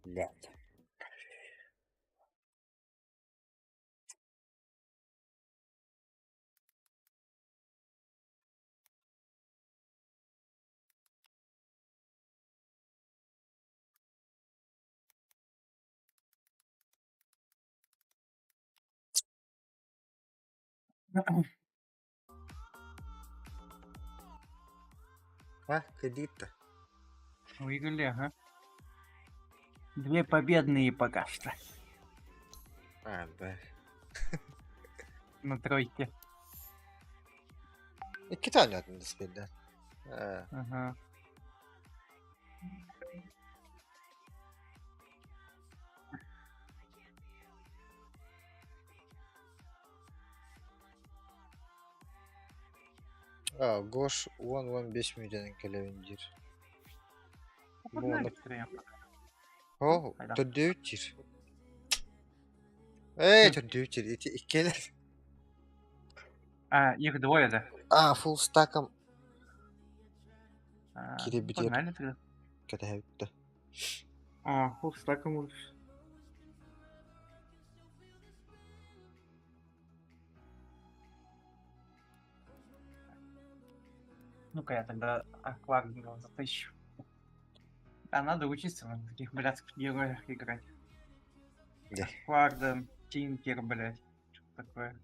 Блядь. А, кредит-то. Выиграли, ага. 2 победные пока что А, да. на тройке. İki tane attınız birden. Ha. Ага. Goş 10-15 milyon kelevindir. Bu Погнали onu... быстрее. Oh, Hayda. to dövçir. To dövçir. İkiler. А, их двое, да? Full stack'ım А, girebilir. погнали тогда. Kadehevde. Фулстаком лучше. Ну-ка я тогда Акваргера затащу. Да, надо учиться на таких блядских героях играть. Да. Акварден, Тинкер, блядь. Что такое?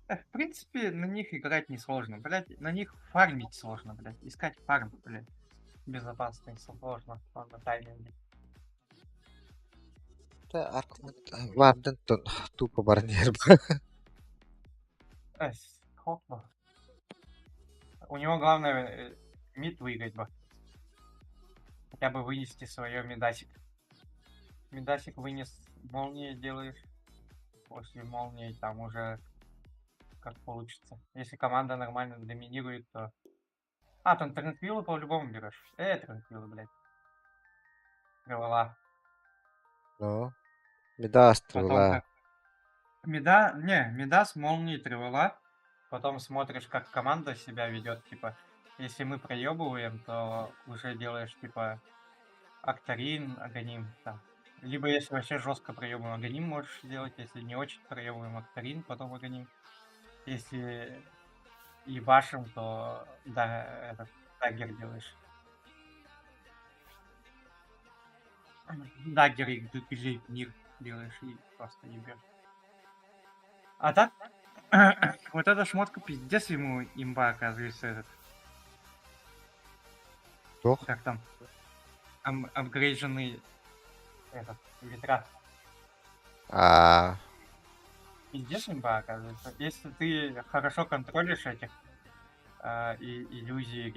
В принципе, на них играть несложно, блядь. На них фармить сложно, блядь. Искать фарм, блядь. Безопасно и сложно. Ладно, тайминги. Da arkama vardın tupa barınıyor. Хопа. У него главное мид выиграть бы. Хотя бы вынести свое медасик. Медасик вынес, молнии делаешь. После молнии там уже как получится. Если команда нормально доминирует, то... А, там транквилы по-любому берешь. Транквилы, блядь. Револа. No. Midas Потом Trula. как... Медас, молнии, тревела. Потом смотришь, как команда себя ведет, типа... Если мы проебываем, то уже делаешь, типа... Акторин, Аганим, там. Либо если вообще жестко проебываем Аганим, можешь сделать. Если не очень проебываем Акторин, потом Аганим. Если ебашим, то да, этот даггер делаешь. Даггер или мир делаешь и просто ебешь. А так, вот эта шмотка пиздец ему имба, оказывается, этот. Кто? Как там? Апгрейдженный этот ветра. Пиздец имба, оказывается. Если ты хорошо контролишь этих и иллюзии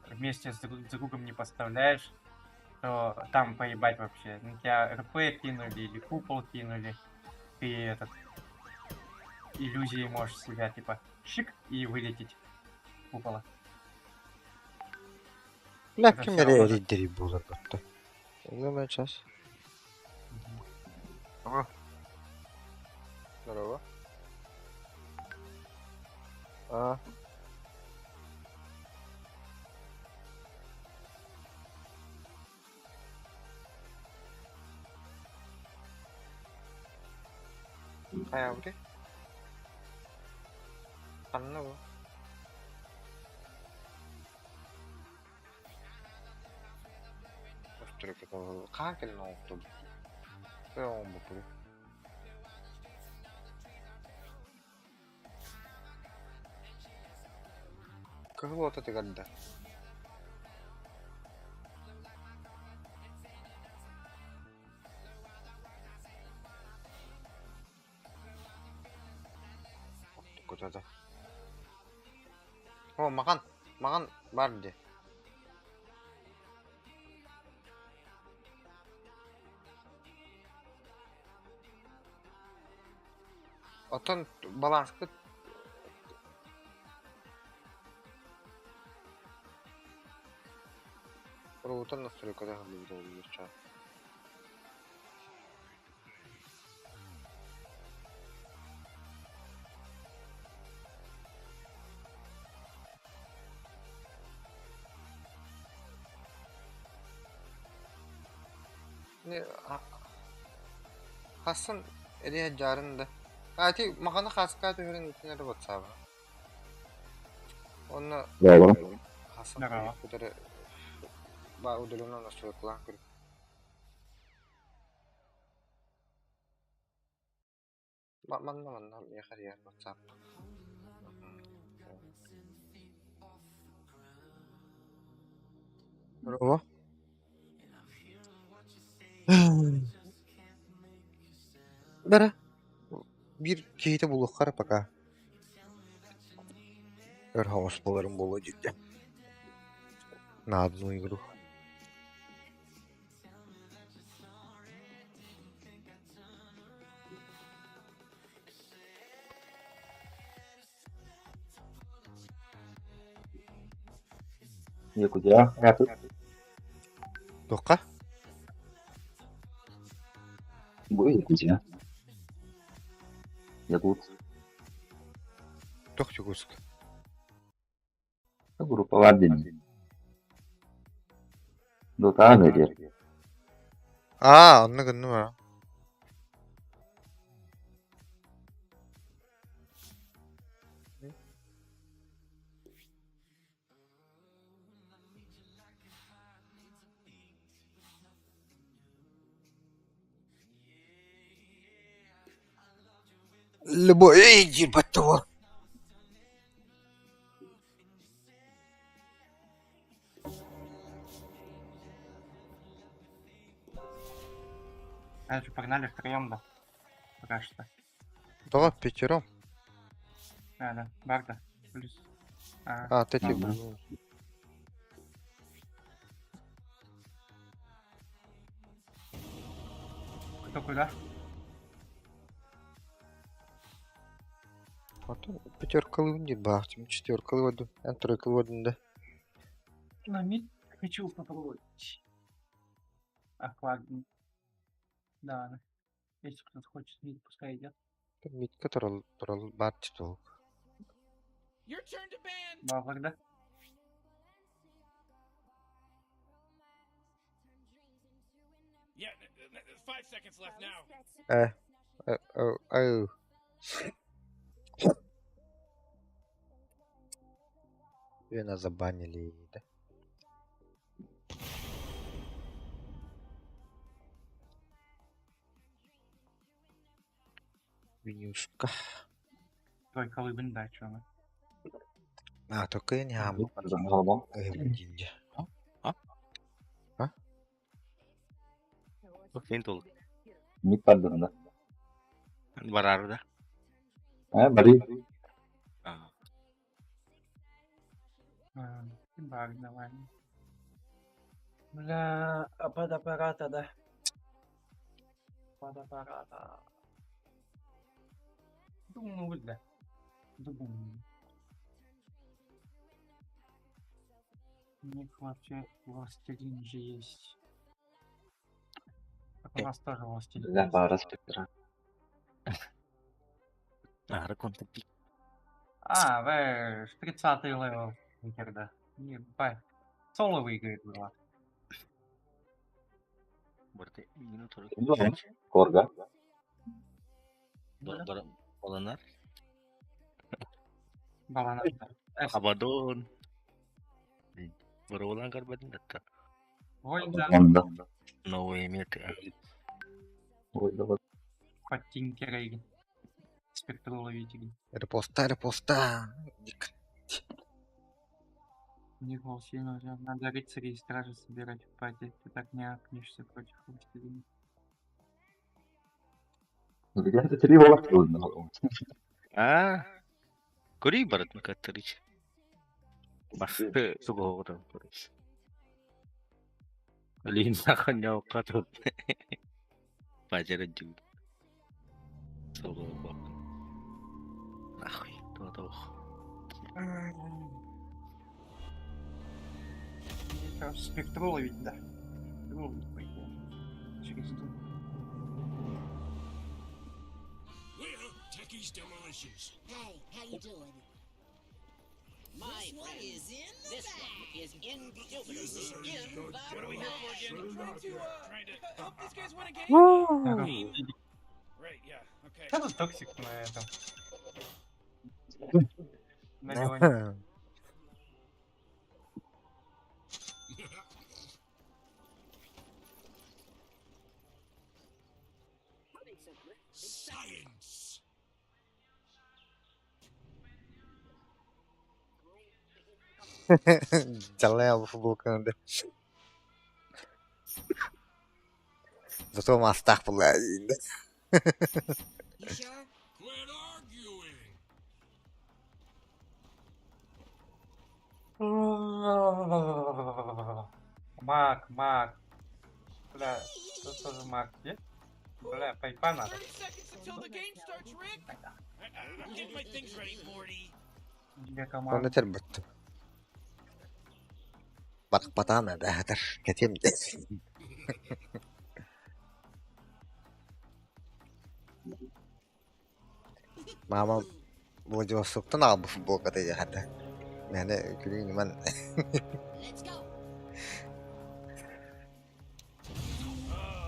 вместе с другом не поставляешь, то там поебать вообще. На тебя РП кинули или купол кинули. Ты этот иллюзии можешь себя типа шик и вылететь с купола. Belki всё nereye равно же. rideri bulur hatta. Hemen çaz. Ага. Здорово. А. Hayavri. Anla bu. Ostra que todo. Kaha que no to. Pero un poco. Кого то ты гадда? ортада. О, маған бар де. Отон баланскы Рутон настройкада выглядит сейчас. Ne Hasan eriye carında. Ati makana kaska tören içine de WhatsApp. Onu Добро. Hasan Здорово. который ба удаленно настройкалар кыр. Манна я харьяр WhatsApp. Bravo. Бара. Bir keyite buluk kara paka. Ör havas bolarım bolu cidden. Nadın uyguru. Якутия. Якут. Dokka? Bu Якутия. Якут. Dok Çukusk. Группа Вардин. Дота nedir? Aa, onu gönlüm var. Любой, ебать того. Дальше погнали втроем, да. Пока что. Давай пятером. Да. Барда. Плюс. А, ты Ага. типа. Кто куда? Потом пятеркалы не бахтим, четверкалы в одну, а тройкалы в одну, да. На мид хочу попробовать. Аквагн. Да. Если кто-то хочет мид, пускай идет. Митка турал бат толк. Бавар, да? Yeah, there's 5 seconds left now. Oh. Вена забанили, да. Винюшка. Твой колыбын, да, чё мы. А, только я не аму. Голубом. Динди. Keyin to'liq. Mid Vardin'da. Bararida. Bari. Баг, давай. Бля, под аппарата, да. Под аппарата. Думаю, да. Думаю. У них вообще властелин же есть. Так у нас тоже властелин. Bizden есть. bağıra spektра. Ары контакт. Вы 30-й левел никогда. Ебать. Соло выиграет было. Birde yine to'liq. Kimdi o? Korga. Bolalar. Баланада. Abadon. Bir olan görmedim de. Войнда. Onda. Новые меты. Oyda bak. Хотинки рейги. Спектру ловители. Репоста. Никол сильно взял. Надо рыцарей и стражи собирать в пати. Ты так не апнешься против властелина. Legende 3 olarak öldü. Ha? Көрей барат макаттарыч. Басты сугоғыдан көрейш. Лин нахан яуққа тут. Пажара жу. Сугоғы бақ. Нахуй, то-то. Это спектру ловить, да. Спектру ловить, по идее. Через ту. Well, Techie's Demolitions. Hey, how you doing? My friend is in the this one is indubitably in the What do we here for again? Trying to help these guys win a game? Ага. Right, yeah, okay. Что тут токсик на этом? На Леоне. Science. Жалая bu футболканы. Зато мастах була енді. You sure? Quit arguing. Маг. Бля, тут тоже маг есть? Бля, пайпа надо. 30 seconds until the game starts, Rick. I'm getting my things ready, Morty. Тебе Оны команда. тербетті. Барық батаны да әдір. Кетем де. Мама Владивостоктан алып футболка дейді хәтті. Мәні күлейін мен. Let's go.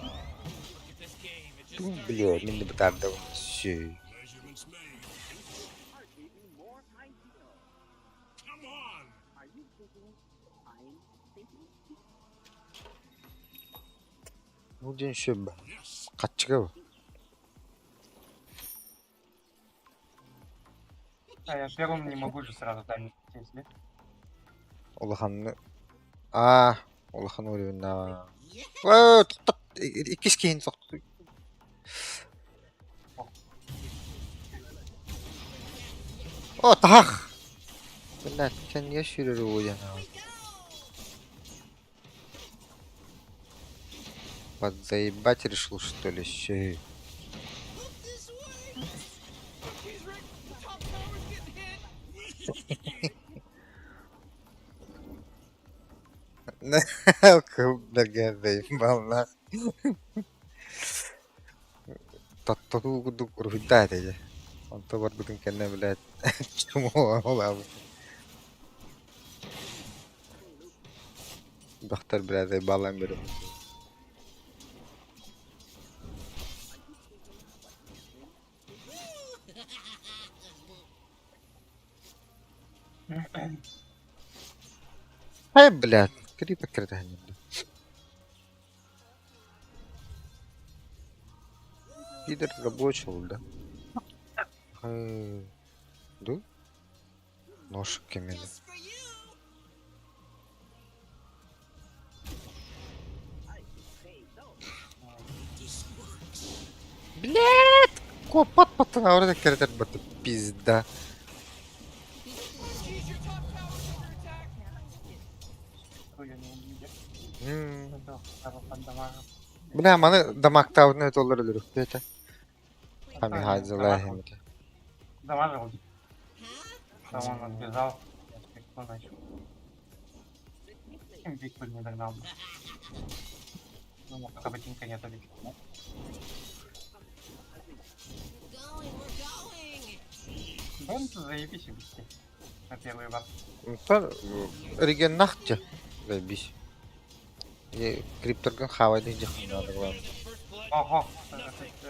Look at this game. It just started. Біле, мен де бұтарды. Шүй. Measurements made. Come on. Бұл ден шөп. Yes. Қатчыға бұл. А я первым не могу же сразу дать если. Олаханны. Олахан өлігінна. Тұқтық. Иккес кейін соқты. О, тақ! Блядь, сен не шүрері ойяна? Подзаебать решил, что ли, щей? Jeez, Rick. The top tower's getting hit. Кубдерге заебал, Таттату кудук урфидда теже. Он то бар бүтін кенне, блядь. Чому ола? Доктор, блядь, заебалан беру. Ай, блядь, крипа кретани. Пидор рабочий, да? Да? Нож кемели. Just for you. Блядь! Копат патана, орada кретер баты пизда. Jeez, your top tower's under attack. Ой, я не увидел. М, Это второй поддаваю. Бля, маны дамакта одно доллар өлүрүк бете. Хами хайзалай хемите. Дамажил. Huh? Там он отбежал. Я спекту начал. Им Бигфуль не догнал бы. Ну, пока ботинка нет, Биг. We're going. Он заебись вести. На первый раз. Та реген нахтя. Заебись. Е крипторган хавайды You жахын know надо what's главное. better than first blood? Ого,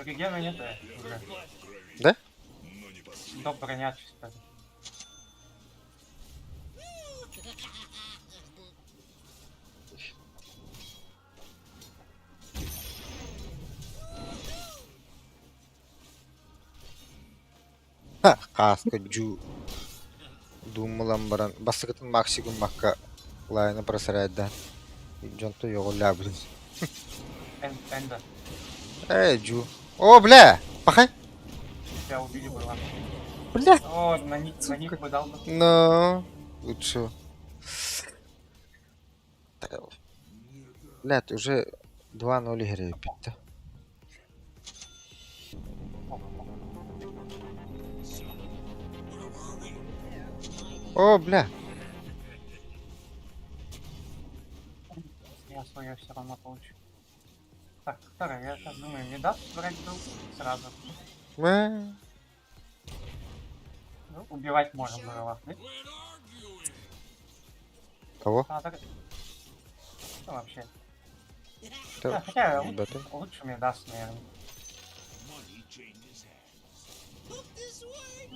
регена нет уже. First blood. Да? До броня чисто. Ха, каска джу. Думалам баран. Басыкытын максигун макка лайны просырайда. Жонто йогола блин. Энда. Джу. О, бля! Пахай! Тебя убили было. Бля. О, на них бы дал бы. Ну, лучше. Так, блядь, уже 2-0 игры bitti. О, бля. Я свое все равно получу. Так, второй, я сейчас думаю, не даст брать был сразу. Ну, убивать можем было, да? Кого? А, так... Что вообще? Да, Хотя ребята. лучше мне даст, наверное. Look this way.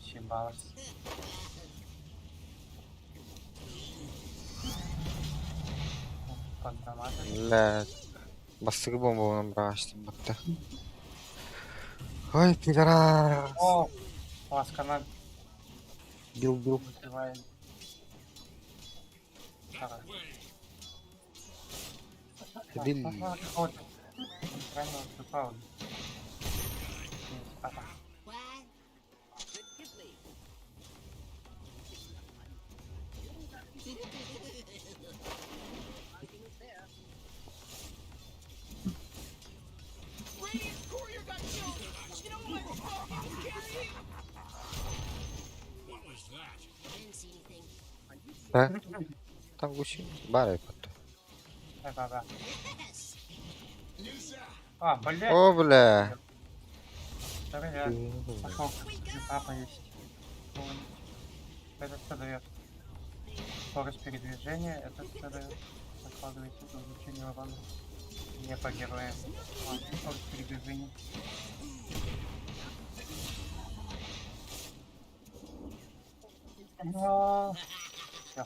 Съебалась. Поддамажить. Блядь. Бастығы бомбадан бірақ аштым бітті. Ой, пидорас. О, ласкана Бил. выбивает. Хорошо. Бил. Вот. Правильно выступал. Ага. Why? Radiant courier got killed. You know what? Carry. What was that? I didn't see anything. Там гусі. Барай потім. Да. Yes. А, блядь. О, бля. Давай я пошел. Папа есть. Это что дает? Скорость передвижения. Это что дает? Накладывайте изучение урона. Не по героям. Скорость передвижения. Но... Все.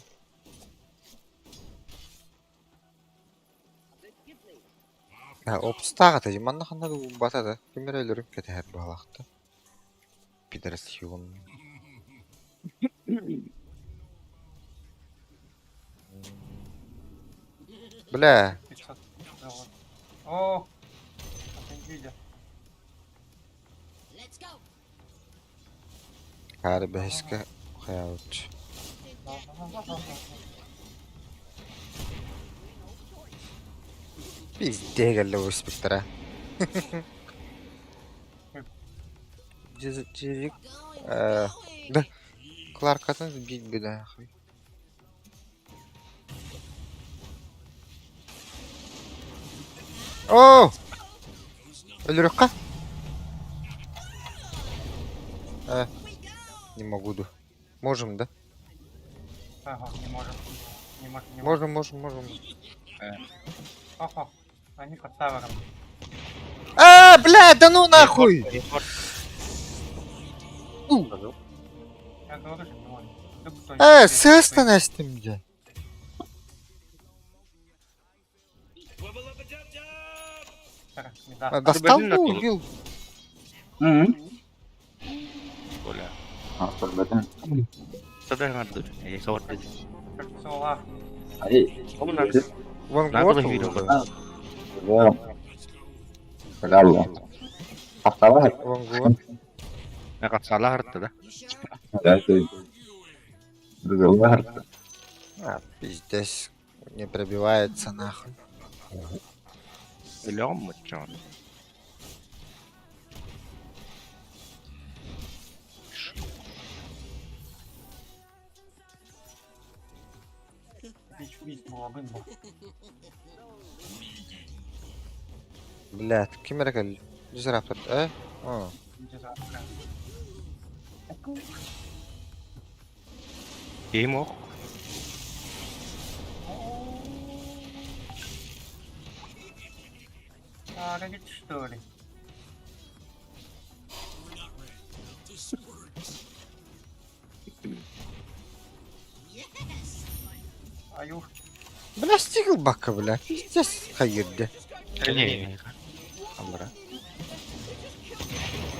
Опстағы тәжі. Манна қандағы батады. Кемер өлірім кәді әр бағалақты. Пидорас юғын. Бля. 500 долларов. О! Отойдите. Let's go. Әрі бәйіскі қаялыч. Пизде geldi bu spektra. Cizik. Going, Э, going. Да. Clark атын бит беда. О! Өлірек қа? Не могу. Можем, да? Ага, не можем. Не можем. Можем. Охо. Они под тавером. Бля, да ну нахуй! Я говорю, что не можем. Вдруг кто-нибудь Сестен açtım ya. Так, не даст. Достал бензин bu, atıyor. убил. Бля. Hatırladın. Sada ngardu. Kawat aja. Как сола. Hadi. Kamu nanti. Вон Надо год же видео oldu. Güzel. Helal lan. Hasta var. Вон год. Nakat salah harta dah. Helal şey. Güzel var. Пиздец. Не пробивается нахуй. Belum macam. Бить было бы. Блядь, kim rekal? Disruptor, О. Emo. А, как что ли? Аюх. Бля, стигл бака, бля. Пиздец, hayırdı. Ini. Amra.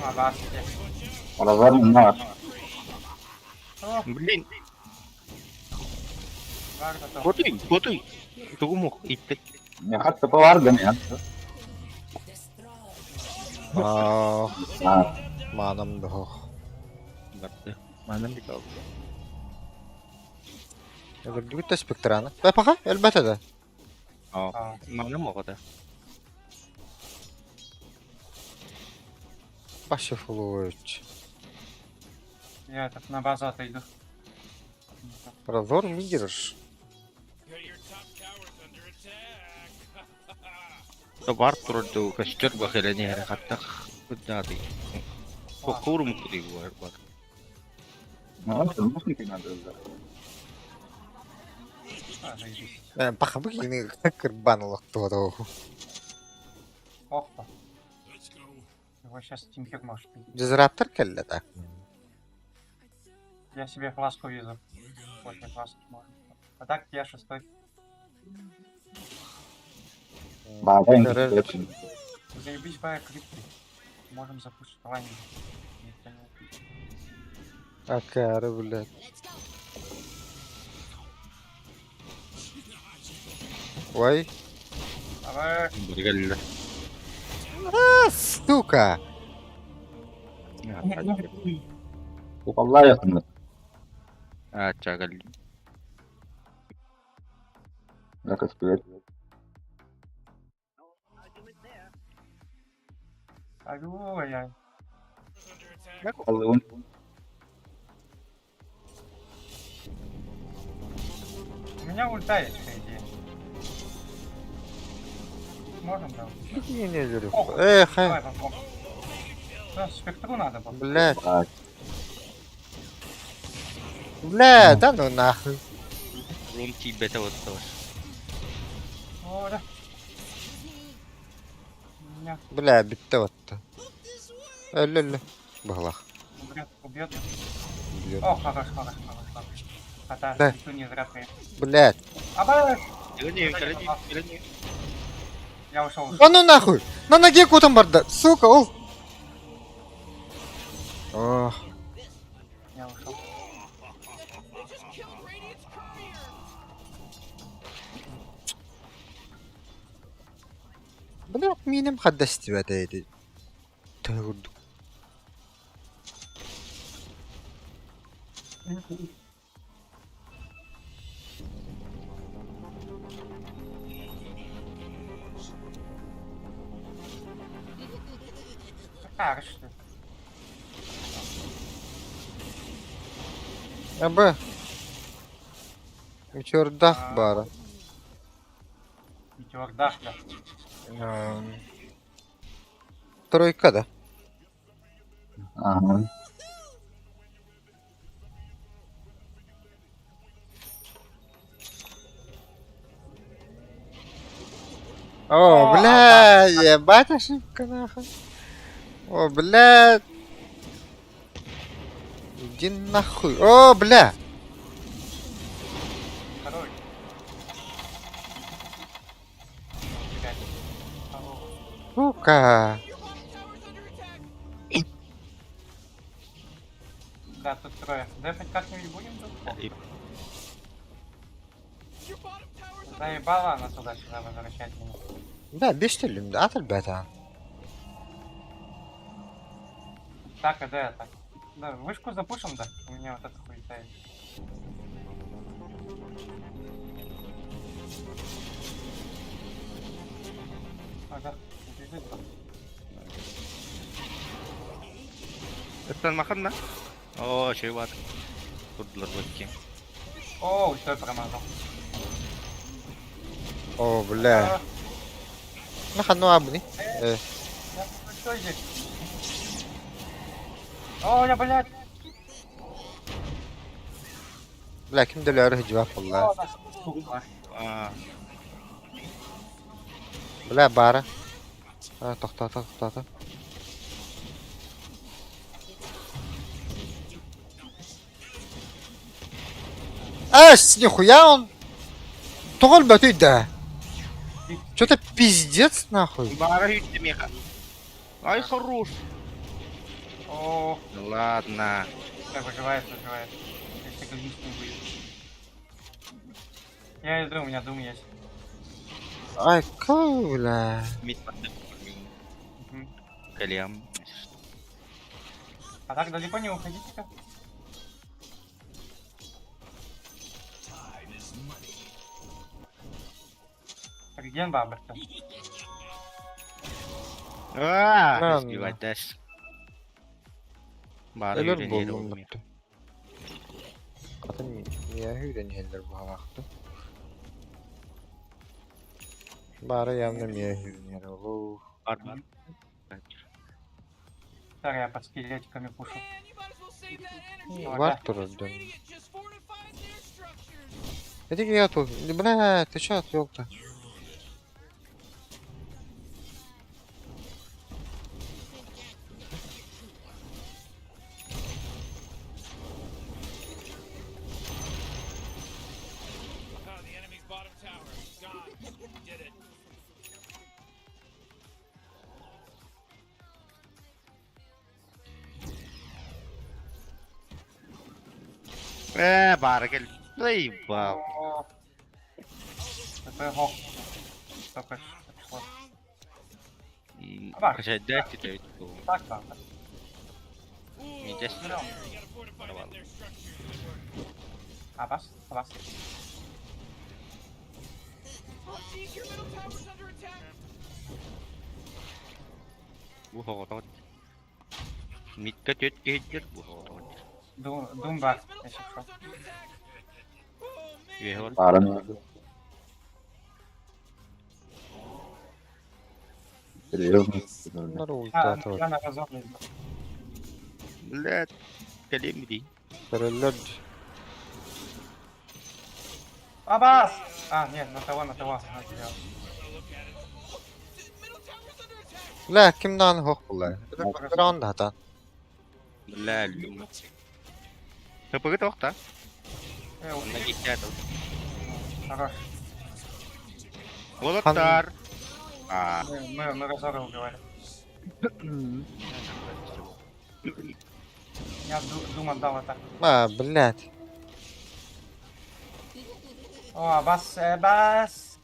А, да, Oralar mı var? О, Blin. Var готов. Gotuy. Tugumuk ittik. Ya hat topu vardı mı ya? Aa, Ha. manam da ho. Battı. Madem bir kaldı. Öldürdük de spektrani. Bak elbette de. Aa. Madem o kadar. Başı фулович. Я этот на базу отойду. Разор мигерш. Your top tower's under attack. Var turdu kaçtır bakhele ne hatta kudadi. Kokur mu kudi var bak. Ne oldu? Nasıl ki надо? А, заебись. Баха бігіни кирбанило хто-то. Ох-то. Его сейчас тимхер может пить. Дизраптор келле так. Я себе фласку везу. После фласки можно. А так я 6-й. Bağdayım. Görev- Hepsini. Заебись бая крипты. Можем запустить лайн. Никто не убит. Akarı блядь. Vay. Давай. Bir geldi. Сука. Bu kollar yakında. Ha çagal. Yakış bir. Алло, я. Kolluğun. У меня ульта есть, по идее. Можем, да? Я не верю. Ох, Эх, давай попробуем. Да, спектру надо было. блядь. Bak. Бля, да ну нахуй. Runti beta otta var. О, да. Меня Бля, bitti otta. Öl. Bağlaq. убьет. Biliyorum. О, хорош. Хотя, Да. никто не зря приехал. Блядь. Абай! Geleni. Я ушел. А ну нахуй! На ноге котом барда! Сука, ол! Ох, Я ушел. блядь, минем хаддасти бәтәйді. Тәгірді. Хорош ты. Әбі. Üçördaq bara. Пятердах, да. Тройка да. Aha. О, блядь, ебать ошибка нахуй. О, блядь. Иди нахуй. О, бля. Второй. Пять. Алло. Сука. Да, тут трое. Дефать как-нибудь будем тут? Your bottom tower's Заебала она туда-сюда возвращать меня. Да, без телем, да, бета. Так, а да, это. Да, вышку запушим, да? У меня вот это хуета есть. Ага, убежит, да. Sen makan lan. Oo şey var. Kurdular bakayım. О, ультой промазал. О, бля. Нахуй, ну абни. Я что здесь? О, я, блядь! Bля, kimdir öyle cevap valla. О, нас сука. Aa. Bля, bara. Ha, toxta. Нихуя он. Тогал бәтөй да. Что-то пиздец нахуй. Бара hiç meka. Ай хорош. О, Ну ладно. выживает. Если глист не будет. Я иду, у меня дум есть. Ай, бля. Mid pasti Мгм. kalian. А так далеко не уходите-ка. Реген бабушка. Wah, Lan. harus diwadas. Baru Neler yürüyen yeri buldum olmuyor. bitti. Kadın niye öğreniyorlar bu havakta? Bari yanına niye öğreniyorlar oğlum? Var var. Старый, я под скелетиками пушу. Man, you might as well save that energy. Ну, Var да. durur This dön. radiant just fortified their structures. Dedik ya tu. Bля, ты чё отвёл-то? Oh, the enemy's bottom tower. Gone. Did it. Baru gel. Play wow. О, это го. Только что пришло. Var. Kasih dash itu itu. Так, так. Ini dash. Берем. You gotta fortify Давай. their structures. Good work. Абас, абас. Oh, geez, your middle tower's under attack. Buhorot. Mid ka jet jet buhorot. Дум бар, Middle если tower's что. under attack. Oh, man. Buhorot. Baron öldü. Geliyor mu? Bunları ulti А, atıyor. я на разок не иду. Let. Kalian midi. Terörler. Абас! А, нет, на того, на того. На тебя. Middle tower's under attack. La kimden hoq bulay? Bir anda hatan. Lalu. Seperti itu tak? Ой, Lagi jatuh. хорош. Voltar. Ah. Мы разора убивали. Я дум отдал это. Ha, blät. О, Абас, Абас!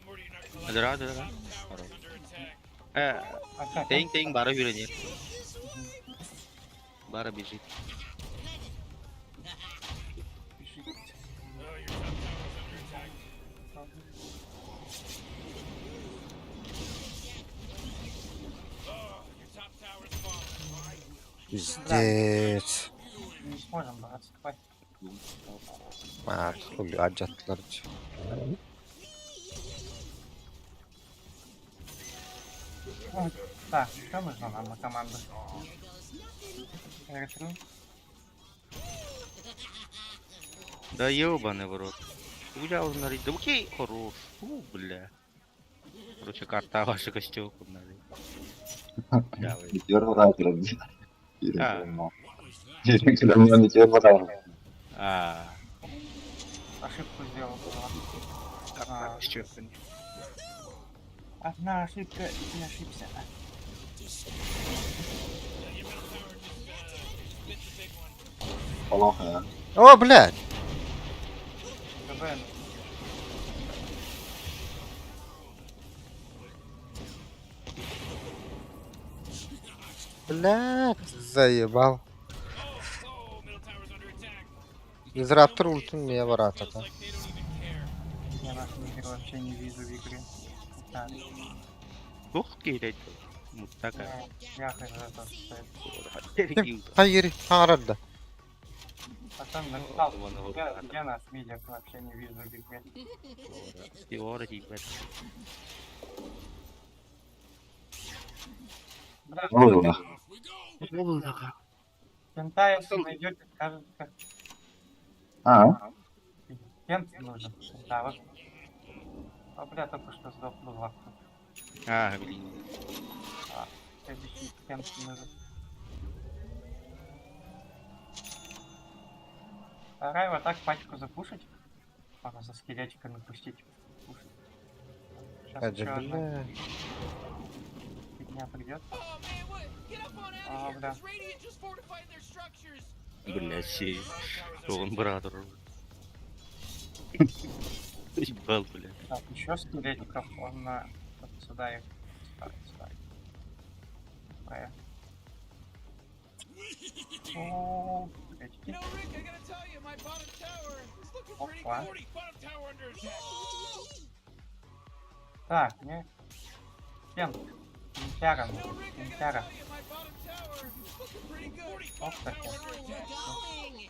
Morty, you're not Ada ada. under attack. Ting baru yürüyen. Baru busy. Oh, your top tower's under attack. Oh, your top tower's fallen. Pizdet. Не сможем, брат, отступать. Ha, хули acatlar. Так, что нужно нам на команду? Ретру. Да ёбаный в рот. Взял на рейд. Окей, хорош. Бля. Короче, карта ваша костюм надо. Давай. Bitiyor mu daha kırıldı? Ha. Yerin kırılmıyor, bitiyor mu daha? А, Ошибку сделал. карта костюм. Одна ошибка, и ты ошибся. Allah ya. O, blät. ГБ. Блät. Заебал. Oh, middle tower's under attack. Дизраптор ультин мне ворот это. Like they don't even care. Я нашего героя вообще не вижу в игре. Так, Ух, кидай itu. Mutaka. я хожу это стоит. Tergiu. Hayır, harada. Потом написал, я наш медиа вообще не вижу в игре. Теория типа. Да, Ne oluyor lan? кента, если найдете, скажете, Ha? кент нужен. Да, вот. А, бля, только что сдох в лавку. Ah, bilin. Следующий кент нужен. Старай вот так пачку запушить. Можно за скелетиками пустить. Пушить. Сейчас Hadi еще одна blät. фигня придет. Oh, man, what? Get up on out Oh, of here. bля. This radiant just fortified their structures. Блять, сей. Что он братер. Ебал, бля. Так, еще скелетиков. Он на... вот сюда их ставит. О, скелетики. You know, Rick, I gotta tell you, my bottom tower is looking pretty Опа. good. Bottom tower under attack. Так, не. Кент. Нитяга. You know, Rick, I Нитяга. gotta tell you, my bottom tower is looking pretty good. Оп, так. Where are you going?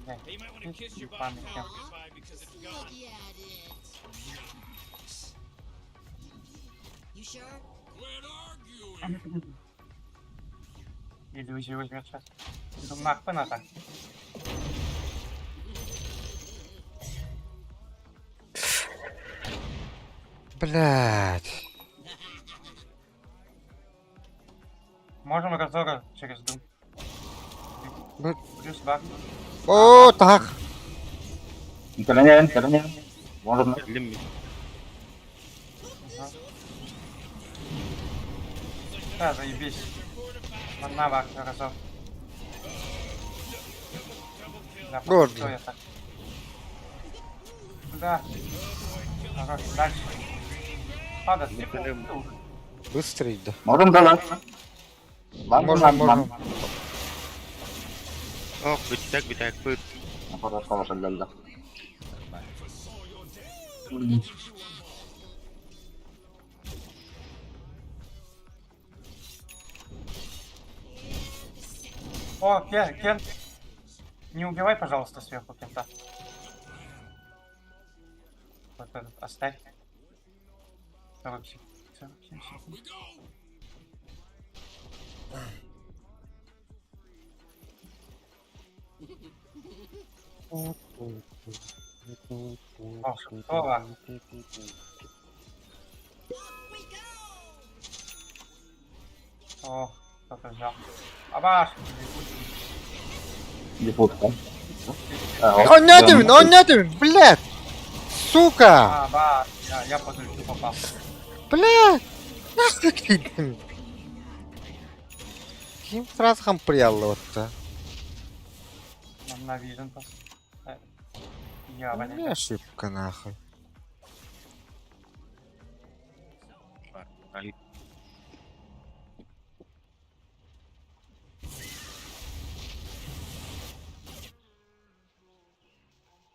Блядь, Hey, you might want to kiss your ебаный bottom Кент. tower goodbye because it's gone. Look at it. You sure? Иллюзию возьмет сейчас. Думаю, пена так. Блядь. Можем разора через дым. Ну. Плюс баг. О, так. Короняем. Можно. Лимит. Да, заебись. Одна баг, разор. Да, Гордо. что я так? Да. Хорош, дальше. Падает. Быстрый, да. Можем давать. Можем. Ох, битек, бит. Хорошо, да. О, Кен. Не убивай, пожалуйста, сверху Кента. Вот этот оставь. 47 секунд. О, шутова. О, кто-то взял. Абаш! Дефолт, да? Он не один, блядь. Сука. Абаш! Я под ульту попал. Блядь. Нахуй ты. Каким сразу прияло-то? На вижен просто. Я Не валяю. ошибка, нахуй. Ай,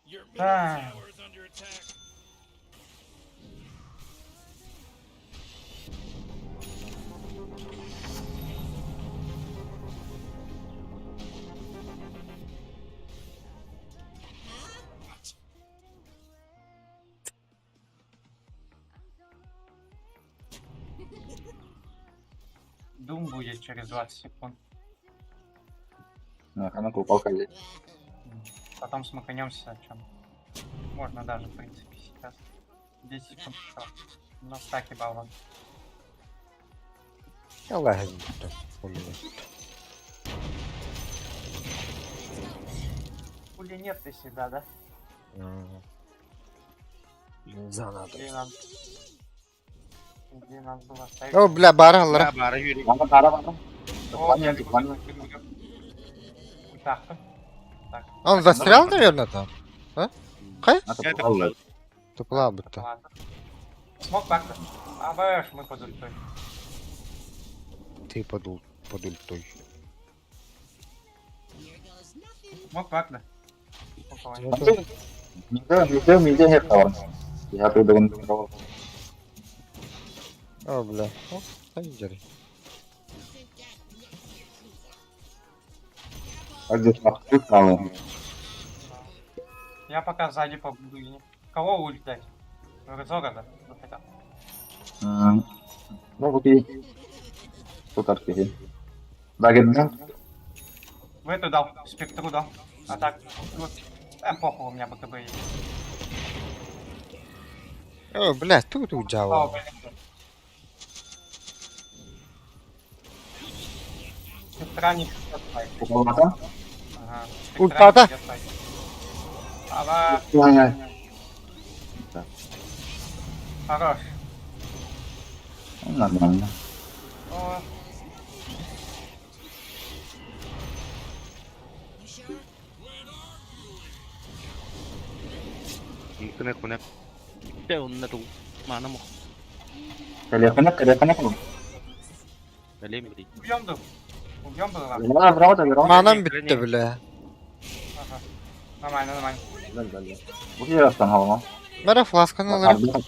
Your middle Ah. tower is under attack. Дум будет через 20 секунд. Она упал коллег. Потом смаканемся о чем. Можно даже, в принципе, сейчас. 10 секунд еще. На стаке баллон. Я лагаю. Пули нет ты всегда, да? Бенза надо. Где надо было оставить. О, бля, баралар. Бара yürü. Бара. О, Дыхание. Так. Он застрял, наверное, там? Это правда. Тупла будто. Ладно. Смог так-то. Абэш, мы под ультой. Ты под ультой. Here goes nothing. Смог так-то. Миде нет товара. Я придумал. О, бля. О, лидер. А где тут там? Я пока сзади побуду. Кого ульт дать? Разора, да? Вот это. Ну, окей. Тут архивы. Багет. В эту дал, спектру дал. А так, вот. Похуй, у меня БКБ есть. О, бля, тут О, уджава. блин. Спектра не оставить. Упал. Ага. Ульта-то? Спектра не оставить. Ава, Да. хорош. Нормально. О, You sure? Connect. Down na to. Mana mo. Телефонок. Далее, блядь. Убьем дух. Убьем было. Верон. Manam bitti bile. Ага. Нормально, нормально. Bu bir yaratan halama. Bana flaskanı alırım.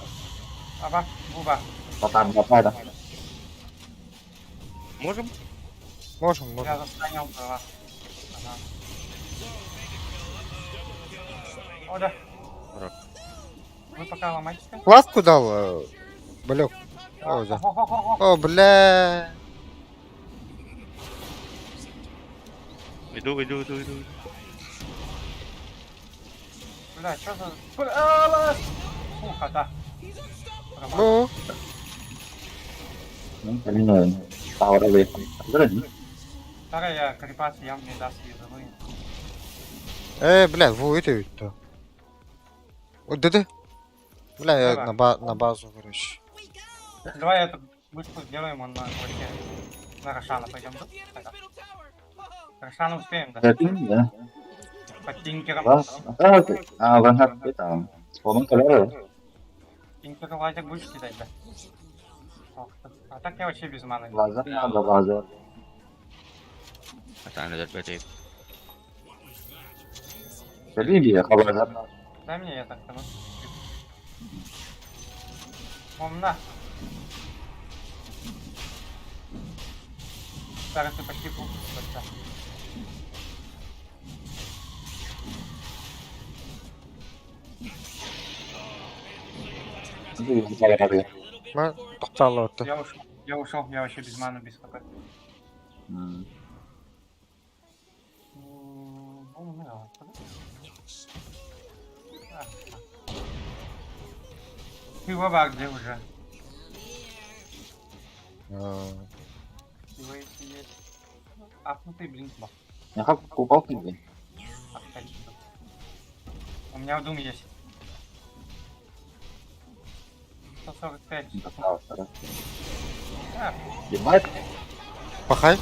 Аба, буба. Batar. Можем? Можем. Я застанил было. Ага. О, да. Рак. Вы пока ломайте. Фласку дал, блек. О, да. О, бля. Иду. Бля, что за... Бля, Фуха, да. Bu. Bilmiyorum. Power'a bir. Değil mi? Вторая крипас явно не даст визовые. Бля, во это это. Вот да. Бля, я на базу, короче. Давай это быстро сделаем, он на вообще на Рошана пойдем. Да? Рошана успеем, да? Yakın ya. Под Тинкером. Ben hep bir tamam. Onun kadar. Тинкера лазик будешь кидать, да? Ох, а так я вообще без маны. Bazen ya da bazen. Атана да бетеп. Söyleyeyim ya haberler. Дай мне это, ну. Умна. Старый ты почти пул. Ben toxtalı oldu. Я ушел, я вообще без маны, без хп. Ты баба где уже? Его если есть. Апнутый блин, бах. Ya hak kupal gibi. У меня в Doom есть. 145. А, Ебать. Пахай.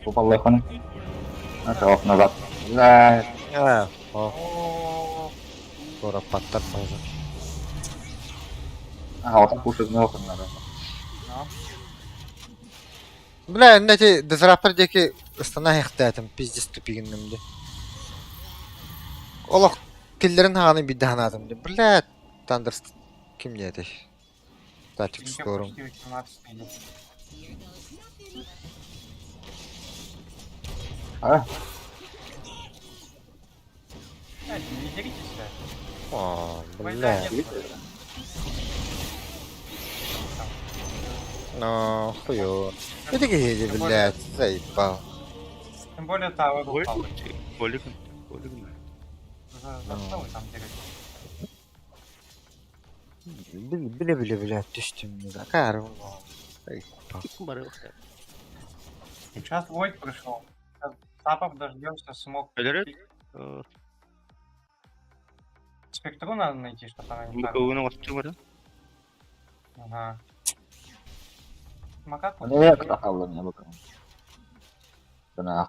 Kupal telefonu. Назад, назад. Да. О, о, скоро паттар база. Ага, вот кушать не охотно надо. ну. Бля, эти дезрапердеки ыстана хехтәтим, пиздец тупигиннемди. Олох киллерин ханы биддаханатымди. Бля, Тандерс ким деді? Статик Тинкер скорым. почти 18 идет. А? Не деритесь, да? О, Война бля. нет. Ну, хуё. Это какие, блядь, заебал. Тем более Тауэр Ой, упал. Полигон. За что вы там деритесь? Бля, düştüm ya. Karım. Заебал. Барылся. Сейчас Войд пришел. Сейчас Тапов дождемся, смог. Элерет? Спектру надо найти, что-то она не Мукауны вастырмады? Ага. Макаку? Ne yapıyor bakalım ya bakalım. Sana.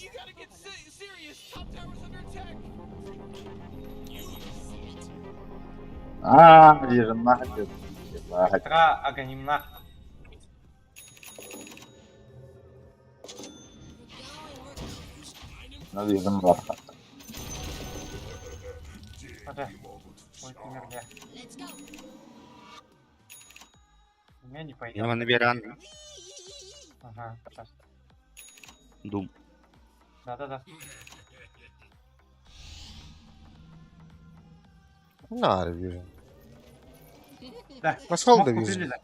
You gotta get serious. Top tower's under attack. Aa, diyorum mahvet. Mahvet. Спектра Аганимна. Ne diyorum var. Смотри. Ой, ты мерзля. У меня не пойдет. Я набиран. Ага, сейчас. Дум. Да-да-да. Nar bir. Да. Нашел Смог да купили, вижу. да?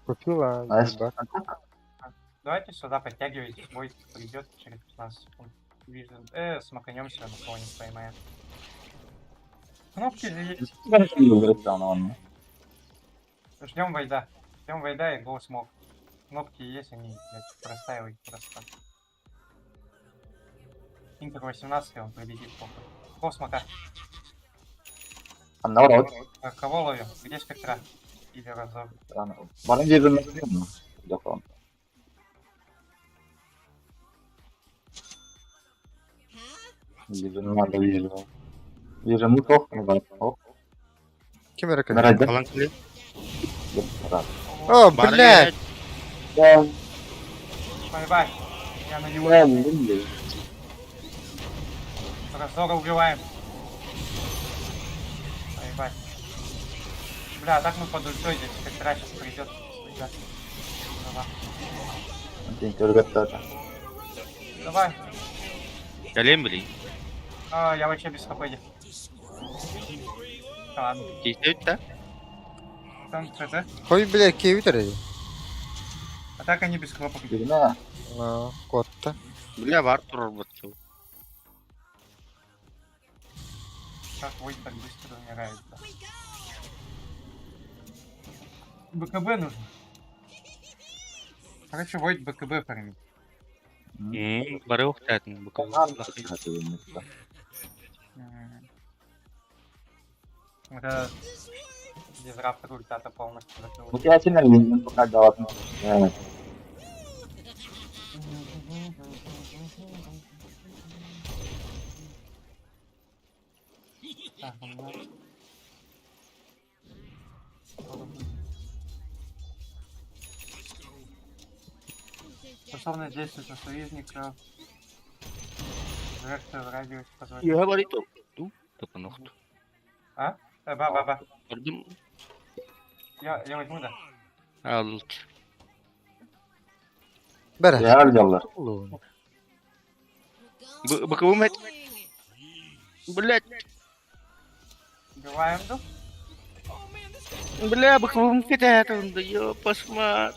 Купила. Nice. Да. Давайте сюда подтягивайтесь. Войд придет через 15 секунд. Вижу. Смаканемся на фоне поймаем. Кнопки же есть. Ben şimdi yıldırıp onu. Ждем Войда. Ждем Войда и Go Smoke. Кнопки есть, они, блядь, простаивают просто. Интер 18, он победит похуй. Космока. Наоборот. Кого ловим? Где спектра? Или разор? Bana girilmesi yok mu? Yok oğlum. Girilmez de girilmez. Girilmez çok mu var? Hop. Kim hareket? Nerede? Falan kile. О, Бара блядь! келет. Бай-бай. Я на него. Geldim. Разора убиваем. Бай-бай. Бля, так мы под ультой здесь. Спектра сейчас придет. Ребят. Давай. Interrogatör. Давай. Geleyim bileyim. А, я вообще без хп. Ладно. Кейсе de. Там ЦТ. Koy bile kevi tarayı. А так они без хлопок. Birine Aa, kotta. Bile var durur bu çocuk. Как Войт так быстро умирает, да. БКБ нужно. Короче, Войт БКБ фармит. Bari yok zaten. Bu onlar kadar. da katılmışlar. Вот этот дизраптор ультата полностью закрыл. Bu gerçekten linkini bu kadar dağıtmış. Evet. Так, ну. Способность действовать на союзника. Вектор в радиусе позволяет. Ya bari itu. Tuh, tekan waktu. А? Ба-ба-ба. Gördüm. Я возьму, да? Al. Bere. Değerliyorlar. Oğlum. Bakalım et. Блять. Убиваем дух. Бля, bakalım это он да ё посмат.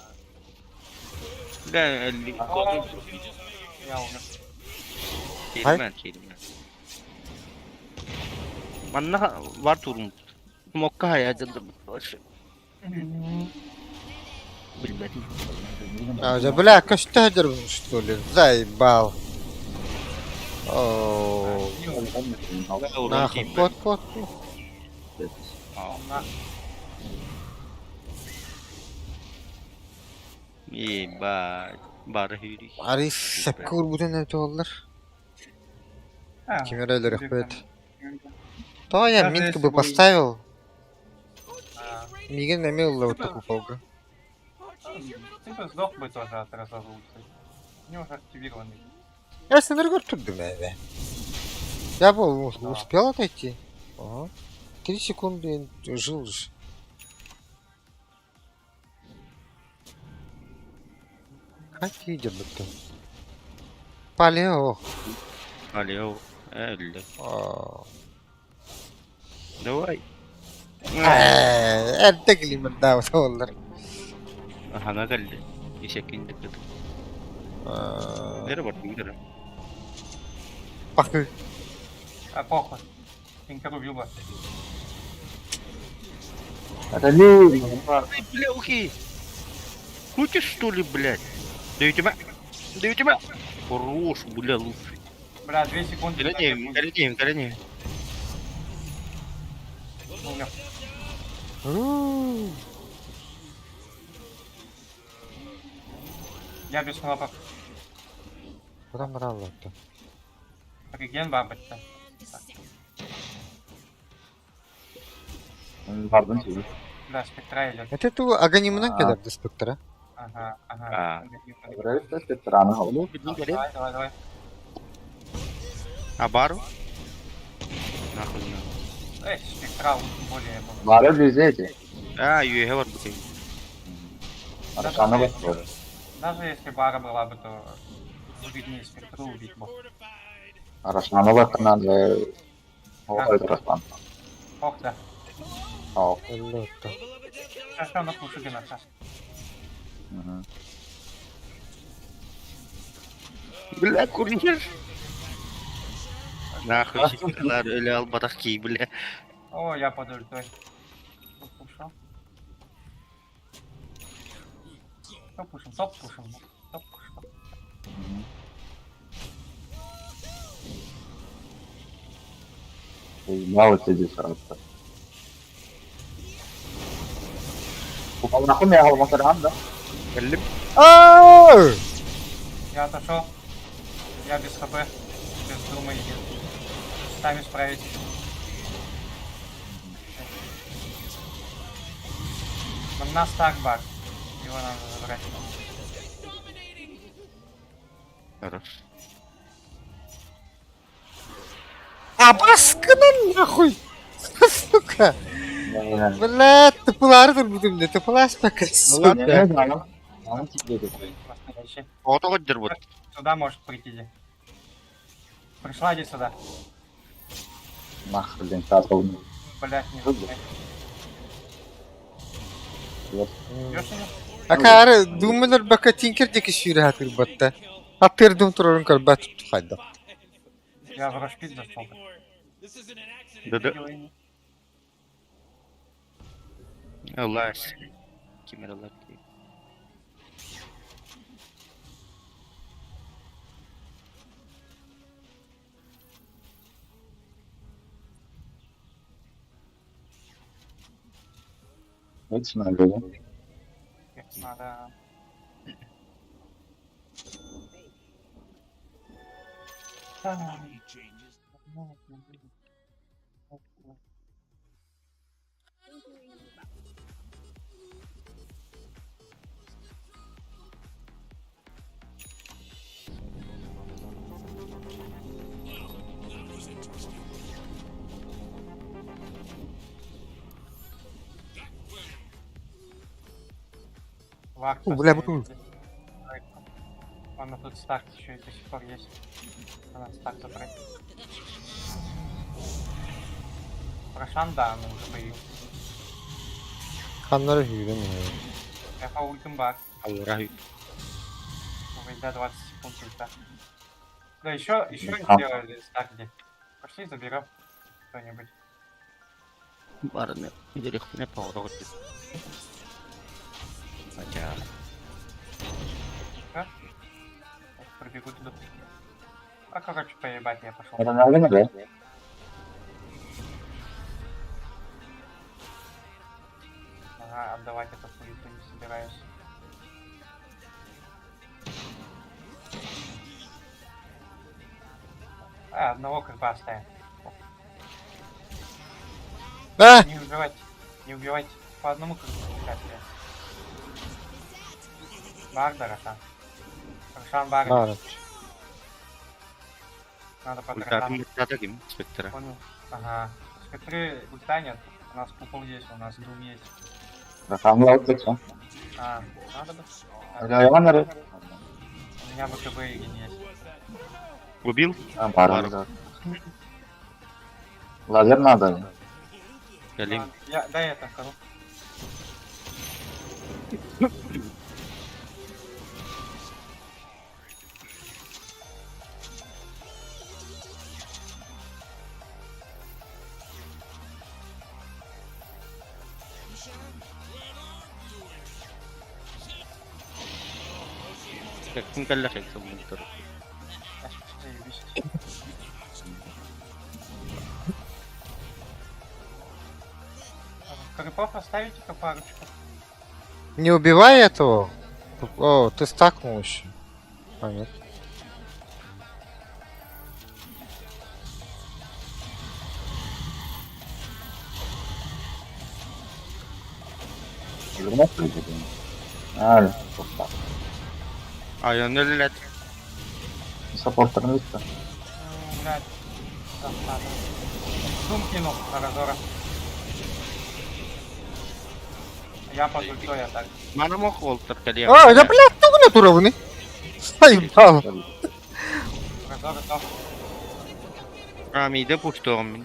Да, Я умер. Çevirmen. Manna var turum. Mokka hayatında başı. Bilmedim. А, за бля, что ты что ли? Заебал. Ооо. Нахуй, кот. На. Ебать. Бархири. Арис, сәпке урбудан әйті олар. А, Кемерайлер тебе рахмет. там- То я Даже минка если бы бы- поставил. А, Миген намел вот такую полгу. Ты бы сдох бы тоже от разора ульты. У него уже активированный. Я с энергор тут думаю, Я был, успел отойти. Ага. 3 секунды жил же. Как видел бы ты? Палео. Алло. Элли. Aa. Давай. Ertek liman daw sa onlar. Hanga geldi. İşekin dikkat. Nereye baktın gidelim. Bakı. А, похуй. Инкер убил бы. Это не... Бля, ухи. Хочешь что ли, блядь? Даю тебя. Даю тебя. Хорош, бля, лучше. Бля, 2 секунды. Коренеем. Умер. Я без хлопок. Buram rahatlattı. Реген бабочка. Pardon sizi. Да, спектра идет. Это tu aganimdan kadar spektra. Ага. А. Buraya da spectra'nı aldı. Давай. А бару? Нахуй на. Эй, спектра более был. Bari bize eti. А, UEG var bakayım. Arasana bakıyor. Даже если бара была бы, то виднее спектру убить мог. Arasana bakınan ve... O arasana. Ох, да. Tamam. 50 attı. Сейчас там на кушуге на час. Bля, kurnyer. Нахуй, şakalar öyle almadık ki bля. О, я под ультой. Ушел. Топ пушим. Заебалась иди сразу. Упал нахуй, я голова да? Geldim. Aaaa! Я отошел. Я без хп. Без дума иди. Сами справитесь. У нас так баг. Его надо забрать. Хорош. А baskının нахуй! Сука! Не, Блядь, тупыларды будем, да тупылась пока, не сука. знаю. Он тебе такой. Настоящий. Ото отдер вот. Сюда может прийти. Иди. Пришла, иди сюда. Нахуй, блин, тапал. Блять, не Вот. забегай. Вот. Идёшь или? Akar, думалар бака тинкер деки шире хатыр батта. Апердум турорун кар бат тухайда. Я в рашпит зашел. Да-да. Allah kameralar diye. Вот надо, да? Надо. Вак Бля, поставить. бутыль. Ладно, тут старт еще и до сих пор есть. Надо старт забрать. Прошан, да, мы уже появился. Kanları hüyürüm ya. Я ультим баг. Allah Выйдя 20 секунд ульта. Да, еще А. сделали старт. Пошли, заберем кто-нибудь. barını giderek ne pahalı oldu. Хотя А? Пробегу туда. А короче, поебать, я пошел. Это нормально, да? Ага, отдавать эту хуету не собираюсь. Одного как бы оставим. Ah! Не убивать. Не убивать. По одному как бы оставим. Баг, да, Рошан. Рошан баг. Var. Надо по ultatım ultata kim? Spektra. Понял. Ага. Спектры ульта нет. У нас купол есть, у нас дум есть. Там лаут зачем? А, надо бы. Я ваннеры. У меня ВКБ и есть. Убил? А, пара, да. Лазер надо. Geleyim. Дай это скажу. Kim kalacak bunu tutar. Я сейчас заебись. Крипов оставите-ка парочку. Не убивай этого. О, ты стакнул еще. А, нет. Вернулся или нет? А, Ay öneriler. саппортер место. Блядь. Засада. Дум кинул на разора. Я под ультой атак. Bana mı Walter geliyor? А, да блядь, ты натуровный. Поебал. Разор готов. Mide pushtum.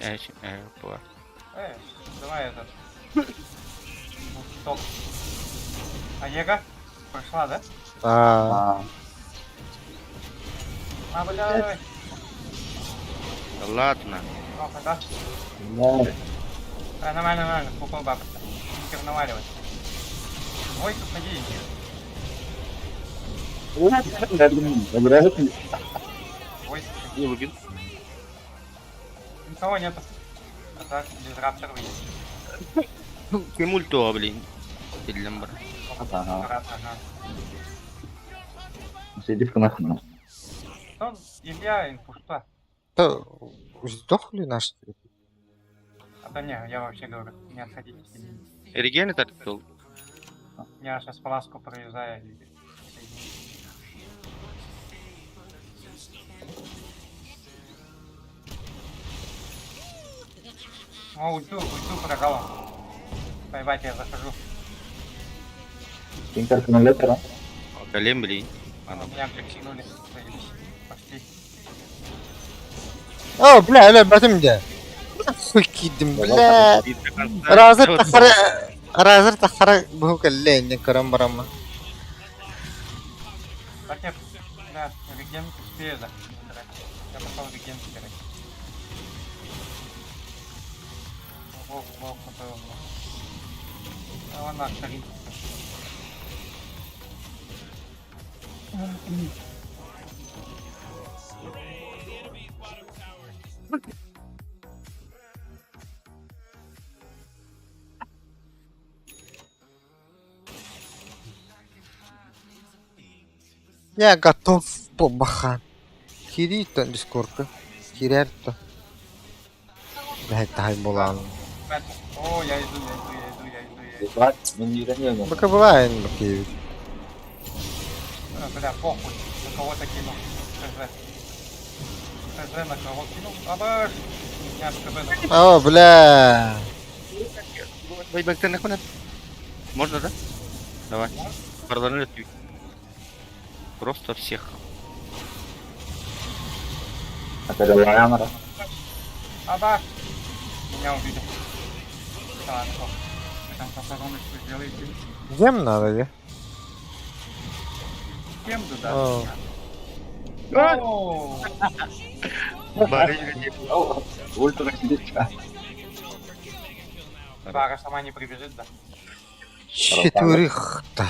Bu. Давай этот. Стоп. А Ега? Прошла, да? А, А, Блядь. Ладно. Ох, да? да. Нормально, нормально. Купол бабушка. Теперь наваливать. Ой, тут ходи. Играет. Ой, Не убил. никого нету. Так, дизраптор выйдет. Кем ульту, блин. Сильным бар. Ага. Ага. Сидишь в нахуй. Ну, Илья инфушта. Та сдохли наши? А то не, я вообще говорю, не отходите сидите. Реген это кто? Я сейчас паласку проезжаю и соединю. О, ульту прогала. Поебать, я захожу. Тинкер коннектора. Голем, блин. Она. Меня прикинули. Заебись. Пошли. О, бля, لا بعتمد. كيدم بلا رازر تخرج بهوك اللين كرم برما. Так я, да, реген успею, да. Я пошел реген собирать. Волк, напевно. А вона старі. Я готов побахан. Кирито дискорка. Кирерто. Блядь, тай булан. О, я иду. Ебать, мені ранее. Бака бывает, баки. Бля, похуй. На кого-то кинул. ХЗ. ХЗ на кого кинул? Абаш! Я СКБ на... О, бля. Байбек, ты нахуй. Можно, да? Давай. Параллельно. Просто всех. Ada layangan ada. Абаш! Меня убили. Ладно, вы там попробуйте, что сделаете. Гем надо, да? Кем туда? О. Оу! Oh, ульту так сидит. Бара сама не прибежит, да? Четверых-то.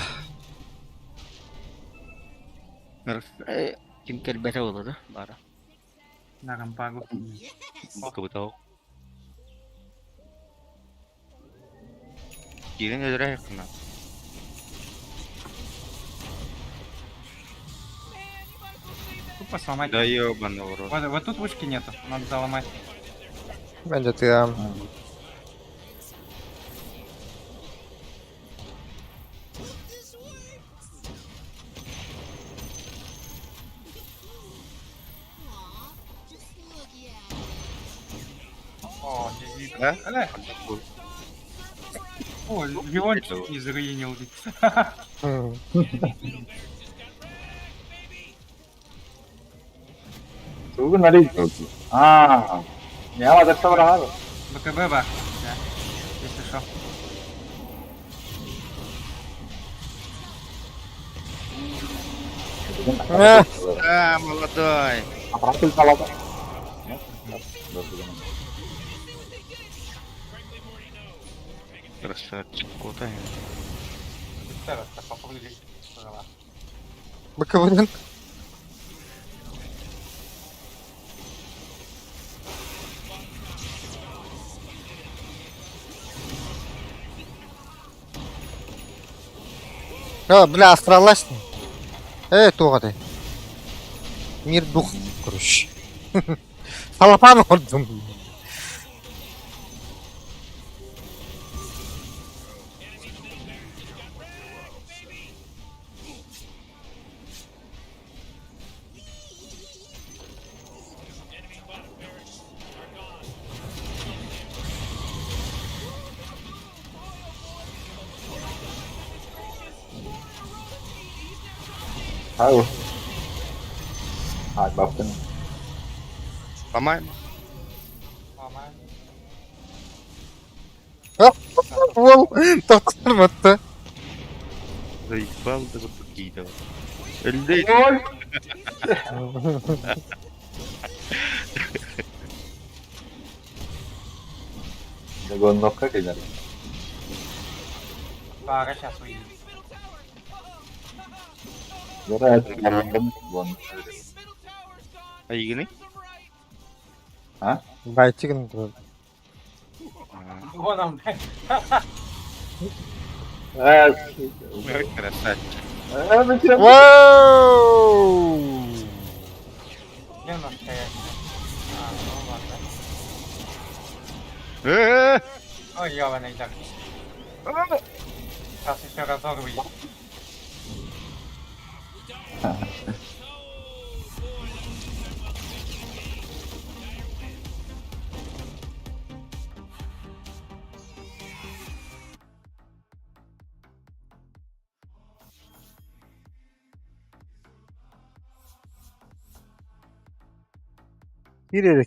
Kim kelbete olur da bara. На рампагу. Bakı tahu. Girin ödüre yakın lan. Тупо сломать. Да ёбаный в рот. Вот тут вышки нету, надо заломать. Bence Tiam. О, GG. Да? О, Леончик не заруинил. Tuh nari. Ah, ya ada seberapa? БКБ бах, да. Если что. А, молодой. Apa tuh kalau? Красавчик, куда? Сейчас, попробуй. Баковален. О, бля, астралась. Туға ты. Мир дух, короче. Салапан ордым. Tahu. Ah, bapun. Ломаем. Вол, тоқтарматты. Заебал даже покидал. Эльдей. Jago nokka kayaknya. Бара сейчас выйдет. Gua ada yang bon. А игры? Hah? Байтигін. Вон он, блядь. Красавчик. Вау! Где у нас настоящий? Ну ладно. Ой, ёбаный так. Сейчас еще разок выйдет.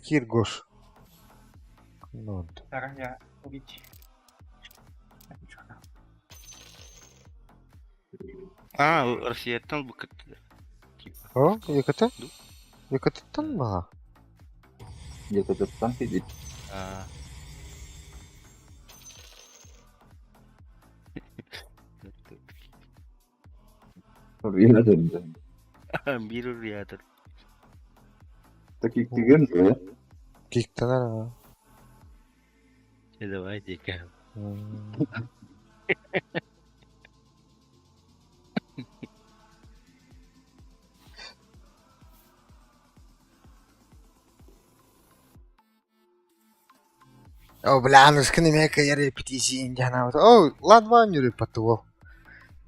Кир, Гош. Ну, Зараз я убить. Россияттан bu kıttı. О, Еката? Ну. Екататтан ба? Где-то тут там сидит. Aa. Rüya döndü. Bir rüyadır. Таких тигр, Киктанар ба? Давай дика. О, бля, ну скажи мне, как я репетиции индиана. О, ладно, не репетовал.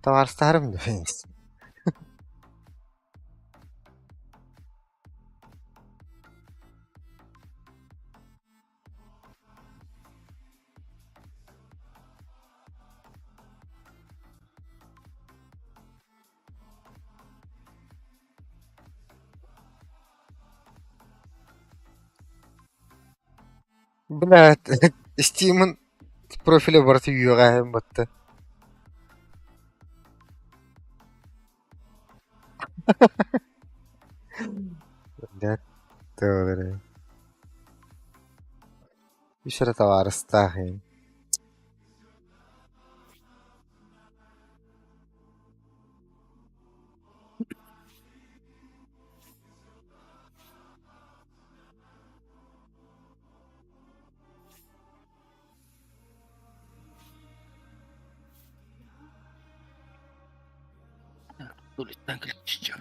Товар старым, да, финс. Бля, Стимон профиля барты югаем батты. Да, добре. Еще раз товар старый. Tulistan kılıççı.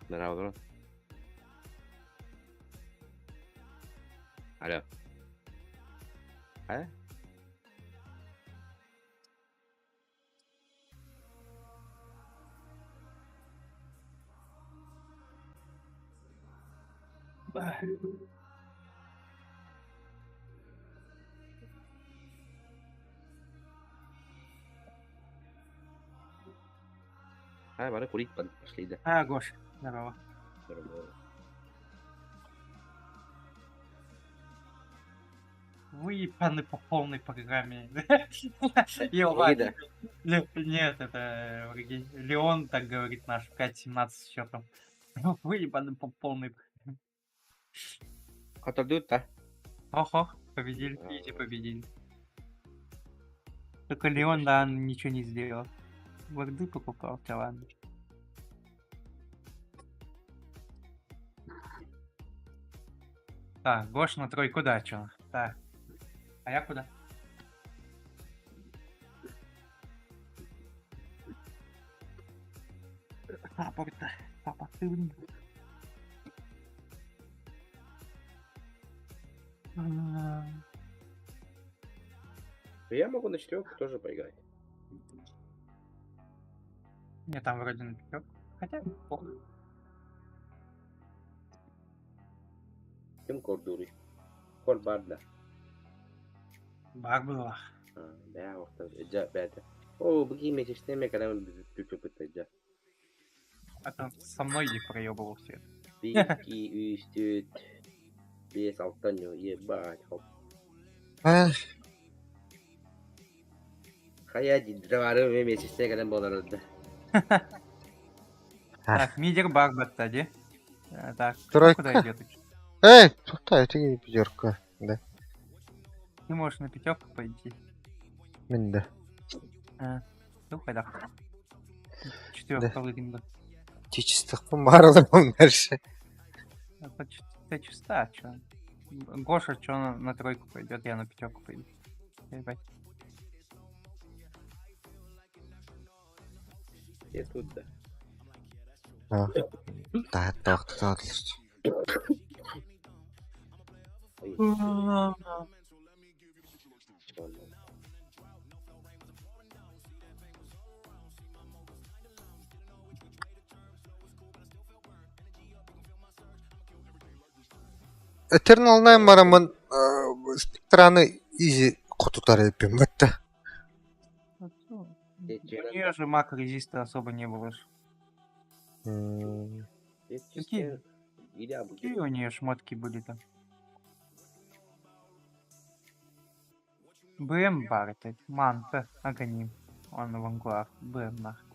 Здорово, здорово. Алло. А? Бары курить пошли, да. А, Гош, здорово. Вы паны по полной программе. Ёбать. Нет, это Леон так говорит наш, 5-17 с счетом. Выебаны по полной. Отойдут-то. Охо, победили, изи победили. Только Леон, да, он ничего не сделал. Ворды покупал, да ладно. Так, Гош на тройку, да, чё? Так. А я куда? Папа, ты блин. Я могу на четверку тоже поиграть. Не, там вроде на пятёрку. Хотя, похуй. Kim korduri? Kol barda. Баг была. Да, вахта. Ja, бәді. О, бұги мечеште ме кадам бүпі бұтты ja. А то со мной их проебывал все. 1, 2, 3, 4, 5, 6, ебать. Хоп. Ах, Хая дидравары ме мечеште кадам боларылды. Так, мидер баг баттади. Так, Тройка. куда идет? эй, тоқта, теге пятерка. Да, Ты можешь на пятерку пойти. менде. Ну, пойдем. Четверка выгнала. Чечистықпен барлығым дальше. Ты чиста, чё? Гоша, чё на тройку пойдет, я на пятерку пойду. Ебать. Я тут да. А, да, тоқталыш. Eternal'dan baramın спектраны изи құтутар еппен бітті. У нее же маг резиста особо не было. Какие? Какие у нее шмотки были там? БМ бар, это манта, агоним. Он вангуар, БМ нах.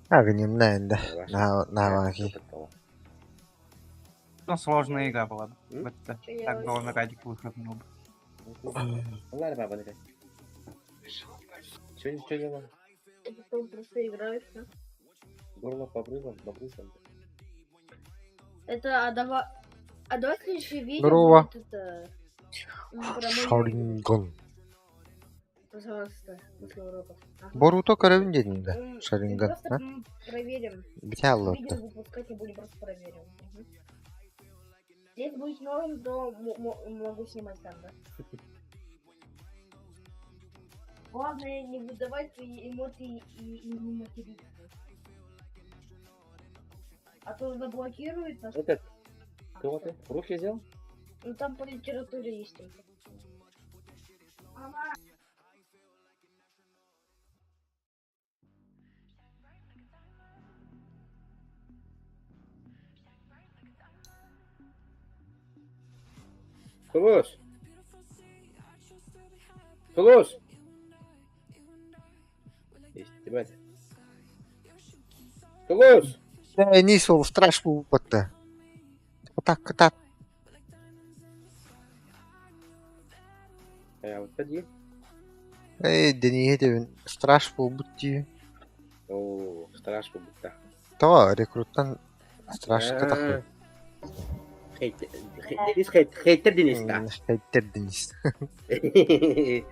Агнем наенда. Наваки. Ну, сложная игра была. М? Вот это. Так было на радик выхлопнул бы. Ладно, папа, давай. Что делал? Потом просто играешь, да? Горло побрызгал. Это, а давай следующее видео Здорово. будет это... про мой- Шаринган. Пожалуйста, после уроков. Ага. Боруто көрөвін дедің да. Мы Шаринган. просто проверим. Бите аллы. Видео выпускать не будем, просто проверим. Мгм. Здесь будет новым, то могу снимать сам, да? Главное не выдавать свои эмоции и не материться. А то заблокирует нас. Этот, кого ты? Руки взял? Ну там по литературе есть только. Клус! Клус! Есть, ребята. Клус! Не сол страш бұл бітті. Катат. Вот поди. Денеге дебін страш бұл бітті. О, страш побыта. Тава рекруттан страш катақ. Хейтер Денис, да. Хейтер Денис.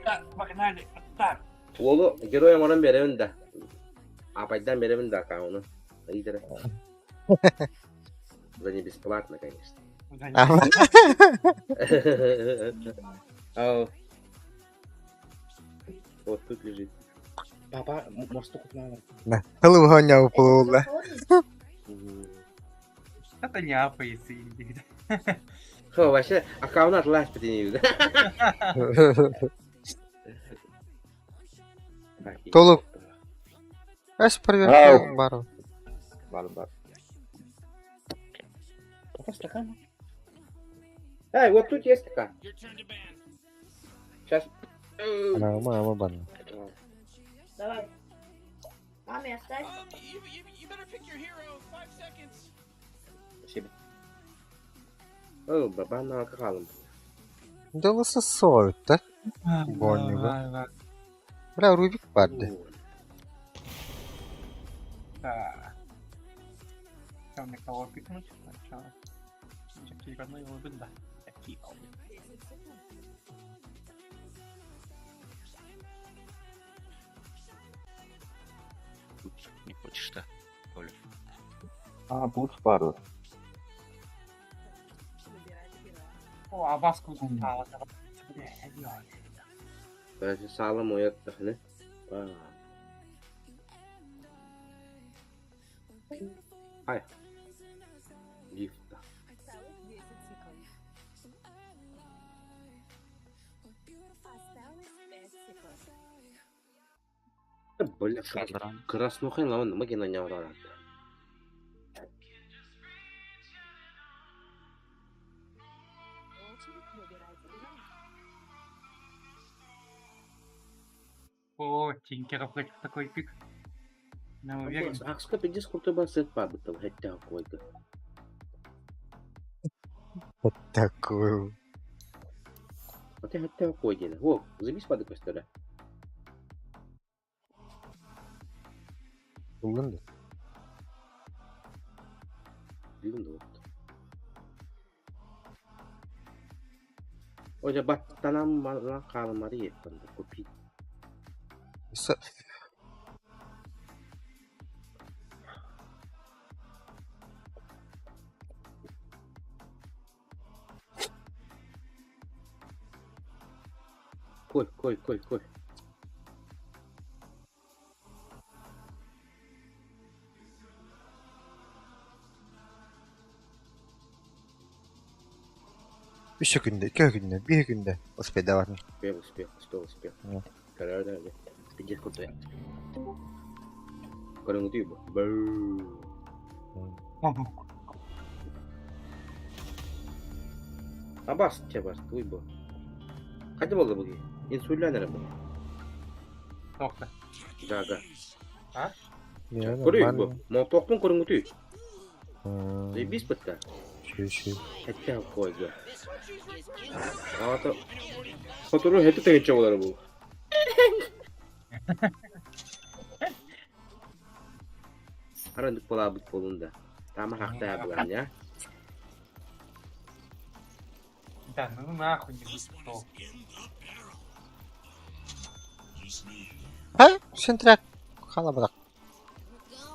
Так, погнали. Так. Олу героям onun беремін да. Апайдан беремін да аккаунты. Лидера. За не бесплатно, конечно. Ау. Вот тут лежит. Папа, может тут надо. Да. Хылы ғоняу бұл да. Это не апается или Хо, вообще аккаунт отлась потянул. Толық. Әс проверка бар. Бар. Какой стакан? Эй, вот тут есть стакан. Your turn to ban. Сейчас. Мама бар. Давай. Маме оставь. You better pick your hero. 5 seconds. Спасибо. О, баба на алкоголем. Да высосоют, да? Больно, Бля, Рубик падде. Так. Там на кого пикнуть? Сначала. Какие родной его да. Такие колбы. Не хочешь, да? Оля. А, тут пару. О, а баску. Böyle sağlam oyat da hani. Опа. Ай. Лифта. Осталось 10 секунд. Осталось 5 секунд. Бля, Кадран. краснухай лаван макина не урарат. Очередь выбирать раунд. О, Тинкера против такой пик. Не уверен. Акска пидис крутой басет пабытал, хотя какой-то. Вот такую. Хотя какой-то. О, забись пады костера. Buldun da. Bildim de oldu. Hoca battanam bana kalmadı yetmedi. Kopi. Sa- Koy. Üç günde, iki günde, bir günde. Uspey давай. Успел. Нет. Короче, пидис крутой. Короче, ты бы. Бэээ. Абас, твой бы. Hadi bakalım bugün. İnsüller nere bu? Токта. Gaga. Ya, Koruyor bu. Montokmun korungu tüy. Hmm, Zaybis bitti. şey. Hatta koydu. Ata. Fotoğrafı hedi de geçiyorlar bu. Arandık bola bit bolunda. Tamam hakta yapılan ya. Да ну нахуй не что. Ha? Sentrak. Hala bırak.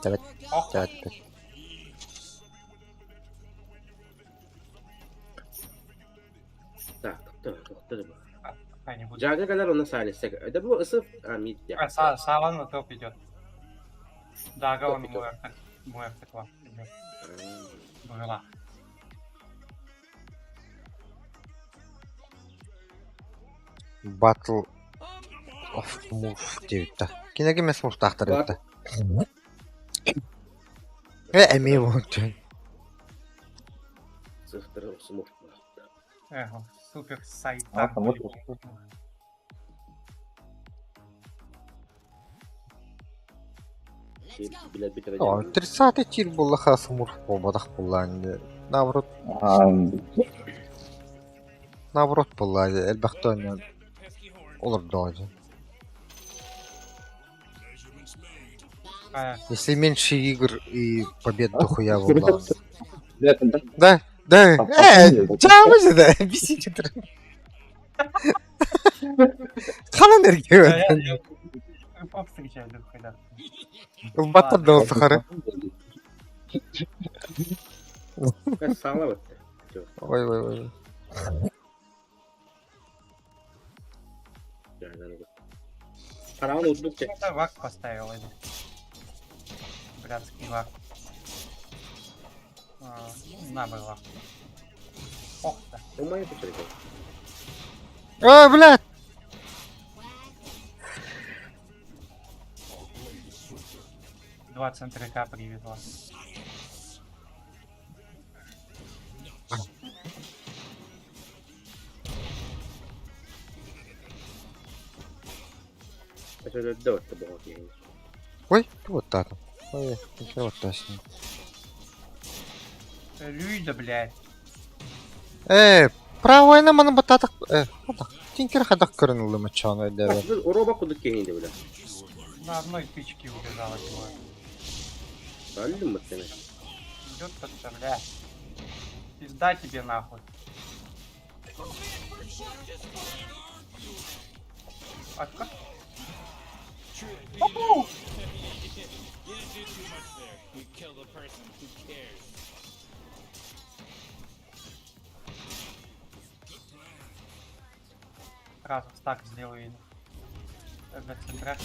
Evet. Evet. Так, doktor bu. А, не буду. Jaga kadar ona sahnesi. Da bu ısı mid ya. Саван на топ идет. Да, Топ он идёт. Муэрта класс идет. Была. Battle of Move diye bitti. Yine gibi Move tahtları bitti. Ve emeği oldu. Sıftırı smurf. Эх, супер сайт. А, там вот Bilet bitirecek. О, 30-й тир был лохас Move болмадық болланды. Наоборот болланды. Әлбәқті ойнан olur doğru. Если меньше игр и побед, то хуя было. Да. Çağımız da bisici dur. Kalan erkeği var. Фок встречаю, когда. Batır da olsa karı. Sağla bitti. Vay. Paranı uçluk çek. Это вак поставил это. Блядский вак. На было. Ох да. Ummayı bitirecek. Aa блядь. Два центрика привезла. Şöyle 4 de bu okey. Ой, вот так. Ой, вот точно. Люида, блядь. Правая на мана бататак. Тинкер хадак кырынылды мачаны да. Bak biz oraya bak kuduk кейнде bile. На одной тычке убежала его. Öldün mü seni? Идет кто-то, блядь. Пизда тебе нахуй. А как? We kill the person. Who cares? Сразу стак сделаю. Для центра.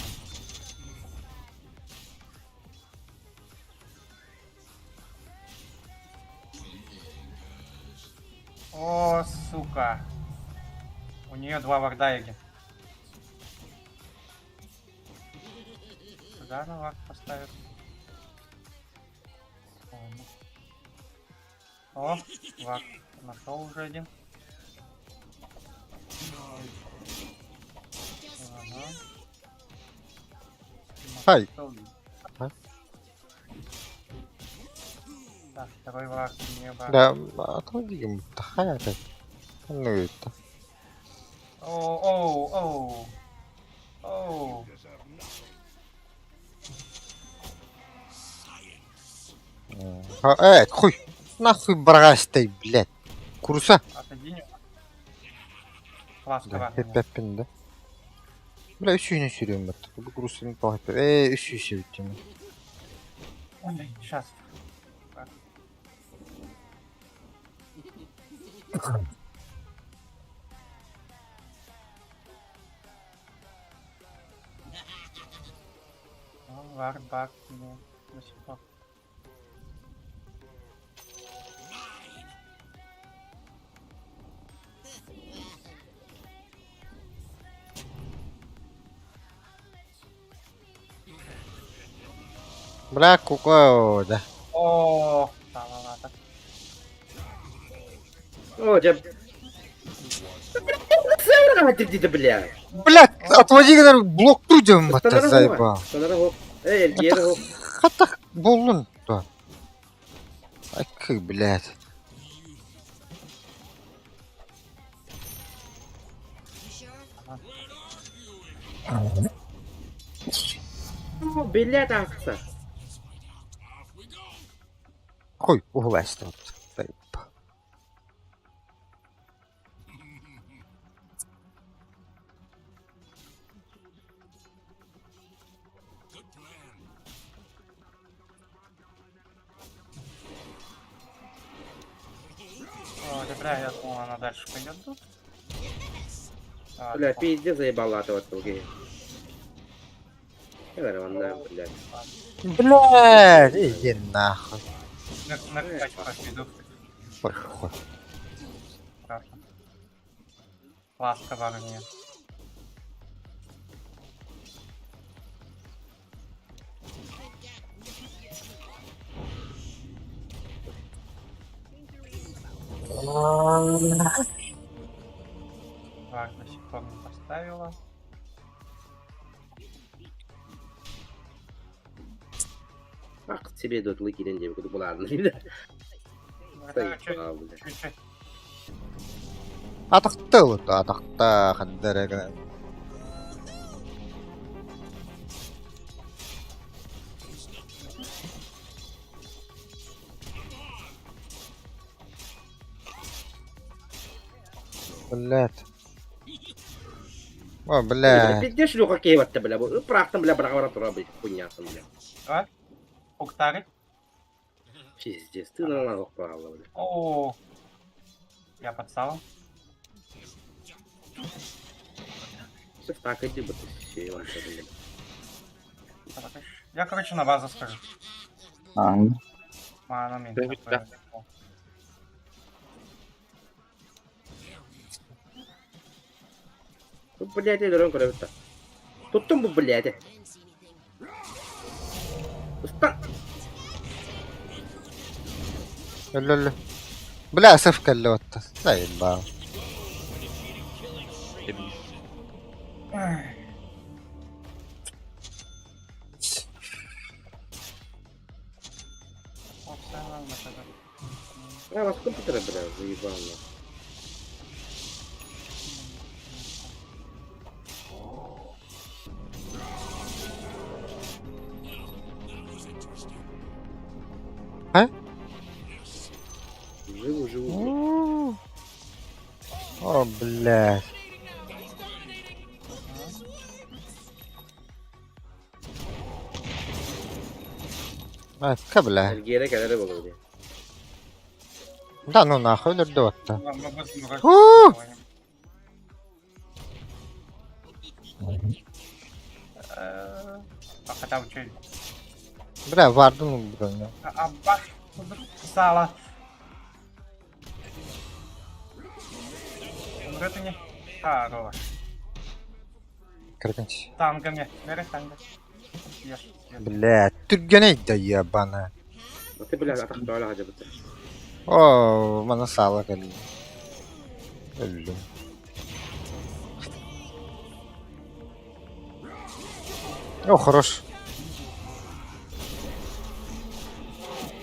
О, сука. У нее 2 варда Эги. Сюда на вард поставит. О, вард. Нашел уже один. Ага. Ай. А? Так, второй вард не вард. Да, отводи ему. Хай опять. Ну это. Оу, оу, оу. Оу. Хуй. Нахуй бросай, блядь. Курса. Отойди. Класс, Да, класс. hep hepinde. Bля, üstüne sürüyorum bak. Bu kurusunu takip et. Üstü sürüyorum. Ой, сейчас. Вард, баг, не, до сих пор. Bля, кука, да. О, да, ладно. О, тебя... Ты, блядь. Блядь, отводи, наверное, блок трудим, это заебал. Стандарт. Эй, Эльгера. Хата болун, да. Ай, как, блядь. Блядь, акса. Хуй, углась тут. Заебал. О, бля, я думал, она дальше пойдет тут. А, Бля, типа, пиздец заебал этого гея. Нормально, блядь. Блядь, иди нахуй. на качку иду. Хуй, хуй. Страшно. Ласка в армии. Вар до сих пор не поставила. Ах, себе идут лыки, не девка, ладно, блядь. Заебал, блядь. Чуть-чуть. Атақты вот, атақты қандыры. Блядь. О, Бля, блядь. пиздец, шлюха кейва-то, бля. Прах-то, бля, брагора троби, хуйня-то, бля. А? Уктарик. Пиздец, ты на нас упала, бля. О, я подстал. Все так, иди бы ты все, Иван, блядь. Я, короче, на базу скажу. А, Она мне Да, не да. такое. Ну, блядь, я дурак, куда-то. Тут там, блядь. Уста... Ля-ля-ля. Бля, сывка лёта. Заебал. Ай. Вот, всё нормально тогда. А, вас компьютер, бля, заебал, мне. А? Живу. О, блядь. Ай, бля. Эльгера, когда было, бля. Да ну нахуй, лёта. Мы быстро У! разговариваем. А хотя бы чё? Бля, варду броню. А бах, сало. Бретани. Хорош. Кіргенч. Тангами. Бере танго. Ешь. Блядь, түргенейді ебаны. Ну ты, блядь, атақты ала ғажап өтті. О, мана сала келді. Өлдім. О, хорош.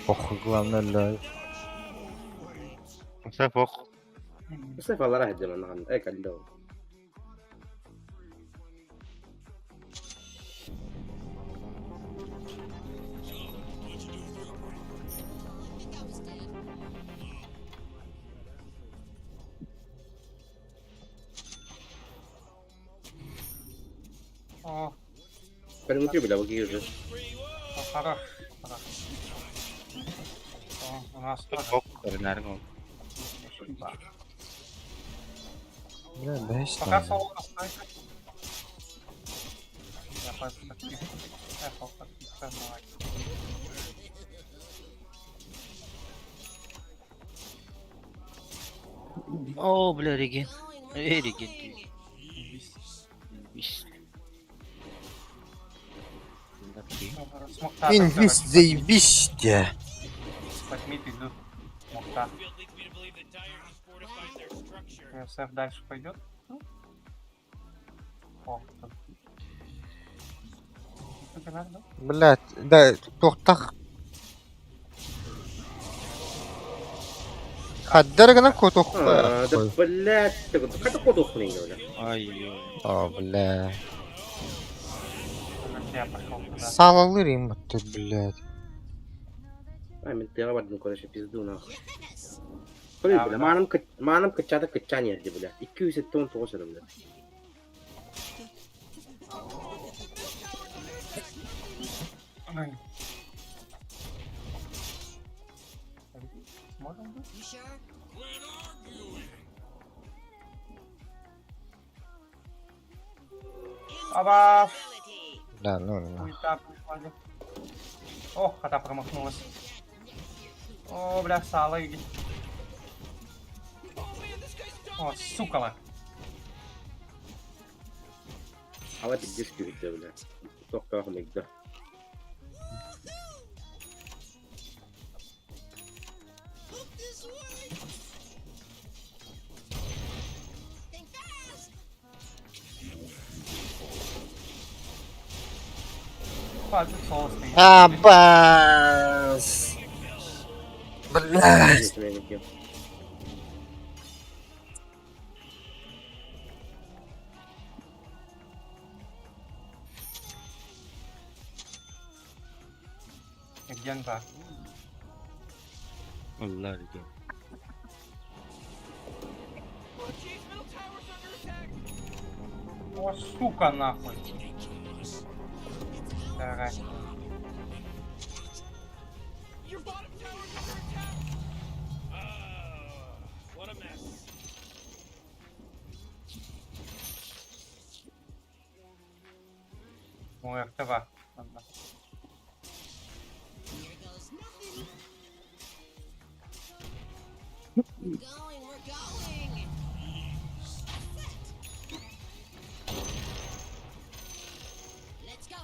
Похуй, главное, ля. Все пох. Бس фаллара ғажап анаған. Эй, кәлді ол. О, Перемутив, бля, вуки вже. хорош. Хорош. О, у нас тоже. Пох. Тернерго. Да. Бля, дай Пока что. соло стойка. Я просто таких. Эхо, как О, бля, реген. Реген. Инвиз, заебись те. Подмит идут. Мухта. СФ дальше пойдет. О, тут. Что-то надо, да? Блядь, да, тохтах. Хаддар гана котох. Да, блядь, ты как код ухнул, бля. Ай-ой. О, бля. Как я пошел туда. Салалырым ты, блядь. Ай, мен тыға бардым, короче, пизду, нахуй. Қой, бля, маным кычада кычан ерді, бля. 279 еді, бля. Ай. Можем, да? Аба! Да, ну. Хуета пришла. Ох, хода промахнулась. О, бля, сало идет. О, сукала. Ала пиздец күйітті, бля. Тоқта ақым егді. Хватит соло стоит. Абас. Блядь. Где он-то? Allah regen. Chief, middle tower's under attack. О, сука, нахуй. Давай. Your bottom tower's under attack. What a mess. Мой РТВ. Ладно. Going, we're going. Let's go.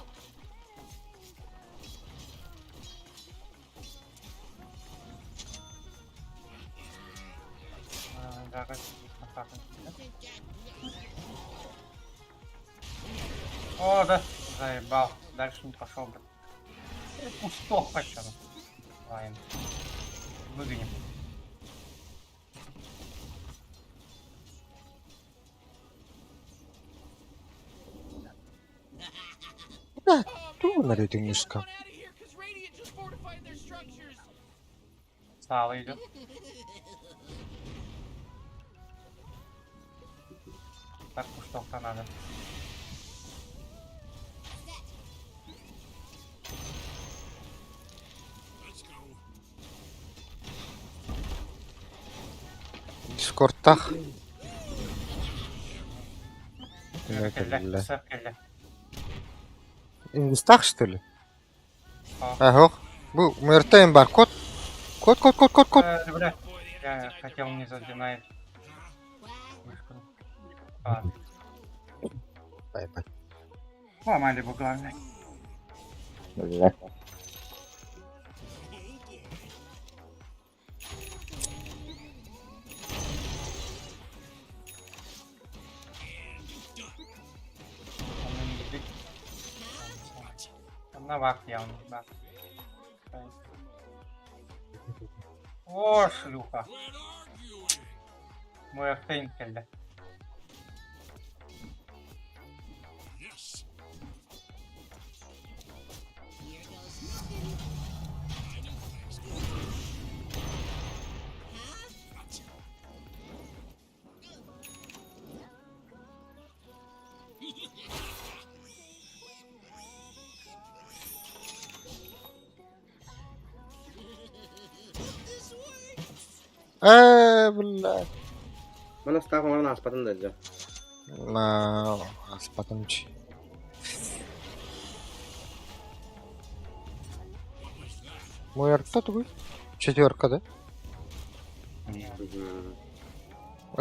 Давай. О, да. Заебал. Дальше не пошел бы. Пустов хочу. Ладно. Выгоним. Ту на рейтингушка. Out of here, cause Radiant just fortified their structures. Сало идет. Так, пустовка надо. Дискордтах. Келле, сэр, келле. Инвестах, что ли? А. Ага. Был, мы РТМ бар. Код. Код. Бля, я хотел не задинать. Мышку. Ладно. Бай-бай. Ломали бы главное. Блядь. Там на вахте явно, да. О, шлюха. Мой Арктейн келді. Here goes nothing. Блядь. Mana ставка, mana аспатын да жа. Аспатымчы. Мой арт кто такой? Четверка, да?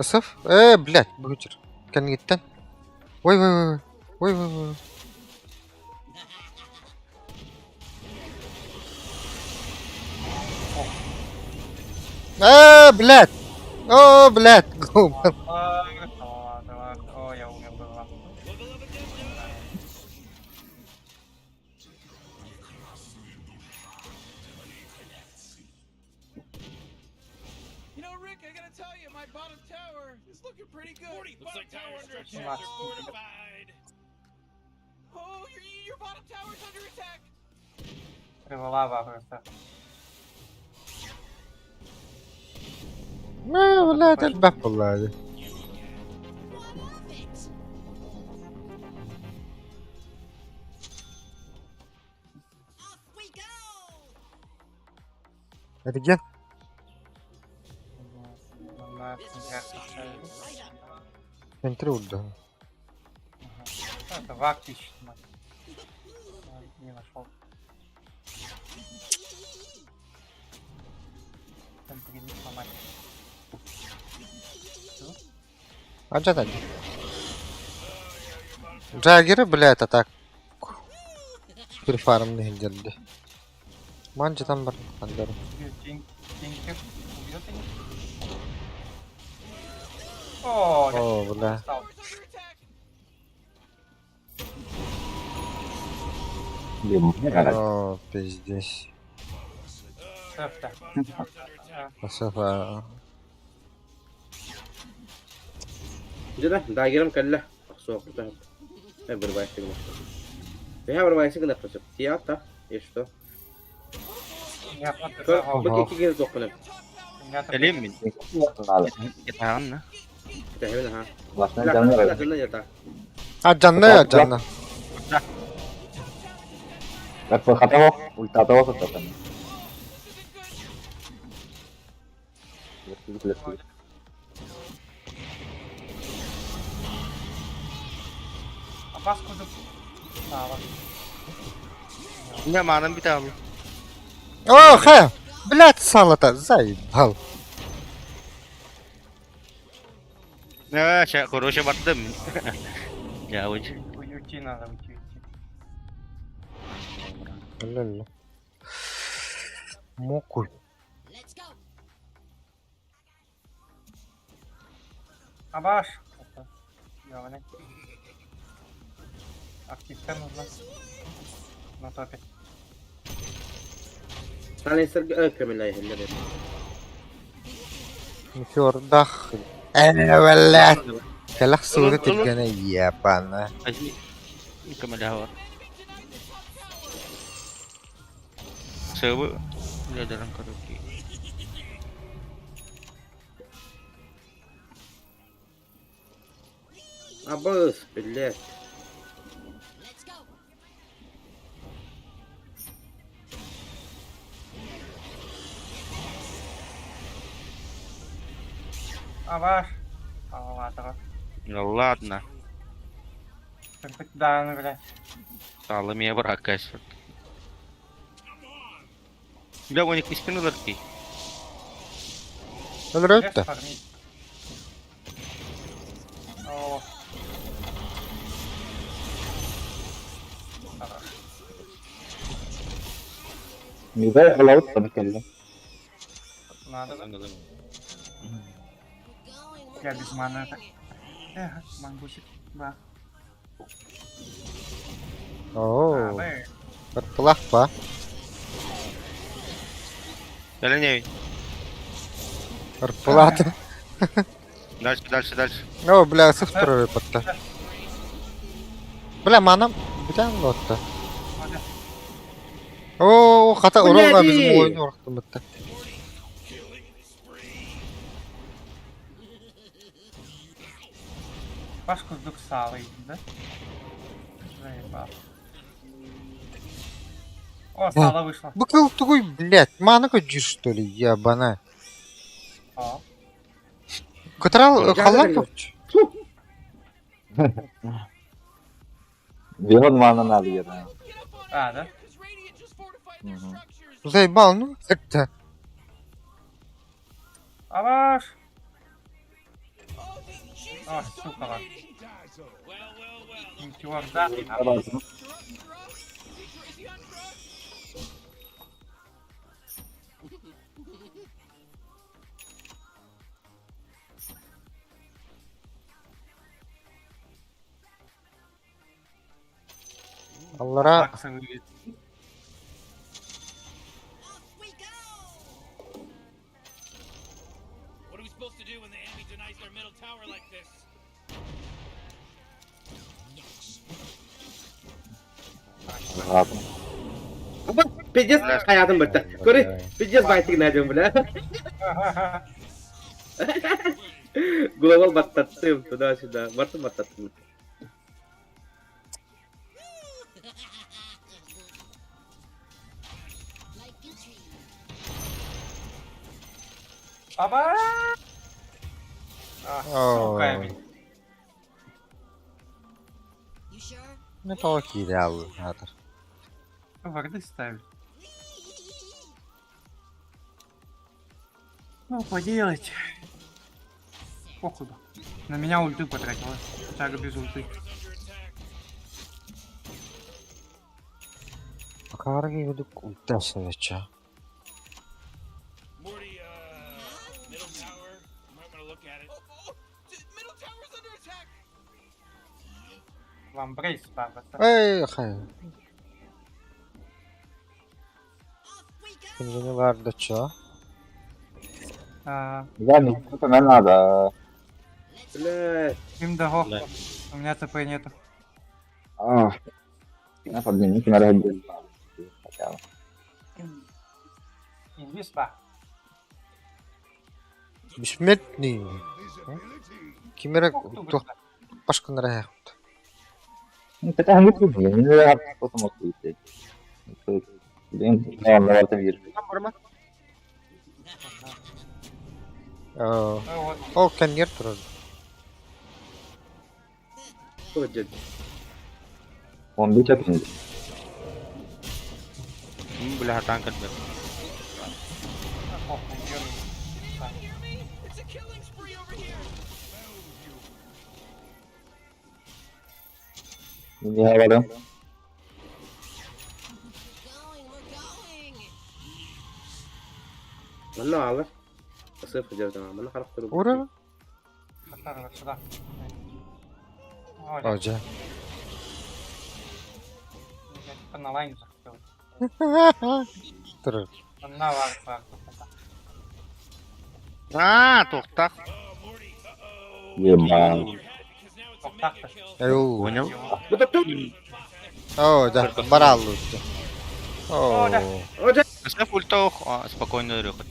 СФ? Блядь, бутер. Кангиттен. Ой. Блядь. О, блядь. Гуман. О, я умер было. You know, Rick, I gotta tell you, my bottom tower is looking pretty good. Looks like tower under attack. Must be. Fortified. Oh, your bottom tower's under attack. Привалава просто. Блядь, الباب والله هذه. One of it. Off we go. رجال. Right up. انتري قدام. Это вахт ищет, мать. Не нашел. Там придут сломать. Аджат. Джаггеры, блядь, атак. Теперь фарм не делали. Манчи там бар. Андер. Тинкер. Убьет они? О, О, бля. достал. Блин, мне кажется. О, пиздец. Сэфта. Асафа. Jeda, dagiram kalla. Aksu aku tak. Berbayar sih mas. Я berbayar sih kena proses. Siapa? Ya что? Я Kau подбежал. bagi kiki tu kena. Selim min. Надо. Kita na. Kita hebat ha. Лашна Lah, jangan kena ada. kena jata. Аджанна, аджанна. Как хатаво, ульта того хатаво. Лесли. А паску тут. Ya manam bir tane. О, ха! Блядь, сало-то заебал. Ya, saya kurusnya batem. Jauh aja. Уйти надо, уйти. Ля-ля. Мокуй. Let's go. Абаш. Ёваный. Активка нужна. На топе. Kalian serga kami lah yang ada. Мифёрдах. Блядь. Калах суда тилгана ебана. Aji. Ini kemadahawar. Sewa. Dia dalam karaoke. Abas, блядь. Let's go. Абаш. Ладно. Ya ладно. Как бы да, ну, блядь. Salam ya berakas. Udah banyak di spin lagi. Өлрөттө. Фармить. О, Mide allowed tabii ki. Надо. Надо, надо. Я без маны. Мангусик. Да. Oo. Б. Kırpılak ba? Оленей. Kırpılak. Дальше, дальше, дальше. О, бля, sıfır рыпотта. Бля, манам бітен отты. Oo, хата Бля, уралга ди! bizim oyunu orktu bitti. Пашку с Дуксалой, да? Заебал. О, Сала вышла. Быкыл тугуй, блядь, маныка жир, что ли, ябана. О. Кытрал Жага халлан горел. топчу. Бегон мана надо где-то. А, да? Because Radiant just fortified their Мгм. structures. Заебал, ну, это. Аваш! Oh, Jesus, А, сука, ладно. dominating. Well, well, well. Ничего, да. Давай. Drop? Is he on drugs? Аллара, Акса вывез. What are we supposed to do when the enemy denies their middle tower like this? Ладно. Пиздец hayatım bitti. Göre pиздец baytık ne diyorum bile. Global battattım туда-сюда. Martı battattım. Аба! А, сука, Ой. Эмиль. не толки идеал, надо. Варды ставить. Ну, поделать. Похуй. На меня ульты потратила. Тяга без ульты. Akargi gidip ulti seveceğim. Morty, middle tower. You might want to look at it. Middle tower's under attack. Ламбрейс, баба. Ey, hayır. Şimdi vardı ço. Да, не что-то мне надо. Блядь. Им дого. Да. У меня ЦП нету. А, я подменить надо отдельно. Хотя бы. Инвиз, ба. Бессмертный. Кимера то пашка нравится. Ну, хотя не трудно, я не знаю, кто там мог выйти. Блин, да, он на этом вижу. Ну вот. O kanyer turun. Что делать? Он бить отменит. Бля, танк отбил. Похуй, дёрни. Так. Hear me? It's a killing spree over here. Я говорю. Mana alır? Sıfır diyor tamam. Mana harf kırıp. Ура. Шахтар, вот сюда. Оля, Hoca. я типа на лайн захотел. Turun. На вард, вард. Aa, toktaq. Ебан. Вот так-то. Аю. Понял? Bu da tut. О, да, барал лучше. О, Hoca. Поставь ультох. А, спокойно, рёхот.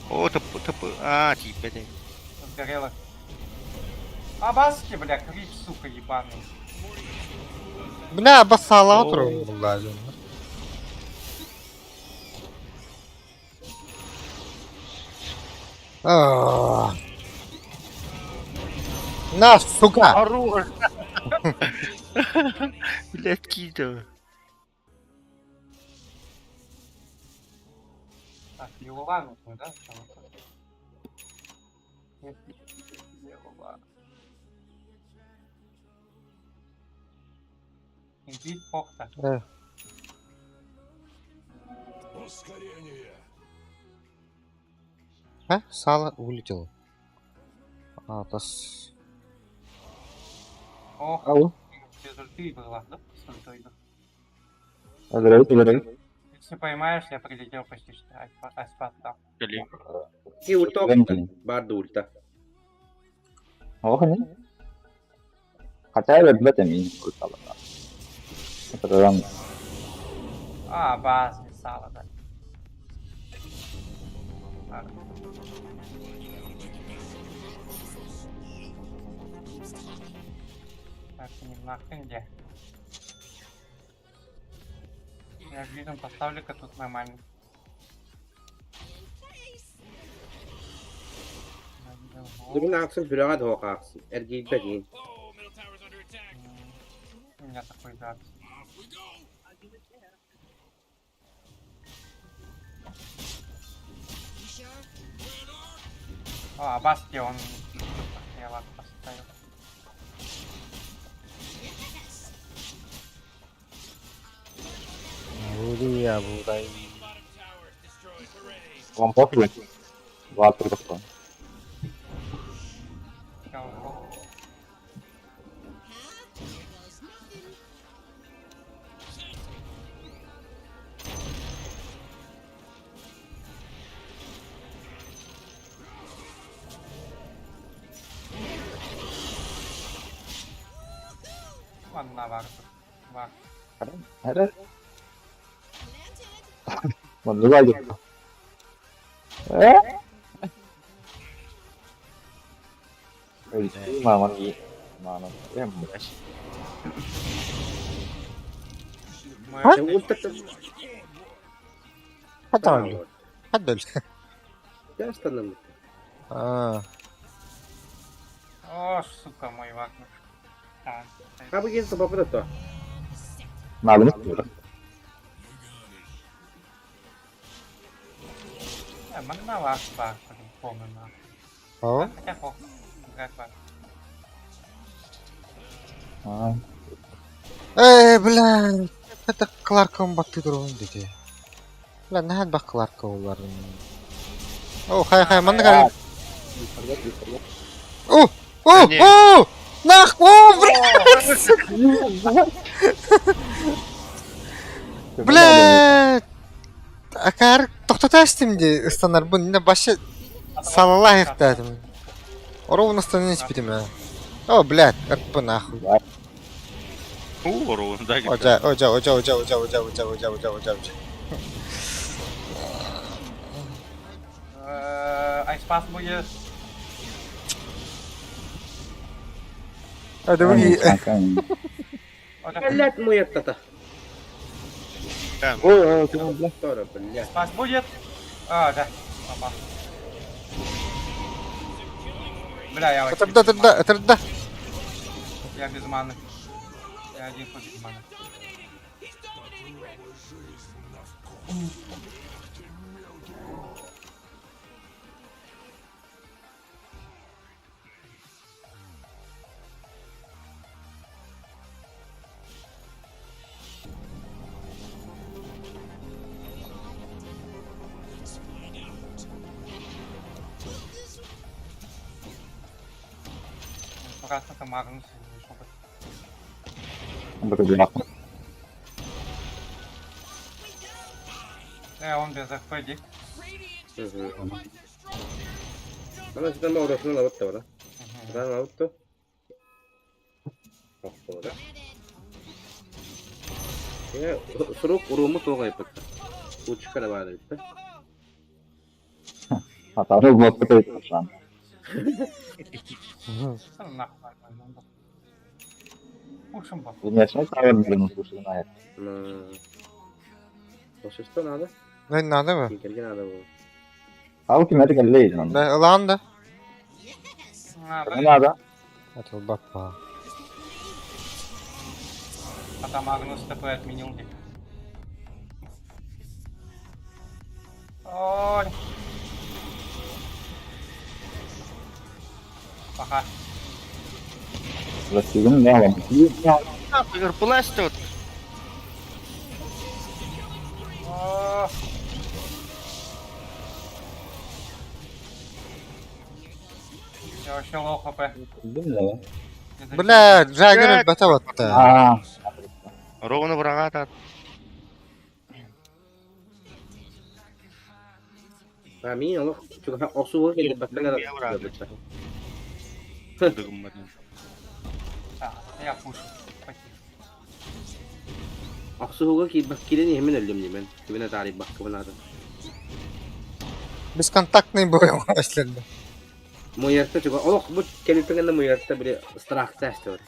О, тп. А, типа, ты. Сгорело. А баски, бля, крip, сука, ебаный. bina basala turun bunlar. Ah. На, сука! Хорош! Блядь, кидо. Так, Лилула нужно, да? Нет, Лилула. Инвит, похта. А? Сало вылетело. А, тас. Ох, Ау. без ульты была, да? С ультой, да. Öldüreyim. Если поймаешь, я прилетел почти что. Айспас дал. Geleyim. Ki ulti oktan. Barda ulta. Oh ne? Kaçaya verdiler demeyin kurtarlar. Hatırlamıyorum. А, баз не сало, да. Так. Так, не нахрен где. Я видом поставлю-ка тут нормально. Durun aksın fürağa da hoka aksın. Ergeyi beyin. Oh, middle tower's under attack. У меня такой дар. А, Баски он... Я вас поставил. Бурия, бурай. Bottom tower is destroyed. Hooray. Вам похуй? Ладно, просто. Я ушел. Ладно, на варту. Варт. Hele. Lan ne var ya? Mana iyi. Mana. Em. Мы... Sen ulta da... Hadi öldü. Hadi öldü. Ya standım. Aa, О, сука, мой вагнер. А, Ha bu gezi babı da to. Malum istiyorum. мы на вас варт, полный на. o. Хотя похуй. Играть варт. Ha. Блядь. Это Кларком баттı durun dedi. Lan ne bak Clark'a oların. Oh, hay mana kan. Oh, oh, Ne? oh! Nah, oh, блядь. Akar to'xtatashdim de istanar bu ne başı salalayıq dedim. Ровно станет спидим. О, блядь, как бы нахуй. Ворон, да, Oca. Айспас будет. Hadi bu Kanka. Ellet mu yatta ta. Oy, tamam. Sonra bля. Айспас будет. А, да. Попал. Бля, я вообще без маны. Tırda. Я без маны. Я один путь без маны. Пока только Магнус вышел бы. Bakacağım. Он без ФП. Bana sizden de orasını alıp da var. Ben alıp da. Bak orada. Ya suruk urumu toga yapıttı. Uç kara vardı işte. Hatalı muhabbet ediyor şu an. Нахуй. Пушим бы. Benim yaşına çağırmıyorum bu şeyin hayat. Pues esto nada. Ne nada mı? Sin que nada bu. Abi kim hadi geldi lan. Ne lan da? Ne nada? Hadi bak ba. Пока Магнус ТП отменил где. Ой. Пока. Rakibim ne yapalım? Ya Blast тут. О, Вообще лоу хп. Bilmiyorum. Блядь, Джаггер бата батты. Aa. Ровно врага тат. Mí nó chúng ta có xu hướng hiện bật lên là Дыгым бар. Так, я пушу. Потихо. Акsuğ'a ki bak kileni hemen öldüm diye ben. Kime tarih bak kime nada. Бесконтактный боем başladı. Moyarta çünkü oh bu kelipten de moyarta bir strah test var.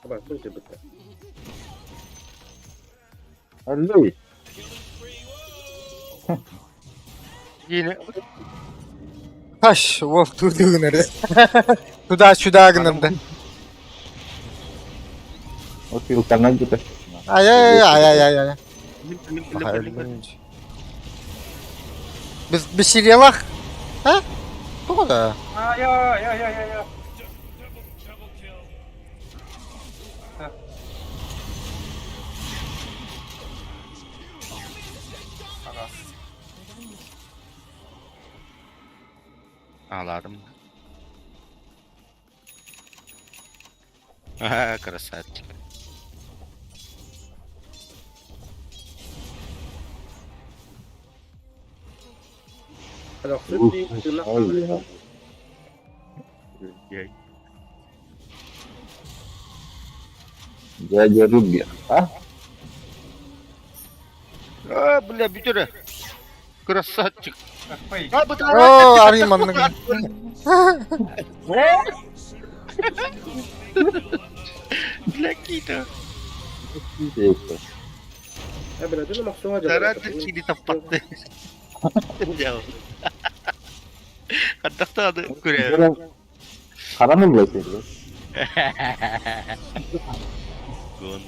Bak bu işte bitti. Öldü. Yine Taş, Wolf tudu gınırı. Tuda gınırdı. O yıllarına gitti. Ay. Biz bir şey yalak. Ha? Bu kadar. Ай-яй-яй-яй-яй. Ага. Ağladım. Ага, красавчик. Alors celui qui marque Ay ya. Яй. Дядя Руби. А? А, бля, битюра. Красавчик. ФП. А, бля, Oo, arayayım anını. Бля, Кита. Neyse. Ya ben ödülüm aksuğ'a Тарата чили таппатты. Жау. Каттактады көрөбүз. Biraz kara mı bırakıyor? Гон.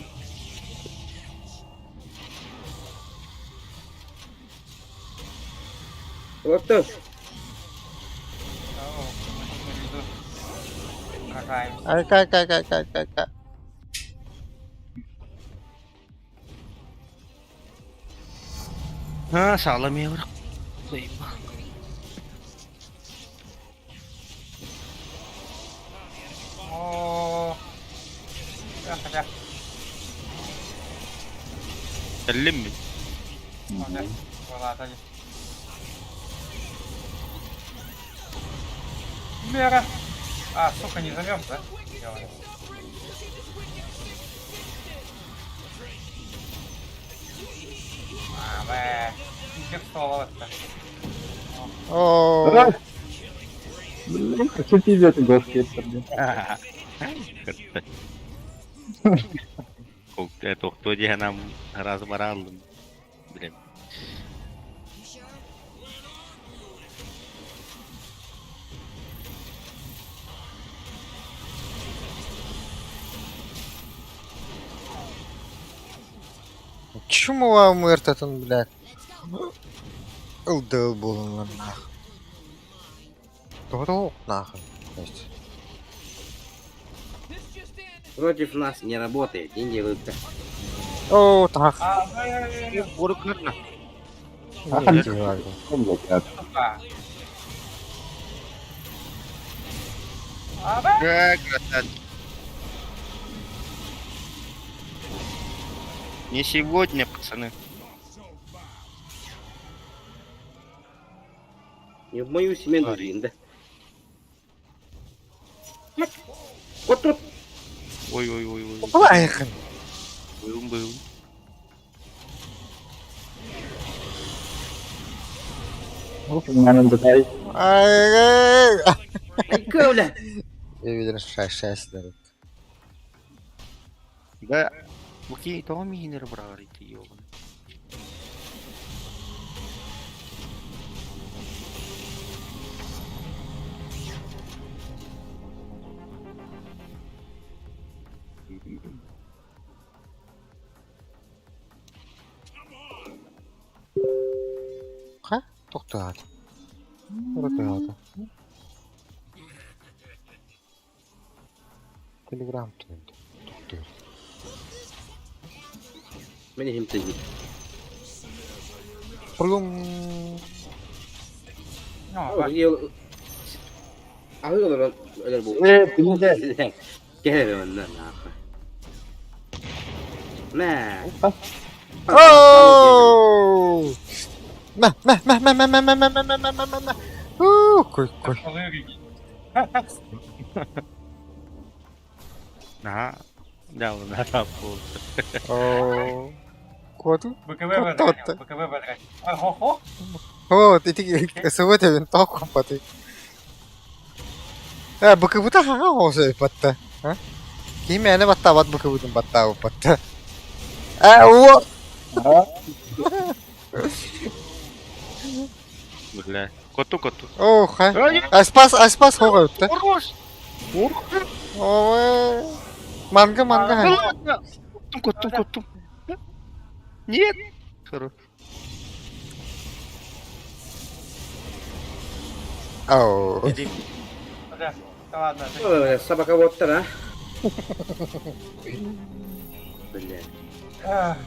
Baktım. Какая? Ay. Ha, sağlam ya bırak. О. Хотя. Ellim mi? Ладно, отойди. Мера. А, сука, не замерз, да? Делаем. Инфекцировалось-то. Oo. Çok iyi zaten ghost getirdi. Toktu cehennem razı bara aldım. Bilem. Чему вам этот, блядь? Ылдыл болын lan нахуй. Doğru нахуй. То есть. Против нас не работает, деньги выпта. Oo, tak. Boruk nerede? Hangi var bu? Çok güzel. Сука. Красавчик. Не сегодня, пацаны. Не в мою семью блин, да? Вот тут. Ой. Ulan yakın. Был. Olsun yanımda da Ay. Ай, Ковля! Evlerin şaşasları. Да. Окей, то минер брали, ты ёбаный. Ha? Toxtadı. Toxtadı. Telegram tuyuldu. Doktor. Beni himte git. Oğlum. No, Abi bak. iyi ol. Abi olur lan. Öyle bu. Evet, bilince. Gelelim önden ne yapar. Ne? Oh! Meh. Koy. Oluyor gibi. Nah. Jauh dah apa. Oh. Kuatu. БКБ Кто-то. выдрать. БКБ выдрать. Ой, хо-хо. Oh, titik СВ тебе толком паты. БКБ-та хага хоосой патта. А? Кимээне баттаабат БКБ-тын баттаабы патта. О! Бля. Коту. О, хай. Аспас хога өтті. Хорош. Ой. Манга. Коту. Нет. Хорош. Оу. Иди. Да, да ладно. ты- Ой, собака вот та, да? Бля. Ах.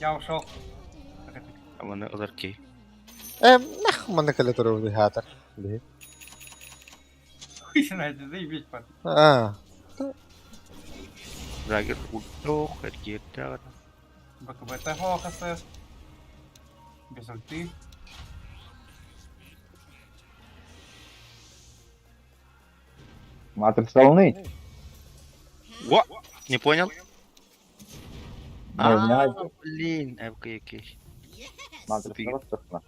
Я ушел. Mana ozarki. Mana kala turu di hatar. Хуй знает, заебись, пар. Dragir udah kita. БКБ того ХС. Без ульты. Матрица волны. Во! Не понял? Не, Блин, ФК. матрица воскресна.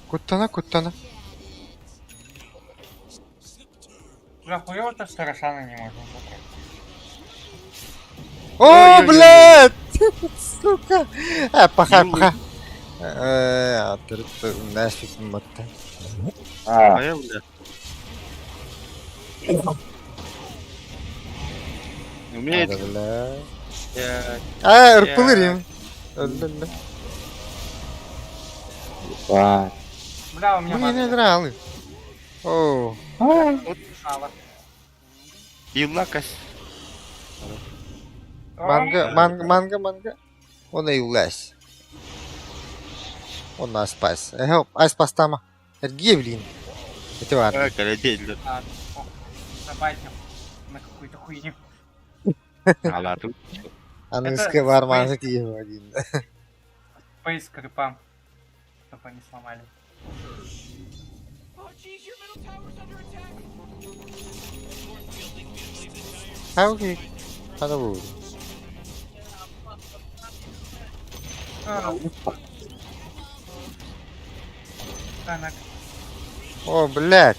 Куттана. Бля, хуёво-то, что Рошана не можем забрать. О, блядь! Сука! Паха. Ты нафиг мотта. А, я бля. Умеет. Бля. Я... Ырпылырым. ебать. Бля, у меня Мне не мага нравилось. О. стала. Юлакас. Манга. Он и улез. Он нас спас. Спас там. Эрги, блин. Это важно. Когда день. Забайтим на какую-то хуйню. Ала тут. Английская варманка тихо один. Спейс крипам. Чтобы они сломали. Oh, jeez, your middle tower's under attack. Окей. Надо будет. Танак. О, блядь.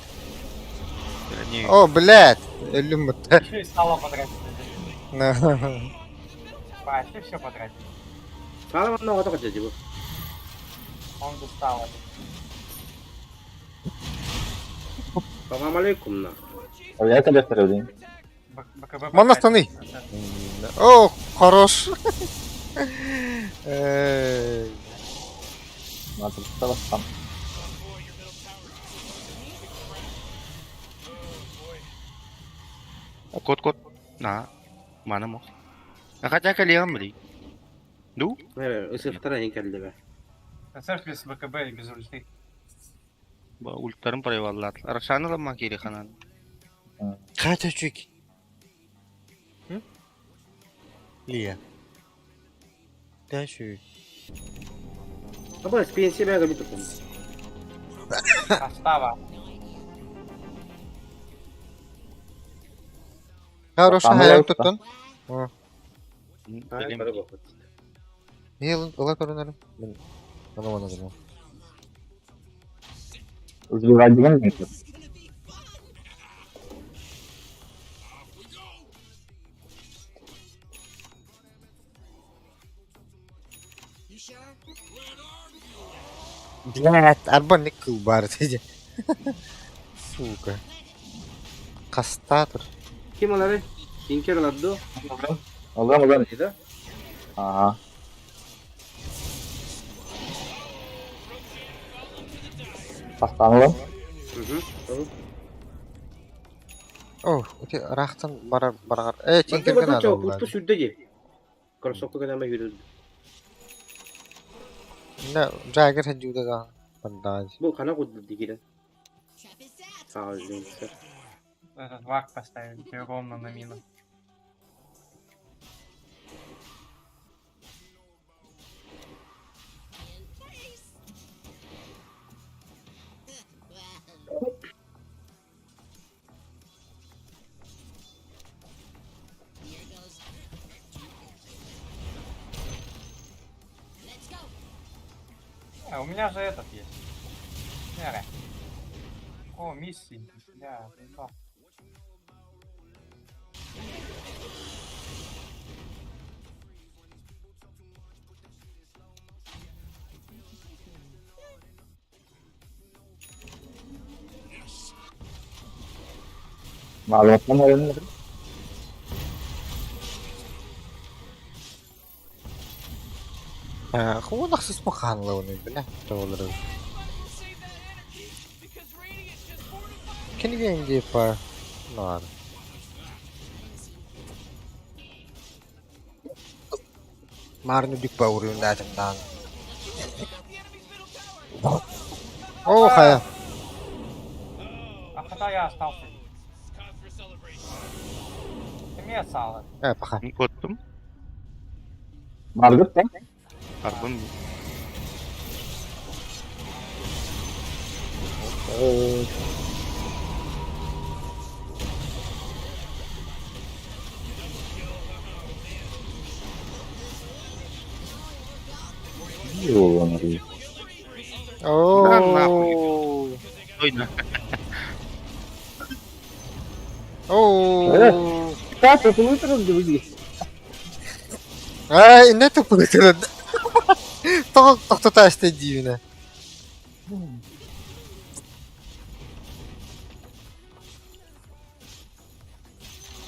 Они... О, блядь. Люмат. Еще и стало потратить. Ну. Почти все потратил. Salah много только jadi, Bu. Он достал. Assalamualaikum, nah. Я тебя второй. БКБ. Можно станы? О, хорош. Матрица восстан. Кот. Nah. Mana mau? Nakatya kalian beli. Ду? Если вторая не geldi be. СФ без БКБ и без ульты. Ba ultarım parayı vallahi. Arasana lah mak kiri kanan. Kaç çük. Лия. Да, чуть. Apa SPNC be gitu pun. Состава. Хороший Там хайп лайф, туттun. Baru bakit. Niye ulan torunlarım? Ben anlamadım. Uzun деген mi? Блядь, арбанник кыл бар dedi. Сука. Кастатор. Kim onları? Tinker oldu. Ulan. Neydi? Ага. Hastanalım. Tamam. Oh, öte raqtan barar. Bakın Tinkergen bakın çabuk adam. usta sürdü ki. Krosokka kadar mı yürüdü? Ne, Jagger hajjuda da. Bandaj. Bu kana koydu dikiden. Trap is set. Sağ ol izninizle. Этот вак поставили, тебе ровно на мину. In place. Here goes. Let's go. У меня же этот есть. Нера. О, миссии. Да, да. Malumattan öğrenilir. هو نخص مخان لوني بالله تولر. Save that energy because Radiant just fortified. Can you game deeper? No. Marno dik power yun natin dan. Oh, kaya. А когда я остался? Cause for celebration. Ты меня сало. Baka. Kottum. Margıt da. Pardon. Yoğun. Oh. Oyna. Oh. Kaç yapılır gibi değil. Ay, ne tupulutun? Tok taştı diyene.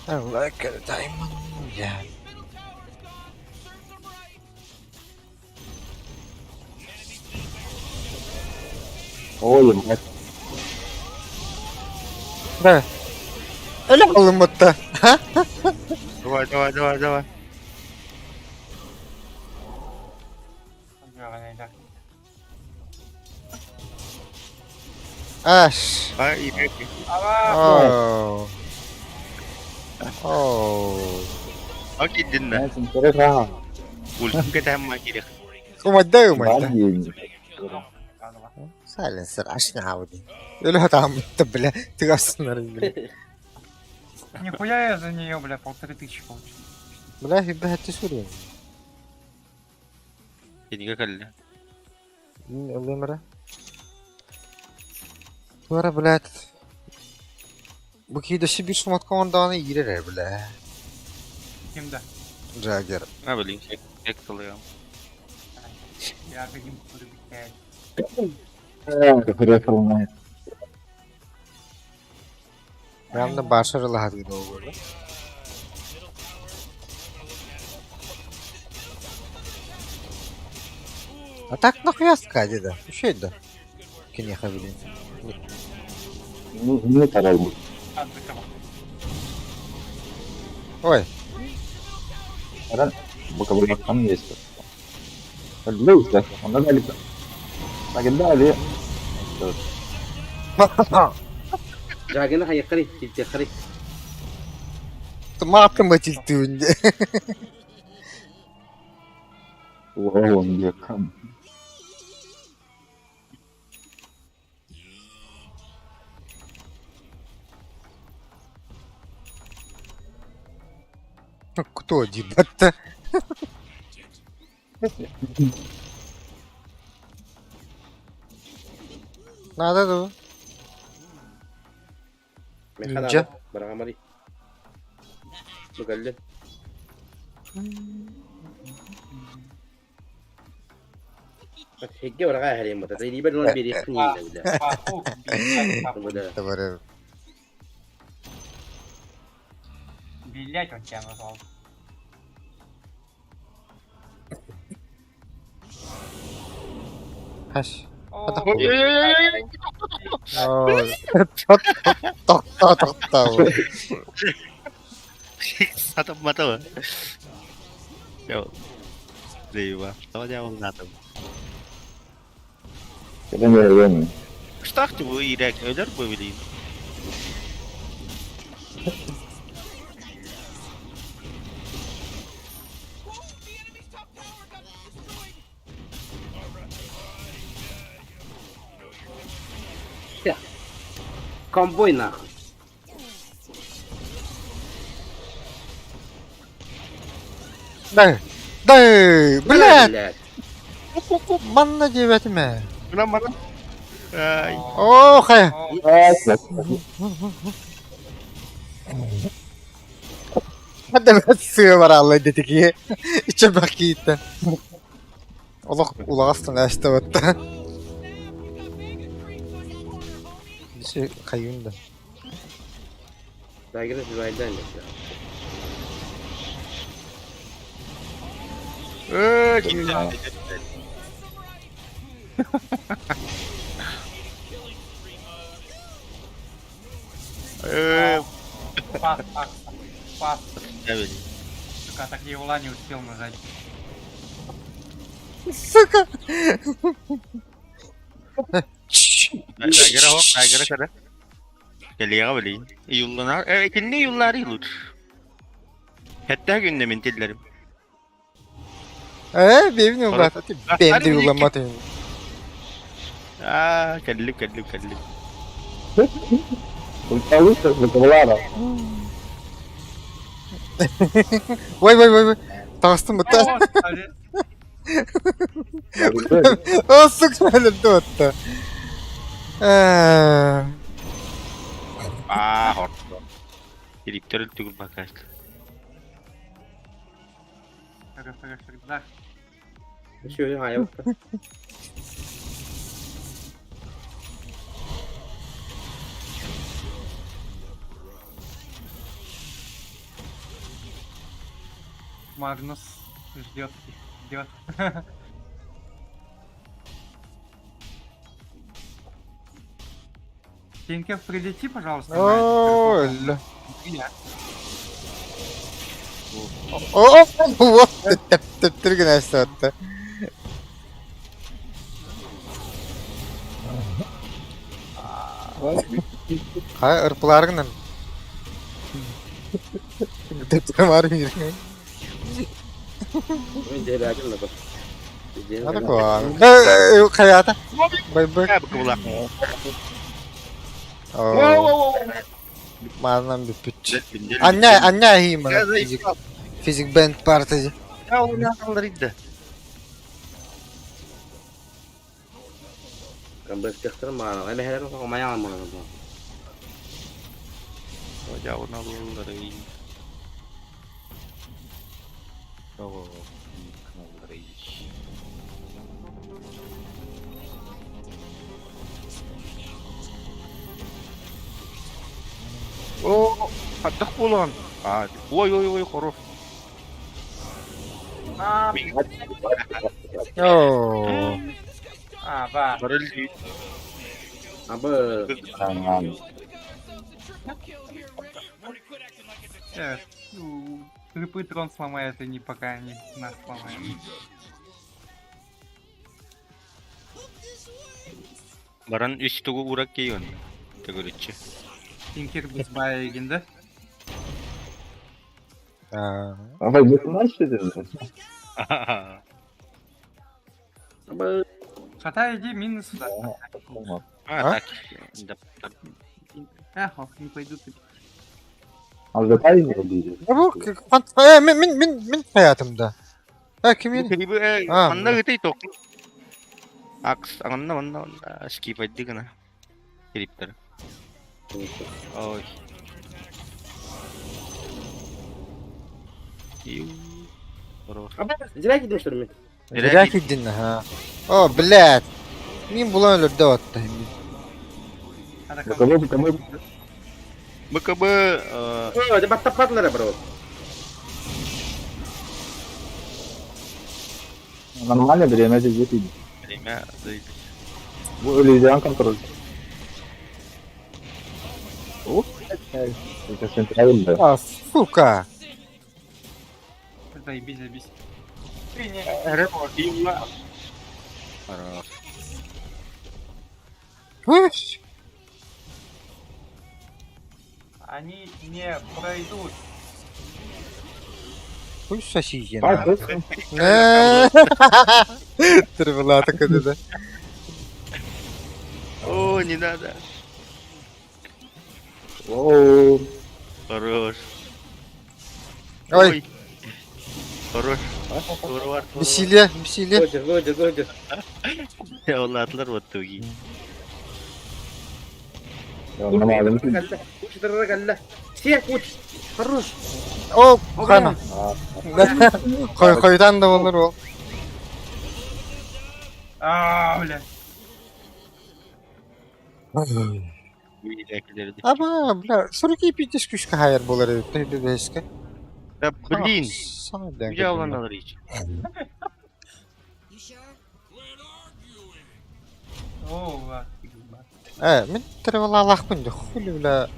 I like a diamond. Yeah. Oğlum bak. Ne? Öyle alınmadı. Ha? Давай. Нейда. Aş. Ay iyi peki. Ала! Oh. Oh. Bak gittin de. Ben şimdi kere ha. Ultim kadar kiri. Umadda Ben umadda. diyeyim. Silencer aşna avdi. Öyle hata mutlu bile. Tıgasınlar bile. Нихуя я за нее, бля, 1500 получил. Bile hibbe hatta soruyorum. Kediga kalli. Alayım ara. Sonra bile. Bu kiydaşı bir şumatka ondağını yirer bile. Kimde? Jagger. Ne bileyim tek kalıyorum. Я каким буду бить. Küfür yapılmaya. Ben de başarılı hadi de olur. А так нахуя скади да? Еще да. Кинеха блин. Ne kadar bu? Отдыхом. Ой. Neden? Bu kabul etmem mi istiyor? Öyle işte. Onda da öyle. Bakın da öyle. Jagana hayakari, tiltekari. Tomatı mı tiltüğünde? Oğlum yakın. Кто дебат-то? Надо да. Ninja. Barakamari. Bu geldi. Hegge baraka halim mata. Tadi ba nung biri kanina bida. Паху, бить, Bada. Товары. Блять, он тебя назвал. Haş. О, Hadi. блядь. Ой. Токта. Satu mata mı? Yok. Değil bak. Ama cevabı zaten. Ben göremiyorum. Kuştaktı bu iğrek. Ölür mü bileyim? The enemy's top tower got destroyed. Комбой нахуй. Дай, блядь, Блядь. манна дебетime. Ulan bana. Ay. Ох, ай. Hadi ben sığ var Allah dedi ki. İçe bak yiğitten. Ulaq astın əşdə vətdə. Şey kayyum da. Belki de Zübeyir'den de. Gitti. Пас. Evet. Сука, так я его не успел нажать. Сука. Dagara hop, dagara kada. Geliyor bileyim. Yollar, evet, kendi yolları yılır. Hatta gündemin tillerim. Benim yolum var. Benim de yolum var. Kellim. Uçalıysa sıkılar. Vay. Tastım mı? О, смотри. O suka öldü hatta. Hortlo. Direktör tugul bakasın. Да. Şöyle hayal bak. Магнус ждет. Тинкер, прилети, пожалуйста. Oo на öldü. меня. Teptir güneş hatta. Hay ırpılargınım. Teptirim var mı yürüyün? Önce belki de bak. Hadi koyalım. Hayata. Bay. Ya bu kıvılak. Mağazadan bir pütç. Anne hiyim bana. Fizik band partisi. Ya onu yakınlarıydı. Kan berkestan mana. Ay meheran kok mayan mana. Ya onu alırları. Oh, kanalları. Oh, hatta kulon. Oy, korup. Oo. Va. Barıldı. Apa? Tamam. Evet. Крипы трон сломает, и не пока не нас сломает. Baran üstü uğrak giyiyor. Tegürüççü. Тинкер без бая егенді. Ama bu nasıl dedin? Apa? Шата, иди минус сюда. Так. Ох, не пойдут. Hazretay mı diyeceğiz? Ne bu? Min hayatımda. Kim yeni? Keribu anna gitay tok. Aks anna skip eddi kana. Keripter. Oy. Yu. Bro. Apa? Zira gidiyorsun mi? Direkt gittin ha. Oh blad. Min bulan öldü hatta. Bakalım. Bakaba Oh, ada tepat lah bro. Normalde bir yemedi yetiydi. Elime zayıf. Bu öleceğin kontrol. Это центральный. А, сука! Заебись, заебись. Ты не... Хорош. Уш! Они не пройдут. Хуй сосиски. Бak, Тревела такая, да. О, не надо. Оу. Хорош. Ой, Хорош. Варвар. бесиле, бесиле. Лодя. Evlatlar battığı. Нормально. Куча дорога. Все, куча. Хорош. О, хана. Koydan da olur o. Бля. Büyüdekleri de. Ama bля, sonraki ipitiş küçük hayır bolar evde de eski. Ya blin. Sana denk. Yüce avlanlar için. You sure? О, من тревела Allah bundu. Хулли бля.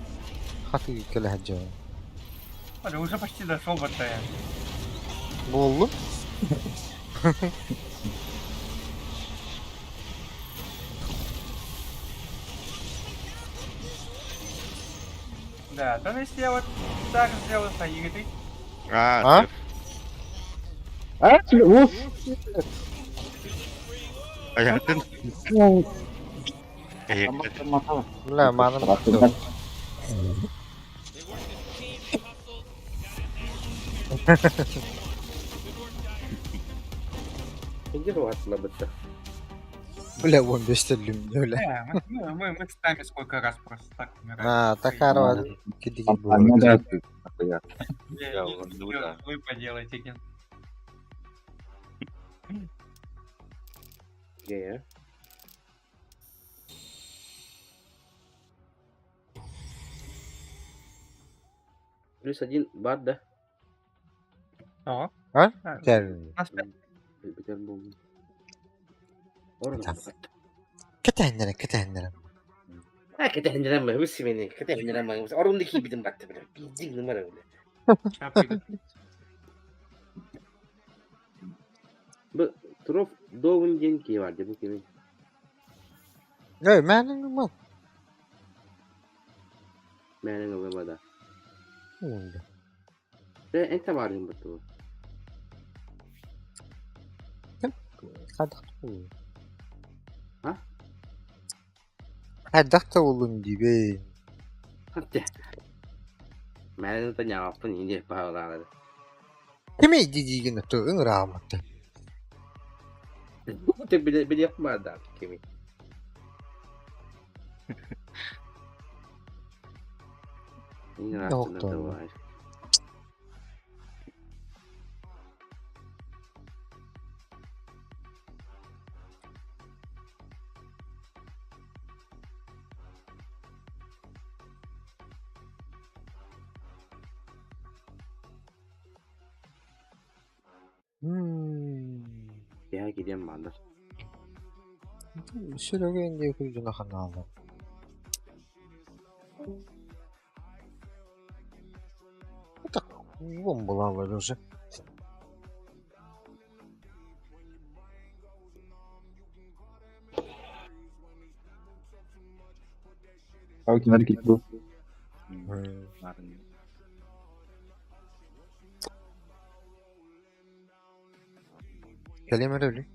Хаты келе хаджа. Смотри, уже почти дошел батая. Болду. Да, то если я вот так сделаю с Аигой, Aa, Ha? Uf. ayakın. Tamam Ayakın. tamam. Bля, manım Bıraktım tuttu. ben. Иди рваться быстро. Bля, 15 терлим öyle. мы с нами сколько раз просто так умираем. Ha, takar var. Gidi gibi Anne olur. de yapıyor. Ya. Ya, ну да. Вы поделайте, Ген. Где я? +1 бат, да? Что? Ha? А, Gel. у нас пять. Петербург. Орно. Ketenlere, ketenlere. Ha ketendiren mi? Hısı beni. Ketendiren mi? Orundaki bidim battı bile. Bildiğin numara öyle. Ща придут. Bu Trof Doğu'nun genki vardı bu kimin? Ey, menin var. Benim babada. Oldu. Ve ente varım bu Trof. Kadak da olur. Ha? Kadak da olun gibi. Hadi. Benim de yaptın ince pahalı. Kimi dediğin to ın rahmetli. Bu da bile yapmadı artık kimin. Yine Yok aslında da da oldu. var. Ya gidiyorum ben de. Süregen diye kuyucuna kanalı. Tak, bombalar уже. Bakın hareket bu. Kelime öyle.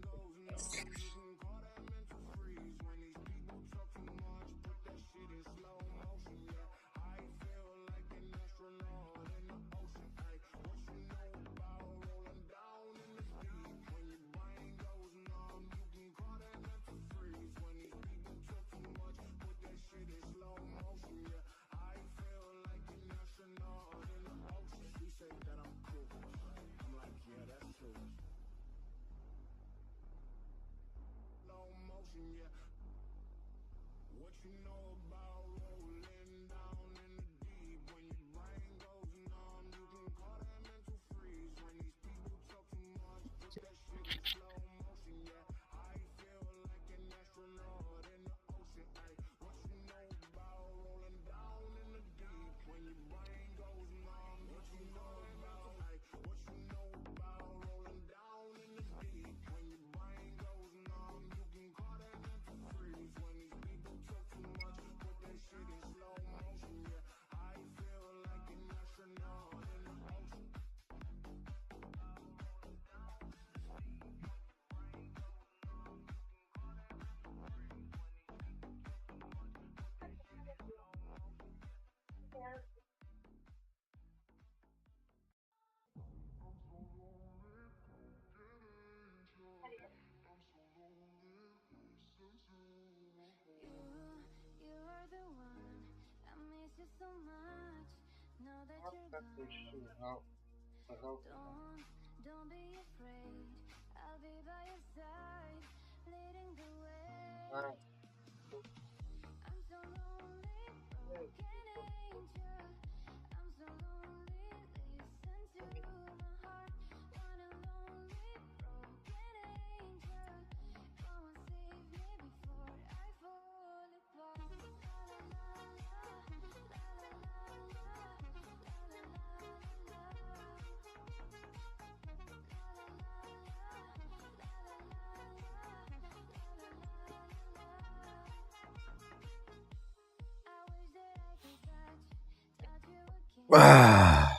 Ah.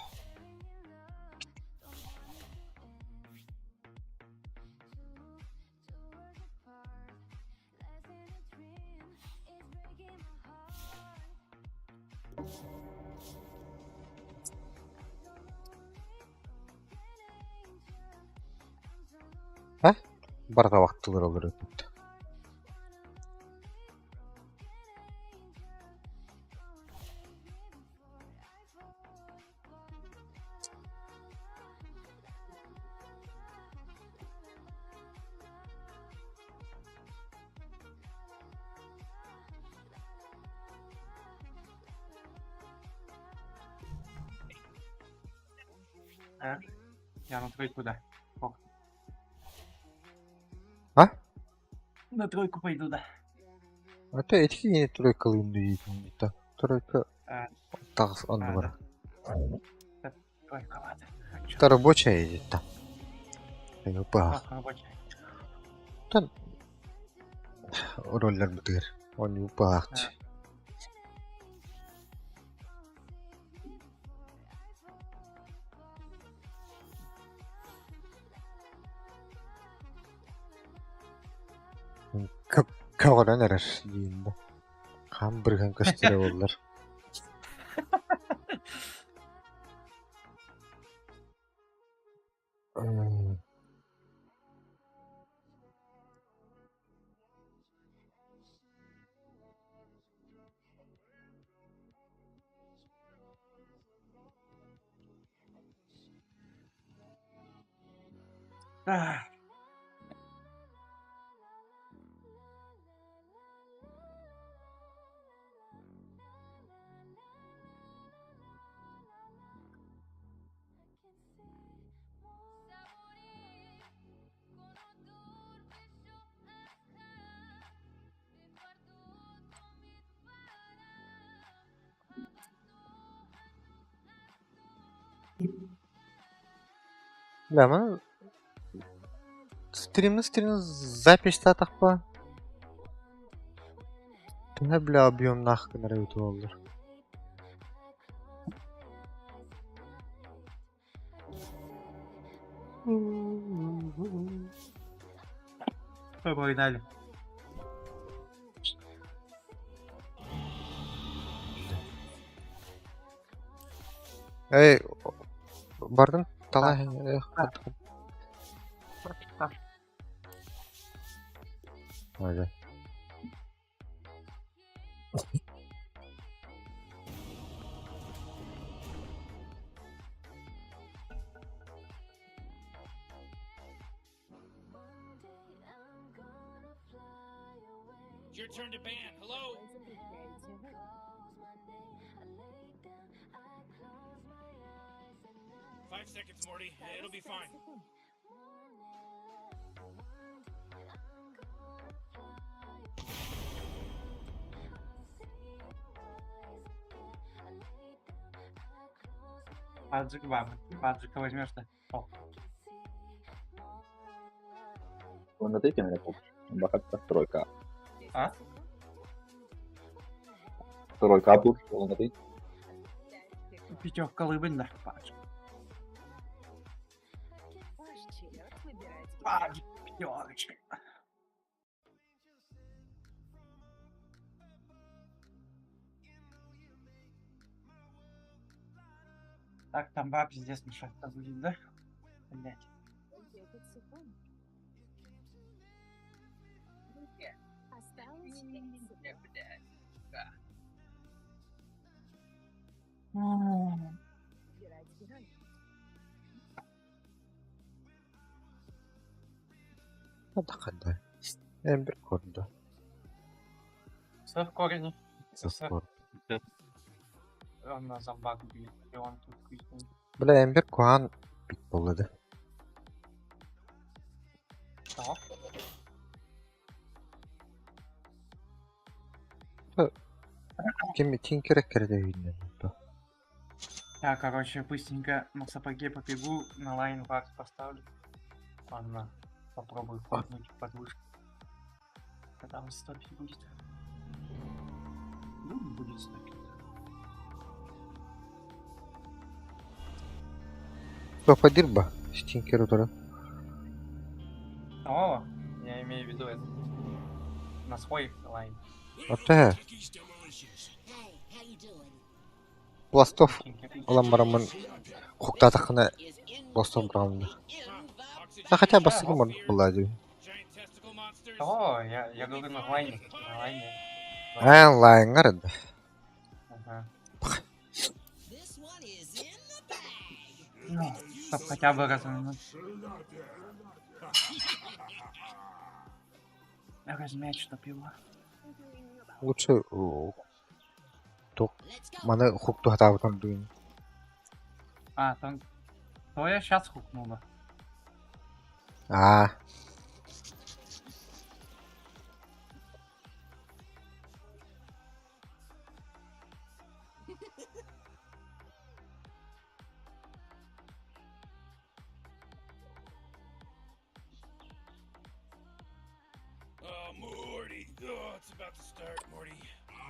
Ha? Barda vaqtlar olur ötüptü. Я на тройку, да. Ок. А? На тройку пойду, да. А то etki yine troykalıyım diyeceğim. Тройка А, тағыз он а, бар. да. Тройка, ладно. Хочу. Это рабочая едет там. Yok Рабочая. roller bitirir. Onu yapakçı. Kavadan erer diyeyim. Ham bir hem köstere oldular. Ah, Ama stream'in запись-то takpa. Tüne bile abiyom nakınlara yutu olur. Погнали. Ey, bardın talay. Hadi. It's your turn to ban. Hello? 5 seconds, Morty. It'll be fine. Паджик, баба. Паджика возьмешь-то. О, Secondo te che me ne può? Va fatta trojka. а? Trojka тут, secondo te? Пятерка лыбынь, да. Паджик. Паджик, пятерочка. Так, там баб пиздец мешать-то будет, да? Блять. Hadi kadar. Ember korudu. Все в корені. Sırf korudu. На зомбак б'є. І он тут квітний. Bile Ember Kohan bit boladı. Що? Kimi Tinker'e kerede yayınlandı. Я, короче, быстренько на сапоге побегу, на лайн вард поставлю. Ладно, попробую ходнуть под вышку. Когда он стопить будет. Ну, будет стопить. Topadir ba. Tinker odara. О, я имею в виду это. На свой лайн. Ata he. Hey, how you doing? Blastov Тинкер. olan baramın hukta takına Is in Blastov bırakıldı. in the Ha хотя бы сыгрым он бuladı. Giant testicle monsters. О, я говорю на лайне. На лайне. Ha line aradı. Ага. this one is in the bag. Ну, чтоб хотя бы развернуть. Размять, чтоб его. Лучше Let's go. mana huktu hata batan duyun. А, там... То я сейчас хукнул бы. Ah. Oh, Morty. Oh, it's about to start, Morty.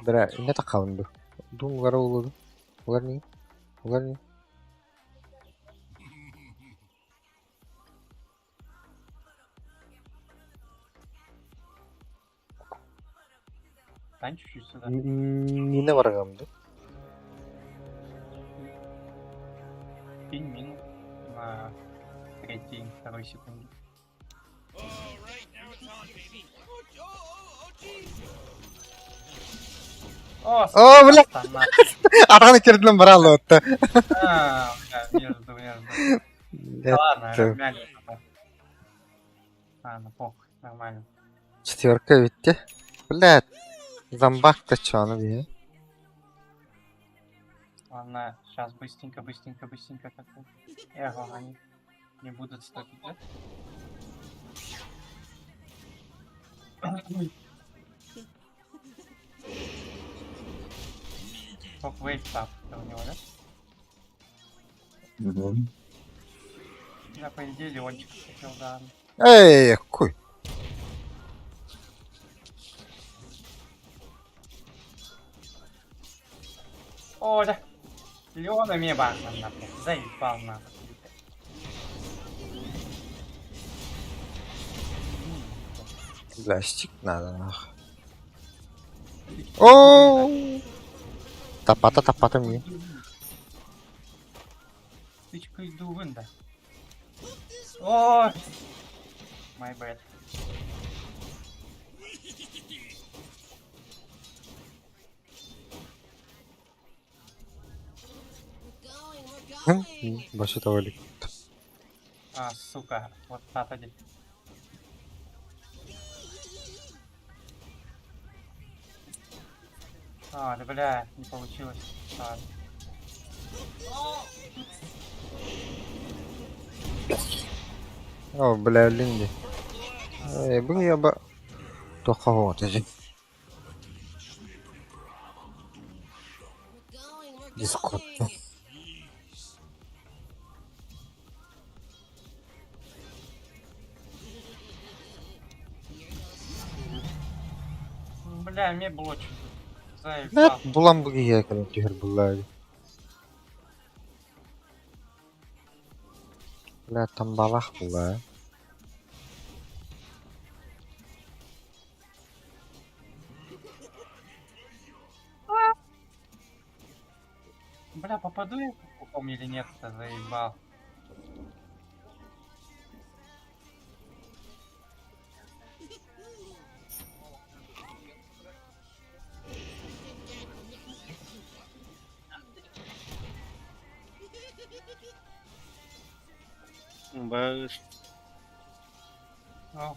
Bira ne takalındı. Dum gara uladı. Ular ne? Ular ne? Стань чуть-чуть сюда. Yine var agamdı. Кинь мину на третьей, второй секунде. Oh, right, now it's on, baby. Oh, jeez. О, О, бля! стандарт. Arkanı kirdilen bana anlattı. А, бля, между. Да ладно, Это размяли. Ладно, похуй, нормально. четверка bitti. Блядь. Зомбак da çanı diye. Ладно, сейчас быстренько как-то. Эго, они не будут стопить, да? Топ-вейв тап у него, да? Угу. Да, по идее, Леончик хотел, да. Ey kuy. О, да. Леона мне бахнул, нахуй. Заебал, нахуй. Plastik nada. Oo. Tapata mı? Тычка из дувын, да. О, my bad. We're going. Başı tavalik. А, сука, вот так один. А, да бля, не получилось. Ладно. O blerlindi. Bu ya ba. Toka atacak. We're Discord. going. Бля, мне блочит. Ne Заебал. bulan bu giye kadar diyor bunlar. Bля tam balak bunlar. Бля, попаду я куком или нет-то, заебал. Баш. О,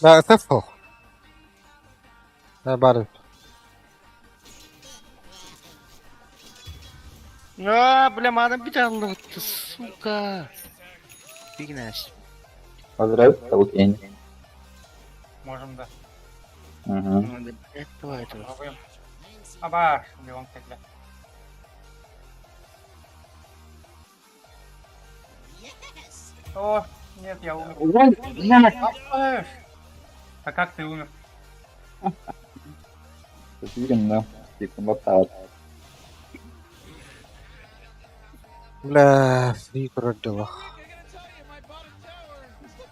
Да, это фу. Да, барып. Бля, манам bir canlı attı, сука. Фигнась. Поздравь, Таукень. Можем, да. Угу. Давай, давай. Попробуем. Абаш, Леон тогда. О, нет, я умер. Абаш! А как ты умер? Видим, да. Секунда так. Бля, фри родила.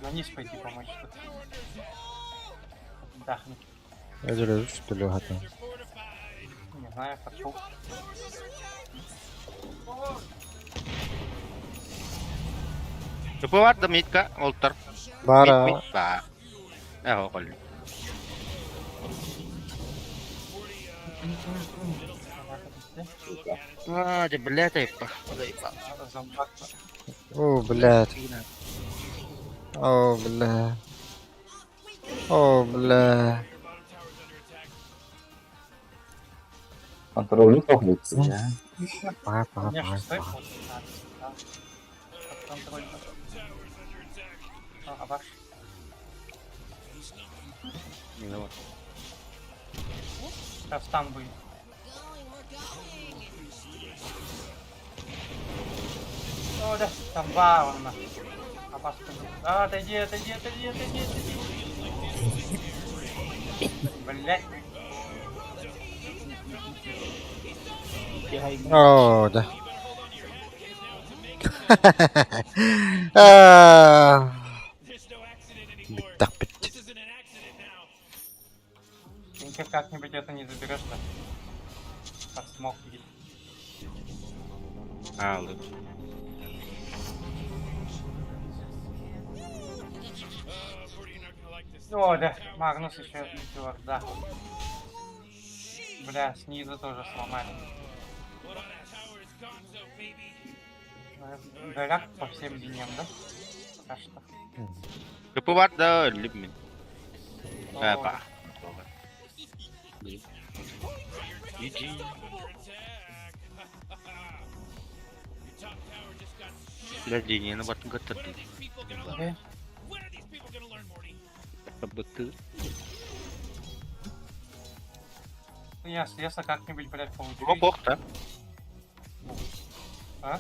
На низ пойти помочь. Тут. Отдохнуть. Я же что ли готов. Не знаю, пошел. Yapı var da Mitka, Oltar. Бара. Mit, ba. Kol. Hadi bля, тайпа. Зомбак. О, блядь. О, бля. О, бля. Контроль не похлебцы, да? Папа, У меня папа, шестой папа. пол. Да. Под контроль. Абаш. Сейчас там будет. О, да, там бауна. Абаш. Отойди, отойди, отойди, отойди, отойди. Блять. О, да. Так, Ты как-нибудь это не заберешь, да? Под смог видит. Aldım. О, да, Магнус еще чувак, да. Бля, снизу тоже сломали. Голяк по всем линиям, да? Пока что. Kapı var da öldüm ben. О, Опа. GG. Владение на батон готовы. окей. Быты. Если как-нибудь, блядь, получу. Лопох, да? А?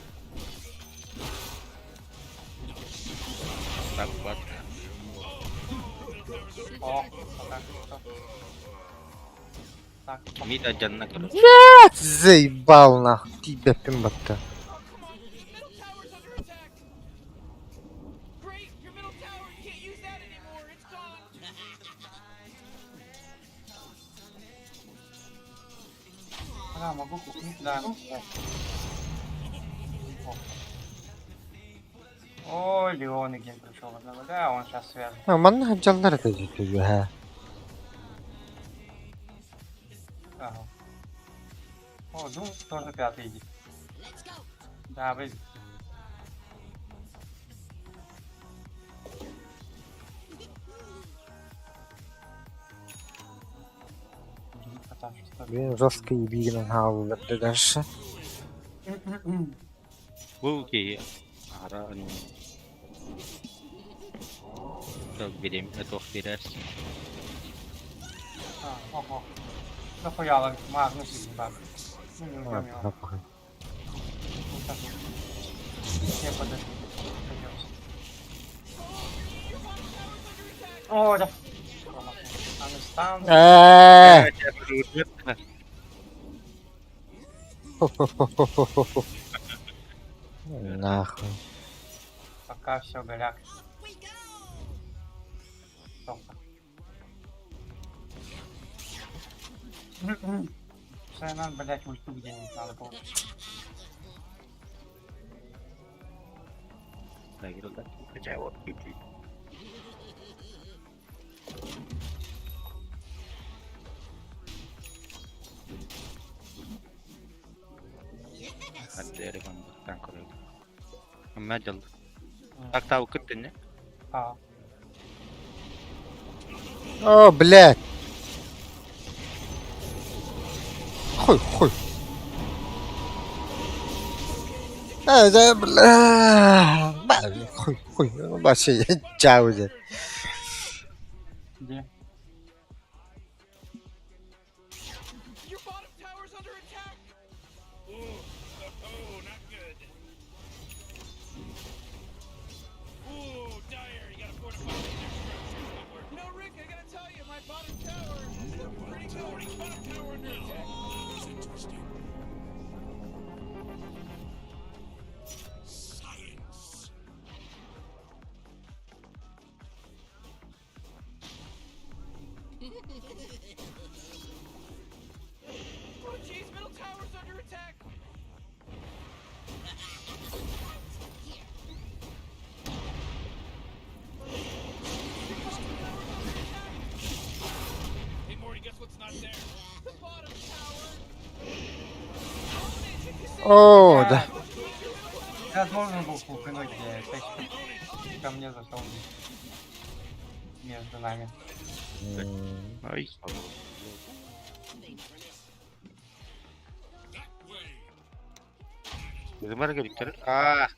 Так, ладно. О, пока что. Так, Мида джанна, короче. заебал нахуй. Тебя пимбата. Great, your middle tower, you can't use that anymore. It's gone. а, могу купить, да. О, Леон Ген пришел одного, да, он сейчас связан. Манна жаллар да житүү ха. Ага. О, Дум тоже пятый идет. Да, вы... Потому что... Блин, жестко ебигнен хавларды дальше. Bu ki ara anu. Çok vereyim, çok verersin. А, ого. Нахуя Магнус идет, так. Ну, не убьем его. Папа. Вот так вот. Не, подожди. Пойдёмте. О, да. Анстан. Нахуй. Пока все голяк. Только. Все, надо, блять, ульту где-нибудь надо получить. Так, так, хотя вот пипи. Hadi Erivan baktan koyalım. Ama acıldı. Tak tavu kırttın ne? А. О, блядь. Хуй. Да, бля. Хуй. Вообще, чау уже. Где? Your bottom tower's under attack. Ooh, not good. Ooh, dire. You gotta fortify their structures. You know, Rick, I gotta tell you, my bottom tower is looking pretty good. Bottom tower under attack. That's interesting. Science. Oh, jeez, middle tower's under attack. Hey, Morty, guess what's not there? The bottom tower. О, да. Я должен был купинуть, где ко мне зашел между нами. Ай. Gimana Victor? Ah,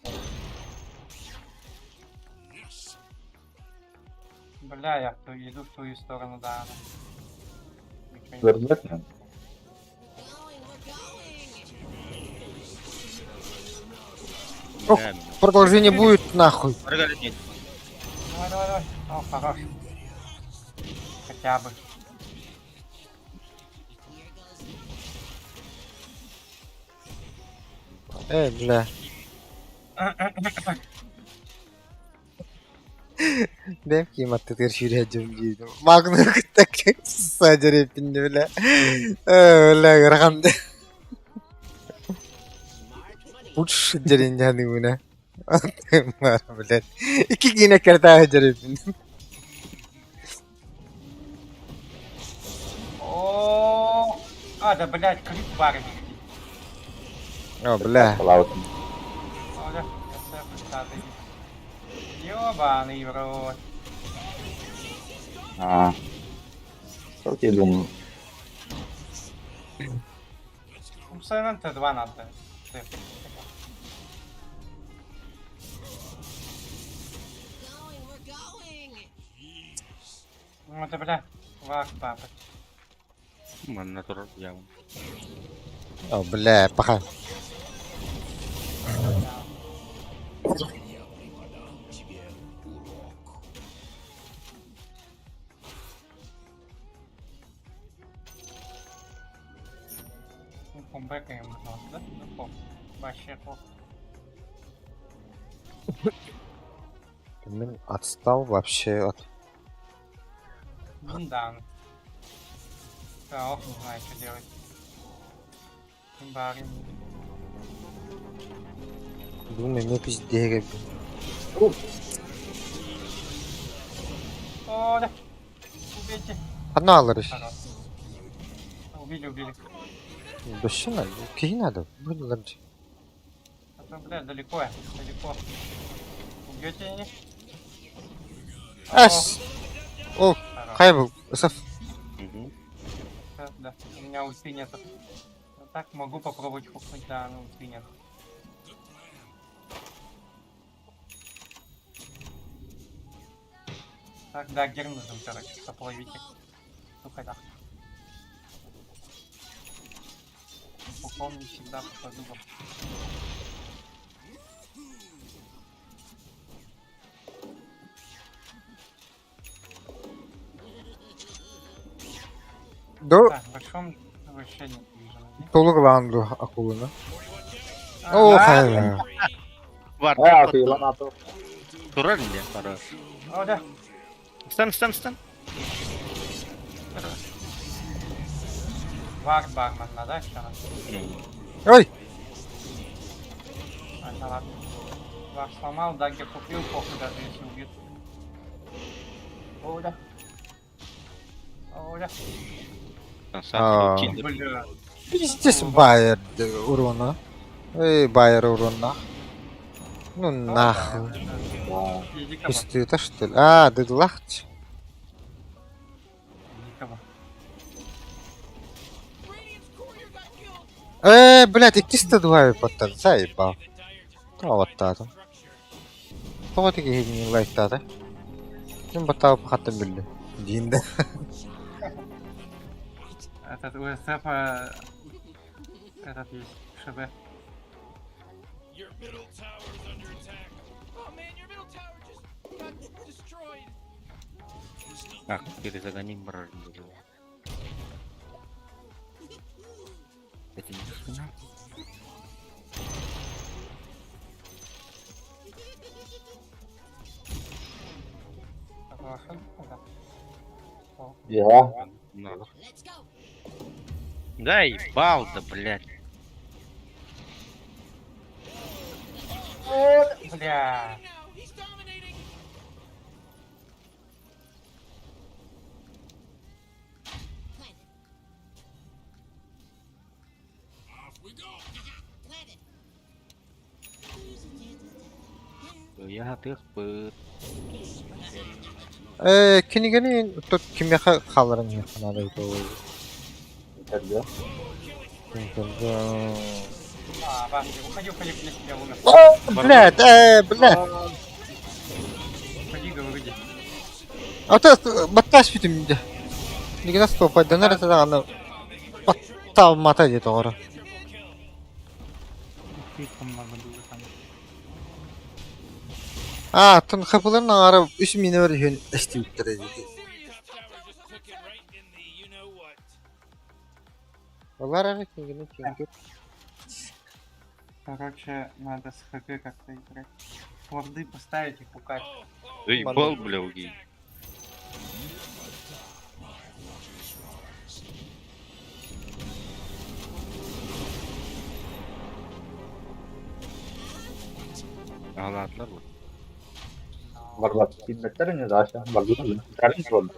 Бля, я иду в твою сторону, да. Ничего не- Вернется? Ох, да, продолжение будет нахуй. Маргаret нет. Давай. О, хорош. Хотя бы. Бля. Ben kim attı şuraya diyorum. Magnu tak sadece pindi bile. Öyle rakamda. Uç jerin jadi buna. Mar bile. İki güne kerta hacer pindi. О, да, блядь, клип барни. О, бля. Лаутом. Оля, это пустатый. Ёбаный в рот. Что тебе думаю? Упсайнен Т2 надо. Ну это, бля, вак, папа. Mana natural jauh. О, бля, пока. Бэкаем, да? Ну, вообще плохо. Мен отстал вообще от... Да. Да, ох, не знаю, что делать. Барин. Думаю, мне пиздец. О, да. Убейте. Одно алırız. Хорош. Убили. Да что надо? Какие надо? Буду ломать. А то, бля, далеко я. Убьете они? Ас! О, хайбл. Саф. Да. У меня ульты нету. А так могу попробовать хукнуть, да, но ульты нет. Так, да, гер нужен, короче, поплавите. Сука, да. Упомни всегда попаду. До Так, в большом вообще нет вижу. толугланду акулunu. А, О, да, хайбл. Var. Atıyor lan atıyor. Turan ya para. О, да. Stun. Вард бармен надо, что надо? Ой! Это ладно. Вар сломал, даггер купил, похуй, даже если убьют. О, да. Aa. Бля. Пиздец Байер урона. Байер урона. Ну нахуй. Иди ко мне. Пиздец, что ли? А, дедлахт. bu. Radiant's courier got killed. Блядь, які 102 випадки? Заїбав. Та от тата. Кого такі гідні лайк тата? Ким батав пхати білі? Дінде. Этот УСФ, этот есть, ШБ. Your middle tower's under attack. Oh man, your middle tower just got destroyed. Так, перезагоним бражника. Это не спина. Согласен? Да. Я. Надо. Let's go. Да ебал, да, блядь. Бля. Now he's dominating. Planted. Я тих пыт. Кинигенин тут кимяха халарын яханада ito. Yeterli. Бан, уходи, уходи, я тебя умер. Блядь, блядь. Уходи, говори. Ата батташ битимде. Нигена стопа донор это ана. Батта мата деді ора. Слишком много было там. Тын хапылын ара 3 минут өрген істеуттер еді. Tower just took it right in the you know what. Олар ара кинигенин кеңгер. Короче, надо с ХГ как-то играть. Форды поставить и пукать. Да ебал, бля, уги. Ağlatlar bu. Varlar. Hizmetler ne daha aşağı? Varlar mı? Karın sorun.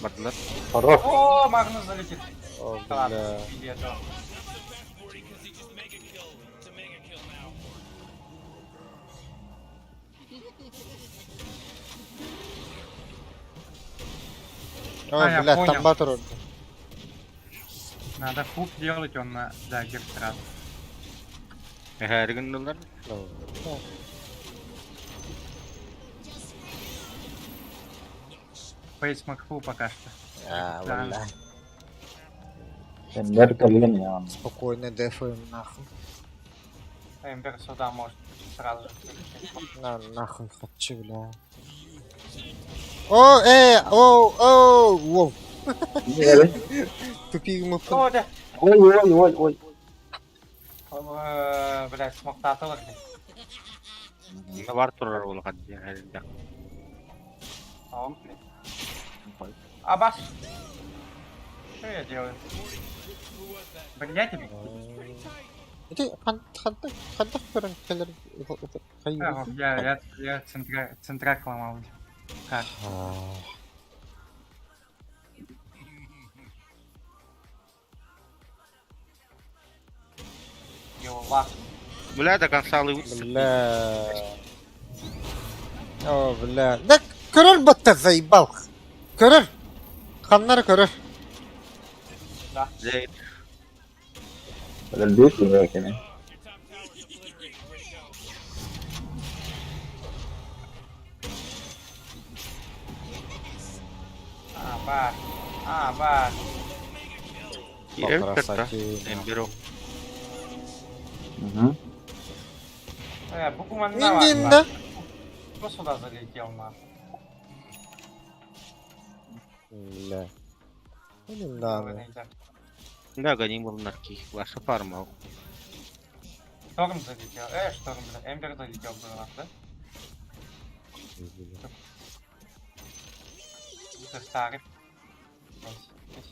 Battılar. Horror. О, Магнус залетит. О, Да ладно, бля. убили этого. Because he just mega kill to mega kill now. О, я блядь, понял. там батер орды. Надо хук делать, он на дагер сразу. Her gün dolar. Фейс Макфу пока что. Валля. Sen ner kalın ya. Спокойно дефаем нахуй. Эмбер сюда может сразу же прилететь. На нахуй хочу, бля. О, воу. Niye öyle? Тупик мы О, да. Oy oy oy oy. Блять, смог-то атылır. Ne var turar oğlu hadi herhalde. Tamam. А бас. Что я делаю? Блять, Иди, хантах көрін келер. я центрак ломал. Как? Ёлак. Бля, до конца лывутся. Бля. О, бля. Да көрір баттар заебал. Көрір. Ханнар көрір. Зейд. Böyle büyük bir bebek yani. Бар. Evet, красоте. Эмберов. Hı. Буквально Ниндин да? Кто сюда залетел, нахуй? Бля. Блин, да. Да, гоним волнарки. Ваша фарма. Шторм залетел. Шторм, бля. Эмбер залетел был у нас, да? Ты старый. Здесь.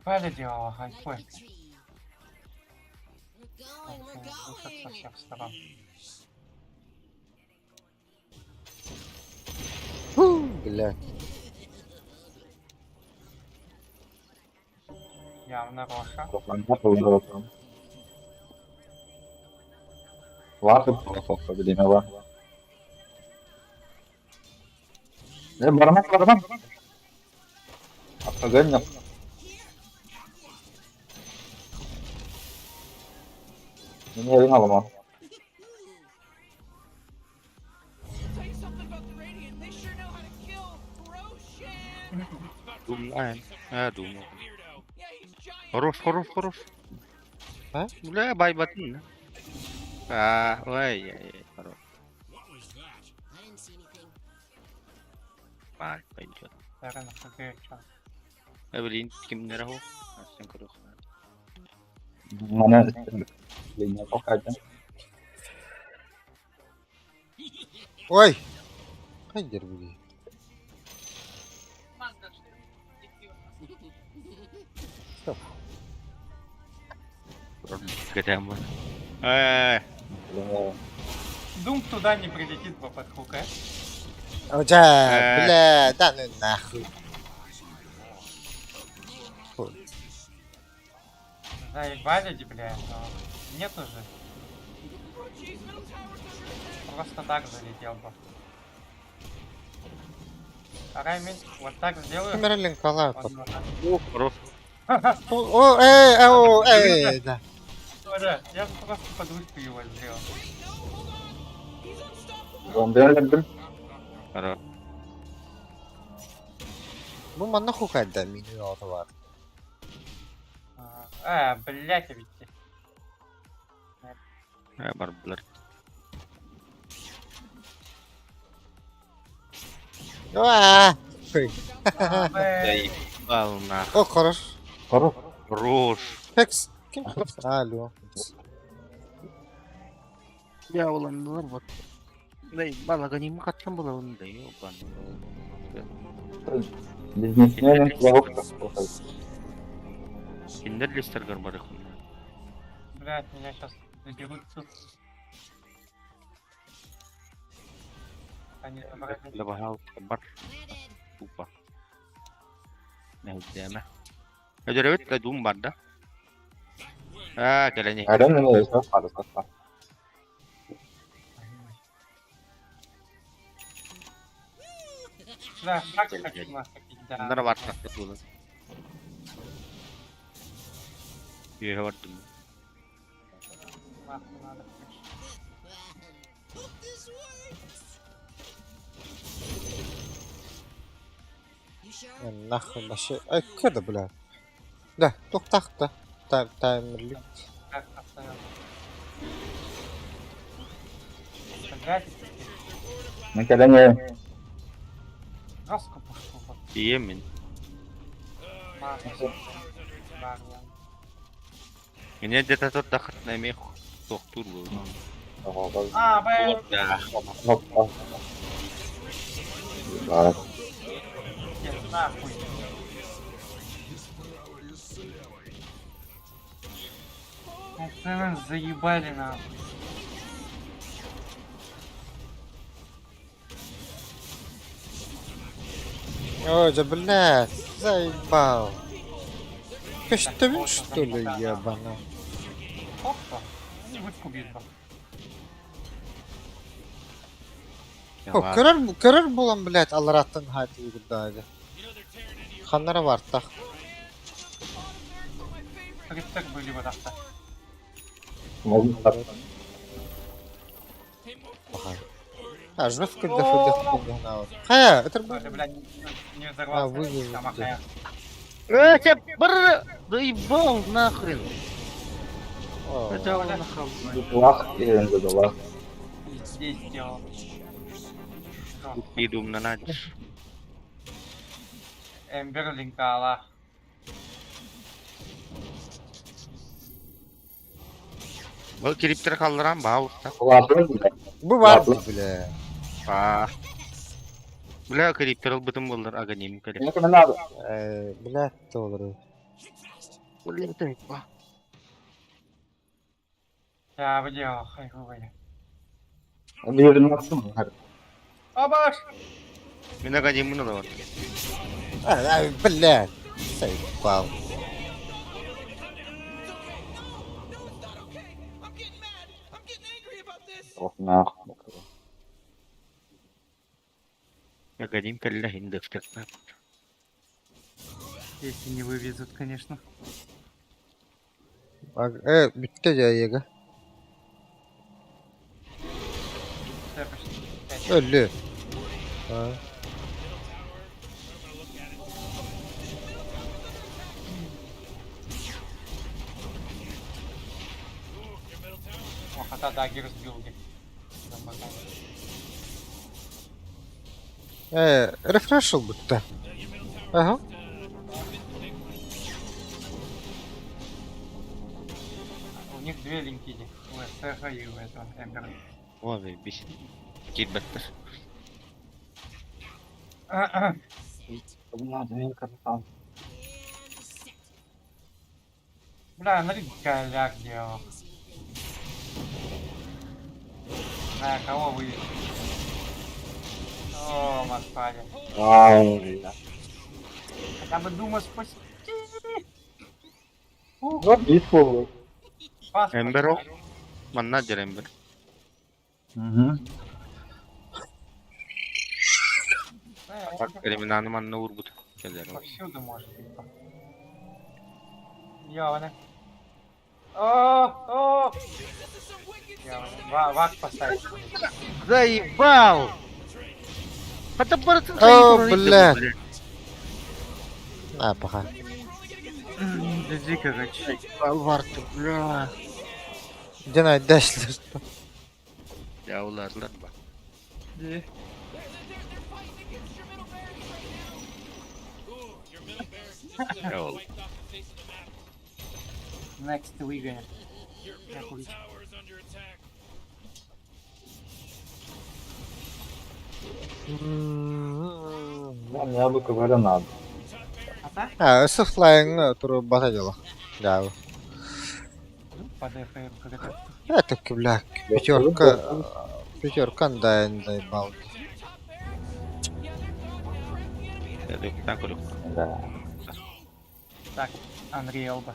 Паля делала, хайфой. Со всех сторон. Бля. Явно Роша. Toplantı yapıldı bakalım. Ладно, плохо, блин, его. Бармен. Погонял. Меня вино ломал. Tell you something about the Radiant. They sure know how to kill Roshan. Думаем. Я думаю. Weirdo. Yeah, he's giant. Хорош. А? Бля, байбатын. Ой, хорош. I didn't see anything. Пойдет. Зараз на чё. Блин, kimlere o? Sen kırık. Mana линия похода. Ой! Хайдер, блин. Кетем. Дум туда не прилетит по подхука. Уже, бля, да ну нахуй. Фу. Заебали, бля, но нет уже. Просто так залетел бы. Райми, вот так сделаю. Камералин кала. Возможно. Хорош. Да. Смотри, я же просто подушку его сделал. Зомби öldürdüm. Хорош. Bu mana hukayda mini orada var. Блять, ведь. Barbular. Aa! Fıy. Al nah. O хорош. Хорош. Hex. Kim Hex? Alo. Ya olanlar var. Bala ganim kaçan bula onu da yok ben. Biz не сняли плохо. Kinder lister garbarık. Блять, меня сейчас заберут тут. Они забрали. Labahal kabar. Lupa. Nah, udah Ajar evet lah dumbar dah. Jalannya. Ada nih, salah. Да, как хочу находить, да. Ntar warna betul. Iya warna. Нахуй надо включить. Hope this works. You sure? Нахуй вообще. Ай, когда, бля? Да, тоқтақты. Таймерлік. Как оставил. Блять, Ну когда не жестко пошел. Вот. Iya min. Ini aja tuh dekat namanya dokter loh. Блин. Ya. Нет, нахуй. Заебали нахуй. Ой, да, блядь, заебал. Ты что, вин, что ли, ебана? Опа. Не выкубит. О, көрөр болам, блядь, алыраттын хаты үйгірдайды. Ханнары бар, так. Рецепт были вот так. Жестко деф. Хая, это Ой, будет. блядь, не взорвался. вывел, Там да. ахая. Заебал нахрен. О, Хотя нахал. Лах и задала. Здесь сделал. Hidung na naj. Эмберлин кала. Бұл криптер қалдырам бауырта. bu var bile. Бля криптер бытым болдыр аганим керек. Это надо. Блядь, то olur. Блин, ты ба. Я выделал, хайвовые. Один максимум. Обаш! Мен аганимын да бар. Блядь, заебал. I'm getting mad. I'm getting angry about this. وفناخ. Погодим, калля хиндев терпят. Если не вывезут, конечно. Bitti ya Yega. Все, почти. Пять. Öldü. Ha. О, хотя дагер сбил где. Refresh ol bitti. Aha. У них две линкиди. У СТХ и у этого Эмбера. Abi bir kirbetter. Бля, смотри, голяк делал. На кого вывезли? О, господи. Хотя бы Дума спасти. Ух, Ну, битву. спас. Ember o. Manager Ember. Угу. Bak eliminanı manına vur bu. Şeyler o. Повсюду может быть. Явно. О! Явно. Вак поставить. Заебал! Это бороться О, бля. Ha baka. Иди, короче. Zaебал vardı bля. Gene dashler. Yavlarlar bak. Ya oğlum. Next выгонят. Я курить. Я бы говорю, надо. А так? Ha ısı flying'ı turu batacılı. Ya. По ДФМ как-то. Это кибляк. Пятерка да заебал. Ya da bir tane kulüp. Да. Так, Unreal бы.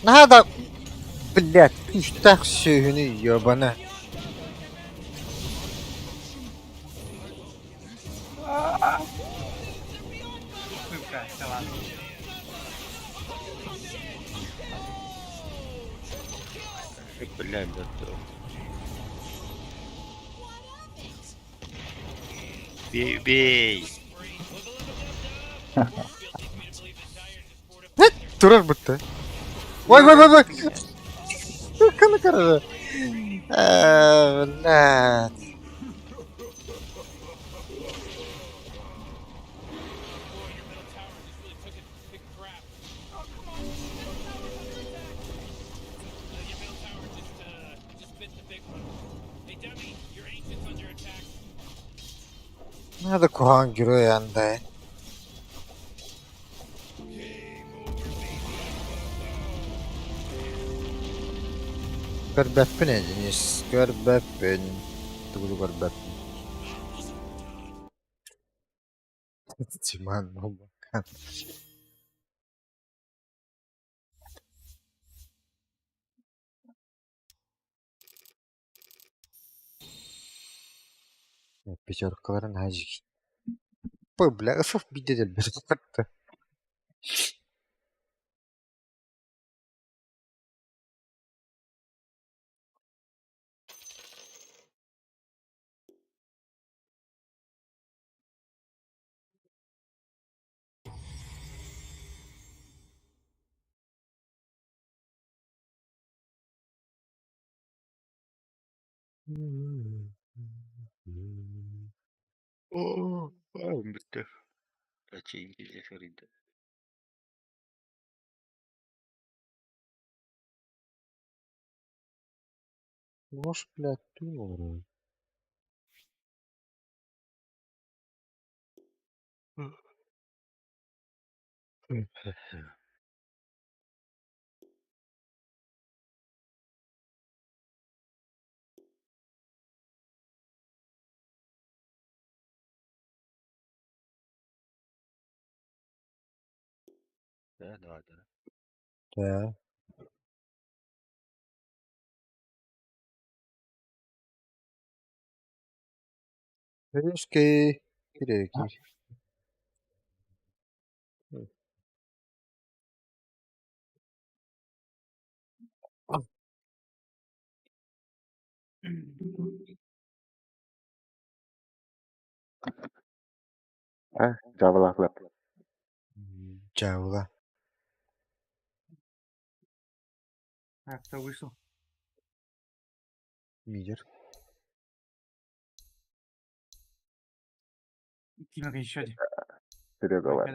Надо, блядь, так söğünü ёбана. Сука, все ладно. Bля, да. Бей, бей. Durur bitti. Vay. Kanı karadı. Блядь. Надо Куан герой андай. Görbeppin ediniz. Görbeppin. Tugulu görbeppin. Ciman oldu. Пятеркаларын хажиг. Бля, ысыф бидедел бір қатты. Oo, bitti. Kaçayım bir soraydı. Ложь, блядь, ты Да, да. Да. Речки. Реки. Жабылақлап. Жаула. Так, кто вышел? Мидер. Кимага еще один. Серега бар.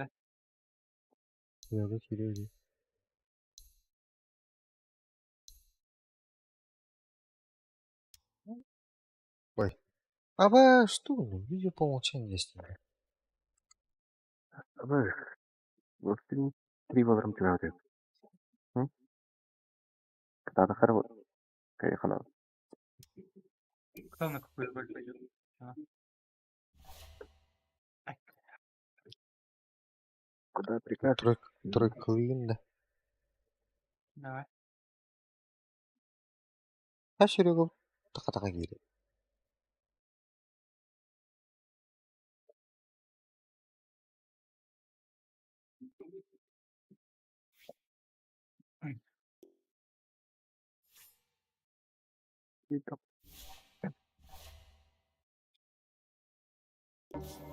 Когда? Серега. Ой. Аба, что? Видео по умолчанию есть. Абы, осы 3 боларым тирады. Кітады қарап отыр. Кайы қанады. Кто на какую роль пойдет? Куда приказ? Тройка Линда. Давай. А Серега тақа келеді.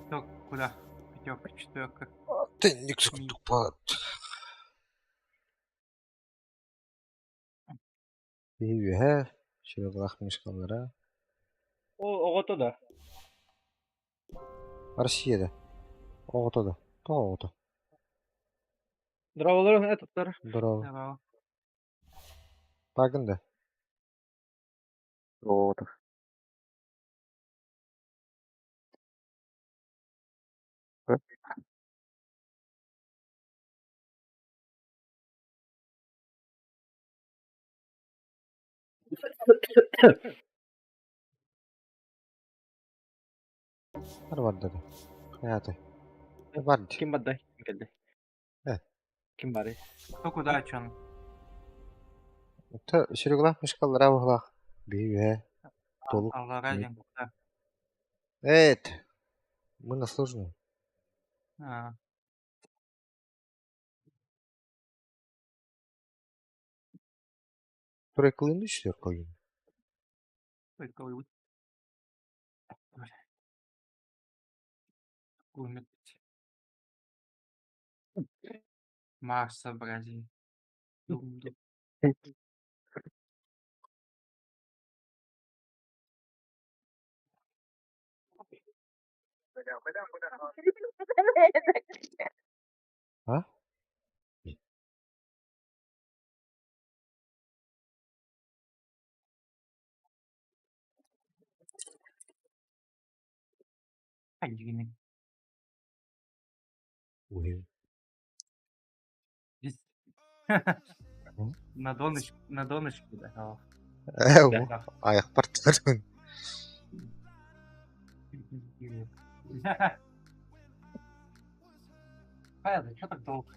Кто куда? Пятерка, четверка. Тенникс тупат. He. Şöyle bırakmış kamera. Оғото да. Россияда. Оғытады. Оғыты. Дроволарын этоптар. Браво. Здорово. Багында. Отыр. Арбадады. Hayatı. Vardı. Kim badday? Kim geldi? He. Kim bari? Кто куда, чё он? Şöyle bırakmış kalır avıla. Бейбе. Толук. Алла ради, куда? Evet. Мы на службе. А, Тройка Линды четверка Линды. только вы. Умер. Марса, Бразилия. Дум-дум. А? Один. Ой. Здесь. На донышке, да. О. Evo. Ayak partladın. Понятно, что так долго?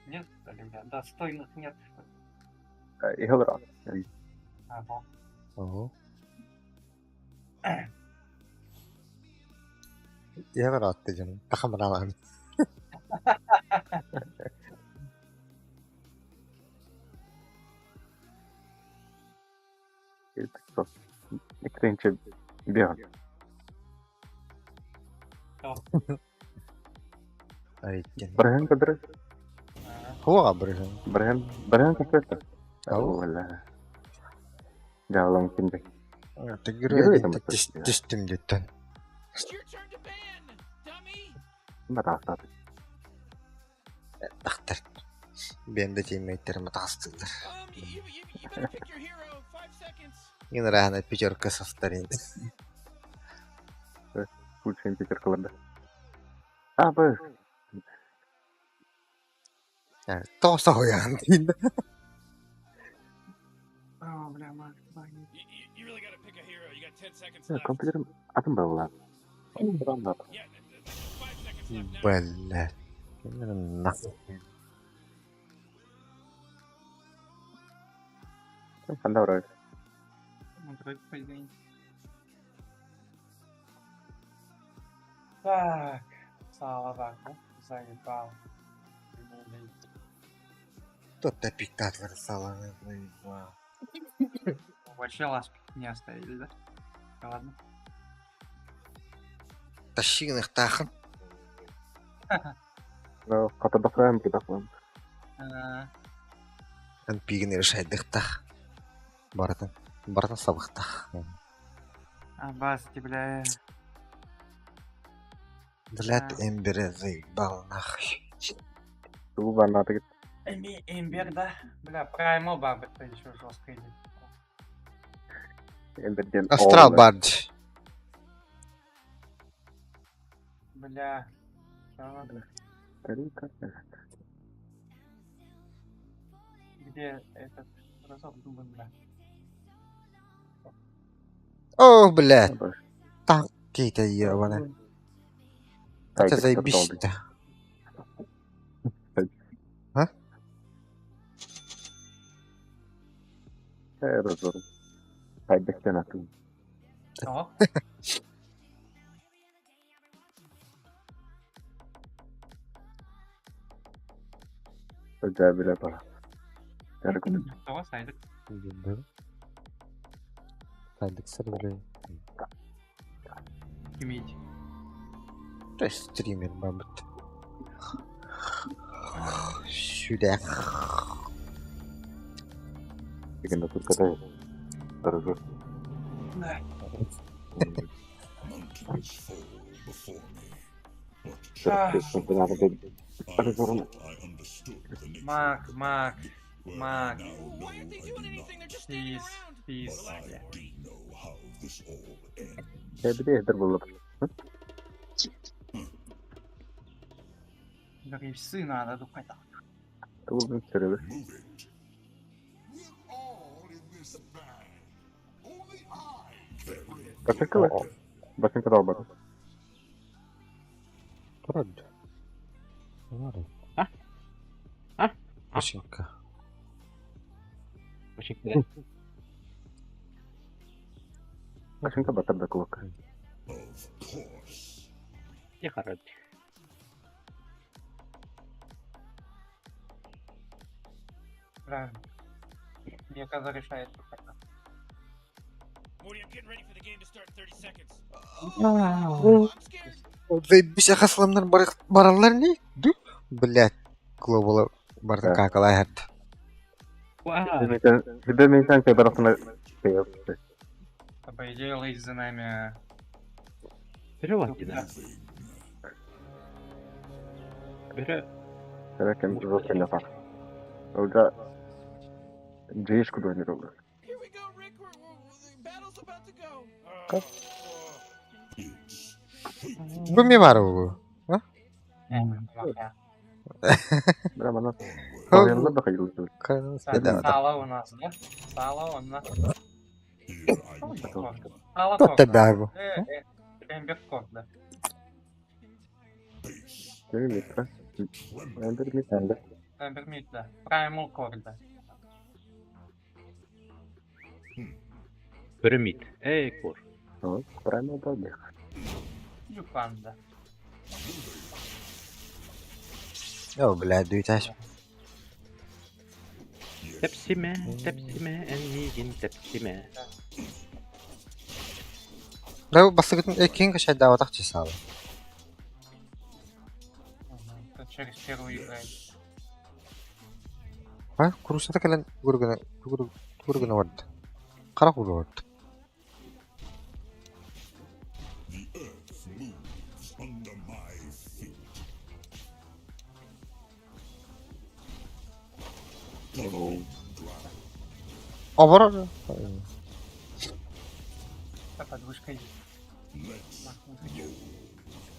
Нет, что ли, бля? Достойных нет, что ли? Ihılır abi. Ага. Oho. Yever attı canım. Takım alan. Ekrançı bir an. Ayıkken. Бірін кідірі. Hova bırakın. Бірін кісірді. Ау. Валла. Жағылым кенде. Тегірі düştüm cidden. It's your turn to ban, dummy! Бата астады. Daktır. Ben de teammate'lerimi tastılar. You better pick your hero. 5 seconds. Yine rahane pijorka saftarıydı. Пульсен петер кылырды. Абы. Yani tosa oyan değil. О, бля, мать, You really gotta pick a hero. You got 10 seconds left. Компьютерім атым балалар. Yeah, 5 seconds left now. Бля. Nasıl? Қандай орай? Андроид поиграем. Так, сало так, да? Заебал. Тот-то пиктатор саланы. Вообще ласки не оставили, да? Да ладно. Тащигін ықтақын. Қатарда қырайым кетақым. Ан пигін решайды ықтақ. Баратын сабықтақ. А баски, бля. Блядь, эмбері заебал нахуй. Бұл бәрін аты кет. Эмбер, да? Бля, праймал бабы, это еще жестко идет. Емберден Астрал бардж. Бля. Что? Где этот разок думаю, бля? О, блядь. Так, кейта ебаная. Это заебись-то. А? Разор. Хайбектен атым. Что? Өджай біле бара. Әрі күні. Что, сайдик? Сайдик сервері. Иметь. То есть стример, бабыт. Сюда. Дегенде тут катай. Разор. Да. Мак. Why aren't they doing anything? They're just standing Peace. around. Peace. Әбіде әдір болып. Рейсы надо духать. Тұғылдың сөребі. Башынка ба? Башынка да албады. Тұрады. Машинка. Башынка батырда кулак. Я харад. Правильно. Мне когда решает духать. Morty, I'm getting ready for the game to start in 30 seconds. I'm scared. Заебись, ахасламнар баралар не? Ду? Блядь. Глобалы бардың какалай хат. Тебе меньше кай барасына кайып. По идее, Лейс за нами... Переводки, да? Бере. Керек кем жок кенде бар. Олда джейшку дойнырылды. Here we go, Rick. The battle's about to go. Bu mi var bu? Прямо на. Oyunda da hayırlısı. Kanı Так, седа. сало у нас, да? Сало у нас. Сало Тут кок. тебя bu. Эмбер кок, да. Değil mi? Ben de bir tane. Эмбер мид, да. Праймал кок, да. Пирамид. Кор. Tamam. Prime oldu. Юфан, да. Yo, блядь, дуйташ. Tepsime, ennigin tepsime. Да, басыгытын экин кашай да атак чесалы. Тут через первую играет. Ha? Kurusata kelen gurgana vardı. Kara kuru vardı. Abara. Так, подвышка есть.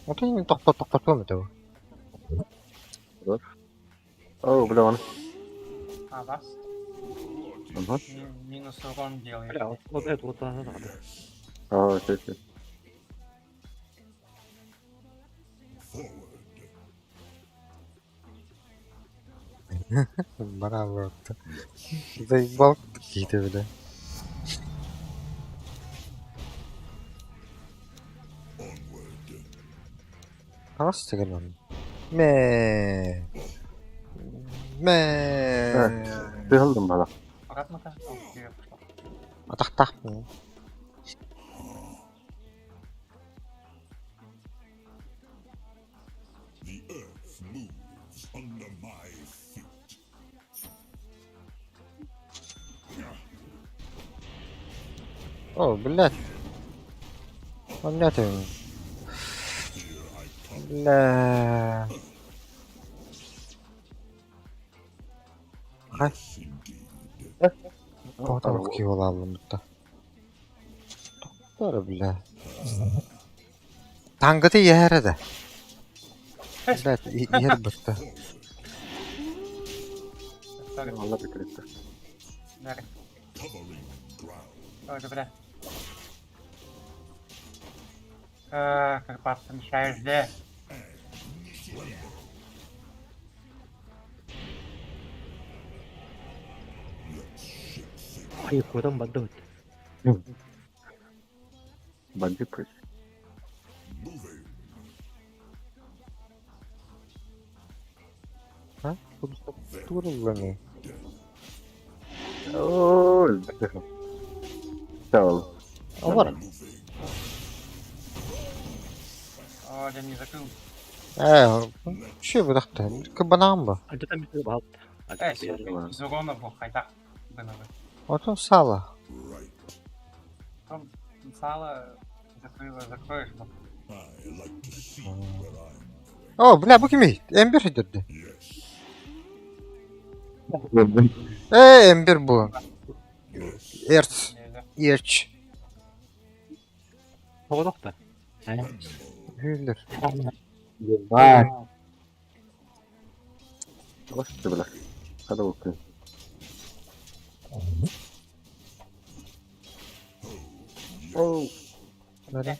Ото yine tokpa mı tabi? Oh, бля, он. А, вас? Ага. Минус урон делает. Бля, вот это вот надо. А, все. Bana vurdu. Zaybal giydi bir de. Nasıl çıkarım onu? Me. Sıkıldım bana. Fakat mı kan? Oh, yok. Atak tak mı? Oh, بلاد. بلاد. لا. Hay. O da çok iyi olalım burada. Doğru bile. Tangıtı yere de. Evet, yer burada. Sorry. Allah bitirdi. Nerede? Öyle bre. Kapattım şehirde. Ay, kurang badut. Bence push. Ha? Doğru bile. Oo. Sağ ol. O var. О, я не закрыл. Şey bıraktı. Kıbanan bu. Ada kan bisa baut. Из урона был хайдак. Быновый. Otur sağla. Потом сало закроешь. Oh, bile bu kimi? M1 ödürdü. Gördüm. M1 bu. Erz. Или Erç. Baut da. Hüldür. Vay. Başladı bile. Hadi bakayım. Oh. Böyle.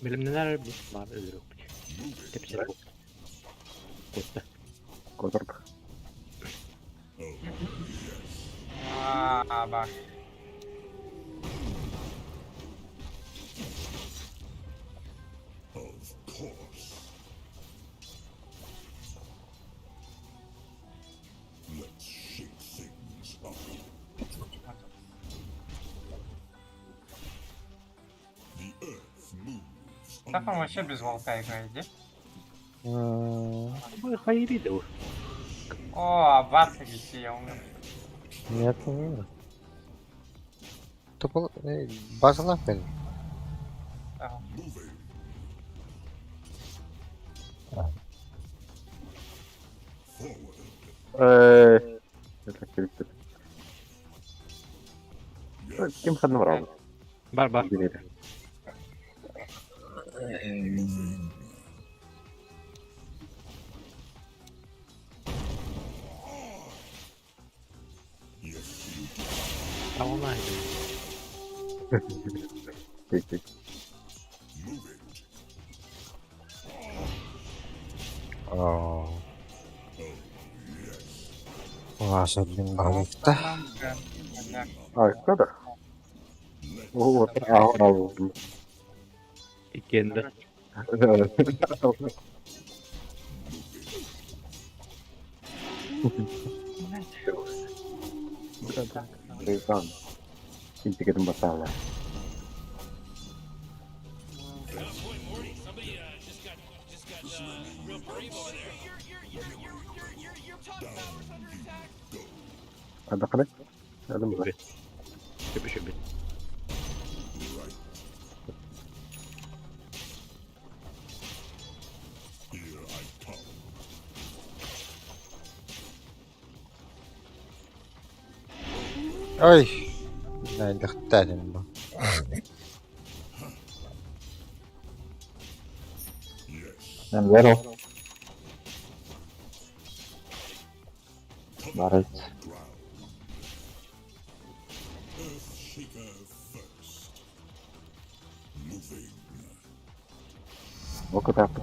Benim neler var öyle yok. Tepsi yok. Kosta. Kodurdu. бак. Как он вообще без волка играет, где? Bu hayri de o. О, аббат gitti ya onu. Нет, не. Topal basalar benim. Tamam. Elektrik. Kim kadın var abi? Barbar. Biriyle. Tamam haydi. Peki. Oh. Vasa bin balıkta. Tamam, güzel. Harika da. Oo, ahır aldım. İkindi. Rezan. Hindi ka basala. Boy, Morty, somebody just got real brave over there. Your top tower's under attack. Ada ka na? Ano ba? Şöyle. Ay. Nerede xitledim bu? Ben ver o. Barit. O kadar da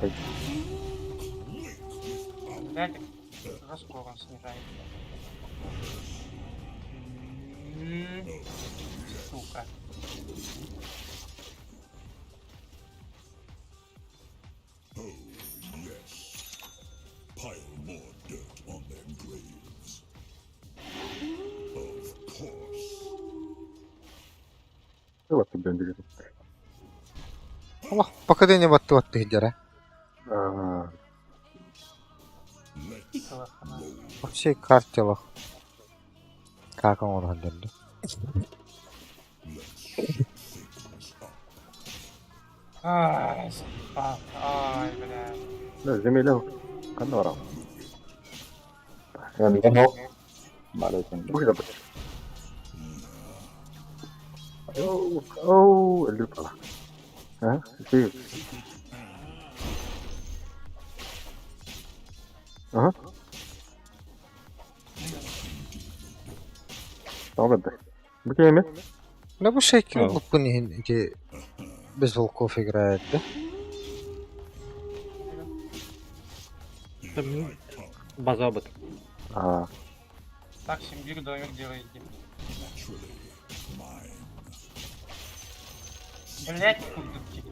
Гляньте, За скоро он снижается. Сука. Вот ты, блин, говорит. Allah pakada ne battı battı hijara. Пикала хана. Вообще картелах. Как он орандырды? Ай, спал. Ай, бля. Да, земля. Канора. Я не знаю. Малейший. Будет опять. Оу, люпа. А? Ты. Ага. Tamam da. Bu kim? Да bu şekil bu bunu ki biz Volkov играет, да? База обод. А, Так, Симбир домик делаете. Блять, курдуки.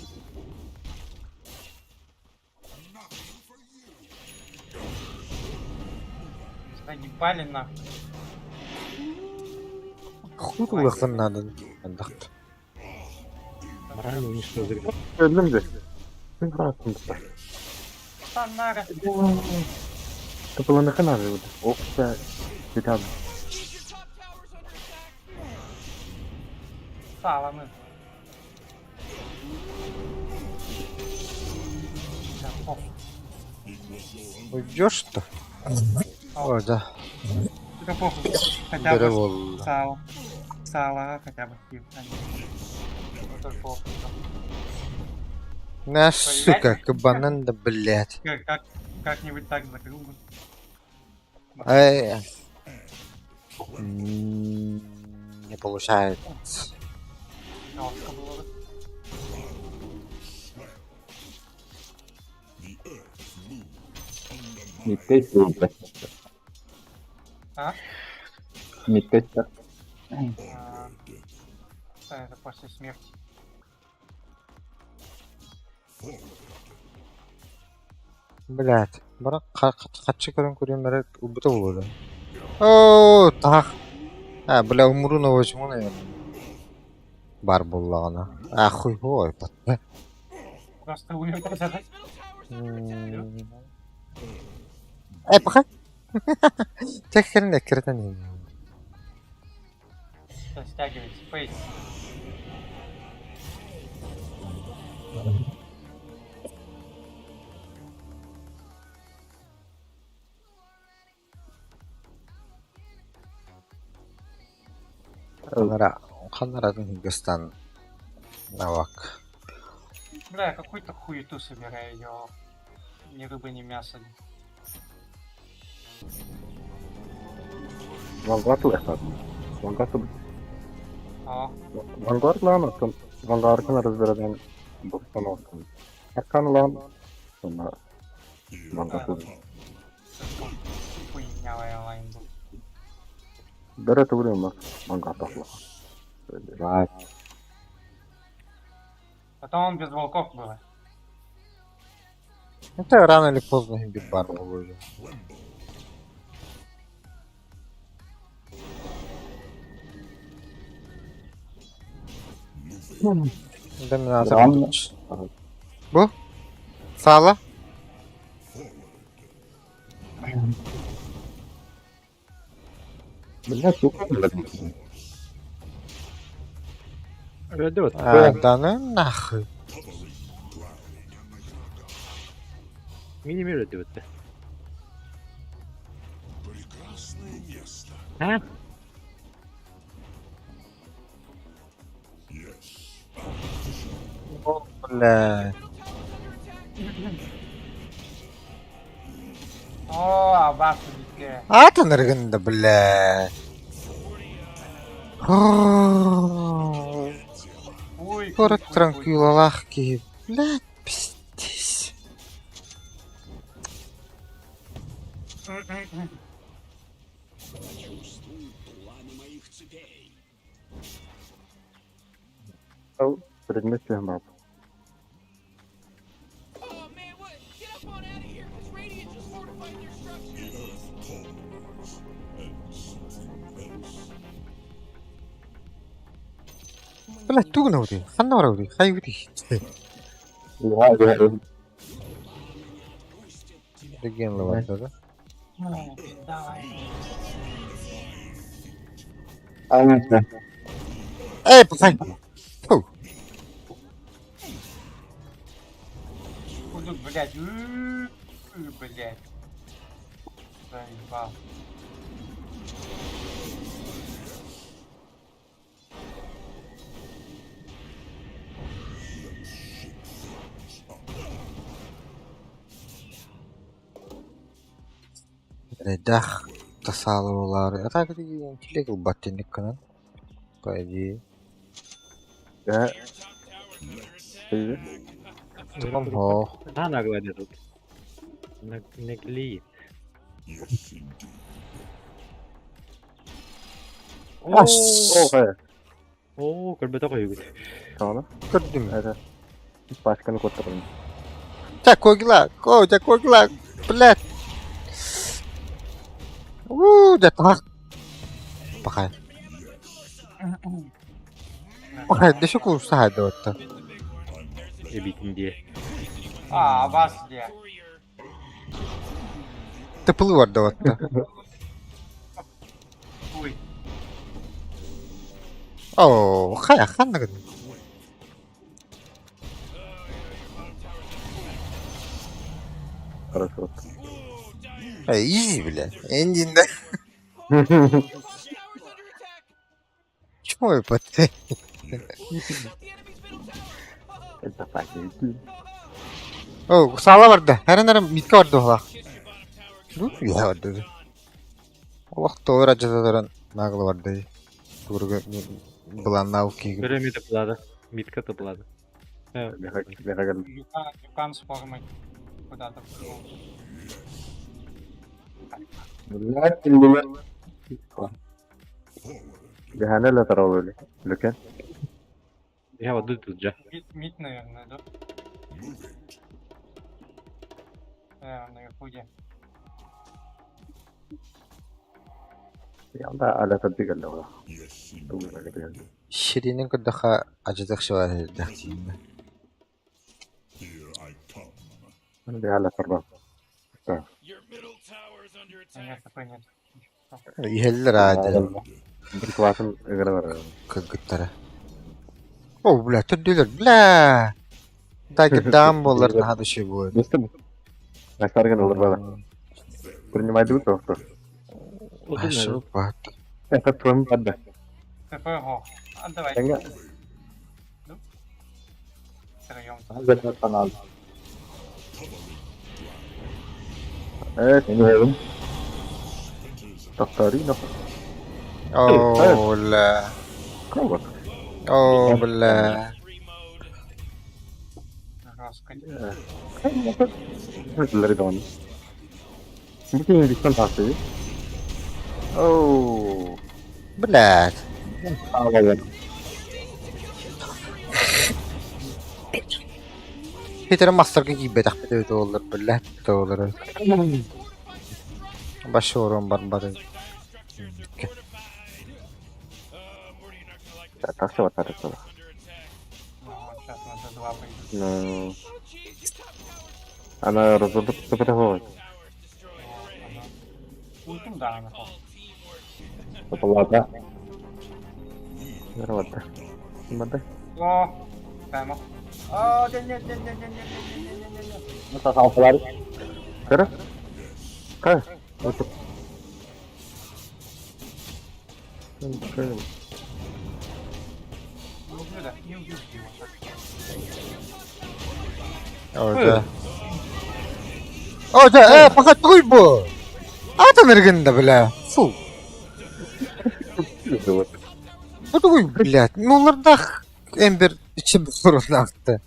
Нагибали нахуй. Хуйлыгын надо. Андакт. Морально уничтожили. öldüm de. Sen bıraktın da. Санара. Kapılarını kanar burada. Oh be. Bir tane. Саламы. Да, похуй. Уйдешь что? О, да. Да похуй. Хотя бы Перевол. сало. Сало хотя бы пив. Только похуй. На сука, кабанан да блять. Как-нибудь так за кругу. Ай. Не получается. Жестко было бы. Mitte işte. А? Mitte işte. Что это после смерти? Блять. Бірақ қатшы көрін берет убыта болады. О, так. А, бля, умру на 8, наверное. Бар боллағана. А, хуй, ой, патта. Просто умер задать. Эй, пока. Тек херня, киртани. Стягивать спейс. Қандарадың Хингстан. Навак. Бля, я какую-то хуету собираю, ё. Ни рыбы, ни мяса. Vanguard lähtar. Vanguard. О, Vanguard lan attım. Vanguard'ın arasında dostan olsun. Hakan lan. Sonra Vanguard. хуйнявая лайн был. Бәрі түгілем бak. Vanguard atla. Right. Потом он без волков был. Это рано или поздно Химбит бар будет. Доминатор. Рано. Bu? Sağla. Блядь, çok öldüm. Öldü o. Да ну нахуй. Minimi öldü o. Ha? Бля. О, Абасу дикая. Атын ыргында, бля. Ой, Город хуй, хуй, хуй. транквилалах ки. Блядь, пиздец. Al, предмет сигнал. Oh man, what? Get up on out of here, because Radiant just fortified their structure. Блядь, тугно вроде. Ханна вроде. Хай вроде. Легенда вот да? Давай. Понятно. Эй, пацан! Фу. Куда, блядь? Блядь. Заебал. Дах тасалуулары. А так это телегал ботинник канал. По идее. Да. Ого. Да, нагло тут. Наглеет. Аш. О, көрбөтө коюбуз. Tamam. Gördün mü? Evet. Başkanı kodladım. Такой глак. О, такой глак. Блядь. Да так. Пахай. Пахай, да что курса хада вот-то. Эбитинде. Бас где? Ты плывар да вот-то. Ой. О, хая, ханна гадин. Хорошо. Изи, бля. Эндин, да. Чмо я потэ? Это так. О, сала бар да. Әрін митке бар да ола. Я бар да. Олақ тоғыр ажатадаран нағылы бар да. Турга была науки. Көрөмү тыплады. Митка тыплады. Юкан с формой. Куда-то пошел. Гехане ла таrawuli. Люкен. Я вот тут же. Мид, наверное, да? Наверху где? Yanda ala tabii geldi o. Şirinin kırdaqa acıdıq şöyle dağıtıyım. Bir hala sarba. Your middle tower's under attack. Нет, такой нет. Yeller hadi. Bir klasın ögele var. Kıgıtları. Oh bля, tördüler bля. Daki dam bollar daha da şey bu. Dostum. Başlarken olur bana. Принимай дух просто. Aşırı bat. Это твой банда. ТП го. Отдавай. Тенга. Втроем. Hazır kanal. Evet, dinliyorum. Doktorino. Oh bля. Kal bak. Oh bля. Жестко. Hızlıları da onu. Bütün Hindistan tahtığı. Oh. Блядь. Ağlayalım. Peter Master'ga giybedak bir olur bля. De olur. Başı oran barbadı. Так что вот так вот. Сейчас надо два пойдут. Ну, она разработала. Ультим, да, она. Это ладно. Ладно. Смотри. О, прямо. О, нет. Ну, сосал фонарик. Кара? Кара? Вот тут. Не убьют его. Orada. Orada, fakat duy bu. Ata nerginde bля. Фу. Bu duy, блядь. Ну, лардах Эмбер içi bir sorun attı.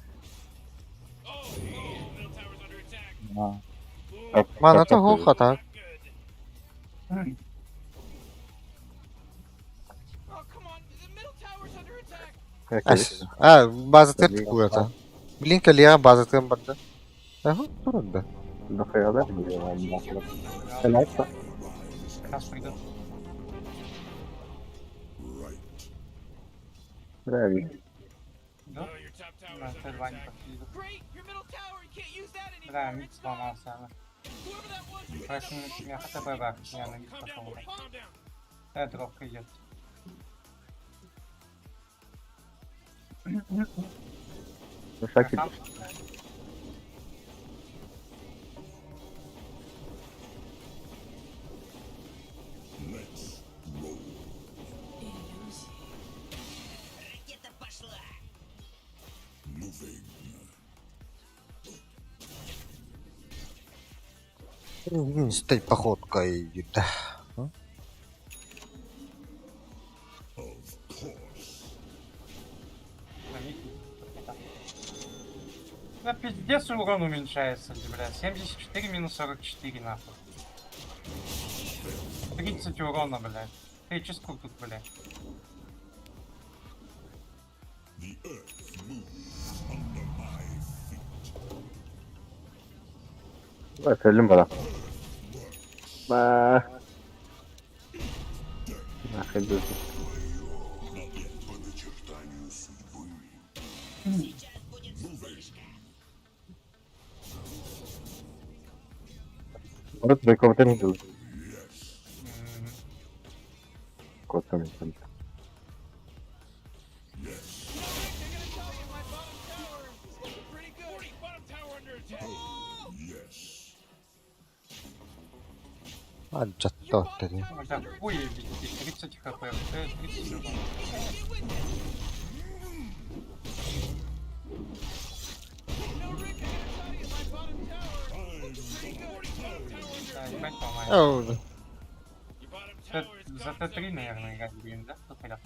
Mana da hol hata. Oh, come on. The middle tower's under attack. база тир какую-то. Блинка лева, база тир барды. Ага, турында. Дохуя блядь. Селайка. Сейчас придут. Правильно. Идут? Your top tower Да, is under Т2 не attack. пошли идут. Great. Your middle tower. You can't use that Да, anymore. мид It's сломался. gone. Whoever that was, you Поэтому я хотя бы рак. Я на мид calm пошел. down, boy. Calm down. Дропка идет. Ну, шаки. Там. Ракета пошла. Стать походкой. Да. На мид. Да пиздец урон уменьшается, блядь. 74 минус 44 нахуй. 30 урона, блядь. Ты ческу тут, блядь. Söyleyeyim bana. Bah. Nahil diyorsun. Orada rekorder mi diyorsun? Kotsam insan. pretty good. Bottom tower under attack. А, джатто dedi. Это хуй бить, 30 хп. 30 урона. Да, ебать поломает. Оу. Your bottom tower is За Т3, наверное, играть будем, да? Кто хотят?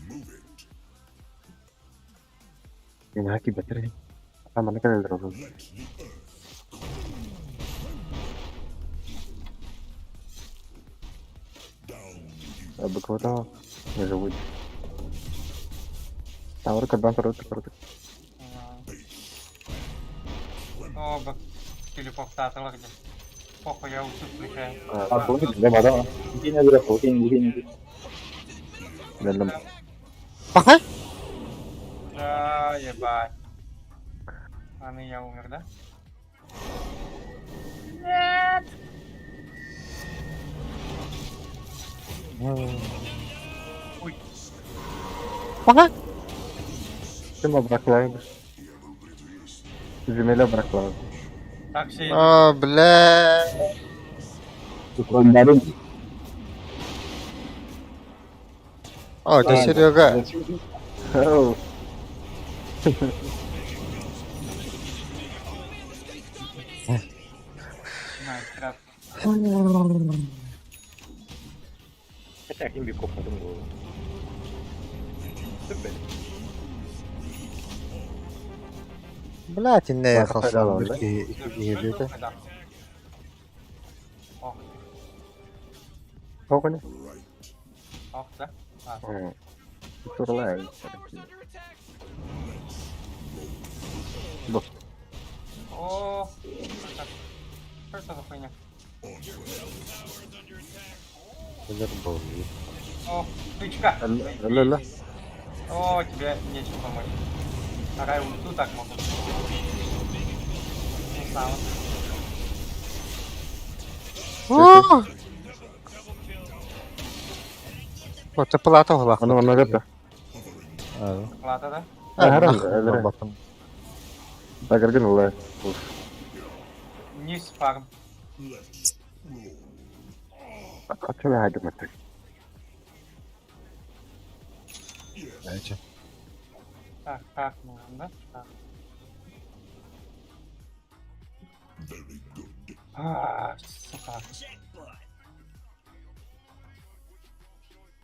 Yine haki bitirin. Ama ne kadar oldu? Буквально не живуть. Тавр кадбан проти. Оба телепортатора где. Похуй, я ульту включаю. А, помните, де вода? Гіня графу, гіня. Дальше. Ага. Да, ебать. Ладно, я умер, да? Ой, Ага. Чим браклайм? Земля браклайм. так все идут. О, бля. Управляем. О, это Серега. Оу. Начинает крат. Хотя имбиков подумал. Супер. Блять, не Ладно, ехал пожалуй, сам. да? Гибли. Да. Ох, Сколько не? ох, да? А, Управляем. о, что это за хуйня? О, тычка! Ла-ла-ла. О, тебе нечем помочь. Вторая ульту так могу. Не стало. О! О, це палата в глах. Воно нагата. Плата, да? Ага, нахуй, да. бабатом. Дагерген улай. Низ фарм. Kaçıyor hadi metre. Знаете. Так, нужно, да? Так. Сука.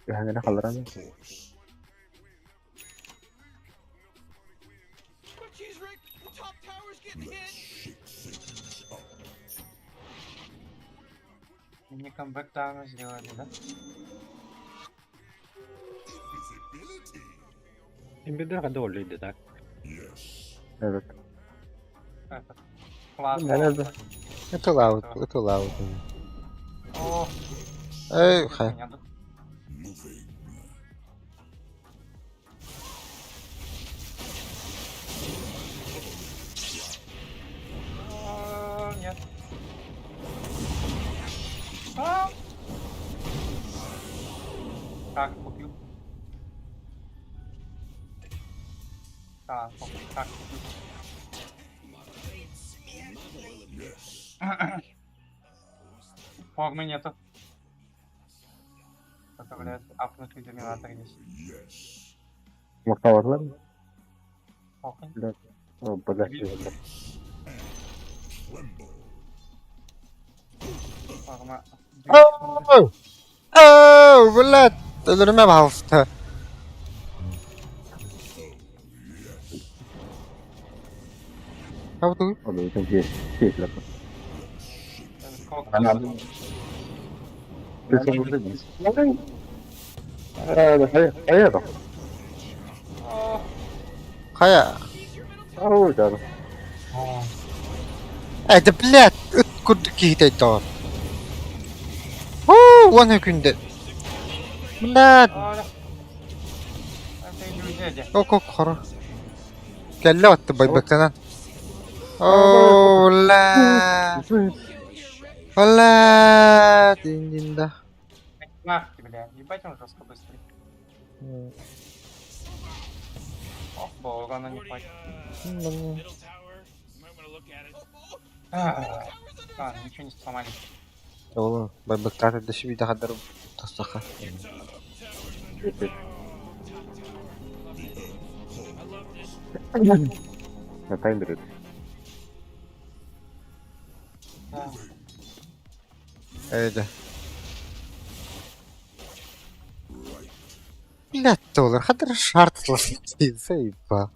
Yani ne kalır abi? Oh, jeez, Rick. The top tower's getting hit. Мне камбэк сделали, да? Embed'e kadar olaydı tak. Evet. Этот. Плазма. Nerede? Это лаут, это лаут. О, Эй, хай. меня тут. О, нет. А! Так, купил. Так, так, купил. Формы нету. Это, блядь, апнутый доминатор есть. Nokta var mı? Окей. O bagaj var. Форма. Оу! Оу, блядь! Ölürüme bastı. How do we? O da bütün keyifler. Сколько? Anladım. Kesin burada değiliz. Hayır bak. О, Хая. Oo canım. о. Это, блядь, откуда какие-то то? Оу, вон и күнде. Блядь, Оля. Это иллюзия. ок, хора. Кәлле атты байбактанан. Оу, блядь. Блядь, индинда. Нахуй, бля. Ебать он жестко быстрый. Ох, бога, она не хватит. Middle tower. You might want to look at it. Ладно, ничего не сломали. Oğlum, байбактаты dışı bir daha darım. Tasaka. Yapayım bir. Öyle. Блядь, доллар, хадыр шартлы. Заеба.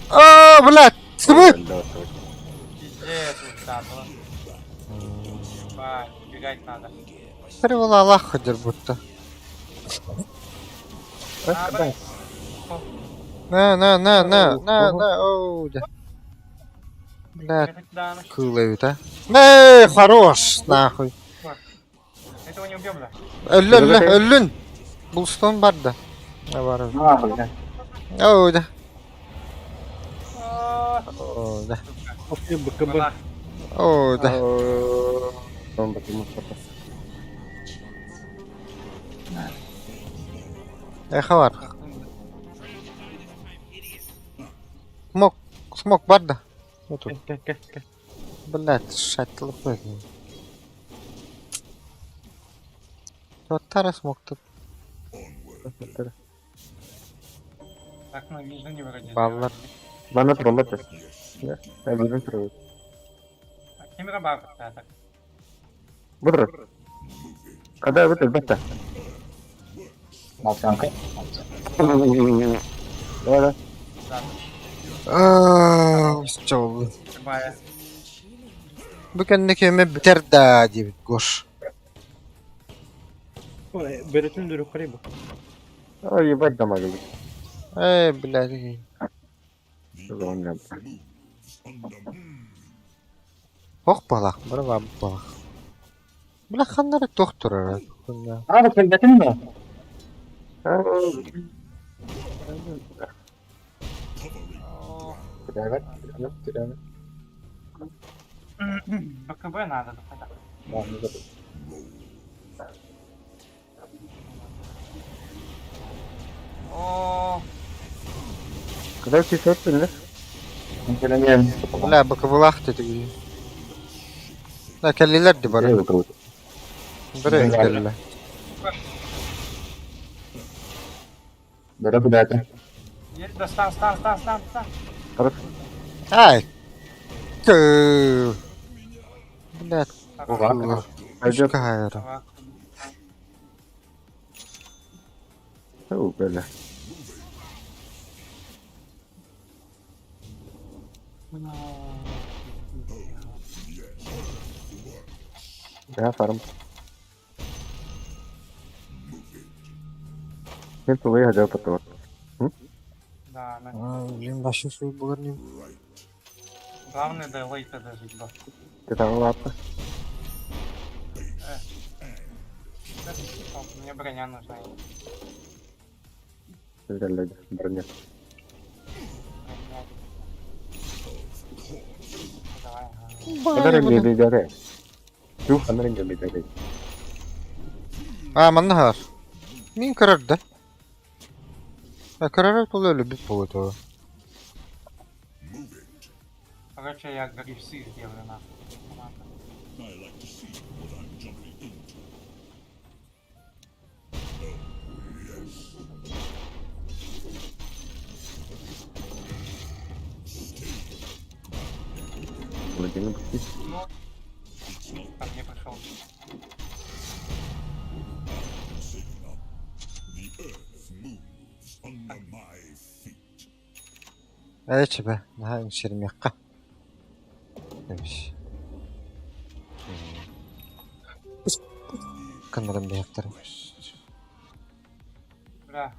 О, блядь, снимай! Пиздец, устатого. Ебать, убегать надо. Перевела Аллах ходер будто. А, блядь. На, оу, да. Блядь, Бежать туда, ну. кылают, а. Хорош, нахуй. Этого не убьем, да? Ölün. Bulston var da. Ne var? Ha böyle. Oo da. А, Oo da. Bakıyor bakıyor. была. Oo da. Tamam bakayım Mustafa. Eha var. Смок var da. Otur. Gel. Блядь, шаттылып қойдым. Жоттары смокты. Так, ну, вижу, не вроде. Баллар. Bana troll at. Ya, ben bizim troll. Кемера бабка, да, так. Budur. Kadar betul betul. Makan. Böyle. Aaa, işte oldu. Любая. Bu kendime biter da diye koş. Beret'in de yukarıya bak. Ay ебать дома gibi. Блядь. Zaman geldi. Ох балақ, бір бабы балақ. Бұлақ қандары тоқтыр арад. Abi kelbetin mi? Tiravet. БКБ надо, да. О, Kadar çiğ ne? Gelen Бля, бакы балақ dedi. Да, келлилер де бар. Бірі келлі. Bera bilate. да, стан. Хорошо. Ай! Ту. Блядь, Ага. Üçka hayırı. Böyle. Ya farm. Мен тулай хажаа патва. Да, да. Блин, başım su bulanıyor. Главное до лейта дожить, да. Ты там лапа. Мне броня нужна. Güzel bırnya. Давай, ага. Kadar önce bir dere. Yuh kadar önce bir dere. Ha, manna har. Min karar da. Ya karar da öyle bir povod o. Короче, я грифсы сделаю нахуй. Ладно. Владимир Путин. Ко мне пришел. Evet be. Daha hemşerim yakka. Demiş. Kanırım bir yaktarım. Бля.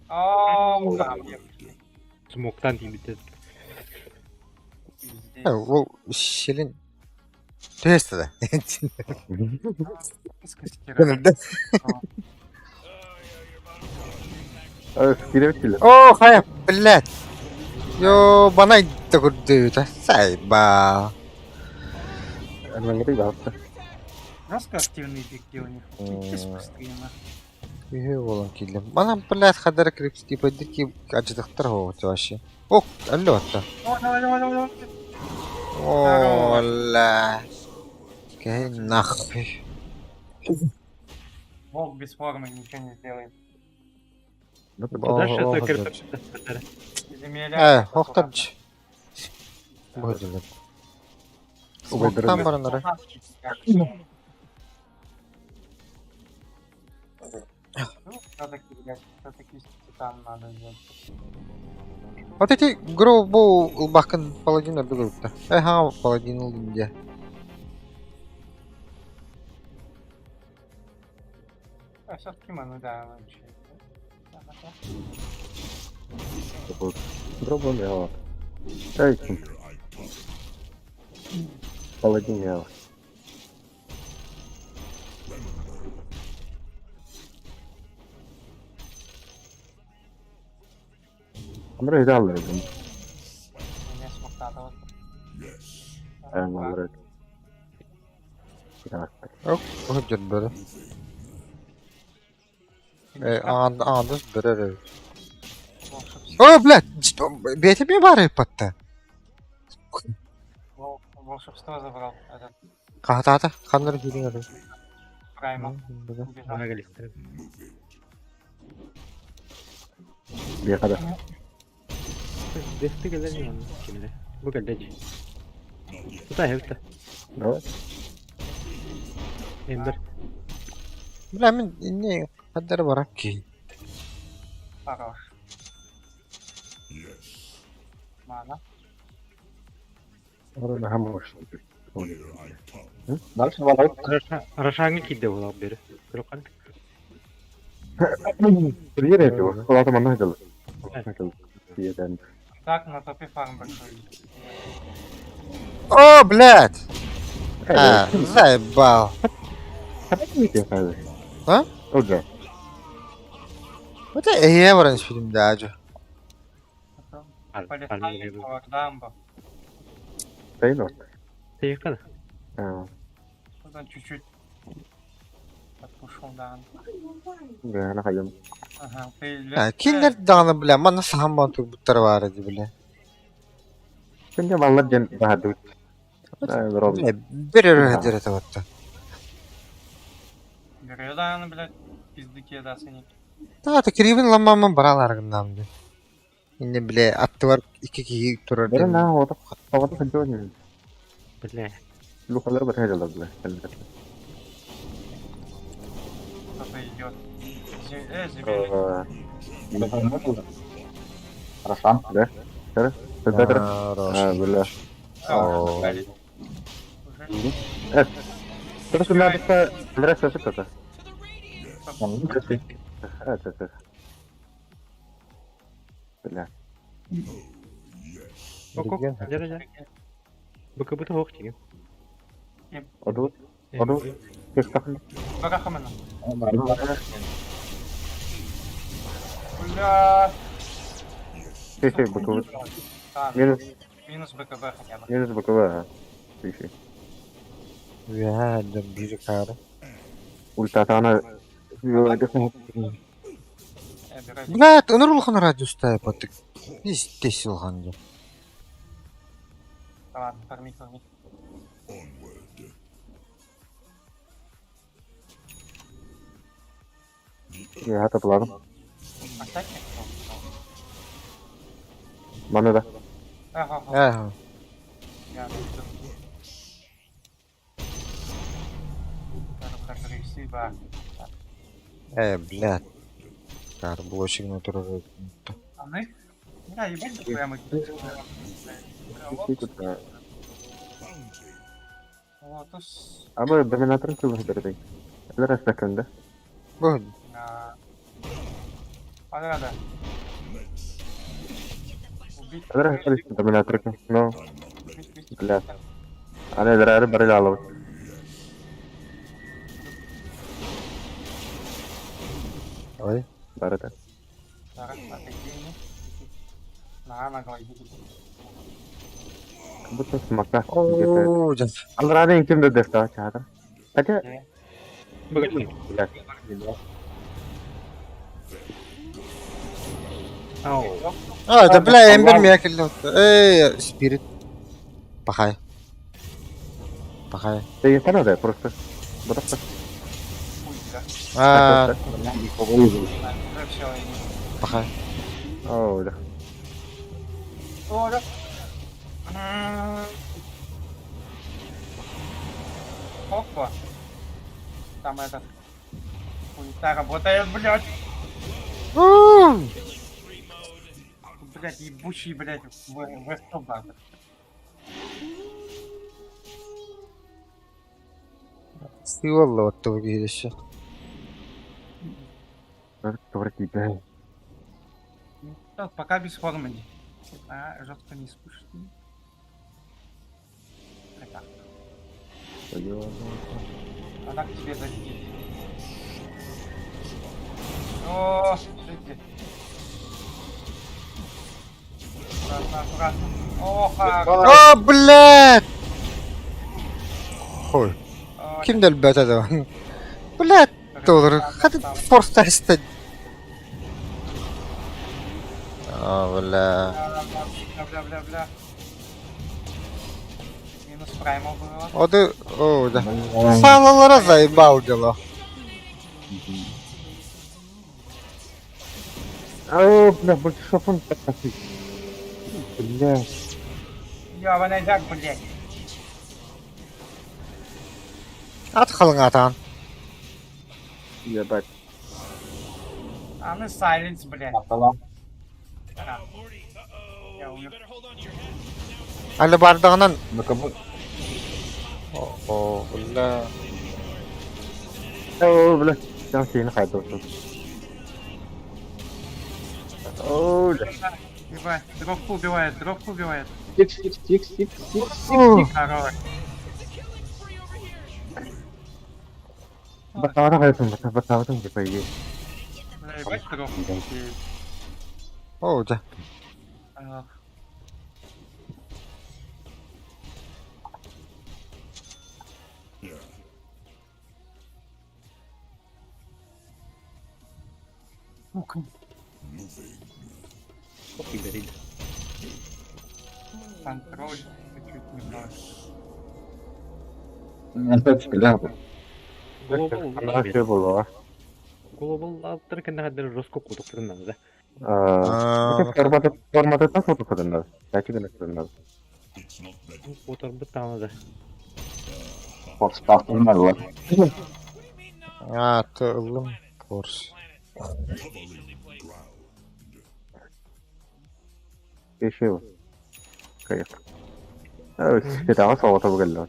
Да, мне Смоктан тимбитет. пиздец. Ha, o şirin. Teste de. Скостировать. de. Skire bitti. Oh hayır. Billet. Yo bana da kurdu da. Sayba. Ben geri dağıttı. Насколько активные пики у них? Пикись быстрее, нахуй. İyi oğlum kildim. Bana billet kadar kripski paydır ki acıdıktır o çaşı. Oh, allo hatta. Давай, давай, давай, давай, давай. Oh Allah. Кай нахуй. Волк без формы ничего не сделает. Куда ж Oh, это oh, кирпич? Земля. Hoxtaç. Bu dilin. Smoke'tan baranları. Все-таки, блядь, все-таки титан надо взять. Вот эти грубо bakın paladinler de grupta. Ha paladin olunca. Все-таки мы, ну да, лучше. Дробом я. Ey kim? Paladin ya. Amra hida alırım. Меня смоктата вот. Ben alırım. Ya. Yok, bu hep böyle. Андус берер. О, блядь, бейте мне бары патта. Волшебство забрал этот Кахтата, ханнар хилин. прайма. Bana geliştirin. Bir kadar. Destek eder mi onu şimdi? Bu kadar. Bu da hevte. Evet. Ember. Бля, мен не хаддар барак ки. Хорош. Мана. Orada hem hoş. Dal var. Arashangı kidde bu beri. Krokan. Bir yere yapıyor. O adam anlaydı. Diyeden. Так, на топе фарм большой. О, блядь! А, заебал. Kapat mı yapıyor? Ha? Hoca. Вот это я воранж фильм даже. Полетали по дамбу. Değil o. Yakın. Ha. Тут он чуть-чуть подпушил, да. Ben hayım. Ага, ты Ha, kimler dağını bile, ama nasıl hamban turbutlar var idi bile. Şimdi vallahi gen daha dut. Ben Rob. Ne, bir yere hediret avatta. Берет, да, она, блядь, пиздыки, да, синий. Daha da kirivin lamamın baralarından bir. Şimdi bile attı var 2 turar Beren dedim. ha o da havada kaçıyor ne? Бля. Lukaları bırakıyor da bile. Кто-то идет. Зибели. Расан, да? Сэр, сэр, Хорош. бля. О. Уже. Что ты надо нравится это? Это. Бля. Ок, жара. Быка быта ох тиген. Оду. Кек такын. Барахамена. Бля. Кек быка. А, Минус, минус БКБ хотя бы. минус быка. Фиши. Ya da bir karı. Ультатана. Блядь, ыныр улхан радиоста yapattık. Biz tesil hangi. Ладно, форми. Я это план. Оставь мне. Mana da. Ага, Aha. я иду. Так, агрессива. Блядь. Kar bulaşık motoru. А мы? Да, ебать, прямо. Лотус. Ama dominatörün kılmıştır. Eller astakında. Bu. Подряда. Убить. Eller astakında dominatörün. No. Убить. Bля. Ana zararı baril alalım. Ой. Barata. Зараз, отойди. На голове. Будто смака. Oo can. Alrada kim de defta çağırır. Hadi. Быка. Bля. Ау. Da bля ember mi yakıldı? Spirit. Пахай. Пахай. Ты не надо просто. Просто. Хуй, да. Aa, Уже все. пахай. О, да. О, да. Опа. Там этот. Хуйта работает, блядь. Блядь, ебучий, блядь, в эстомбат. Eyvallah orta bu gelişi. Sonra gider. Пока без формы. Жестко не спушки. Так. Она к тебе залетит. О, шики. Аккуратно. О, Aa блядь. Хуй. Kim del beta da? Блядь, olur. Hadi force test. Aa bля. Бля. Минус праймал было. O da o da. Sağlalara zaybal delo. О, бля, больше шофон такой. Бля. Ёбаный дак, блядь. At kalın atan. Ебать. А мы сайленс, блядь. Салам. Я умер. Ali bardağından. Bakın. O bля. О, бля. Sen şeyini kaydolsun. О, бля. Ебать, дровку убивает. Тикс. Хорош. Batavada kaydolsun. Batavada mı yapayım? Бля, ебать, дровку. O da. Ох, берег. Контроль. Чуть-чуть немного. Bля. Global. Ana şey bulu var. Global attır kendi kadar roskop kutuk turundan da. Форматы так вот уходим надо. Какие то надо. Oturdu tamam da. Подставки надо. А, тылым. Форс. Еще. Кайф. Сетава салата выгадал.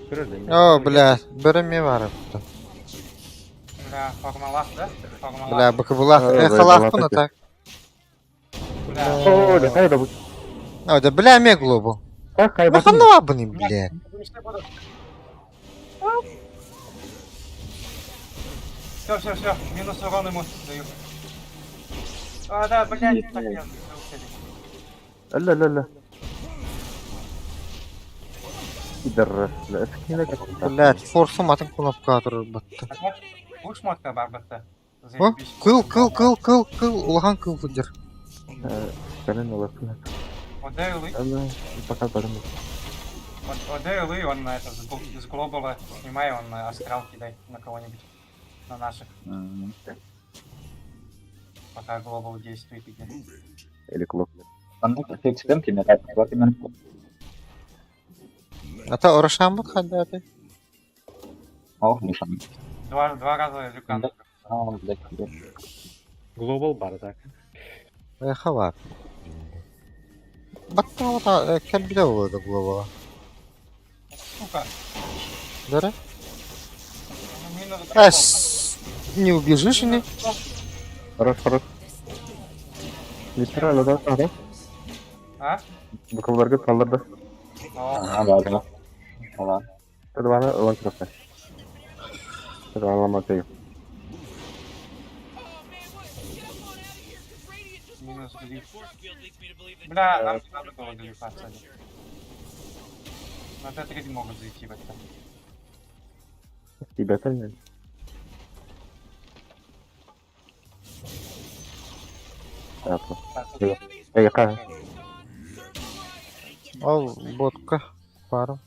Gördün. О, бля, береми варып. Бля, формалах, да? Формалах. Бля, бакабулах. Да, Халах да, bunu да. так. Бля, О, да, это будет. О, да бля, меглобу. Так, кайф. Нахана bunu, бля. Все, минус урон ему даю. А, да, блядь, так я لا لا لا. Пидор. لا اسكينه Блядь, форсум атын кнопка тұрыр бітті. Бұл шмотка бар бітті. О, кыл, улахан кыл фудер. Скален уласын. Одай улы, Она пока потом. одай улы, он на это, с глобала снимай, он на астрал кидай на кого-нибудь. На наших, пока глобал действует. Или клуб. Anda tek sistem ki merak berarti mana? Ата орашан бұд қанда аты? Oh, nişan. Два раза люкан. Aa, black. Global бар так. Хавар. Баттан ата кәлбіде болады глобала. Сука. Дәрі? Минус. Әс, не убежишь или? Хорош. Литерально да, да. А? Бакалаврга калдырды. О, да. Ала. Тадвана ланкрафта. Тадвана ламатею. минус глиф. Бля, нам не надо было глифа отсадить. На Т3 не могут зайти в это. Тебя-то нет. Так, яка? Ал ботка. Пару.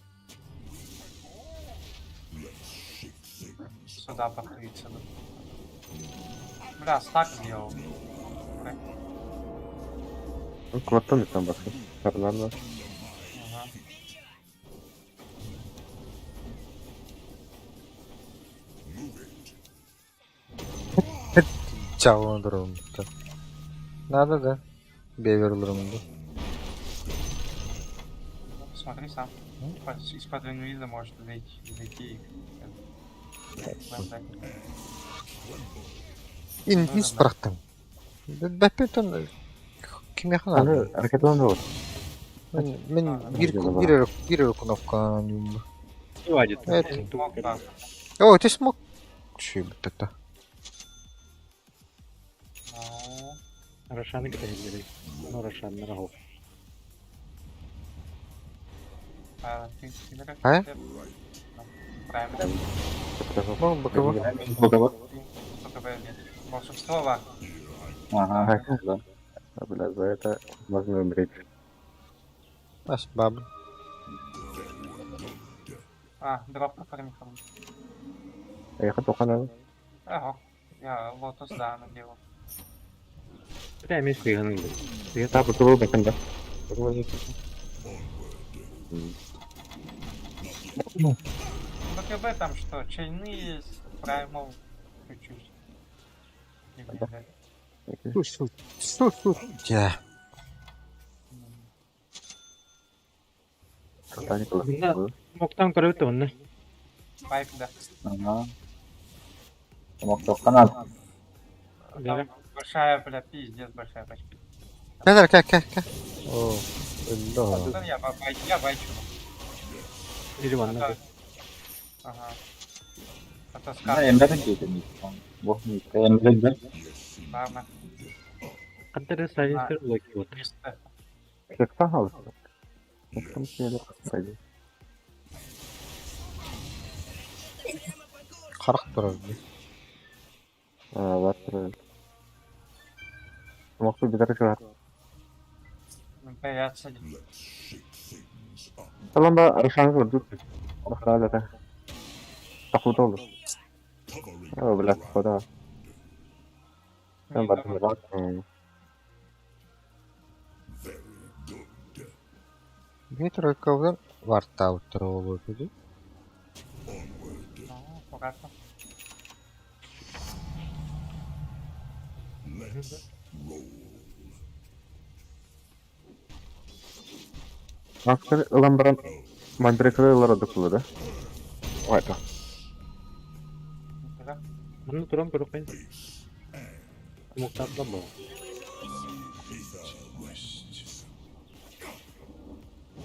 Сюда подходить. Бля, стак сделал. Квартал там басы. Фернандо. Ага. Чавын дұрым. Надо, да. Беверлерім. Смотри сам. Из-под инвиза может зайти. Инвиз бұрақтым. Бәппетін кеме қана. Аны ракетланды вот. Мен бір кнопка не Хватит. Это. О, ты смог. Че это? Рошаны где-то. Ну, Рошан, Нарагов. А? Правильно. Ну, боковой. Боковой. Волшебство, ва. Ага, да. А, бля, за это можно умереть. Ась, баб. А, дропка фармиха. Я хотел канал. Ага. Я лотос, да, наделал. Bir de MS kıyganın gibi. Я так вот bakın. БКБ там что? Чайные есть, праймал чуть-чуть. Я. Moktan kara bitti bunlar. Пайп, да. Ага. Мог канал. Gel. Большая, бля, пиздец, большая пачка. Как? О, да. Да, я байчу. Biri bana. Ага. Это Ne скат, Emre'den getirmiş. Bu Emre'den. ладно. Kadere silencer bakıyor otur. Чисто. Kekten alır. Kekten şeyler kısaydı. Қарқ тұрар. Var. Мог бы бедер шығар. Я отсадил. Салон да Рашан gördük. Рашан da. Takut oldu. Oh, блядь, хода. Ben bakın bak. Bir тройковдан варта утрова dedi. Ну, аккуратно. Asker ılambaran mandrekler dokulu da. Vay be. Нифига. Bunu duram bırakmayın. Muhtemelen bu.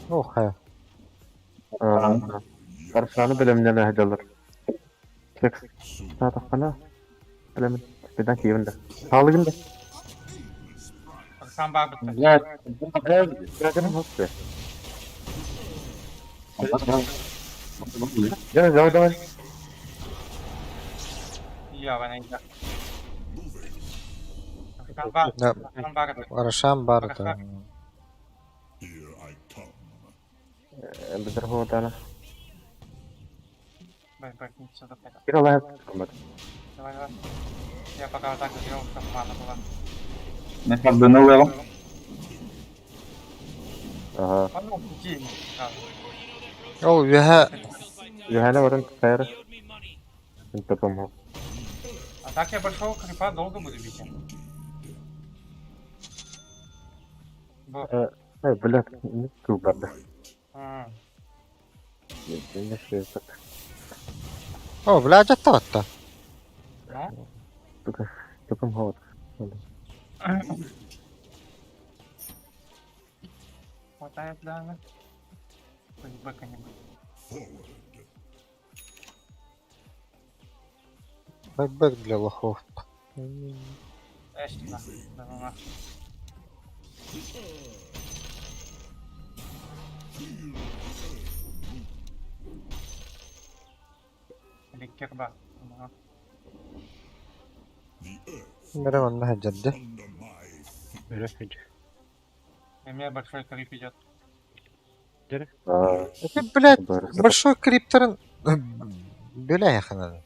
Oh he. Karşılanı bölümünden ehdalar. Çek. Sağda kana. Bölümün. Birden keyfinde. Sağlıkında. Сам баг бітті. Ya. Bırakırım hoş be. Ya devam. Йова, не йде. Сам баг. Да. Сам баг бітті. Арашан барда. Bitir hovdana. Бай, бай, не все допайда. Bir olay. Давай, давай. Я пока вот так сделал, чтобы мана была. Ne kadar oluyor? Aha. А ну, иди. Oh ya. Yohana varın kayarı. Tapam. А так я большого крипа долго буду бить. Ay blok. Ne kubarda. Ne şey tak. Oh bla jatta vatta. Ну? Tapam hava. Хватает, да? Хоть бэка-нибудь. Бэк для лохов. Эшки, на. Да ну на. Или керба. Ну. Мере ванна хаджадде. Bırakın. И у меня большой крип идет. Aa. Это, блядь, большой крипторын... Бля я хана.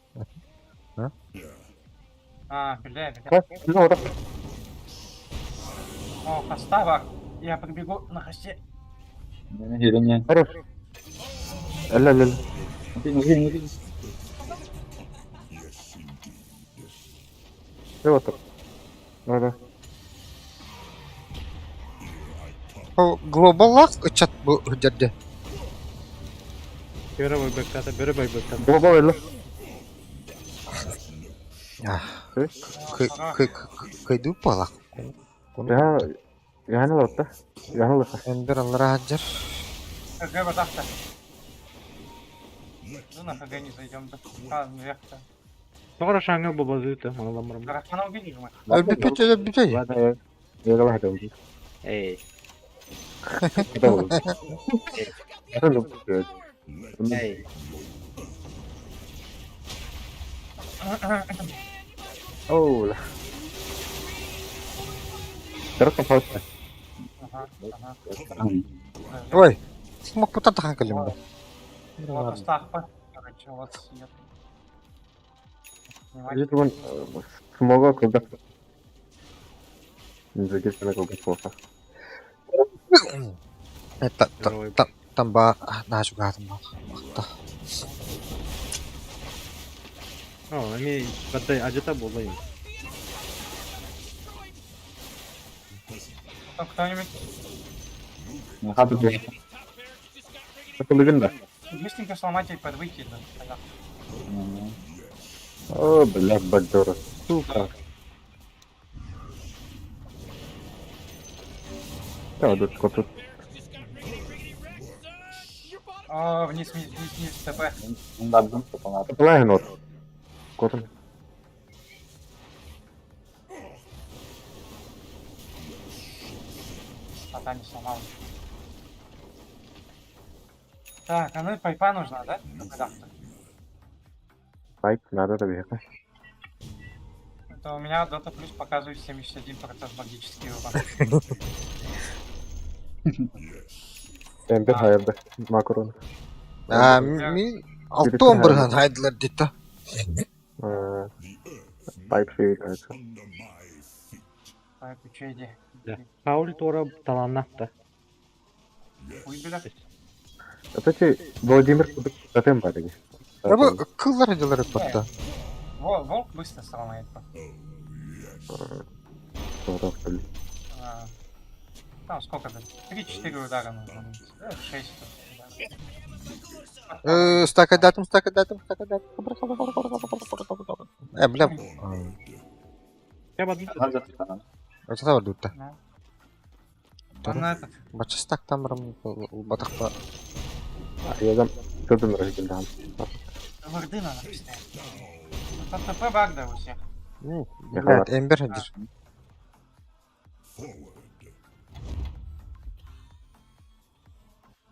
А, бля. Ne orada? О, хоста бар. Я прибегу на хосте. Hayır. El. Ne otur? Nerede? O global lock ıçat bu hüccadde. Biri boy bekletti, biri boy bekletti. Baba öyle. Ah. Kıydı palak. Ya yani orada. Yani orada. Ender allara hajar. ХГ вот так-то. Ну на ХГ не зайдем. А, наверх-то. Sonra şangı babazıydı, anlamıyorum. Дракона убили мы. Öldü. Hadi. Yakalar hadi oldu. Ey. Hadi oldu. Hadi oldu. Ey. Oh lah. Terus apa? Ага, ага. Ой. Смог путан тахан калимда. Вот Астахпа. Короче, вот свет. Jadi teman semoga kagak. Jadi sana kagak puasa. Tambah nah juga tambah. Oh, ini badai aja tak boleh. Кто-нибудь Hadi be. Satu legenda. быстренько сломать и подвыйти. Да, тогда. Oh, belah bador. Suka. Ya, udah kotor. О, вниз, ТП. Enggak setelah not. Kotor. Пока не сломал. Так, а ну и пайпа нужна, да? Да. Baik, надо добегать. Это у меня Dota Plus показывает 71% магический урон. Ember hayırdır. Makaron. Min 6-11 haydılar dedi. Pipe şey. Печеди. Да. Хауль тора таланнатта. Хуй, бля. Это че, Владимир Тотем барыги. Ya bu kıllar edilir hatta. Волк быстро сломает. А, Там сколько-то? 3-4 удара нужно. 6. Стак датым. Бля. Я бадым. Это var dutta. Он этот. Бача стак там батакта. Я Тотем разгильдам. Варды надо поставить. ТП багда у всех. Блядь, Эмбер haddir.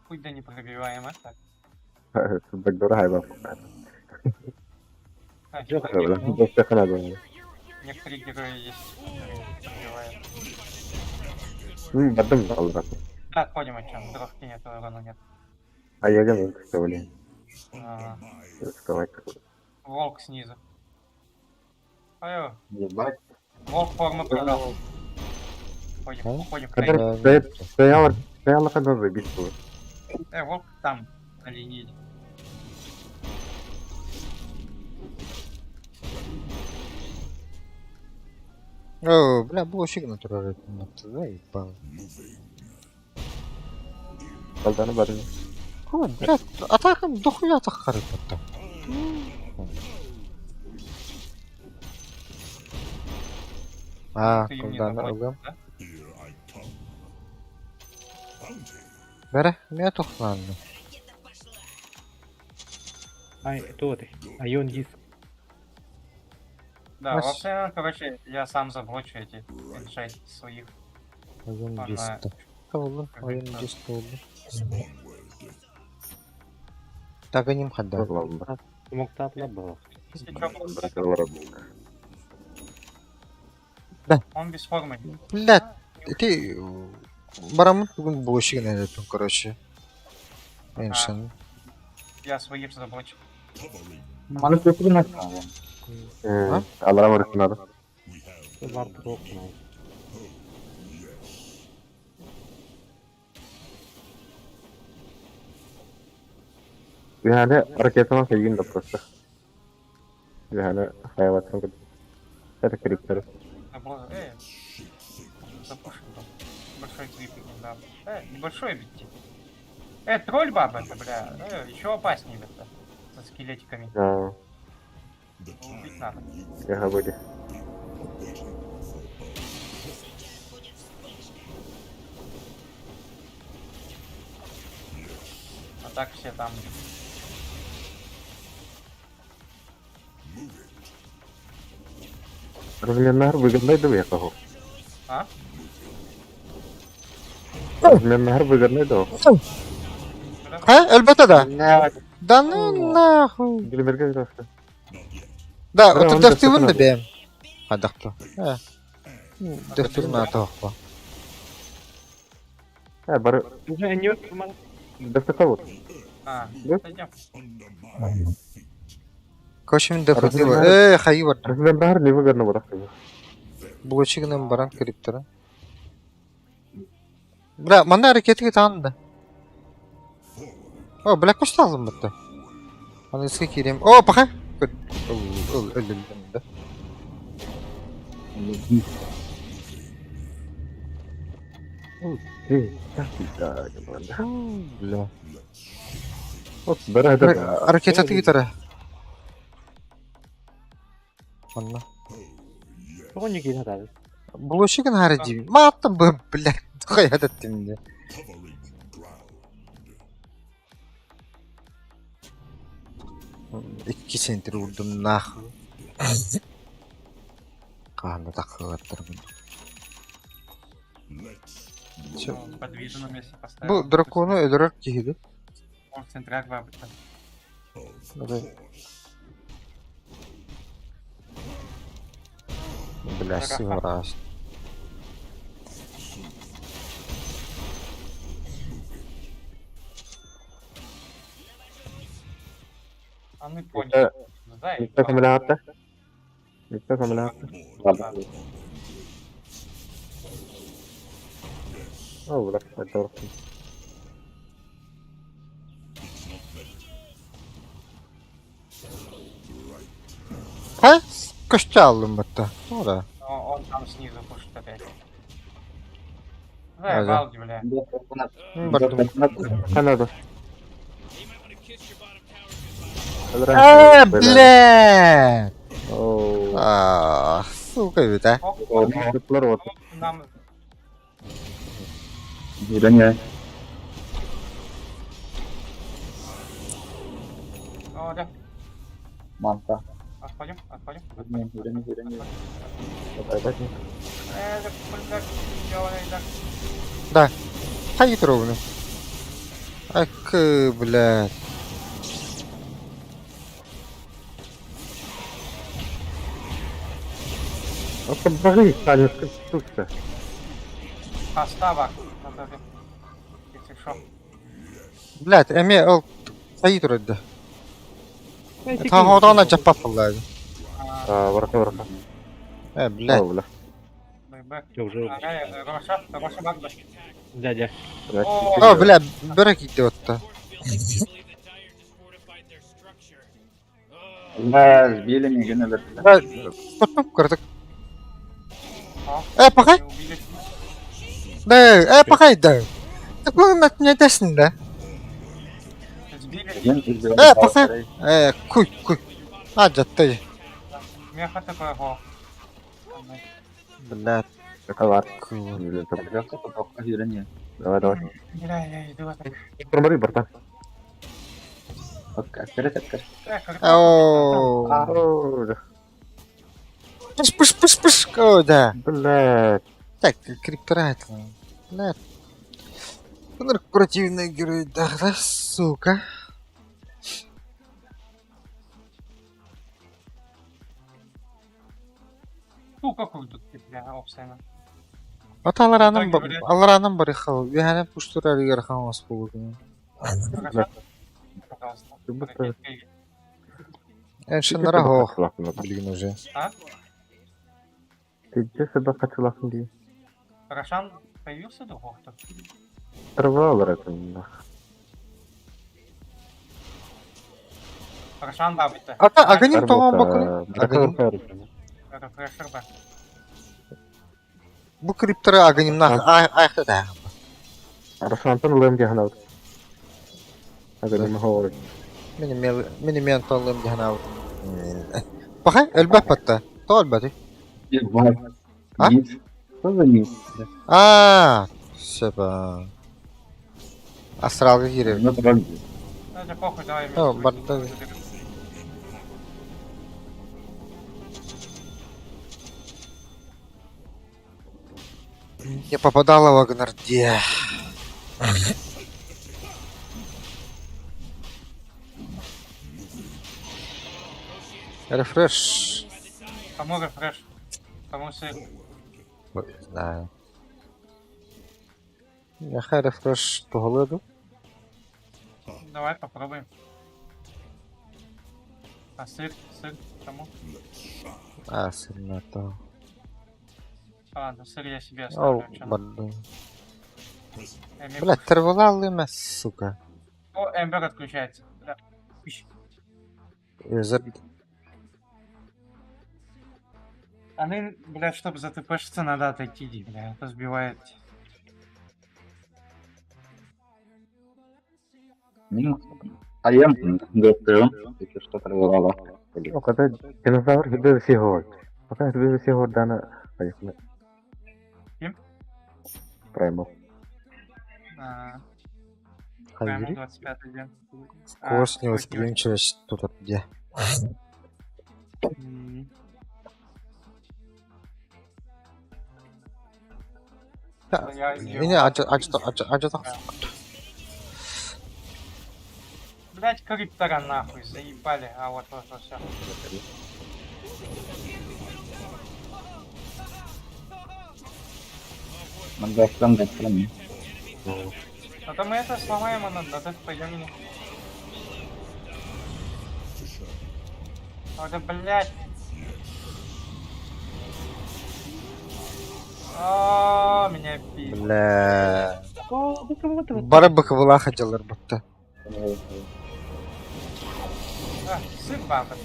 Путь да не пробиваем это. Бэкдора хайбан. А, Достахана говорю. некоторые герои есть, которые пробивают. Бадым алрак. Да, отходим от чем. Дровки нет, урона нет. А я гамин, что блин. А, Сказать. Волк снизу. Ой, Ебать. волк форму продал. Уходим. Стояла когда забить было. Волк там, на линии. О, бля, было фигна турары. Заебал. Колданы бадым. Ой, блядь, атакам дохуя тахары потом. Ты им не колданы заходишь, алгам. да? Бере, не тухланды. Ай, то ты. Айон диск. Да, Ась. вообще, короче, я сам заблочу эти N6 своих. Ayın Ana. diski. Oldu, ayın Evet, diski oldu. Таганим хадда. Смокта атлабал. Если чё, Да. он без формы. Блядь, ты барамын бүгін bulaşık ne yaptın короче. Ben sen. Я своих заблочу. Mana köprü nasıl abi? Allah'a emanet olun. Вард окна. Yani ракетама sayın da просто. Yani hayatım gibi. Это крипторы. Запушим там. Большой крипик не дам. Небольшой ведь. Тролль баба это, бля. Еще опаснее это. Со скелетиками. Да, Убить надо. я говорю. А так все там. Разменнар выгодный да якого. А? Разменнар выгодный да. Ha, elbette da. Ne? Да ну нахуй. Гилберген просто. Да, Бля, вот он дефтивын да достаточно. бем. Хадакта. Дефтивын атоқпа. Бары Уже не отмал. достаточно. Да? Пойдем. Koşumun deftivi. Разменнар Hayı var. Разменнар не выгодно вот так. Bulaşıkının baran kriptara. Bля, manda hareketi tanıdı. O, Black Push lazım bitti. Hani eski kireyim. O, bakın. Öldürdüm de. Bля. Вот бары это. Hareket atı gitarı. Anla. Тоник не надо. Bulaşıkın harici. Ma attım bu, bля. Hayat ettim de. İki sentir vurdum nah. Kanı takılattır bunu. Подвижно на месте поставил. Bu drakonu öldürerek giydi. Он в центре бабы. Бля, сиврас. А мы поняли. Зай. Никто камелята. Никто камелята. Ладно. О, блядь, это Ha? Костя aldım hatta. Ora. Он там снизу пушит опять. А, да. Заебал, бля. Бардым. Канада. Блядь! Оу. Сука ведь, а. Куплар вот. Нам Ірання. О, да. Манта. Отходим, отходим. Ірання. Да, блядь, делай, да. Да. Hayır ровно. Ак, блядь. Отображи, Саня, сука. Остава. Готовы. Если шо. Блядь, эме ол Hayır ровно. Та хорона жапап lazım. Ворота. Блядь. О, бля. Бэк. Чё, уже? Ага, Роша баг, да. Дядя. О, блядь, бörek gitti otta. Да, збили мене на вертолет. Потом kırdık. О, Pakay. убили. Да, pakay da. Tak bu neredesin de? Сбили. Pakay. Kuy. Acıttı. Меха такой, го. Блядь, Какова? kuy. Ірання. Давай, давай. Бля, я иду вот так. Промори, братан. Открыть. Ооо. О, да. Пыш. О, да. Блядь. Так, криптирайт. Блядь. Bunlar противные герои, да, сука. Ну, какой тут, бля, опсайна. Ata Алараным барыхал. Виханем пуштура ригар хамас булган. Пожалуйста. Ты быстро. Эншинара хо. Катыласың, Билгин уже. А? Ты где себя катыласың дейін? Рошан появился до гохта? Тырвалар это. Рошан, да, бітті. Ата Аганим тоған бакын. Аганим. Это фрешер, бе. Bu kriptara Aganim'na ayakta da. Аршантан лым дегенау. Аганим хор. Meni men tallım dihana. Bakay, elbet patta. To elbeti. А? Что за низ? Sepa. Астралга girer. Ну, правда. Это похуй, давай. О, минус бардак. выйдем. Не попадала в Агнарде. Рефреш. Кому рефреш? Кому сыр? Не знаю. Нехай рефреш поголоду. Давай попробуем. А сыр? Кому? Сильно то. Ладно, сыр я себе О, оставлю. чё. бардак. Эмбер- Блядь, тервалал сука. О, Эмбер отключается. Да. Ищ. Они, блядь, чтобы затпшиться, надо отойти, бля. Это сбивает. А я говорю, что травала. О, ката динозавр gibi bir şey var. Fakat bir şey var dana. Поехали. Кем? Праймал. Прямо Хайри. 25 день. Скорость А, невосприимчивость тут где. М. Я Не, acı da. Блять, криптора нахуй, заебали. А вот, все. Надо остановить. А то мы это сломаем, а на это пойдем. О, да блять. Меня пи. Бля. Бары быка была хотелар бутта. Сыпь бампер.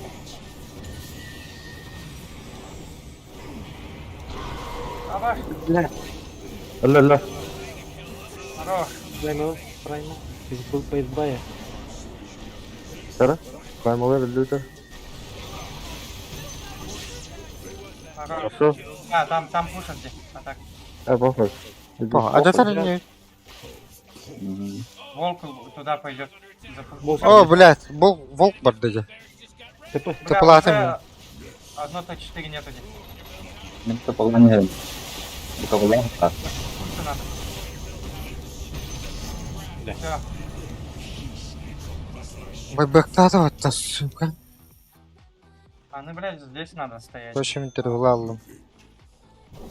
Давай, لا хорош. ترى باي موبايل اللوتر Хорош. Хорошо. Там пушат здесь. А так. похуй. А да ты не... Волк туда пойдет. Запустит. О, блядь, волк бар dedi. Ты Бля, платим. уже одно Т4 нету здесь. Это поклоняем. Букавулянка. Пушку надо. Все. Бэкта вот та сука. А ну, блядь, здесь надо стоять. Точно интервал.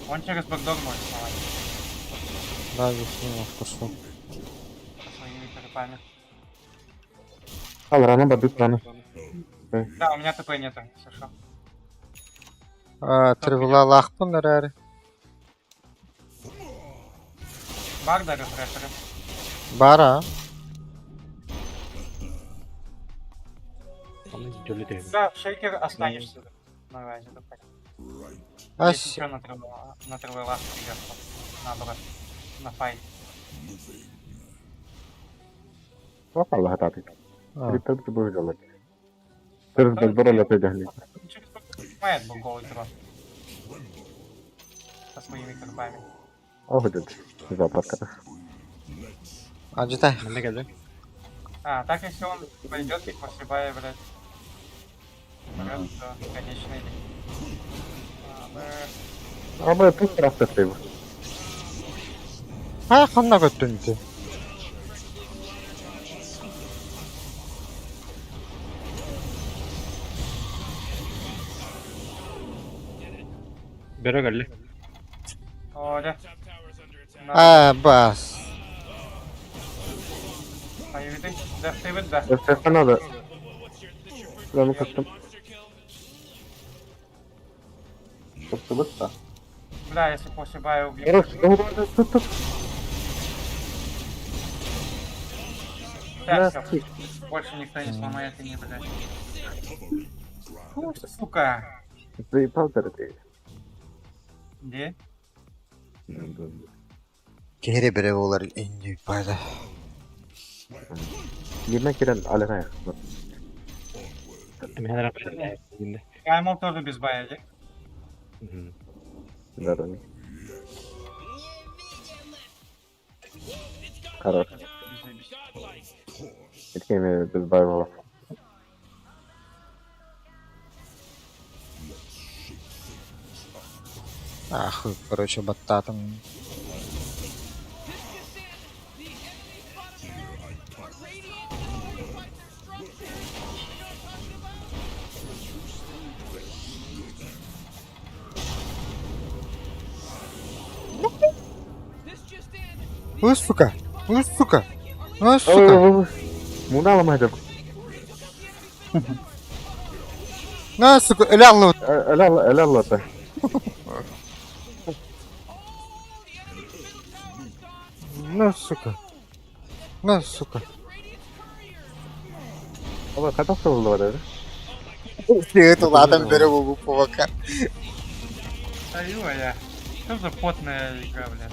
Он через бэкдор может сломать. Да, здесь немножко что. Своими черепами. Al rana badu rana. Да, у меня ТП нету, если что. Тервала лахпун нарари. Баг дарит рэперы. Бара. Да, шейкер останешься. На разе, давай. Если что, на тревелах приехал. Наоборот. На файт. والله هتعطيك ريتر بتبوظ لك ترز بالبرة لا تجهلي Через мает был голый трон. Со своими карпами. أوجد إذا فكر Acıtay. А, так если он пойдет после бая, блядь. Вперед, то конечный. أما تنسى راح تسيبه Ha kanna götündü. Оля. Bas. Появились. Да, ты вот да. بس أنا هذا لا مكتم Быстро. Бля, если после бая убьют. خلاص هو тут Да, всё. Больше никто не сломает и не, блядь. Фу, сука. заебал ты Где? Geri bire olar en büyük payda. Yemek giren alena Каймол тоже без бая, где? Да. Хорош. Такими без байвола. Ахуй, короче, баттатом. Уй, сука! Уй, сука! Уй, сука! Муна ломает. На, сука, ляло. لا لا На, сука. На, сука. هو خطف والله ده Это ладно, берем пувака. Стою, а я. Что за потная игра, блядь?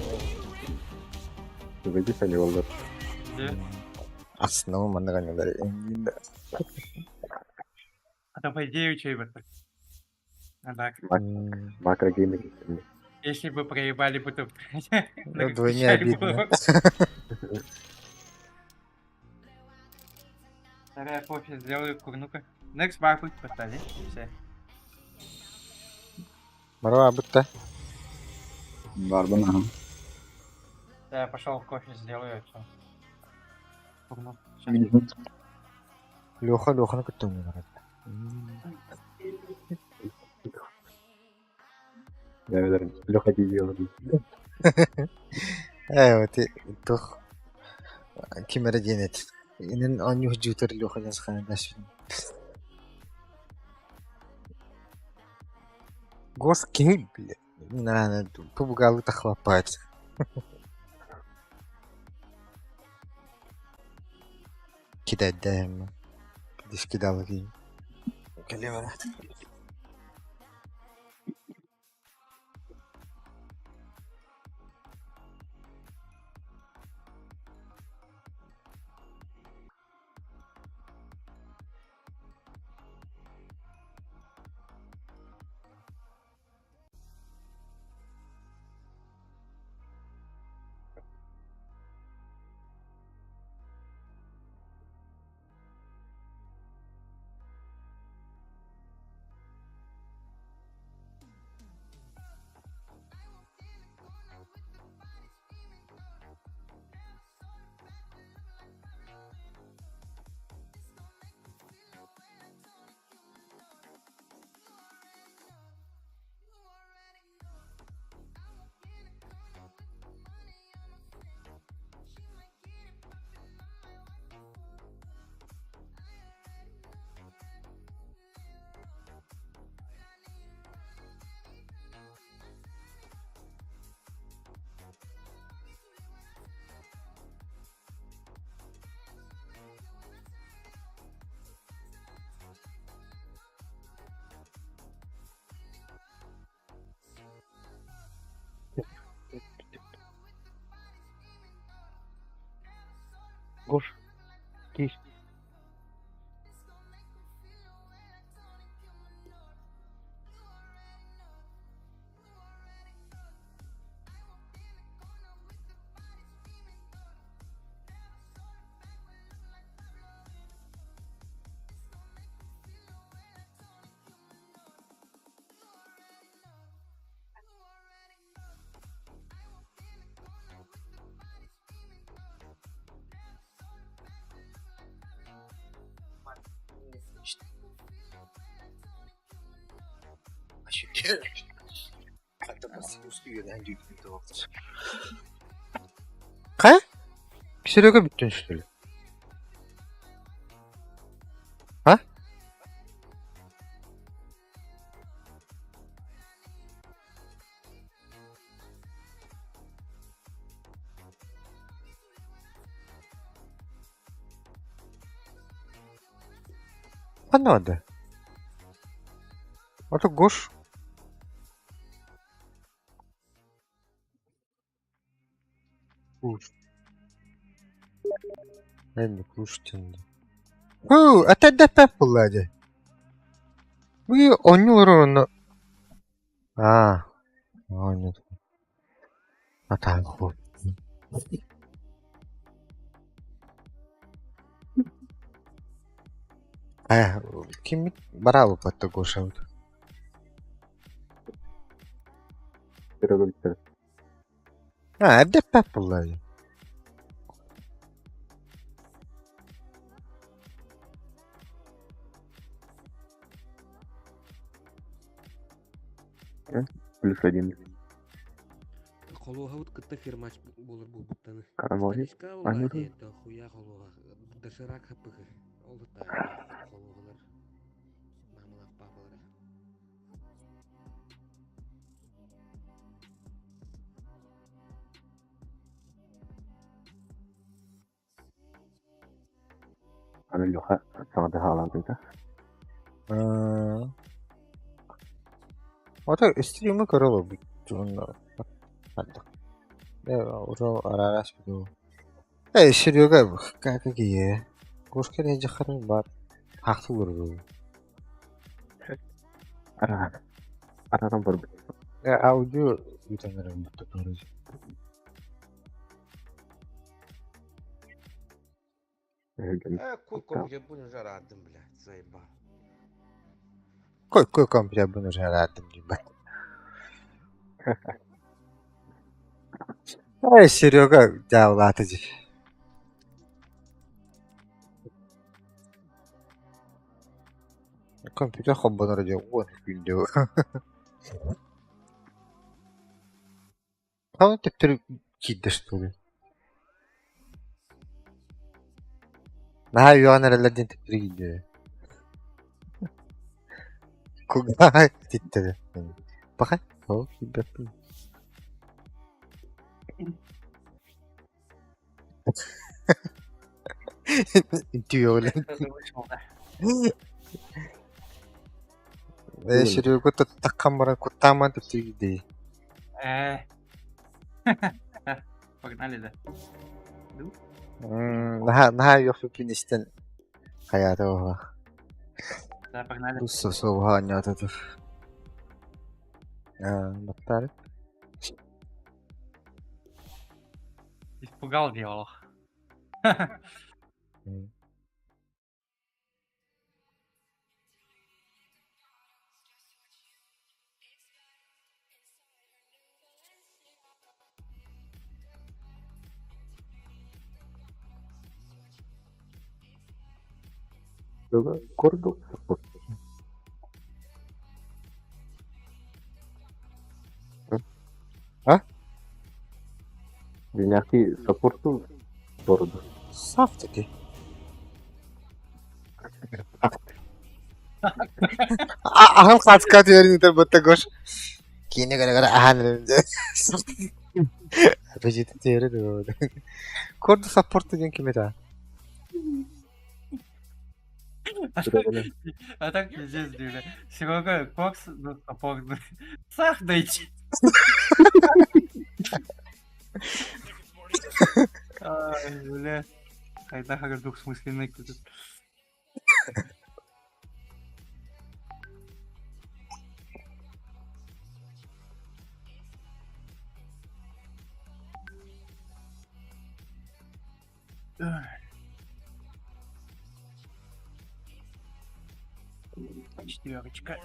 Зайди сани والله Где? Aslında bana kanyoları enginde. А то по идее учебы. А так. макро гейминг. Если бы проебали бы, то... Вдвойне обидно. Вторая кофе сделаю, курну-ка. Next bar путь поставили. Все. Марва будто. Барбана. Я пошел кофе сделаю, все. Курну. Леха кутуму. Я верю. Лёха делал. Evet, tuh. Kimere cenet. İnin on yuh juter Lеха yazıkhane daşın. Гос кейл, блядь. Не надо, побугал это хлопать. كده دايما بديش كده وكي كلمة Koş. Geç. Ка? Серега биттен что ли? А? А надо. А то Гош. Endi kushtin. Опять ДП пулadi. Вы онюроно. Нет. Так вот. Kim bravo patto Gosh'un. Serega bitti. ДП пулadi. +1. Холуга вот кытта фирмач болар бу буттаны. Карамоли. Анюру. Да хуя холуга. Дашырак хапыгы. Олды та холугалар. Мамалак папалары. Ana loha sana da halandıydı. Ota стримы корова битунда. Хадда. Уже арараш биту. Серега какие? Гошка не жахарын бар. Хакты көргө. Aradan var. Аудио битандарым бутта көрөж. Кой компьютер будем жарадым, блядь, заебал. Какой компьютер будем жарадым, ебать. Серега, давлатыжы. Компьютер хоббонор же вот видео. Он теперь кидда что ли? Юанерлерден теперь видео. Куда титтер? Пока. О, ребят. Түйөглен. Кто-то вышел, да. Серега таккан баран куттаман деп тегидей. Погнали, да. Наха yok finişten hayata oha. Да, погнали. Bu soğuğa anyatıdır. Batar. Испугал дьявола. Кордо саппорт. А? Виняки саппорту кордо. Saf dedi. Aham katka diyerini de botta goş. Kine gara ahan önce. Apejiti diğeri de o. Kordu support diyen kime daha? А так пиздец, бля. Серега, Кокс, ну, сапог, ну. Сах дайте. Ай, бля. Кайда двухсмысленный кто-то. Четверочка.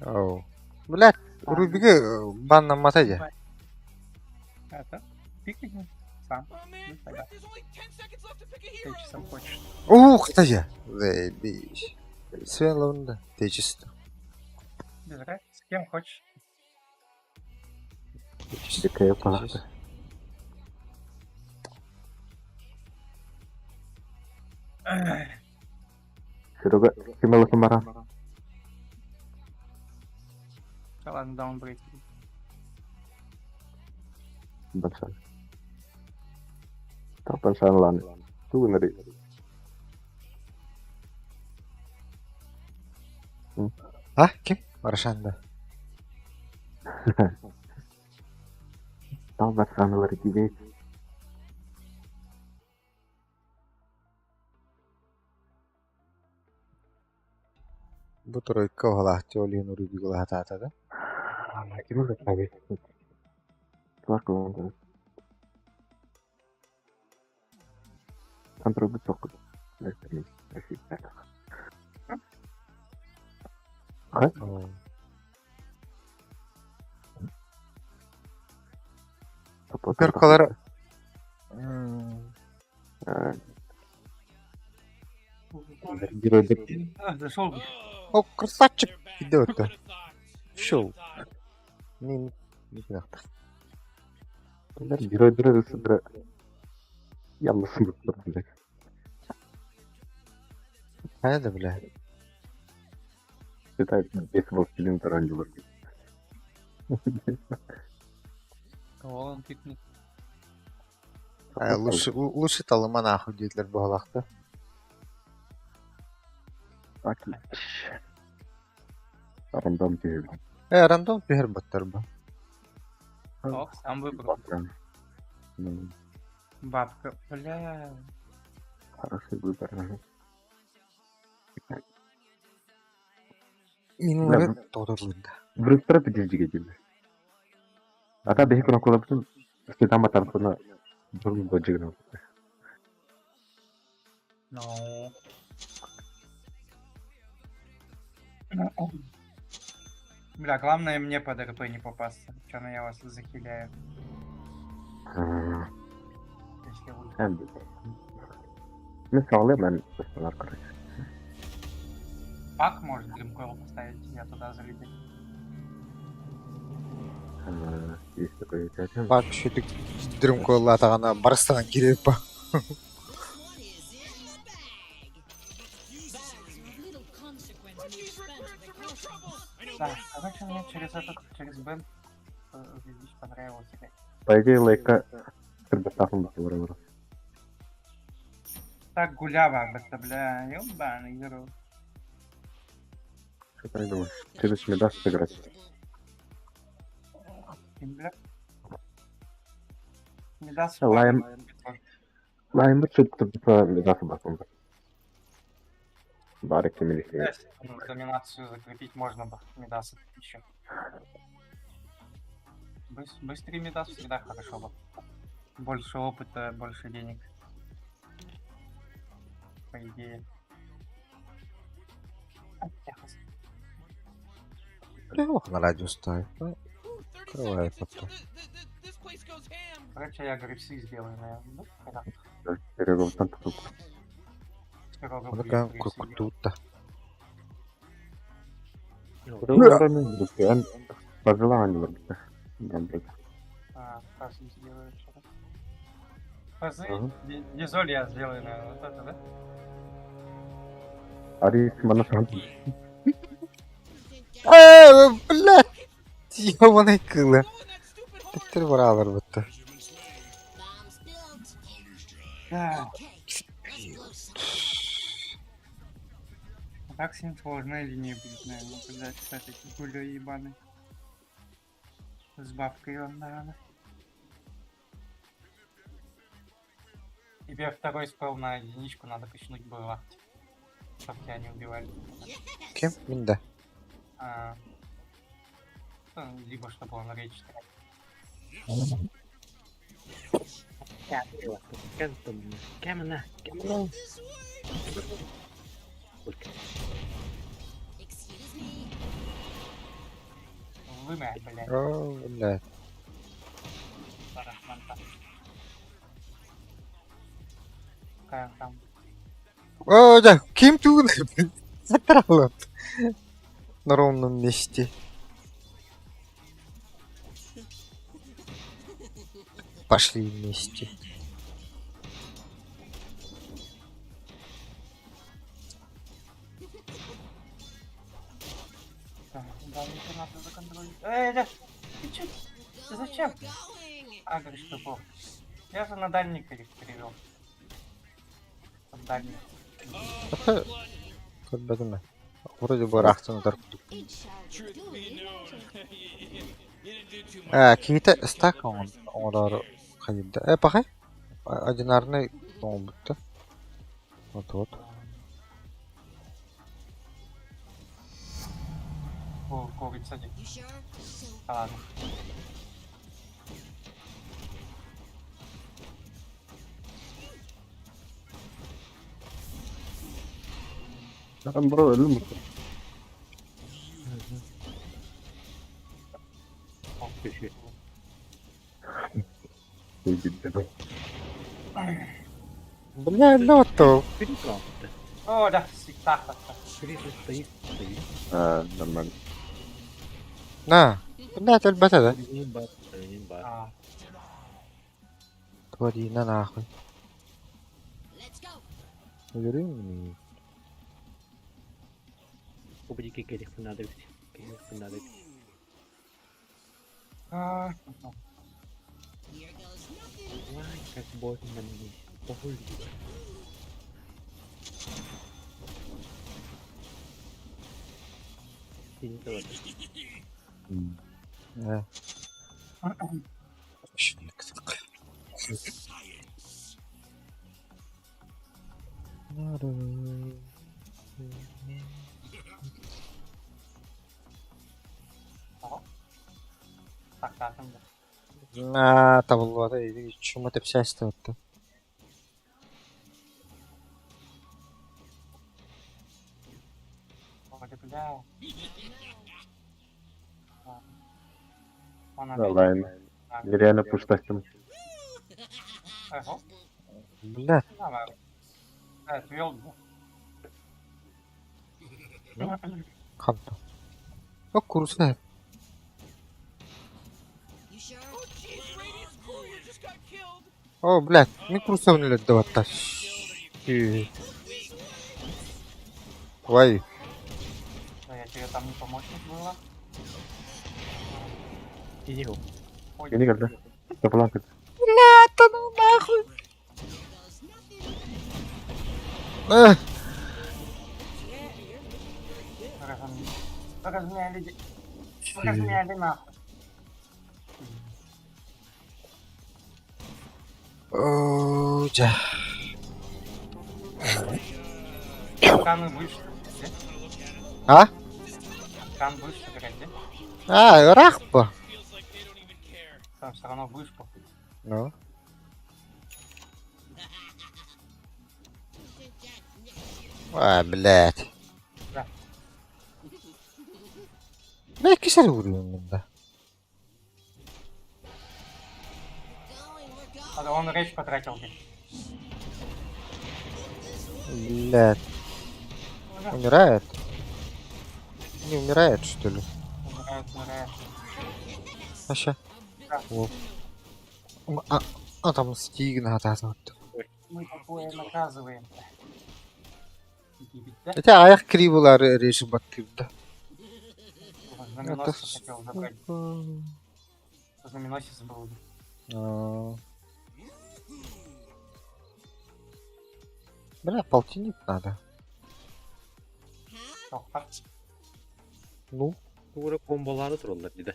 Oh. Блядь, Рубиге баннамас aja. Это? Пикни сам. Ну, тогда. Ты сам хочешь. Кстати. Заебись. Свен лавында. Ты чисто. Без разницы, с кем хочешь. Дикая палата. Серега, кемела кемара. Да ладно, даунбрейк. Bansan. Tak bansan lan. Tuh ngeri. Hah? Kim? Arasanda. Tak bansan lari gibi. Bu troika oğlahti oliyen Rubik oğlahti atada. Kim udah tahu? Tuh aku ngomong. Kontrol betul. Перкалар. Зашел. О, красавчик. Идет-то. Шоу. Не знаю. Бiro sıra yalnız sınıflar. Hayda bile. Это бейсбол стилин таранжулар. Кого он пикнет? Лучше талыма нахуй дейдлер bu halakta. Рандом тегел. Рандом пехер баттар ба. Ох, сам выбрал. Бабка, бля. Хороший выбор. Минулары тодорлунда. Быстро подожди, тебе. А та бехи kuna kullanırsın. Sıkıntı tarafına durum böceğine. No. Бля, главное мне под РП не попасться. Чё я вас захиляю. Если вы... Hem de. Ne sağlayayım ben arkadaş. Пак может Гримкойл поставить, я туда залететь. Есть такое ihtiyacım. Bak şu dürüm koyulla atağına barıstanın girip bak. Да, короче, мне через этот, через Бен, здесь понравилось играть. По идее, лайка Кырда сахын басы бара. Так гулява, это, бля, ёбаный герой. Что ты думаешь? Ты же мне дашь сыграть? Бля. Не даст Лайм. Лайм что-то про Медаса басом. Барик ты милисей. Доминацию закрепить можно бы. Медас еще. Быстрее Медас всегда хорошо бы. Больше опыта, больше денег. По идее. Плевок на радио ставит. Открывай потом. This place goes ham. Короче, я грибсы сделаю, наверное. Ну, когда Перегов там тут. пирога Ну будет прям грибсы делать. круто. Я по желанию вообще. Фазы сделаю что-то. Фазы, Ага. дизоль я сделаю, наверное, вот это, да? Арис Манасан. Блядь! Ёбаный кылы. Теперь бравер будто. Да. Так с ним сложная линия будет, наверное, когда с этой гулей ебаной. С бабкой он, наверное. Тебе второй спел на единичку надо качнуть было. Чтоб тебя не убивали. Кем? Минда. Ну, либо чтобы он речь тратил. Вымя, блядь. О, блядь. Парахманта. Какая он там? О, да, кем ты затрал на ровном месте. Пошли вместе. Так, дальше надо законтролировать. Да, ты чё? Ты зачем? А, говоришь, тупо. Я же на дальний перевел. Дальний. Как бы думаю. Вроде бы рахтан даркуду. Truth be known, you didn't do too much. Какие-то стак он ходит. Да, пахай. Одинарный он будто. Вот. Ковид садик. Ладно. Там бро, люмус. Бля, ну то. О, да, всегда. Нормально. На. Блядь, альбата, да? А, Твори на нахуй. Убери. а, Да. Щелик такой. так, там, да. На табло, и чему это вся стоит-то? Вроде, бля. Он Да, опять... лайн. Нереально пустостим. Ого, Бля, давай. Отвел. kanto. О, курсная. Oh, jeez, Radiant's courier just got killed. О, блядь, не курсовный лет давать. Ой, Да я тебе там не помощник было. Я никогда. Я плакать. бля, да ну Эх, Размяли нахуй. оу, жа. Каны выше. А? Кан выше, погоди. А, рах bu. Там все равно вышку. Ну. А, блядь. Да. Ne keser vuruyorum bunda. А он рейдж потратил. Блядь. Умирает? Не умирает, что ли? Умирает. А ща. Да. О. А там стиг надо. Мы такое наказываем. Да? Хотя аяк кривулары режим attırdı. Знаменосец хотел забрать. Знаменосец был. Бля, полтинник надо. Тоқта. Ну. Тура комболары тұр олар дейді.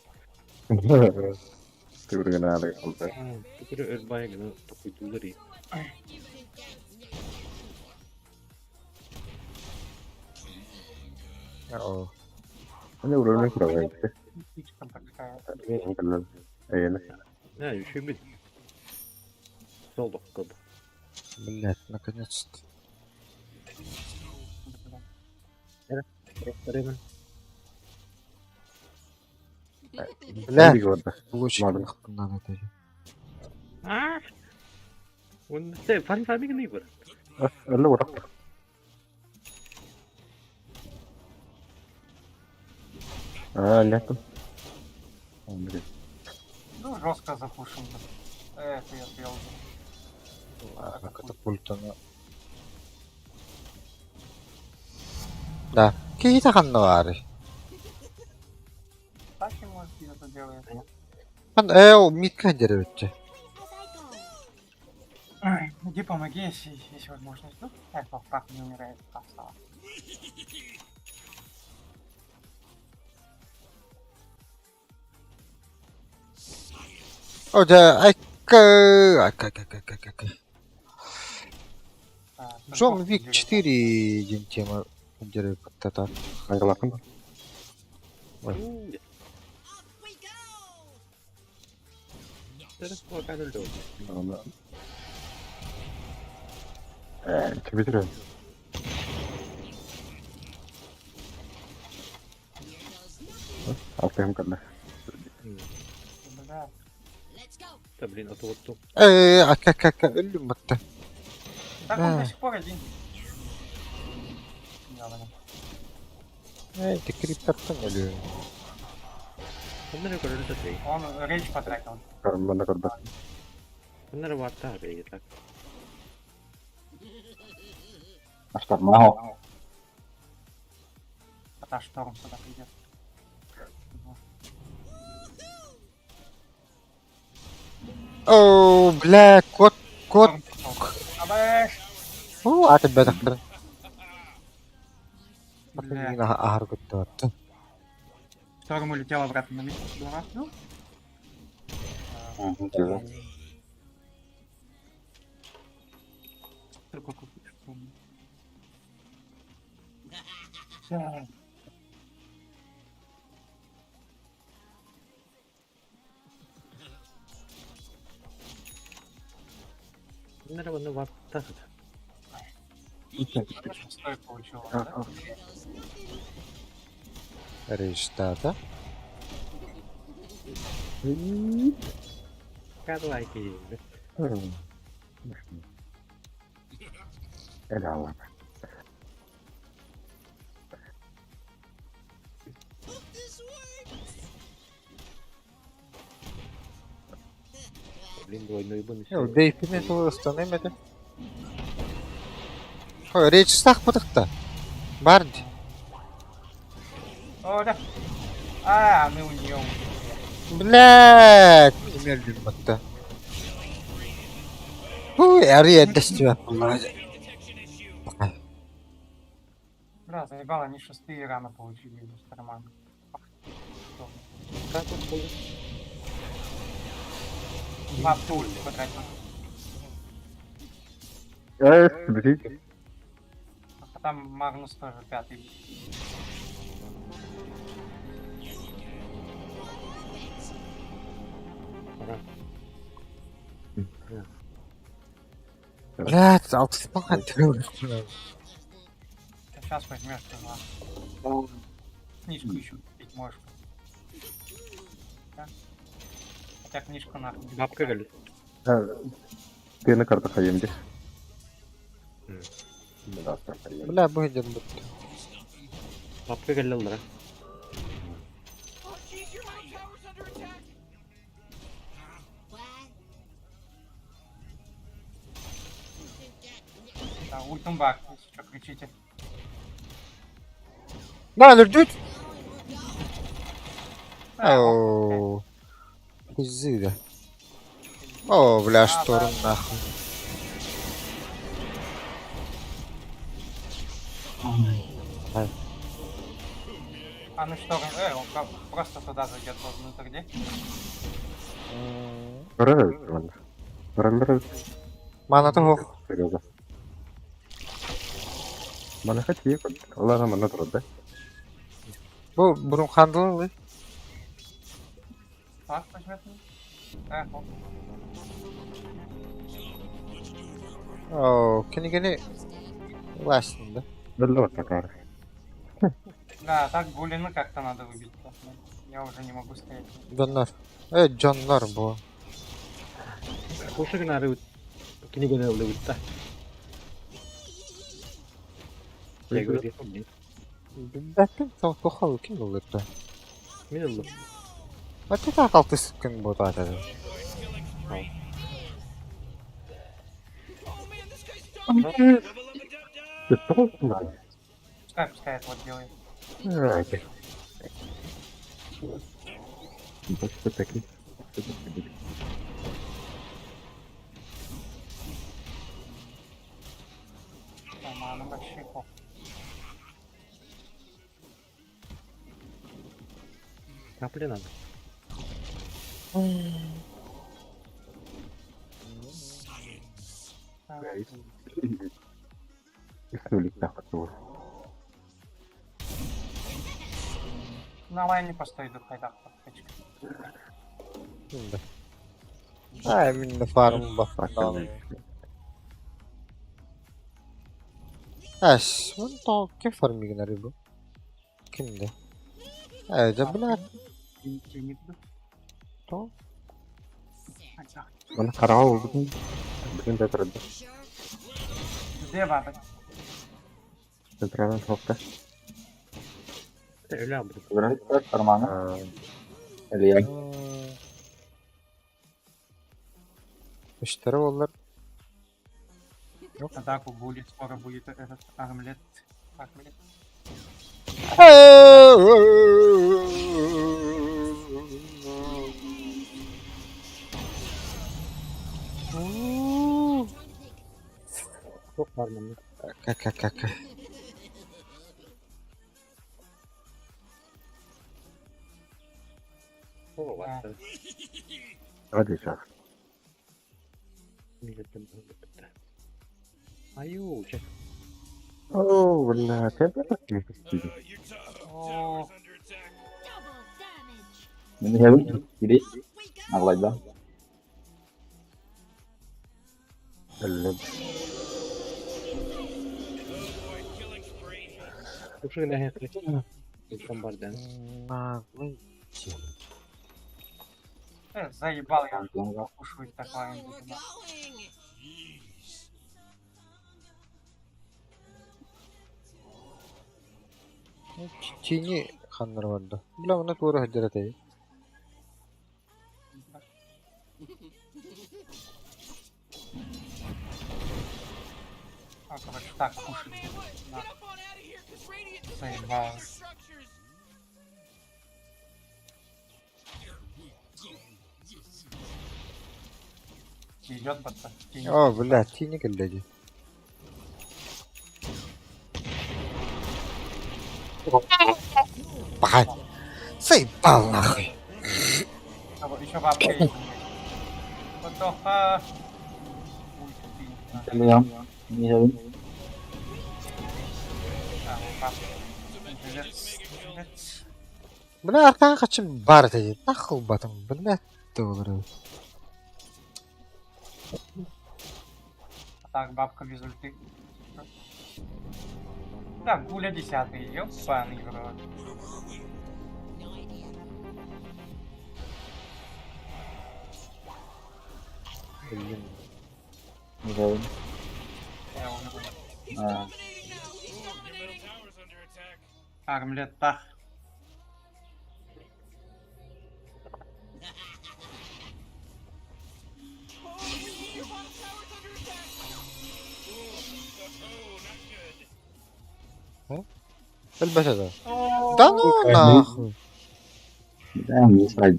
Төгірген әлі қалды. Түкірі өз байығыны тұқытулар ей. О. Hani vuruyorum kurava gitti. Птичка такая. Eğene. Ha, üşümün. Soldu, kaldı. Блядь, наконец-то. Hemen. Блядь, orada. лучше Ладно. надо это. Ah! Bunu sen fari gibi var. Öyle vurak. Летом. Ну, жестко запушим. Это я пел. Ладно, катапульта на... Да, какие-то ханнавары. Так и может это делает. Митка деревья. Иди помоги, если есть возможность. Ну, так не умирает. Там стало. О, да, Джон Вик 4 един тема деревья татар. Hangi Terus gua kan dulu. Bitiriyorum. Aferin kadar. Да блин, а то вот тут. Ölüm battı. Так он до сих пор один. Ты криптордан ölüyor. Bunları görülür de değil. Он рейдж потратил. Ben de kadar. Bunları var da abi так. Что, мало? Пока шторм сюда придет. О, бля, кот. Абэш! А тебя так. Потом Бля. не на аргу тот. Шторм улетел обратно на место. Ну? Только купить шторм. Всё. Bunları var da. Шестой получил, да? Рейштата. Các loại kỳ. Helal. Блин, двойной бонус. Дейпini doğrustan emedi. Ой, речь сақпыдық та. Барды. О, да. А, мы у нее. Блядь, умерли батта. Ой, ари әддәсті бәп. Да, заебал, они 6 рано получили из кармана. Как тут было? 2 пульс потратил. Подождите. А там Магнус тоже 5. Блядь, алпысман. Сейчас возьмешь ты на. Книжку еще купить можешь. Да? Хотя книжку нахуй. Бабка gali. Ты на картах аемде. Да, Бля, будет будто. Бабка gali aldılar. Oh, jeez, your middle tower's under attack. Да, ультум баг, если что, кричите. Lan öldük. Ооо. Пизды, да. О, бля, шторм нахуй. А ну что, он просто туда зайдет внутрь, где? Барандыры. Мана toch. Серьезно. Mana kaçıyor? Allah'ım bana durdu. Bu burun kandılı. Так, возьмет. Вот. Oo, gene властен, да? Belli bak takar. Да, так Гулина как-то надо выбить. Я уже не могу стоять. Canlar. Canlar bu. Koşa günahı kini gene öyle bitti. Bakın tam kokal kim olur da. Minullu. Mati tak kaltı sıkın bu da. Oh man, this guy's dumb. Пускай это вот делает. Başka peki. Нормально, большие хоп. Капли надо. Республика хотел. На лайне постой, хайдак. Şimdi. Ha emin de farmı bakmadan. Aş, bunu da kim farmı günleri bu? Kimdi? Evet, Black. To. Bana karar oldu mu? Bugün de durdu. Где баба? Central'ın topta. Öyle abi. Sebenarnya kita permana. Lihat. Müşteri olur. Атаку будет, скоро будет этот армлет. Çok var mı? Kaka. O var. Hadi şah. Milletin böyle bitti. Ayo, çek. Oo, bella, sempre così. О, Ini heavy. Jadi, aku lagi bang. Bella. Koşa günahı yaklaşık. Lütfen bardan. Наглый. заебал я. Langsung. Кушать такое. Çiğni kanlar vardı. Bula buna doğru haccarat ayı. Короче, так кушать. На. Get up on out of here, cause Radiant is Заебал. taking our structures. Идет бата. О, бля, çiğni geldi. Пахать. Заебал нахуй. Еще бабка есть. Потоха. Ой, ты, Geliyorum. Geliyorum. бабка. Жилец. Бля, аркан kaçın бар dedi. Нахуй батым, блядь, doğru. Так, бабка без ульты. Да, гуля 10-й, ёбаный в рот. Geliyorum. Я умру. Ha. Армлетах. Elbette de. Да ну нахуй. Да, не срать.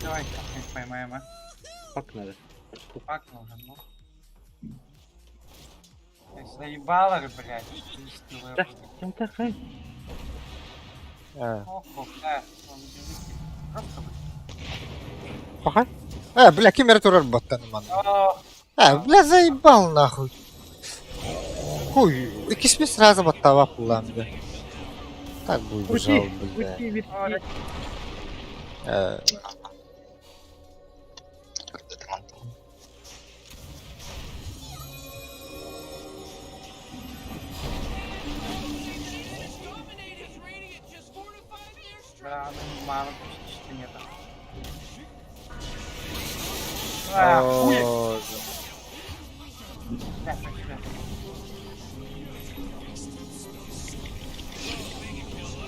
Давай, как поймаем, а? Пак надо. Пак нужен, ну. Ты заебала, блядь. Да, чем так, ай? Ох, да. Просто, Пахать. Бля, кемер турар баттаны ман. О, Бля, заебал нахуй. Хуй, ikisini сразу баттава kullandı. Так будет бежал, бля. да, ну, мало почти нет. Хуй. О, Да, спасибо.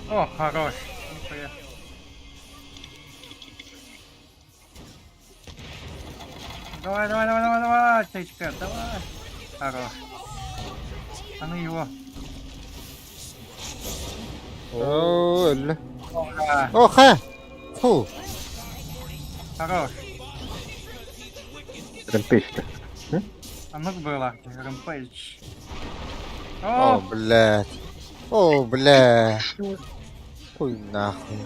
О, хорош. Нихуя. Давай, давай, давай, давай, давай, течка, давай. Хорош. А ну его. öyle. Оха, Oha. Фу. хорош. Рэмпейдж-то. А ну было. Рэмпейдж. О, О, блядь. О, блядь. Хуй нахуй.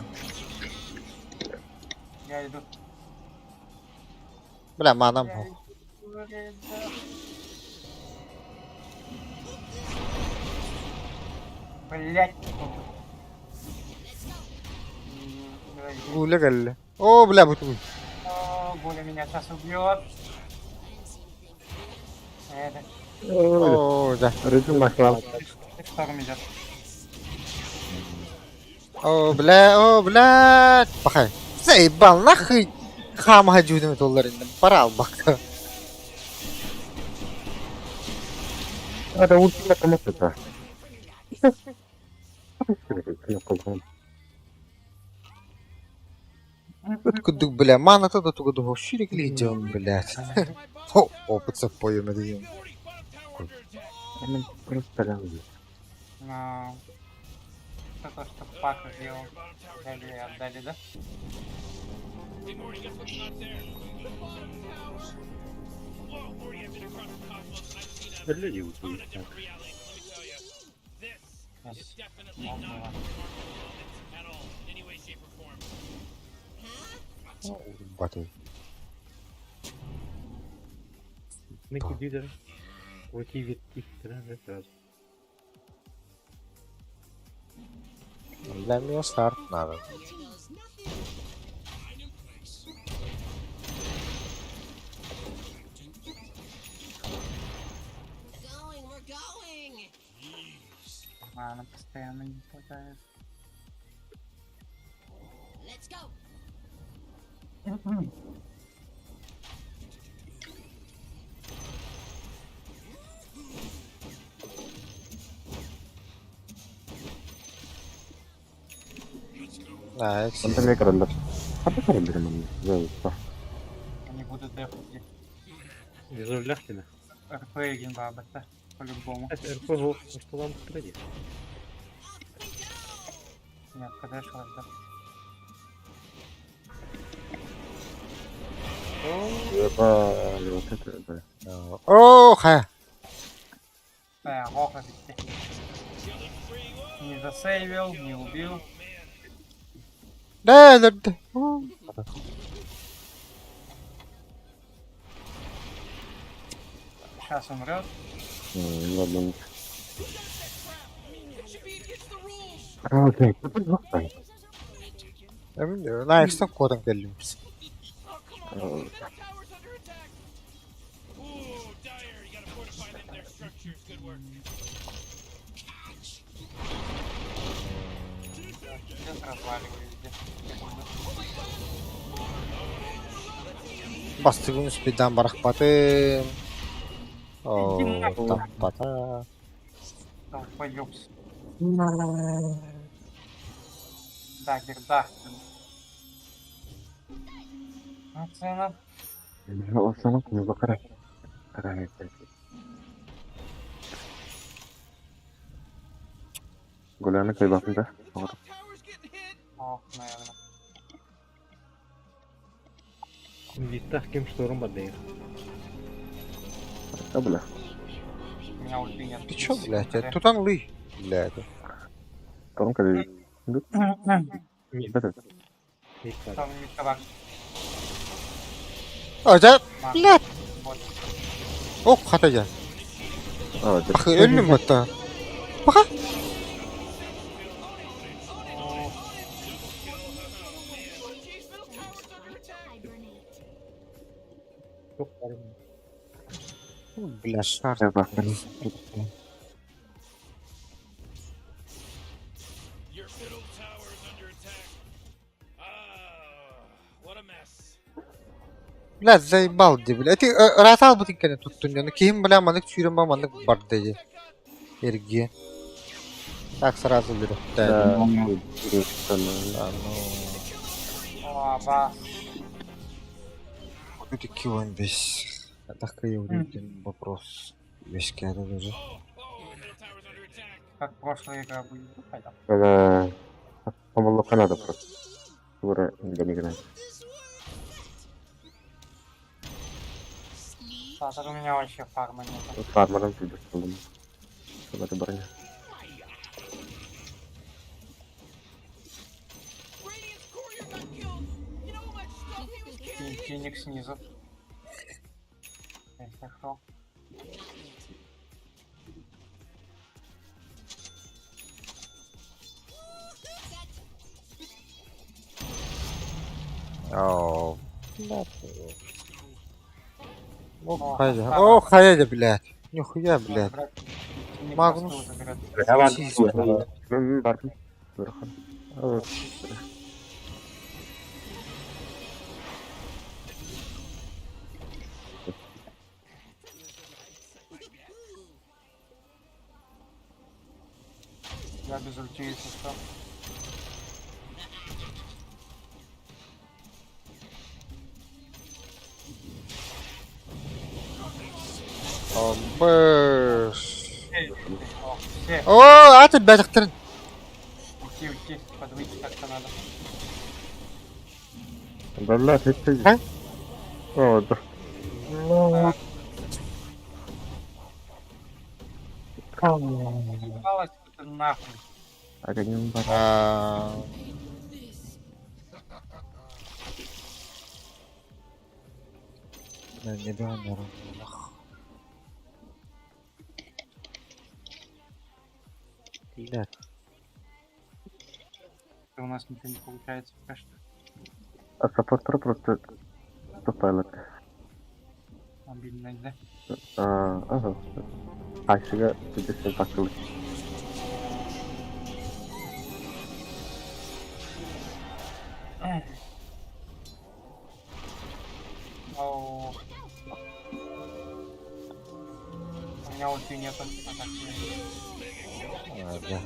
я иду. Бля, манам. Я иду. Блять. Гуля галля. О, бля, бутуй. О, Гуля меня сейчас убьет. Это, О, да. Режим маслам. шторм идет. О, бля. Пахай. Заебал, нахуй. Хама жудым долларından para al bak. Это ультиматум это. Откуда, бля, мана-то до туго до ширик идем, блядь. О, опыт запою надеем. Просто говно. Но... Это то, что Пак сделал. Отдали, да? Yes. Можно. Батый. Мы куди да? Оті від тих треба сразу. Для меня старт надо. Она постоянно не хватает. Nice. Он там экран. А ты корабель мне. Да. Они будут дефать. Візуалях тебе. РП один баба-то. По-любому. РПГ, що вам тоді? Нет, КД шло, да. Ебать, вот это, да. О, ха. Гоха ведь. Не засейвил, не убил. Да, да, да. Сейчас умрет. Ладно. Окей. Лайфстон kodun geldim biz. Tower's under attack. Ooh, Dire, you gotta fortify them their structures. Good work. Сейчас разваливаю везде. Bastıgın üstünden bırakmadım. Oo, tampata. Долбоёбс. Дагер, да. Ну, цена. Olsana konu bakarak. Karar Gollerine koy bakınca. Ох, наверное. Листах кем шторм бадыр. Да, бля. У меня ульты нет. Ты чё, блядь? Это тут анлы. Блядь. Torun kadar. Да. Там не товар. Acayip. Блядь. Вот. Ok hataca. Evet. Bak ölüm hatta. Baka. Блядь, шар. Ya bak benim. Your middle tower is under attack. What a mess. Блядь, заебал где, блядь. Ты ратал бы ты когда туттun yani. Kim бля манık çürüm manık бар dedi. Ergi. Так сразу беру. Да. Да. О, бас. Это килом весь. Так и один вопрос. Весь кеда даже. Middle tower's under attack. Как прошлая игра будет. Пойдем. Когда помогло Канада просто. Скоро не играет. Да, тут у меня вообще фарма нет. Фармером ты достал. Чтобы это броня. Radiant's courier got killed. You know how much stuff he was carrying? Феникс снизу. Хорошо. О, О, хаяда, блядь. Нихуя, блядь. Магнус. Я вам Барбин. Вот. Я без ульти, если что. Бэш. О, все, О, атып бәдіктірін. уйти, подвыйти как-то надо. Да, блядь, это... А? О, да. Ебалась ты нахуй. Огонем бар. Ben ne bir anlarım. Блядь. У нас ничего не получается пока что. А саппортер просто... Стопайлок. Мобильный, да? Ага. Karşıya gidişe takılı. Оу. У меня ульти нету. Ладно.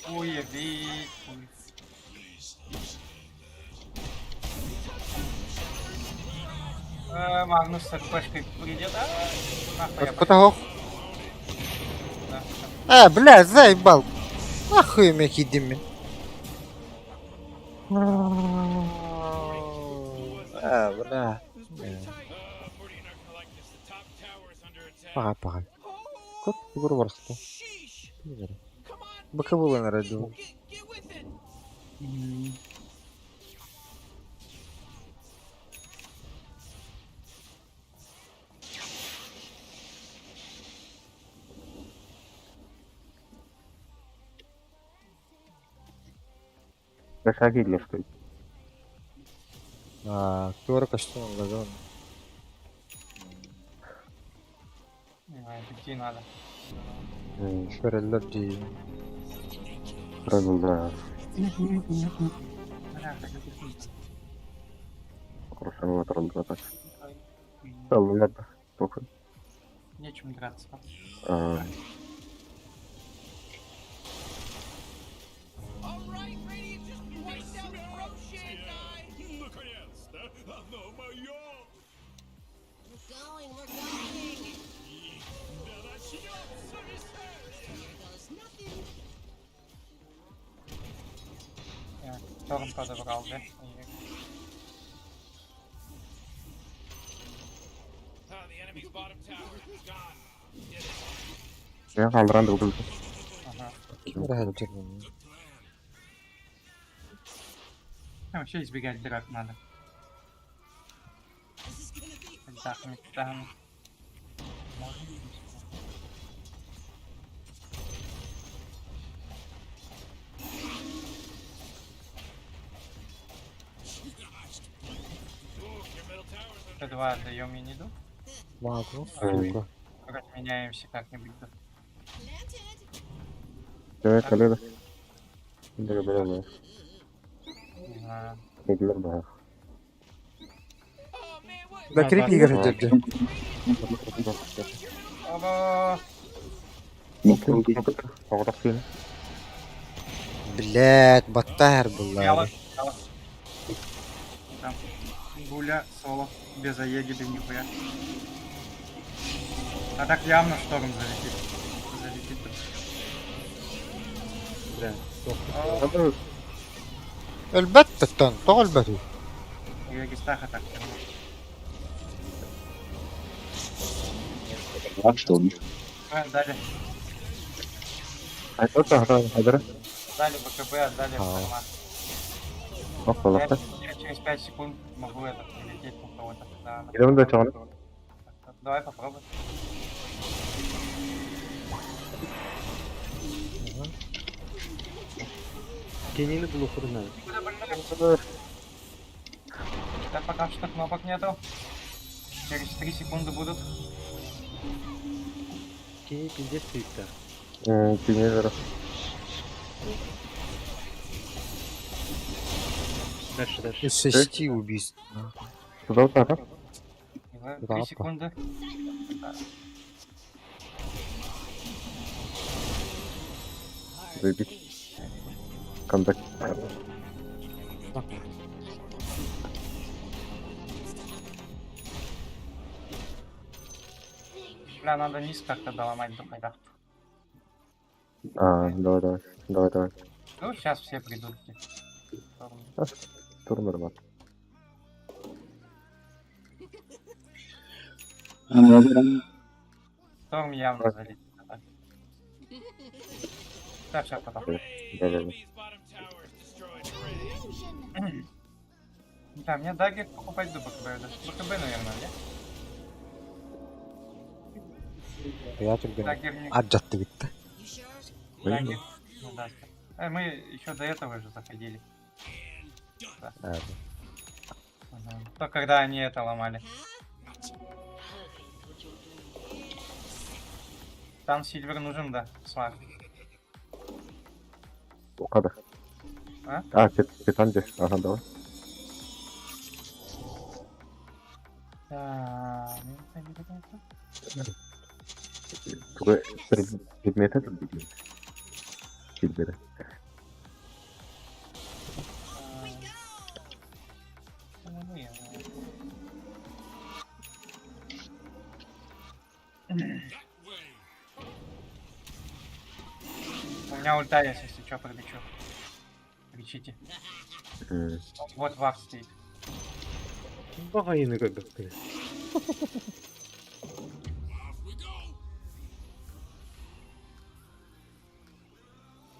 Уебить. Магнус с РПшкой придет. Нахуй я Потолок. Да. Блядь, заебал. Нахуй меня кидим. Бля. Пага, пага. Кот вырварство. Боковые нарадил. Кошаки для что? Кто что он газон. Идти надо. Шереллер ди. Правил, да. Бля, как это тут? Хорошо, ну это раз так. Да, ладно. Похуй. Нечем драться. Alright, Radiant just wiped out Roshan guy! Наконец-то! Оно мое! We're going. Да начнется веселье! Here goes nothing. Торм подобрал, да? The enemy's bottom tower is gone. Я қалдыран да өкілді. Ага. Реально термин. Вообще избегать драк надо. Отдохнуть там. Т2 отдаем Юниду. Ладно, Ой. сука. Разменяемся как-нибудь тут. Тебе коледа. Благодарю, Не знаю. да. Кедлер, да. Да крепи игры дядя. Оба! Пограк сені. Блять, батар был. Мяло. Там. Гуля, соло. Без аеги, без нихуя. А так явно шторм залетит. Залетит. Бля. О, البتة التن طول البتة. я гистаха так. Дали. А это хадра. Дали БКБ, отдали формат. Опа, Я через 5 секунд могу это прилететь на кого-то. Да. Идем до чего? Давай попробуй. Кенили было хурна. Да пока что кнопок нету. Через 3 секунды будут. Кени пиздец твиттер. Тинейзера. Дальше. Из 6 убийств. Туда вот так, 3 Да, секунды. Заебись. Камбэк. Бля, надо низ как-то доломать до хотя. Давай. Ну, сейчас все придут. Тур нормально. Шторм явно залетит. Так, сейчас потом. Да. Enemy's bottom tower is destroyed already. Да, мне дагер покупать до БКБ. Да? БКБ, наверное, да? Приятель говорит. Дагер не... Аджатты битті. Дагер не даст. Мы еще до этого же заходили. Да. Ага. То когда они это ломали. Там Сильвер нужен, да, смарт. Када. Титан здесь. Ага, давай. Тугай предметы тут бегают. Сильверы. У меня ульта есть, если что, пролечу. Кричите. Вот вар стоит. Багаїни как бы.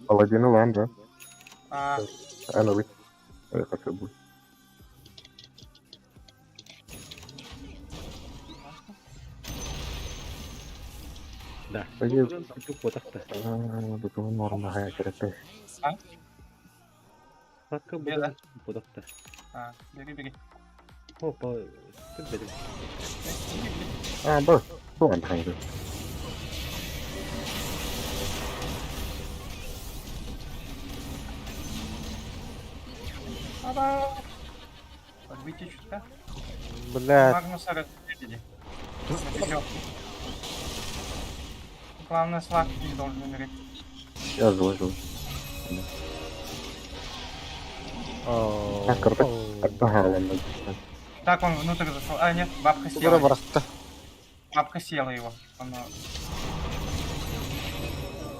Паладин лам, да? А, Ановый. Как это будет? Да. Пойдем. Itu kotak-то. Betul normal kayak kereta. Hakka Беда. burada kotak-то. бери. Опа. Ты беда. Ah, bos. Tuan itu. Выйти чутка. Блядь. Магнуса разделили. На пятерку. Главное, сладкий не должен умереть. Я злой. Ооо. Ah, kereta. Bahalan lagi. Так, он внутрь зашел. А, нет, бабка Бара села. баракта. Бабка села его. Он...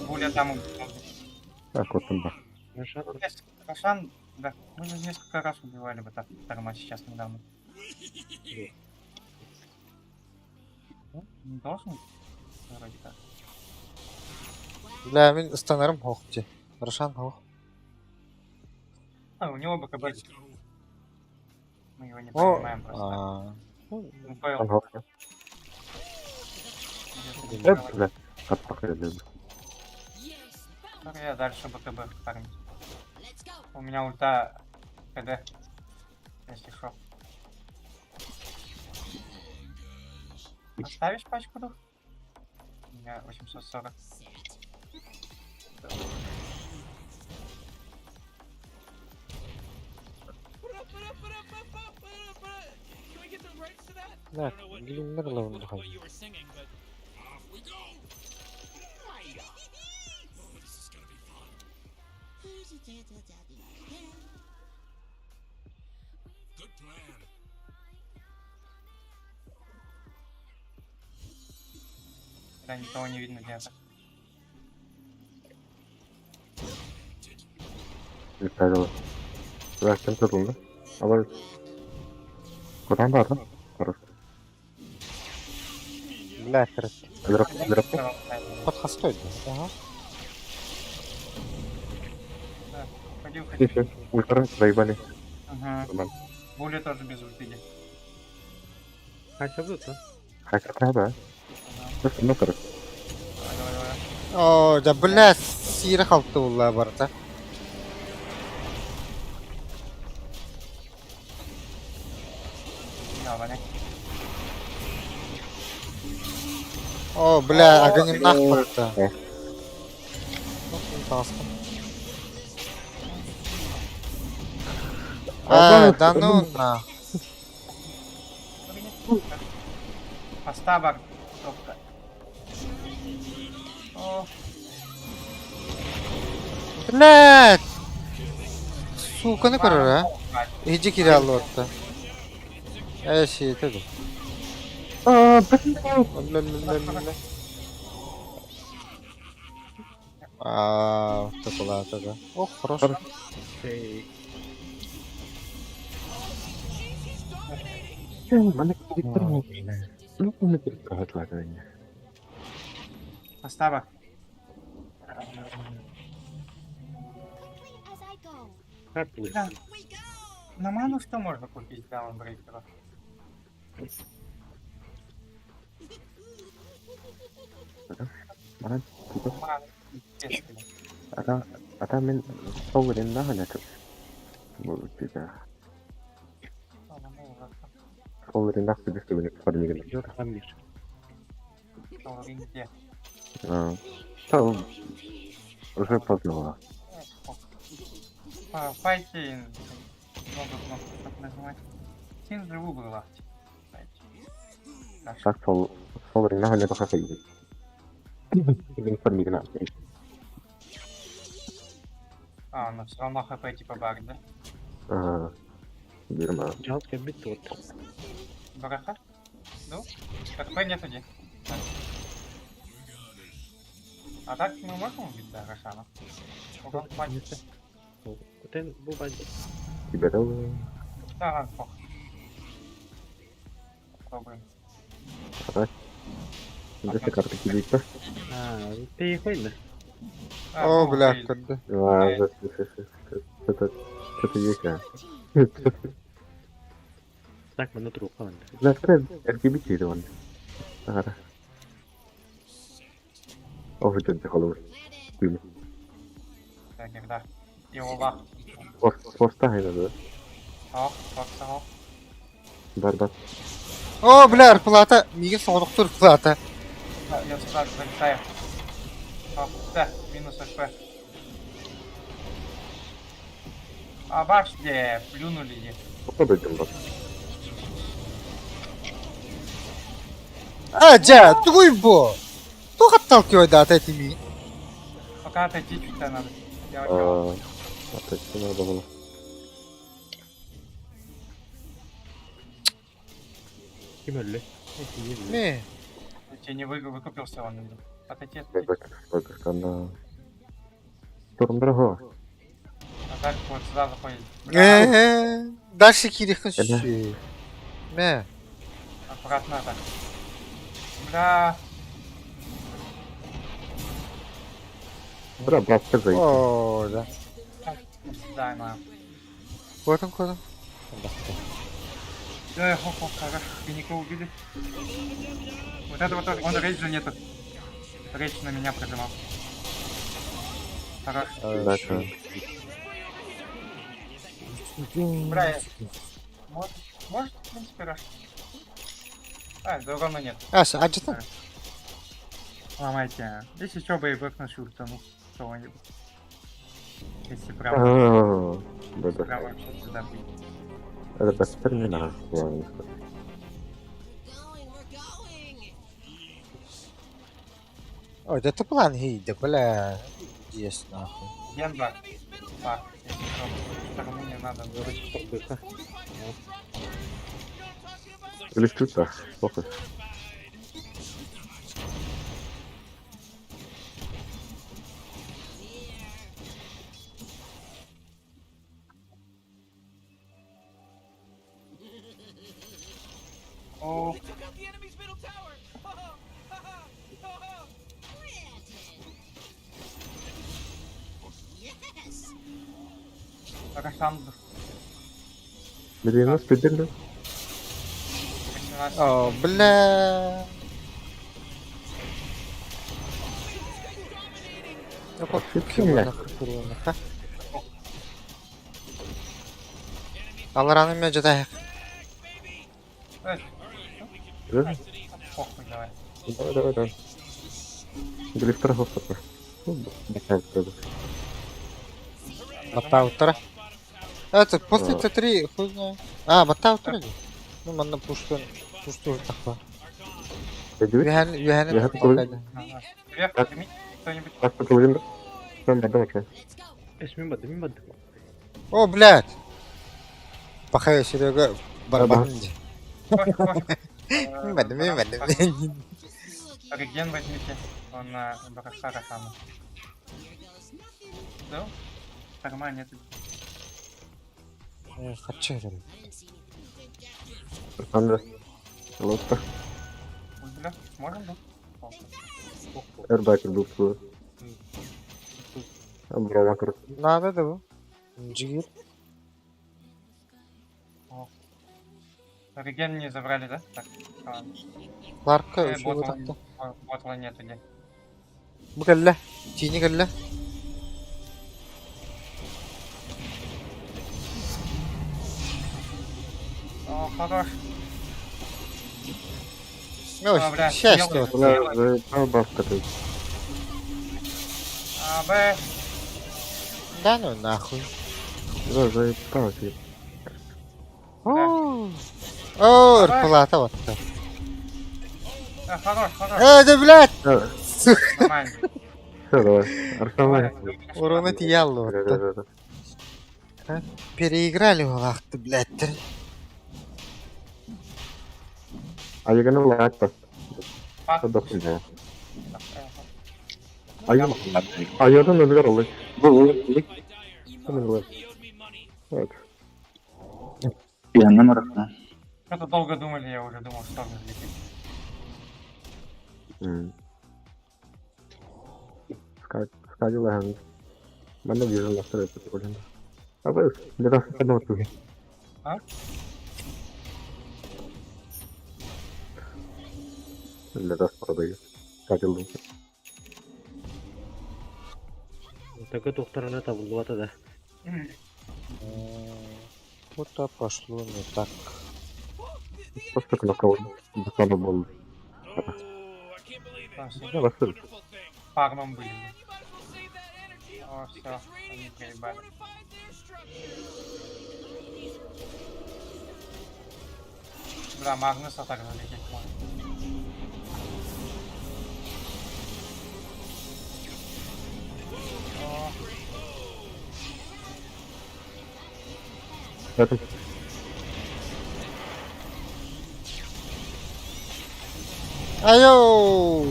Буля там... Так, вот он, да. Рошан, да. Мы же несколько раз убивали бы так. Тарма сейчас недавно. Ну, не должен? Вроде как. Бля, мен станарым хоқ те. Рашан хоқ. А, у него БКБ. Мы его не О, понимаем просто. Ну, Он понял. хоп. Бля. Отпахали. Я дальше БКБ парень. У меня ульта КД. Если шо. Оставишь пачку дух? У меня 840. Can we get the rights to that? Бля, глиннер лавын дұхай. You were singing, but off we go. Good plan. Да, никого не видно где-то. Yukarıda. Bıraktım tutuldu. Ama... Kuran var mı? Var. Бля, крыт. Дропу. Под хостой, да? Ага. Да, ходи, уходи. Все, ультра заебали. Ага. Нормально. Буля тоже без ультыги. Kaç yapıyorsun? Хотя да. Ну, короче. Давай. О, да, бля, сирі қалыпты олла барда. Давай. О, бля, агоним нах барда. Да ну на. Поставок. Топка. О, Блядь! Сука, не көрөр, а? Иди кире алып отты. Şey етеді. Ааа, топыла атады. О, хорош. Mana kita lu punya kerja katanya. Поставок. Да. На ману что можно купить даунбрейкера? Mana kita Ману, естественно. ada men sovereign lah hanya tu. Boleh tidak. Sovereign lah sudah sebenarnya pada minggu ni. Hamir. Половин где? Tahu. Уже поздно. Файтин. Много кнопок так нажимать. Син же в угол лахти. Так sovereign lah hanya pakai ini. Ini pada minggu ni. А, но все равно хп типа баг, да? Верно. Жалко бит вот. Бараха? Ну? ХП нет один. А так мы можем убить, да, Рошана? Ого, хватит. Ten bu bence. Киберел. Да, ладно, похуй. Попробуем. Давай. Десять карты кидать-то. Ты хуйня. А, О, ну, бля, окей. куди? Что-то есть, а. Так, мене труп, ладно. Бля, скажи, LGBT это он. Ага. Ох, ты холодный. Пыль. Так, да. И улах. Поставь это, да? Сал. Бар. О, бля, арплата. Миге соғдық тұр плата. Я сюда залетаю. Да, минус ХП. А баш где? Плюнули их. Попробуй там бар. Джа, туйбо! Кто отталкивает от этими? Пока отойти чуть-чуть надо. Я окей. Это надо было. Kim öldü? Не. Я не выкупился он. Отойти. Как она... Турм дорого. А так вот сюда заходит. Дальше кирихын ши. Не. Аккуратно так. Бля. Бра, брат, скажи. О, да. Да, на. Кодом. Хоп, хорошо. Финика убили. Вот это вот, он рейджа нету. Рейдж на меня прожимал. Хорош. Да. Бля, может, в принципе, раш. А, говно нет. Ася, а что? Ломайте. Если что, боевик на шультану кого-нибудь. Если прям Да. вообще сюда будет. Это бестермина. Going, we're going. Ой, да ты план гейда, бля. Есть нахуй. Генбар. Фак. Если что, сторону не надо. Или что-то. Плохо. О, Took out the enemy's middle tower. Yes. Рашан. Блин, спидерли. 18. О, бля. Я Ошибся, ха. Алраным мен жатайық. Похуй, давай. Давай. Дрифтер гофта. Бата утра. Это после Т3, хуй знает. А, бата утра. Ну, манна пушту тахва. Юхан Юхан покайда. Вверх, подними. Кто-нибудь. Как поговорим? Там давай. Esmin badı. О, блядь. Пахая Серега барабанди. Бадым. Реген возьмите. Он на броса Рашана. Все? Нормально, нет. Хочу. Андре. Лоста. Бля, можем, да? Эрбакер был свой. Абрамакер. Надо, да. Джигир. Реген не забрали, да? Так, ладно. Ларка, еще вот Ботла так-то. ботла нету где. Букалля. Тини галля. О, хорош. Ну, А, бля, счастье. съел вот. его. Заебал бабка ты. А, Б. Да ну нахуй. Заебал ты. О, Давай. плата вот так. Хорош. Да блядь! Нормально. Все, давай. Арсенал. Урон это яло вот так. Да. Переиграли валахты, блядь. А я гоню лайк-то. Фак. Подохли. А я думаю, наверное. Вот. Пьяным арасына. Что-то долго думали, я уже думал, что он взлетит. Скажу лаган. Mana bisa langsung itu boleh. Apa? Lihat apa tuh? А? Lihat apa tuh? Скажу. Так это вторая табу ата да. Что-то пошло не так. Просто кнопка буквально был. Там все Да, ласыр. фармом были. О, все, они перебали. Бля, Магнуса так залететь можно. О, Это Айоу!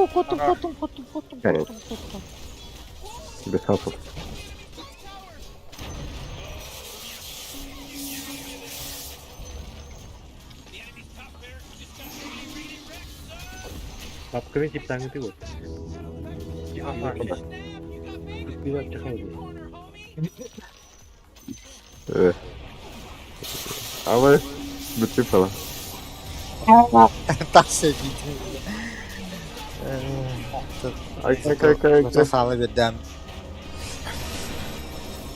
Котом. Короче. без шансов. Папками тип танги ты вот. тихо, Фармич. Пивать чахай. А вы бутыпала. Так все видно. Кто сало ведем.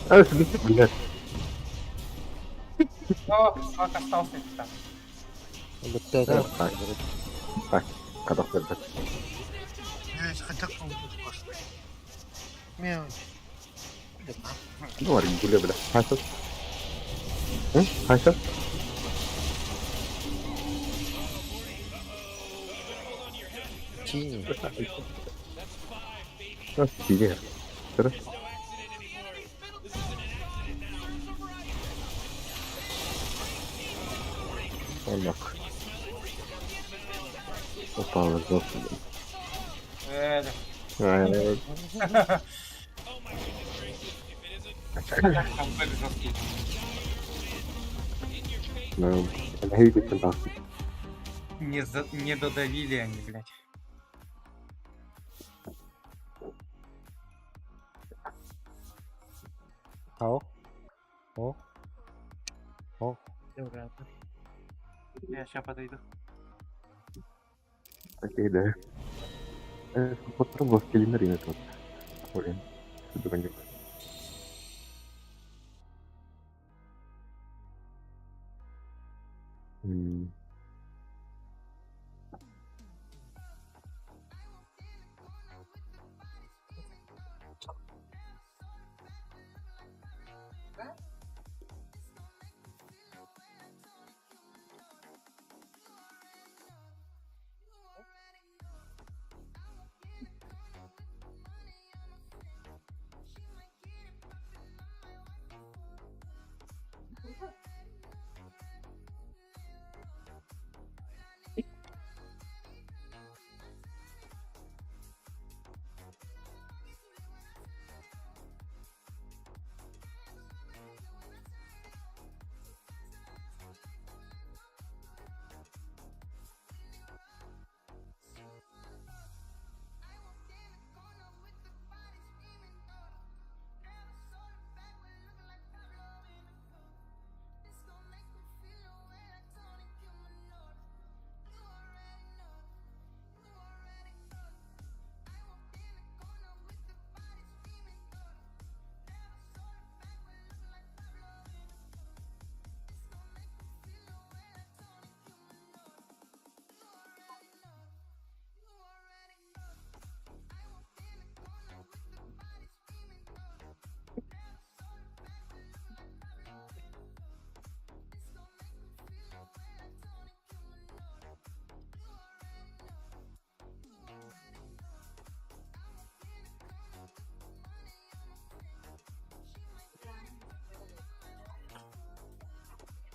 А, смотрите, блядь. О, как остался там. Вот это. Так, когда следует. Мяу. Ну, аргуле, бля. Хасов. Хасов. Тини. Что тебе? Хорошо. Олег. Попал в жопу. Ну, Гейби фантастик. Не додавили они, блядь. О. О. О. Я сейчас подойду. Окей, да. Попробовал в Келинарина тут. Блин, что-то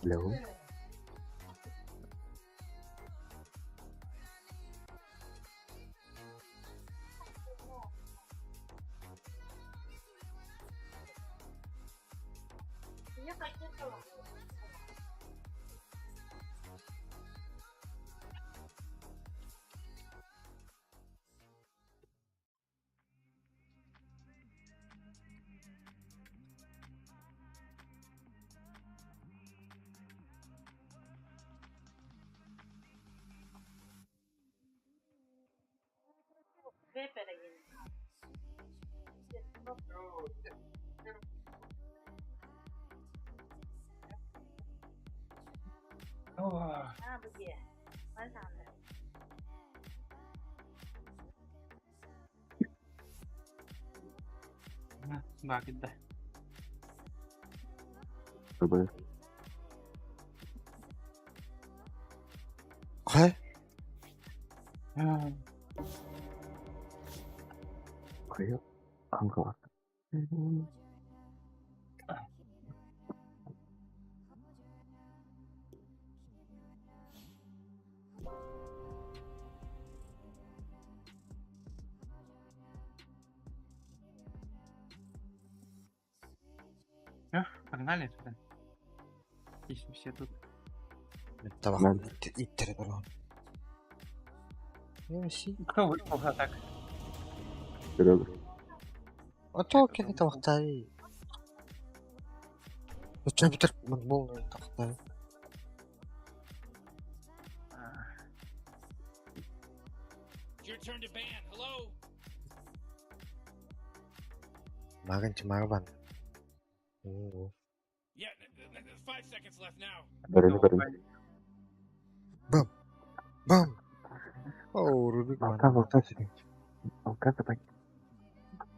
Hello. Bak gitti. Tabii. Hay. Kayıp. Kanka var. Погнали туда. Если все тут. Tamam. Ben- İttir bro. Несі. Кто вышел за так? Biraz. Ото кені тавақтай. Өтчен бітір болны тавақтай. It's your turn to ban. Hello? Мағын чымағы бан. Yeah, 5 seconds left now. Verelim verelim. Бам! Оу, Рубик бан. Altan voltaj seni. Altan kapat.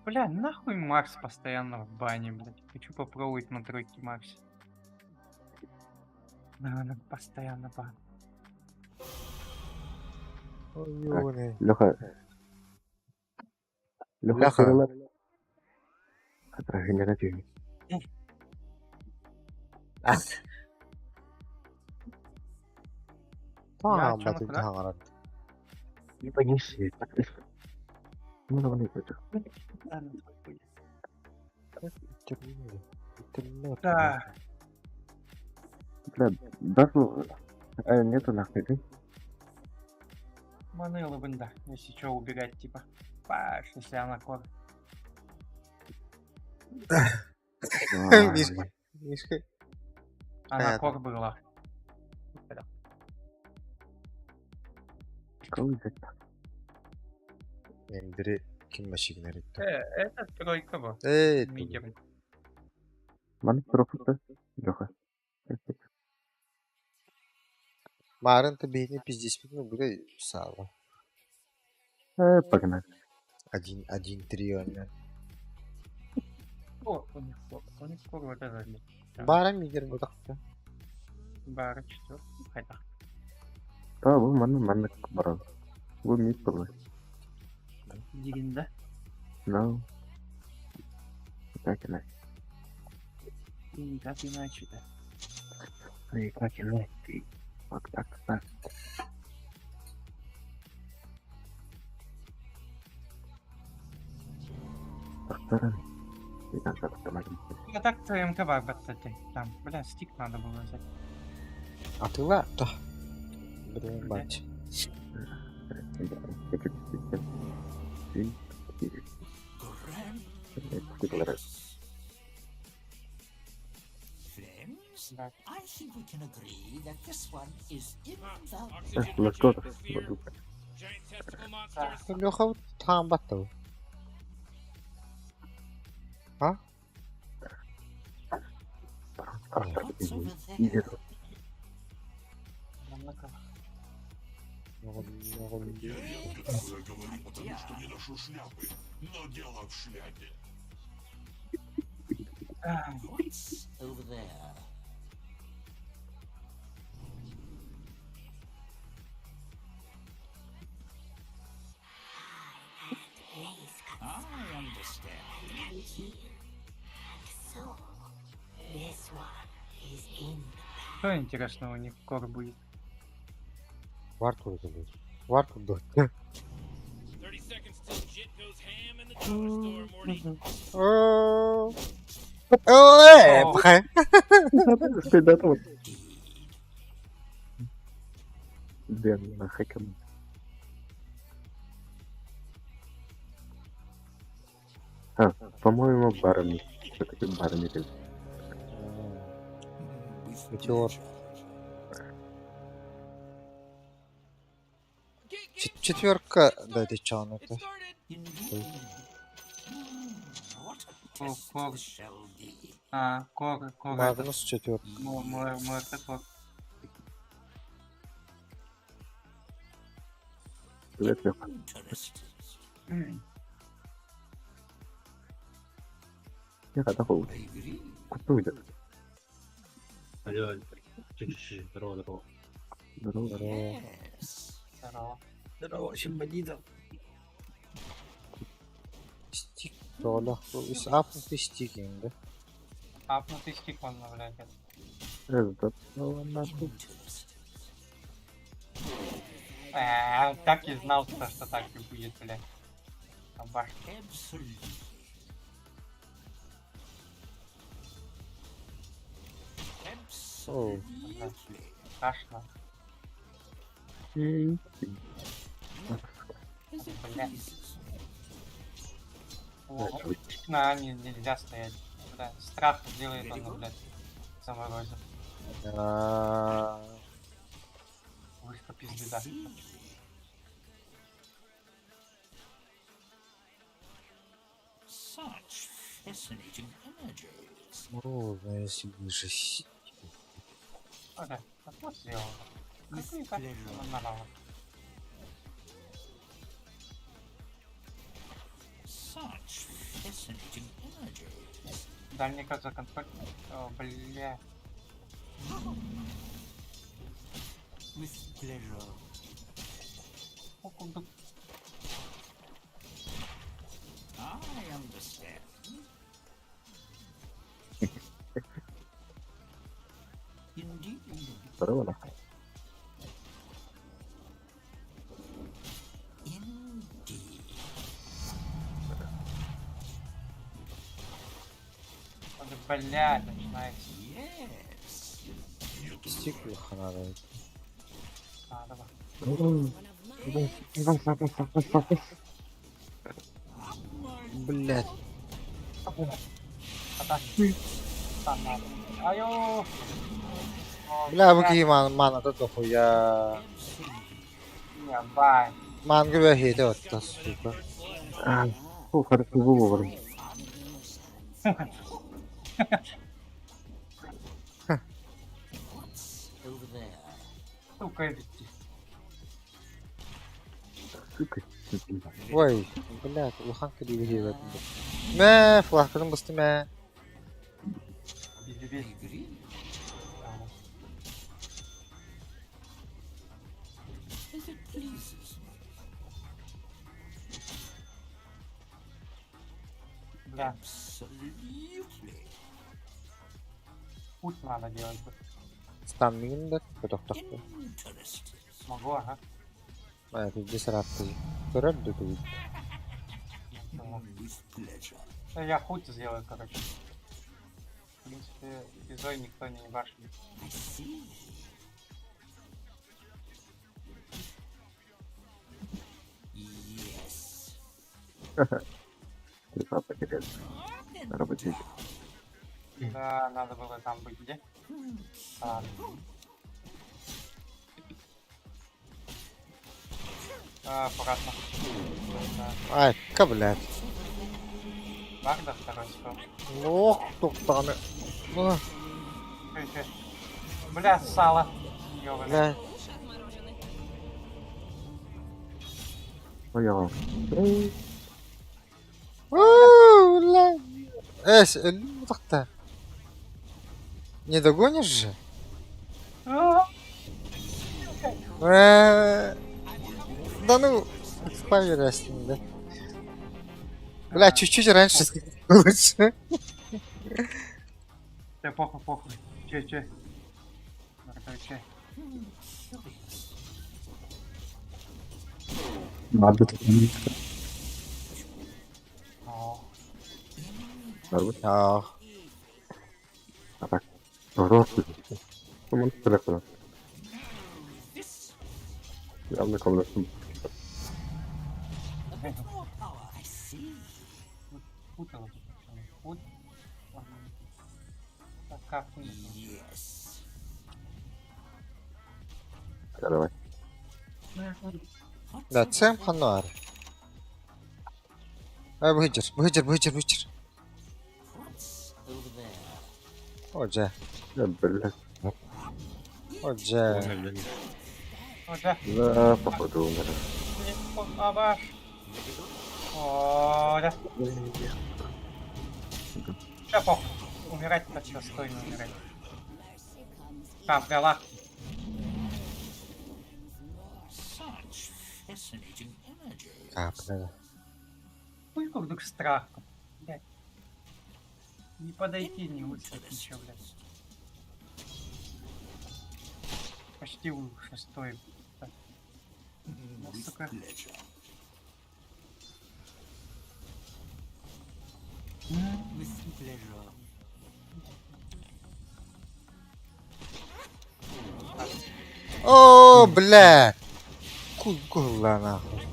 Бля, нахуй Макс постоянно в бане, блядь. Хочу попробовать на тройке Макс. Да, постоянно бан. Ой, ёбаный. Леха. Леха. Леха. Сырылар. Отражение. Ах. Tamam, çabuk batı lan. tamam. Не понеси. Ну, давай не хочу. Ладно, твой хуй. İttirme. Да. Бля, даже нету нахуй. Маныло бы, да. Если что, убегать, типа. Паш, если она кор. Мишка. Мишка. Она Понятно. кор была. Кого взять? Эндери ким машигнер итти. Это тройка был. Эй, Мидер. Маны пропусты. Леха. Марын-то бейне пиздец минут, ну, бля, сало. Погнали. 1-3 он. О, у них кор вот это. Бара мидер будакта. Бара 4. Хотя. Да, бұл маны барады. Бұл мид болды. Дигин, да? Да. Как иначе? Никак иначе, да. И как иначе? Вот так. Повторяй. И как так помогите. А так-то МК кстати. Там, бля, стик надо было взять. А ты ла-то. Блин, бать. Friends, Да. I think we can agree that this one is invaluable. Oxygen Ну что ты? sphere. Giant testicle monsters. Леха там батту. А? What's over there? Нам на кого? What's over there? I understand. So, this one is in Что интересного у них кор будет? Варт уже. Варт тут. 30 seconds till Jit goes ham in the dollar store, Morty. Ой, О. пхай. Спидат вот. Блин, нахаком. А, по-моему, барами. Что такое барами? Метеор. Четверка. Да, ты чё, ну это? Ког. Ког. Магнус четверка. Мой ког. Привет, Лёха. Я когда хуй. Куда идет? Здорово. Здорово. Стик. Роля. Апнутый стик, да? Апнутый стик он, блядь. Это нахуй. Так и знал, что так и будет, блядь. Баш. О, Страшно. Блядь. На нельзя стоять. Бля, страх делает он, блядь. Заморозил. Вышка пиздеда. морозная свежесть. Да, а вот сделал. Какой как нормально. Дальний кат за контроль. О, бля. О, куда? Здорово, нахуй. Блядь, начинается. Стик плохо надо. Давай. Блять. Айо! Бля, выки мана тут хуя. Ебать. Ман говорю, хейте вот та сука. О, хорошо, вовремя. Сука, идти. Сука. Ой, блядь, луханка дивиди в этом. Мэ, флахкадан басты мэ. Бля. Путь надо делать. Стан минда, поток так. Смогу, ага. А, тут здесь рабцы. Вперед да тут. Я хуй сделаю, короче. В принципе, изой никто не башит. Пришла потерять. Работать. Да, надо было там быть где? Аккуратно. Ай, ка, блядь. Багда второй спел. Ох, тоқтаны. Бля, сало. Ёбаный. Бля. Понял. Бля. Так-то. Не догонишь же? Да ну, поверь, да? Бля, чуть-чуть раньше лучше. Да похуй. Че? Надо. О, Нормально. А, Просто. Кому телефон? Я в никому не сум. Путало тут. Пут. Так, капу. Давай. Да, це Хануар. Вигідір. Отже, Я, блядь. отже. Оля, Да, походу умер. не побаш. Оля. Ща похуй. Умирать-то чё, стой, не умирай. Там, вела. Капля. Сколько вдруг страха, блядь. Не подойти, не выставить ничего, блядь. Почти у шестой. Так. Ну, сука. О, бля! Кугула нахуй.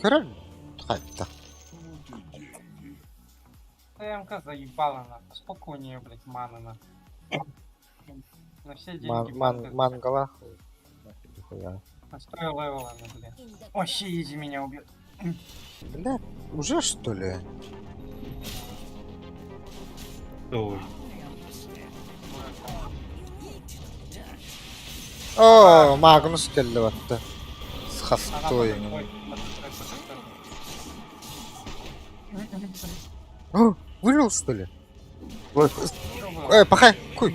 Король? Хай-то. ТМК заебала нахуй. Спокойнее, блядь, мана нахуй. На все деньги. Мангала. Нихуя. Настрой левела, блядь. Вообще изи меня убьет. Бля, уже что ли? Ой. О, Магнус келdi баttı. С хастой. О, вылил что ли? Пахай, куй.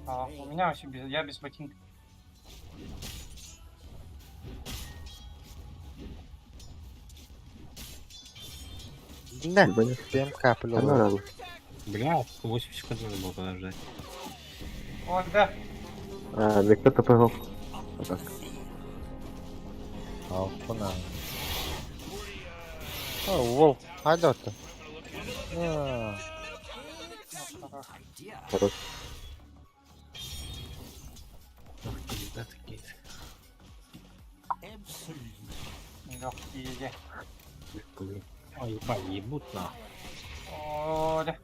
А, у меня вообще без... Я без ботинка. Бля, ПМК плюнул. Бля, 80 секунд надо было подождать. О, да. А, Виктор ТПГ. Так. Алпына. О, Вов, айдаты. Хорош. Легкие. Ой, ебать, ебут нахуй. О, да.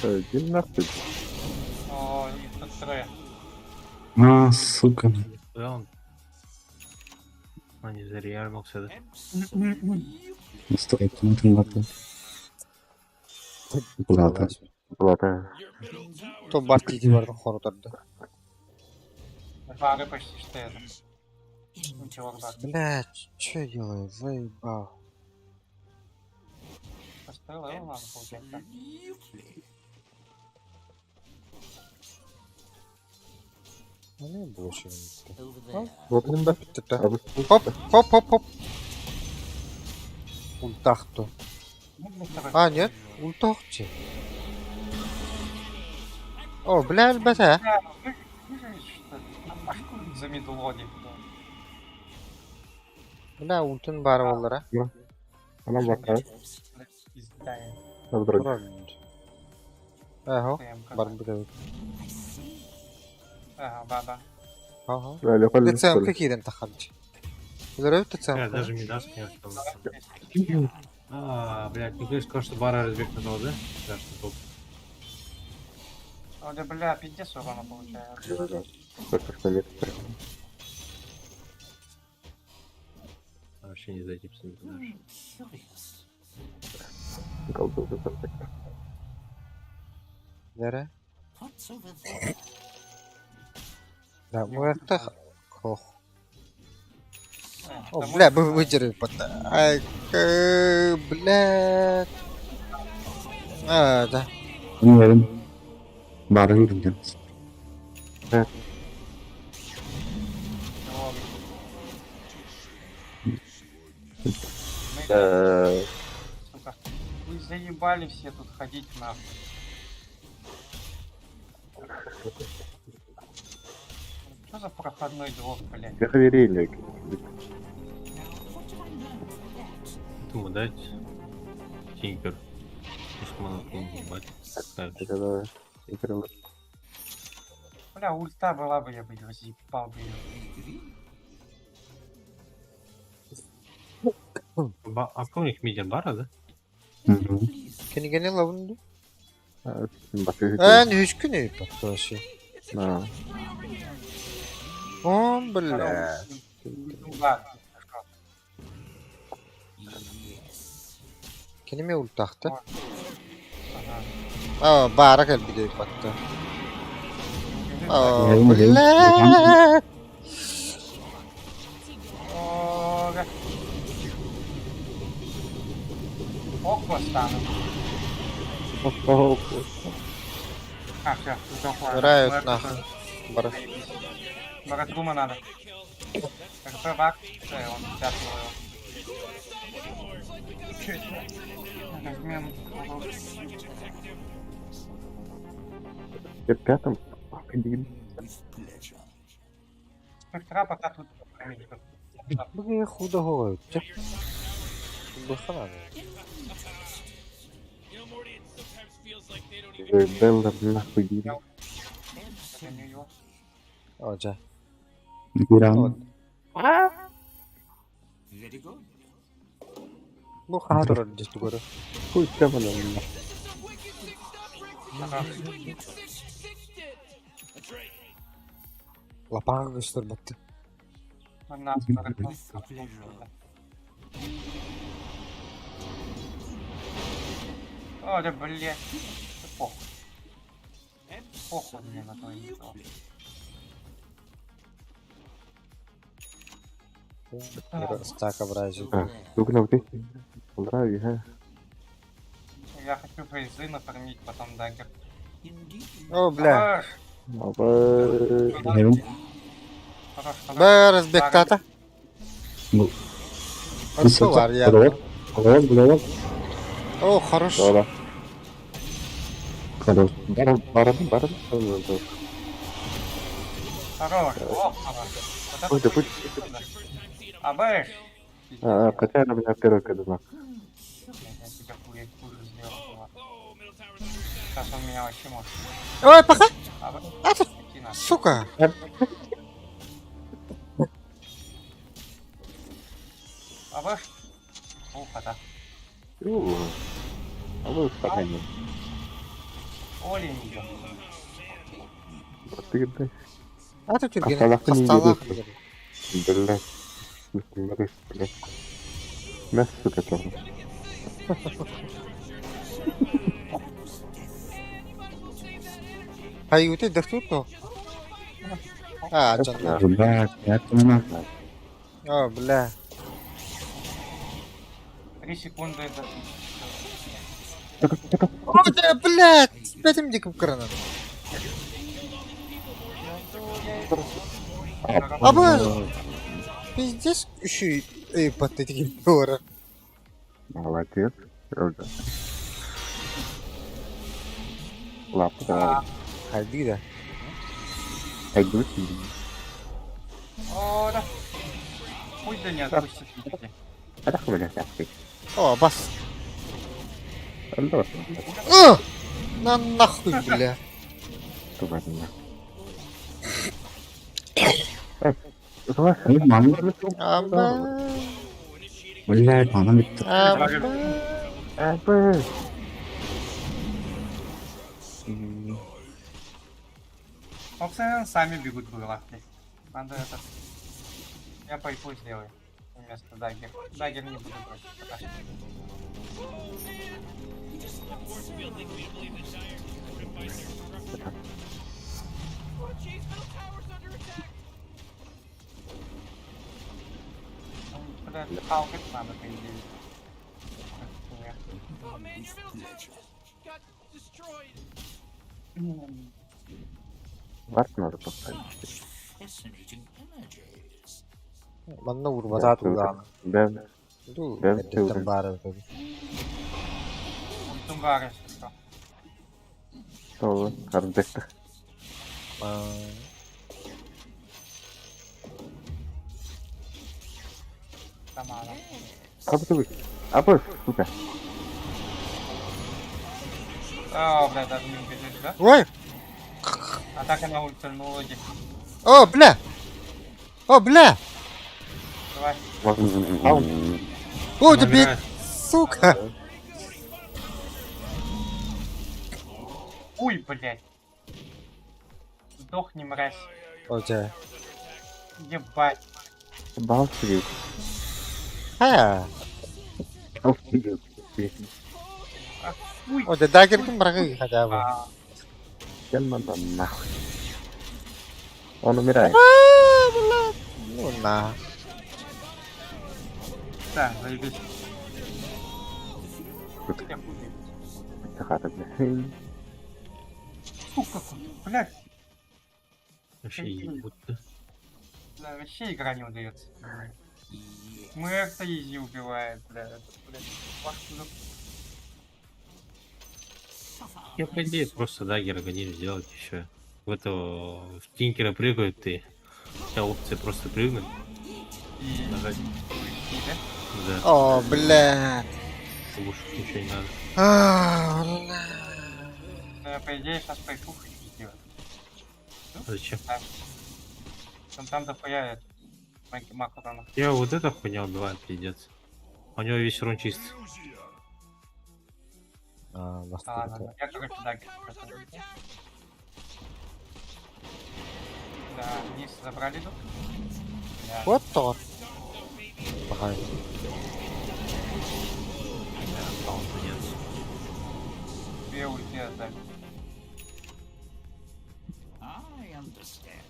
Иди нахуй. О, их тут трое. А, сука. Да он. Они зареармился, да? Стоит, смотри, ладно. Куда-то. Ладно. То Барти дивардан хоротарды. Бары почти что это. Ничего, да. Бля, чё делаю? Заебал. Поставил его, надо получается. Ну, больше не. Вот он, да. Хоп, хоп, хоп, хоп. Ультахту. Ну, блин, второй. А, нет, ультахчи. О, бля, альбата. Бля, выживешь, что ли? На башку за мидлоди. Бля, ультын бары олар, а? Она бакает. Пиздаем. На вдруг. Эхо, ТМК. бар бля. Ага, да. Ага. Да, легко ТЦМ какие-то таханчи. Зарывают Я ТЦМ. даже не даст, конечно. А, блядь, никто не сказал, что бара разбегнул, да? Да, что топ. О, да, бля, пиздец урона получается. Только что нет. Вообще не зайти псами туда. Колдун, это так. Нере? Да, мы это... Ох. О, бля, мы выдерли пота. Ай, бля. А, да. Уверен. Бары видим. Сука. Вы заебали все тут ходить нахуй. Что за проходной двор, блядь? Говорили. ему дать? Тинкер. Слишком монотонно, ебать. Это да. Игры. Бля, ульта была бы, я бы его заебал бы её. А кто у них медиа бара, да? Кенигене лавынды. Bakıyor. Üç gün iyi baktı şey. Ha. Бля. Ладно. Kenime ultaktı. Ага. Bara gel bir de baktı. Gelin, gelin. Bля. Ога. Окко стану. А, все, сдохла. Играют нахуй. Bara. Богатрума надо. КГП бак. Все, он тяпнул его. Нажмем. В пятом. Спектра пока тут. Bugün хуda hovaydı. Baksana. Беллар нахуй иди. Hoca. Гурам. Bu kadar önce doğru. Хуй прямо на меня. Lapağı göster battı. Нас О, да блядь. Похуй. Похуй мне на то и не то. Стака вражи. Сколько на вот эти? Понравилось, а? Я хочу фейзы нафармить, потом дагер. О, бля. Gelin. Be respektata. Bu. Что var ya? Голова. О, хорош. Да. Хорош. Барады. Хорош, о, хорош. Вот Ой, это да будь. Абэш! Хотя она меня первый когда. Я тебя хуже сделал. Сейчас он меня вообще может. Ой, пока. Абэш! Сука. Абэш! Уха, да. А вы спокойно. Олень идет. Ты дай. А тут А Евгений. салафы не Касталах. едут. Блядь. Смотри, блядь. Мясо, сука, тоже. Hayuti dırtut mu? Ha canım. Блядь, это не надо. О, бля. 3 секунды это... О, да, блядь. С пятым диким краном. Ama pиздец еще и патетики doğru. Молодец. Правда. Лапа. Hadi de. Пойду. О, да. Пусть да не отпустит. Это хуйня, ты. О, бас. Алло. На нахуй, бля. Ладно. Ама. Блядь, она bitti. Ама. Опции сами бегут в лавке. Надо это... Я пайпу сделаю. Вместо дагер. Дагер не буду брать. Пока что. Блядь, халкать надо, по идее. Oh man, your middle tower got destroyed. Варт надо поставить. Bana vurma daha tuğla. Ben. Dur. Ben Editten bari tabii. Тумбары, что? Doğru. Kardeşlik. Тамара. Абы, абы, сука. О, бля, даже не убежишь, да? Ой! Атака на ультранула. О, бля! О, бля! Давай. О, да Помогает. сука! Уй, блядь. Сдохни, мразь. О, да. Ебать. Балстрик. Ха! Уй. О, да дагер кем брагы хотя бы. А, Нахуй. Он умирает. Блядь. Ну на. да, заебись. Сука. Я хуй. Хата, бля. Сука, блядь. Вообще ебут. Да, вообще игра не удается. Мэрта изи убивает, блядь. Я по идее просто даггер гонили сделать еще. В этого в Тинкера прыгают и вся опция просто прыгнуть. И Нажать. Да, О, бля. больше ничего не надо. А, бля. по идее сейчас прикух сделать. Зачем? Там дохуя макронов. Я вот это хуйня убиваю, пиздец. У него весь урон чистый. А, Ладно, я короче дагер. Да, вниз забрали тут. Да. Вот то. Похай. Две ульти отдали. I understand.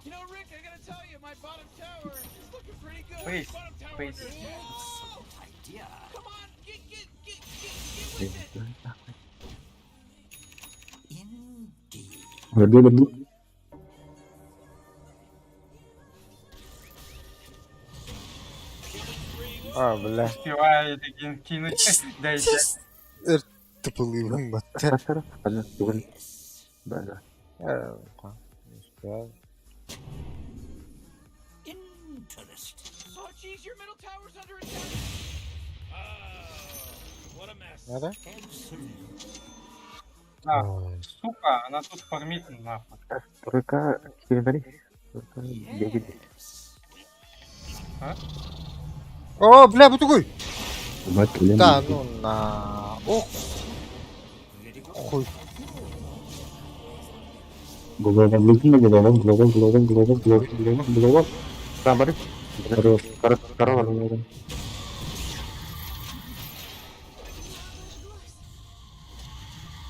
You know, Rick, I gotta tell you, my bottom tower is looking pretty good. Please, Bottom tower please. under attack. Idea. Come on, get with it. Indeed. А, бля. Успеваю кинуть. Дайте. Тупылый бот. Да. Не успел. Interesting. Oh, jeez, your middle tower's under attack. What a mess. Надо? А, Ой. сука, она тут фармит нахуй. Только перебори. Только бегите. О, бля, бутугуй! Да, Да, ну на. Ох. Хуй. Там, бори. Корова.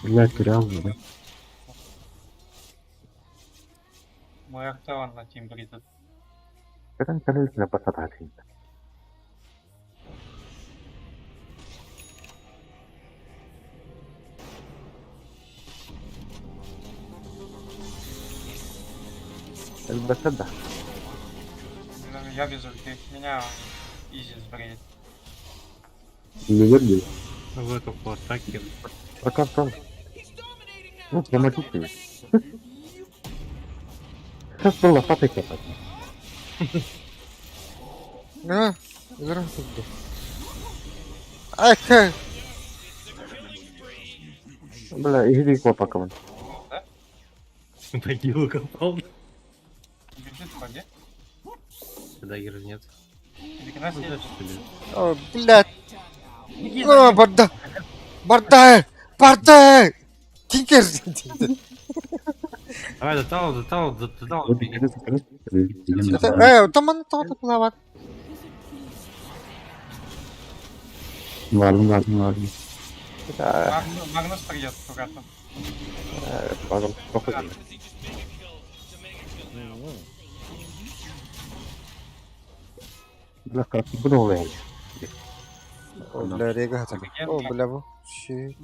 Блядь, реально, да? Мой актуан на тим бритет. Sekarang kalian dapat satu hati. Betul dah. Я без ульти. Меня изи сбреет. Ливер dia. В эту по атаке. Прокат там. Ну, прямо тут. Сейчас было патыка. А, здравствуйте. Ай, как? Бля, иди к пакам. Могилу копал. Бежит ходи. Даггер нет. Или нас есть. О, блядь. О, барда. Барда. Барда. Тинкер. Давай, дотал, беги. Там она то плавает. Ладно. Магнус придет аккуратно. Ладно, походи. Бля, как буду ловить. О, бля, рега хата. О, бля, бу. Щи.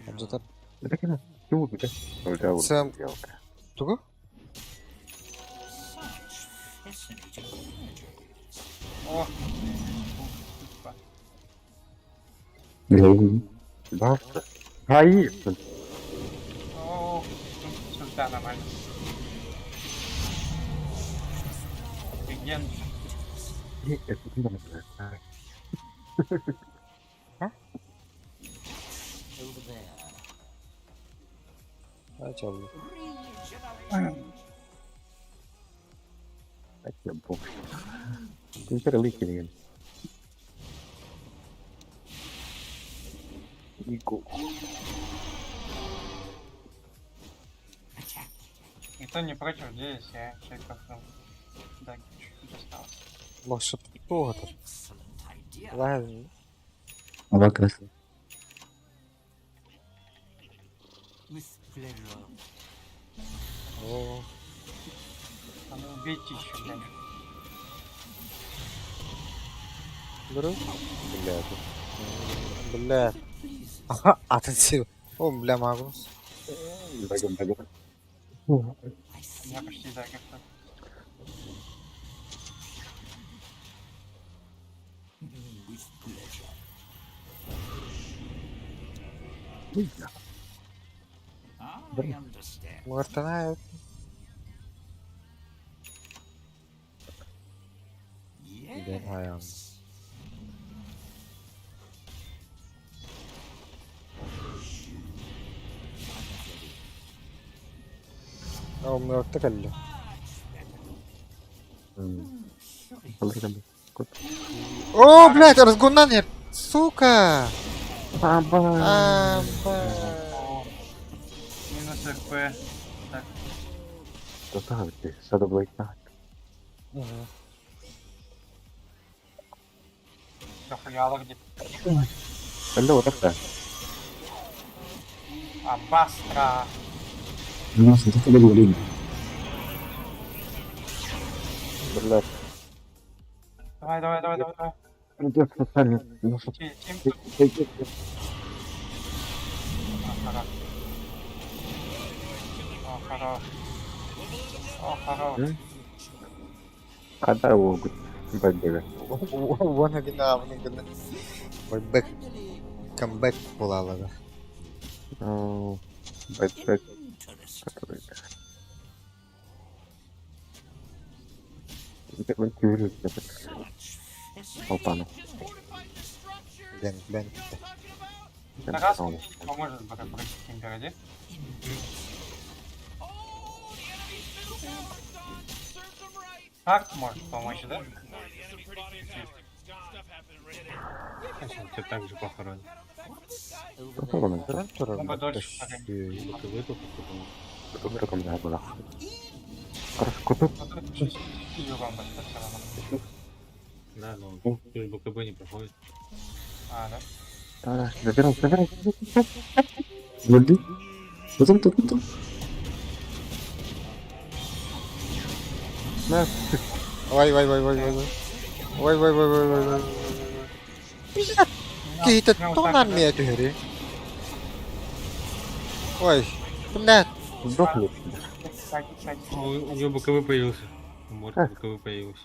Обзатар. Это кино. Чего бля? Ольга, Сам. Тугу? О, Баста. Ай, о, да, нормально. Офигенно. это не надо. Over there. Aç oldu. Так я бог. Ти перелики він. Іку. Никто не против, здесь я чай как-то. Да, чуть-чуть осталось. Може того то. Ладно. Авакрас. With pleasure. О, А ну убейте еще, блядь. беру. Бля. Ага, атенсив. О, бля, Магнус. Бага. У меня почти дагер. With pleasure. I understand. Мартана. Ayağım. О, мы отыграли. О, блядь, разгонна нет. Сука. Амба. Минус РП. Так, То так, ти садоблейт на. дохуяла где-то. Алло, так так. А, Бастра. Ну, це тебе говорили. Блядь. Давай. Ну, ти спеціально. Ну, що Тим, ти? О, хорош. Kada wo бэкбэга. Вон гына, вон гына. Ой, бэк. Камбэк булалады. Бэкбэк. Который... Это кюрю, это... Алпана. Бэнк. На раз поможет против Кимбера, Арт может помочь, да? Тебя так же похоронят. Похоронен. Много дольше погодить. Ты выпал, потом... Кто там не было? Хорошо, купил. Да, но ты же БКБ не проходит. А, да? Да, забирай. Вольди. Потом тут. На. Ой. Какие-то тонан меня тюрьмы. Ой, блядь. Сдохли. У него БКБ появился. У Морта БКБ появился.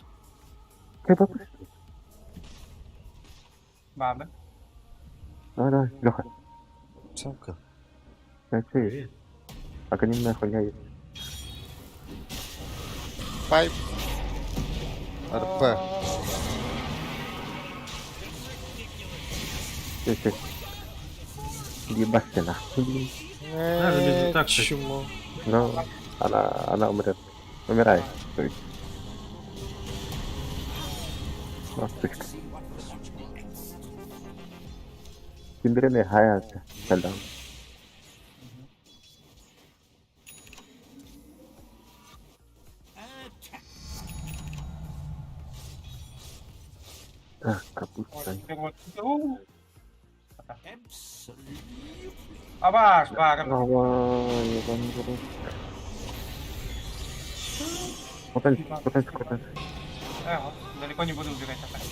Бабы. Давай, Леха. Самка. Ты. Анонимная хуйня есть. Пайп. РП. Ты. Ебашься нахуй. без так, Почему? Ну, она умрет. Умирает. То есть. Масточка. Кимберли хаят. Салам. Так, капуста. Абаш, бага. Давай, Потанчик. Вот, далеко не буду убегать опять.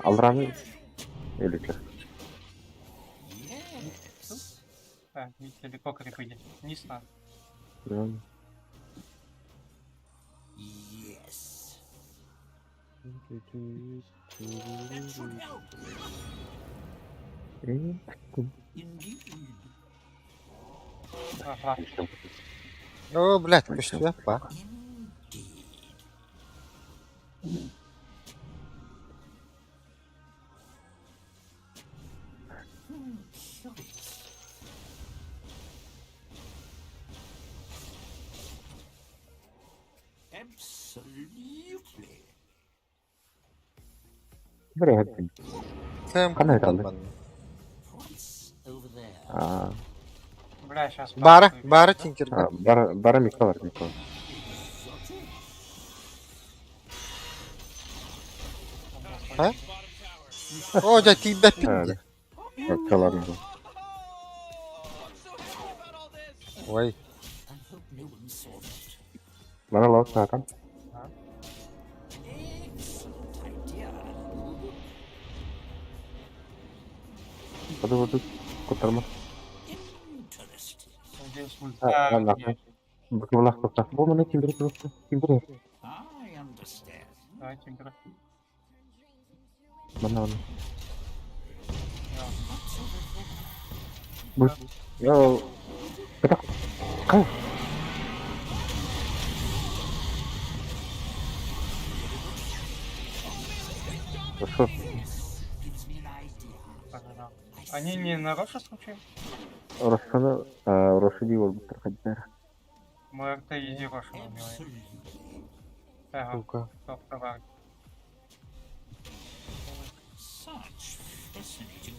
Алраны или что? Так, видите, далеко крипы идет. Вниз надо. Да. Yes. И... Indeed. Ага. О, блядь, почти yapma. Absolutely. Buraya hadi. Sen Kan herhalde. What's over there? Aa, Бля, сейчас... Bara Tinker'da. bara mikro var mikro. Ha? O da tiba pindi. Evet. Mikrolar mikro. Vay. I hope no one saw that. Bana laf zaten. Excellent idea. Hadi kurtarma. Interesting. Здесь Ha, ульта... ben bakıyorum laf kurtar. Bu mu ne kim bilir kurtar. Kim bilir. I understand. Давай, Тингер. Bana. Bu. Ya. Bırak. Kal. Хорошо. Gives me an idea. Да-да-да. Они не на Роша случайно? Orasını Roşu değil olmuştur kadar. Мы РТ изи Роша убиваем. Ага, Сука. стоп, давай. Such fascinating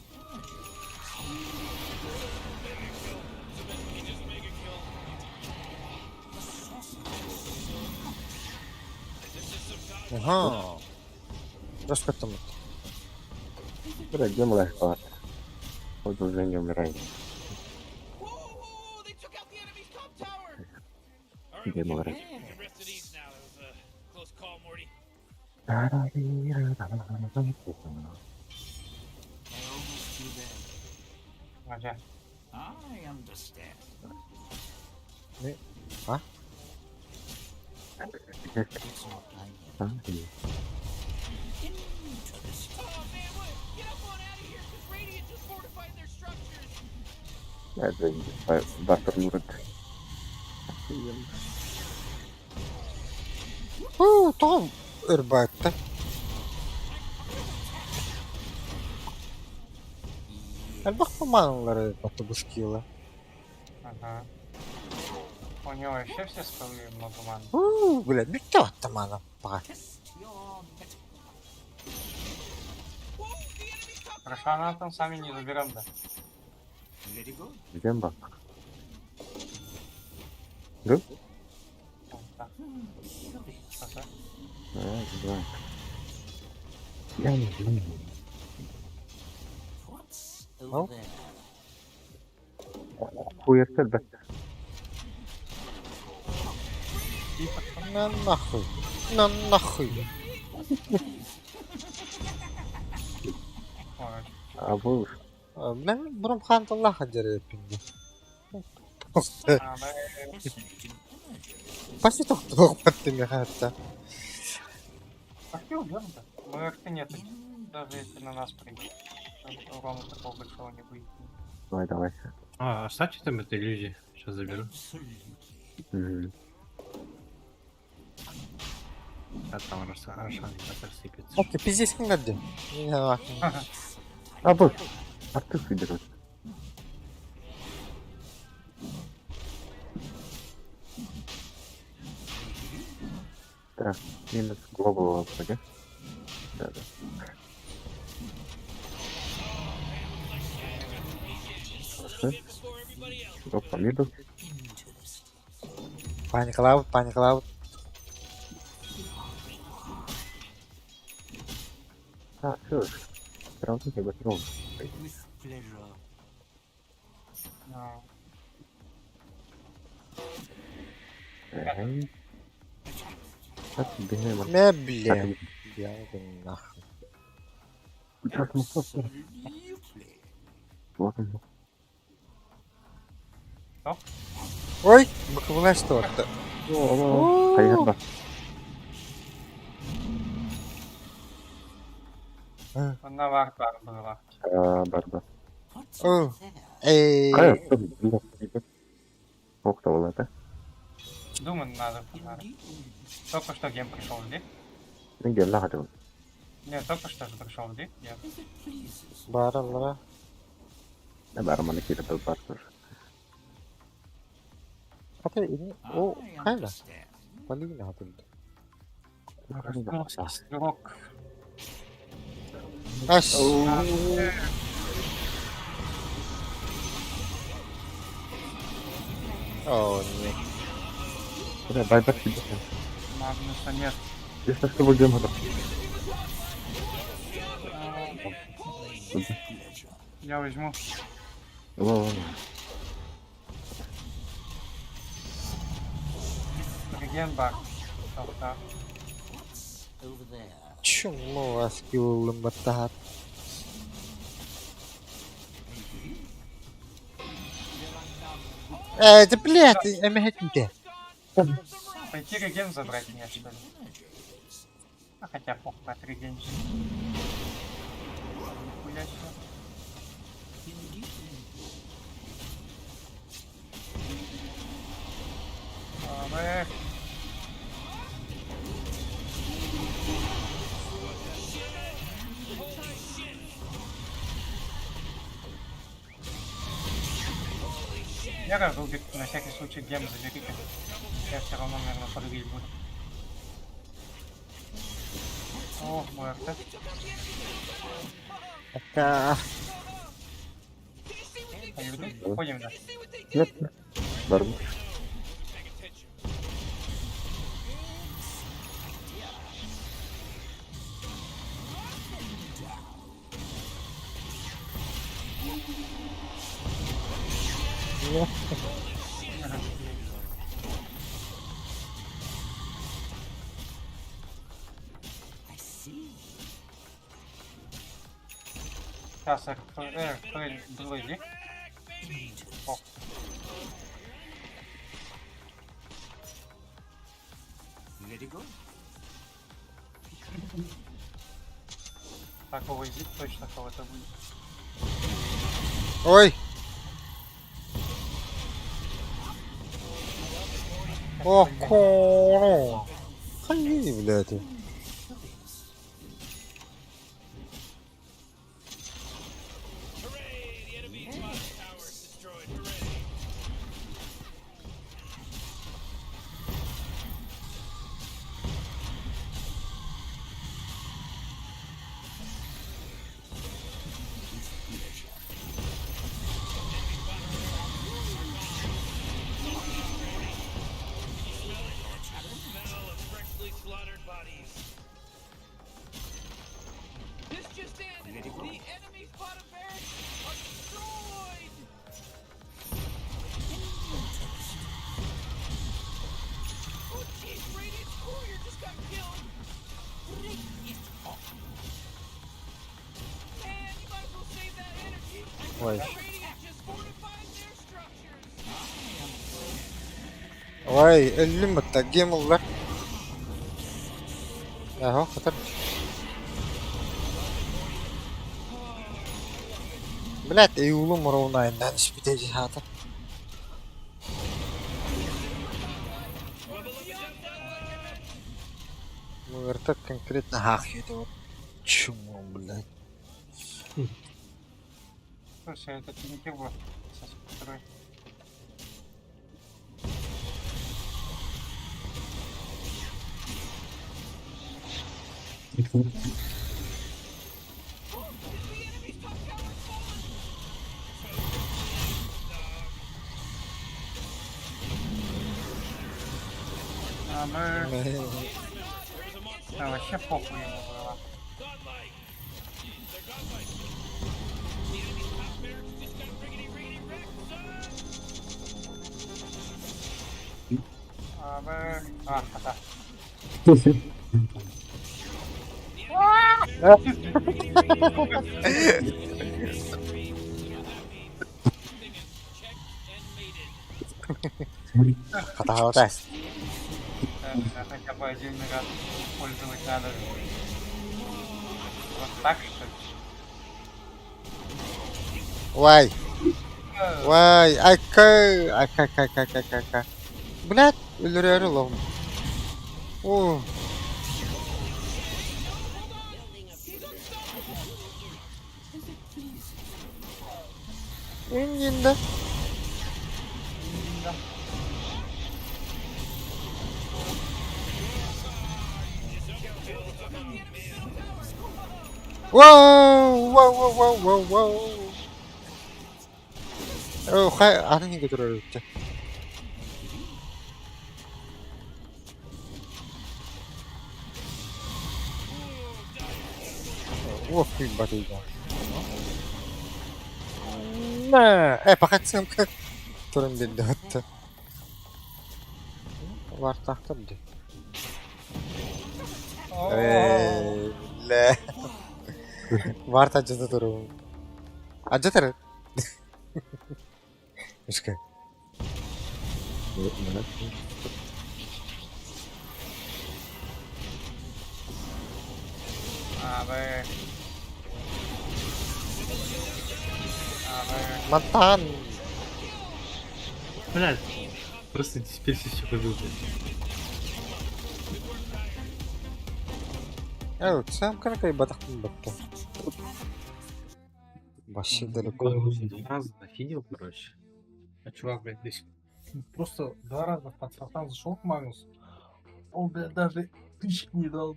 Ага. Rozkatamy. Bırak gel mulai sekolah. O da zengin bir renk. Whoa, they took out the enemy's top tower. Gel mulai. The rest of these now. That was a close call, Morty. I almost feel bad. Ага. I understand. Ha? It's not time yet. Ha, iyi. Interesting. Oh man, what? Get up on out of here, because Radiant just fortified their structures. Ya zengin. Basır yürüt. Tam ırbatta. Bak bu manları batı bu skill'ı. Ага. У него вообще все скиллы много ман. Блядь, ну что там она? Бак. Хорошо, она там сами не заберем, да? Very good. Gidem bak. Dur. Вот так. Хорошо. Ha, güzel. Yani. What's Oh. over there? Bu yerse elbette. На нахуй. На нахуй. Ой, Aa bu. Ben buram Allah hacer yapayım. а, да, Fascinating energy. Паси тохтук паттыми hatta. пошли убьем, да? Мы РТ нет. Даже если на нас придет. Урона такого большого не будет. Давай. А, оставьте там эту иллюзию. Сейчас заберу. Hı. А там Рошан сыпется. Okey, пиздец надо. Не нахуй. Aa bu. Artık gidiyoruz. Так, минус глобал вроде. Да. Хорошо. Опа, миду. Паник лаут, паник лаут. А, все. Сразу как бы трон. With pleasure. Ну, Эй. Так, бегаем. Не, блин. Я иду нахуй. Сейчас мы просто. Absolutely. Вот он. Ой, боковая что-то. О, hayır bak. на варпар была. Barda. What's Oh. over there? Ey. Hayır, tabii. Bir dakika. Сколько болады? Думаю, надо. Только что гем пришел в лиг. Мен geldi hadi. Нет, только что же пришел в лиг. Я... Баралара. Ne var bana kiri bir var. Хотя ini o hala. Полина hatırladı. Стрелок. Аш. О, нет. Buraya bayrak gibi. Магнуса нет. Здесь на что будем hadi. Я возьму. Wow. Реген бар. Тоқта. Чему вас килым батат? Да блядь, я me где? Пойти реген забрать мне, что ли? А хотя похуй от регенчика. Нихуя себе. Я разрубик, на всякий случай гем забери. Я все равно, наверное, подвигать буду. О, мой арте. Это... Ходим, да. Нет. Барбуш. Сейчас друзья. Такого вид точно кого-то будет. Ой! О, коро! Ходи, блядь. Ой. Ой, اللي متقيم الله. اهو خطر. Блять, июлым ровнайынан испитеji хата. Ну, это конкретно хахи-то вот. Чему, блядь? Слушай, это не его. Сейчас построю. А мы... Да, вообще похуй ему было. А мы... А, да. Хата-хата. Хотя бы отдельный раз пользовать надо. Вот так, что ли? Ой. Vay aka. Блядь, öldürüyor oğlum. Oo. Enginde. Wow. Oh, aneh götürüyor. Wah, hebat itu. Nah, pakai ke turun di dot. Wartahta deh. Lah. Warta aja turun. Aja terus. Iska. Mana? A ver. Mantan. Блядь. Просто теперь все побил, блядь. Сам какая батахтын бапты. Вообще далеко. Два раза нафидел, короче. А чувак, блядь, здесь просто 2 раза под сортан зашел к Магнусу. Он, блядь, даже тысячи не дал.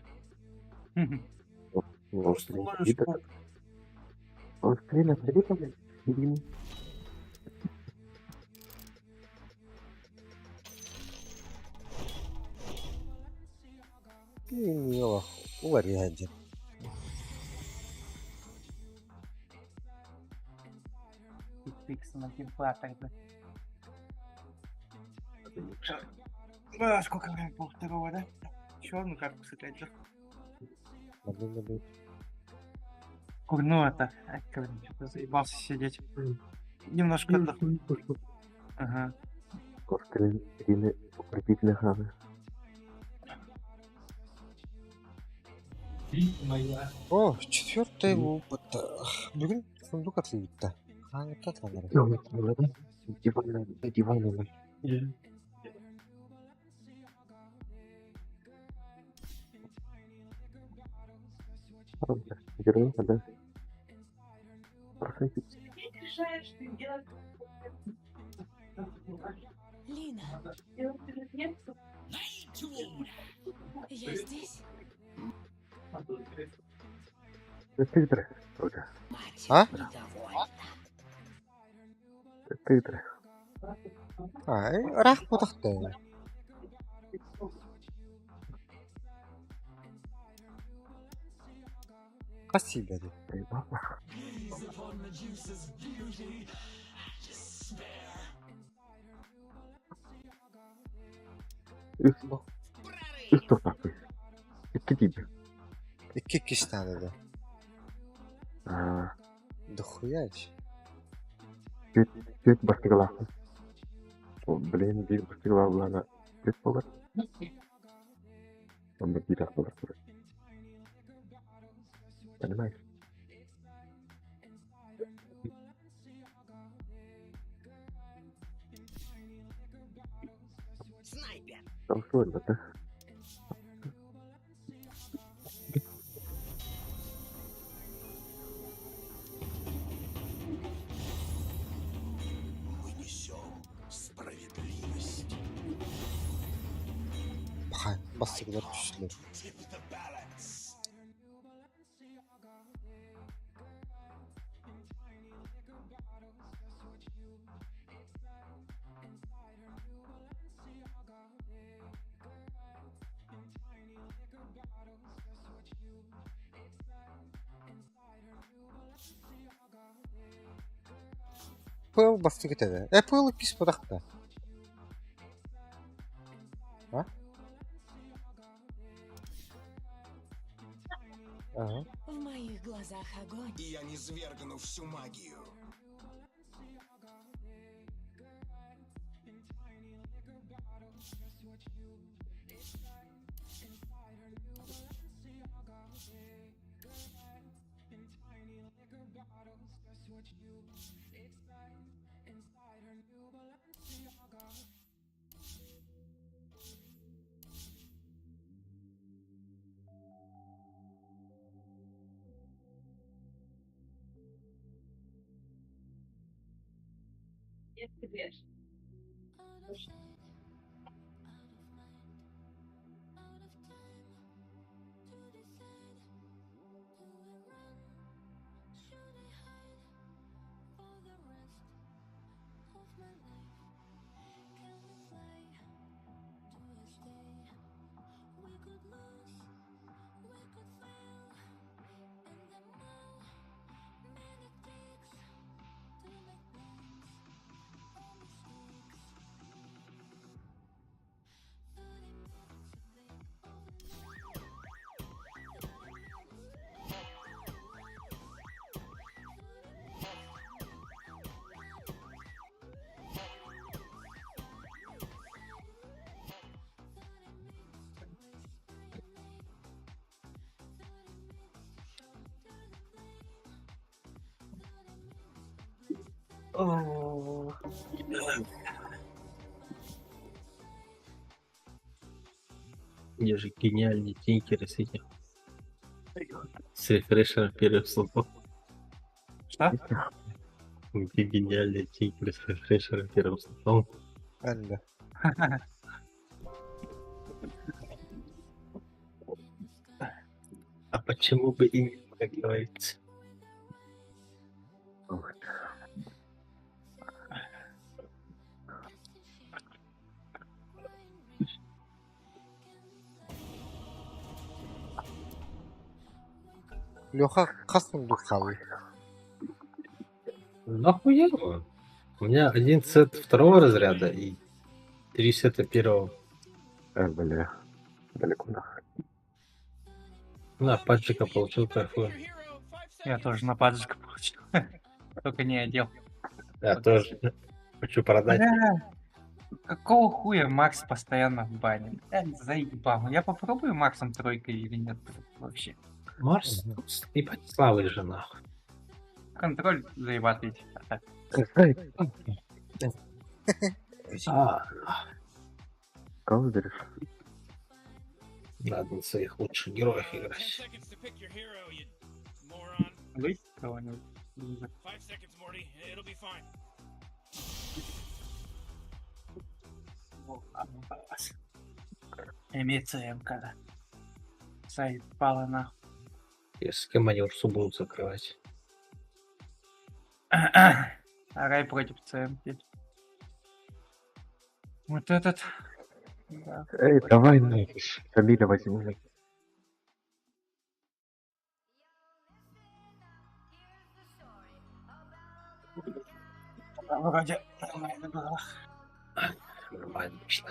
Просто ноль шпок. Он стрелять далеко, блядь. Мило. Варианте. Фикс на геймплей тогда. А, сколько времени? Полвторого, да? Еще одну карту сыграть же. Ну это, что-то заебался сидеть. Немножко отдохну. Ага. Стрелы укрепительные храны. О, 4-й опыт. Бүгін сундук атылды. Қаңытта таныр. Диван. Герой, да? Просветить. Лина, я здесь. Ты Рудя. А? Ты Ай, рах бұтақты. Спасибо. Что такое? Это тебе. İki kişi tane de. А, Дохуя еще. чуть бастыгала. Блин, бир бастыгала булана. Бит болар. Он бир болар. Понимаешь? Снайпер. Там что это? Бахай, бастыгылар күшілер. Пыл бастыгы тәді. Пылы пис бұдақта. А? Ага. В моих глазах огонь. И я низвергну всю магию. Если ты Где же гениальные тинкеры с этим? С рефрешером первым слотом. Что? Где гениальные тинкеры с рефрешером первым слотом. Ben de. А почему бы и нет, как говорится? Леха, кастом духовый. Нахуя его? У меня один сет второго разряда и 3 сета первого. Бля. Далеко нахуй. На, паджика получил кайфую. Я тоже на паджик получил. Только не одел. Я тоже хочу продать. Бля, какого хуя Макс постоянно в бане? Я заебал. Я попробую Максом тройкой или нет вообще. Марс, ебать славы же нахуй. Контроль заебатый. А так. Кого выберешь? Надо на своих лучших героев играть. Seconds to pick your hero, you moron. Вы кого-нибудь? 5 seconds, Morty. It'll be fine. Имеется МК. Заебало нахуй. Если командир будут закрывать. Рай против ЦМ. Вот этот. Да. Эй, давай нахуй. Фамилия возьми. Вроде нормально было. Нормально пошло.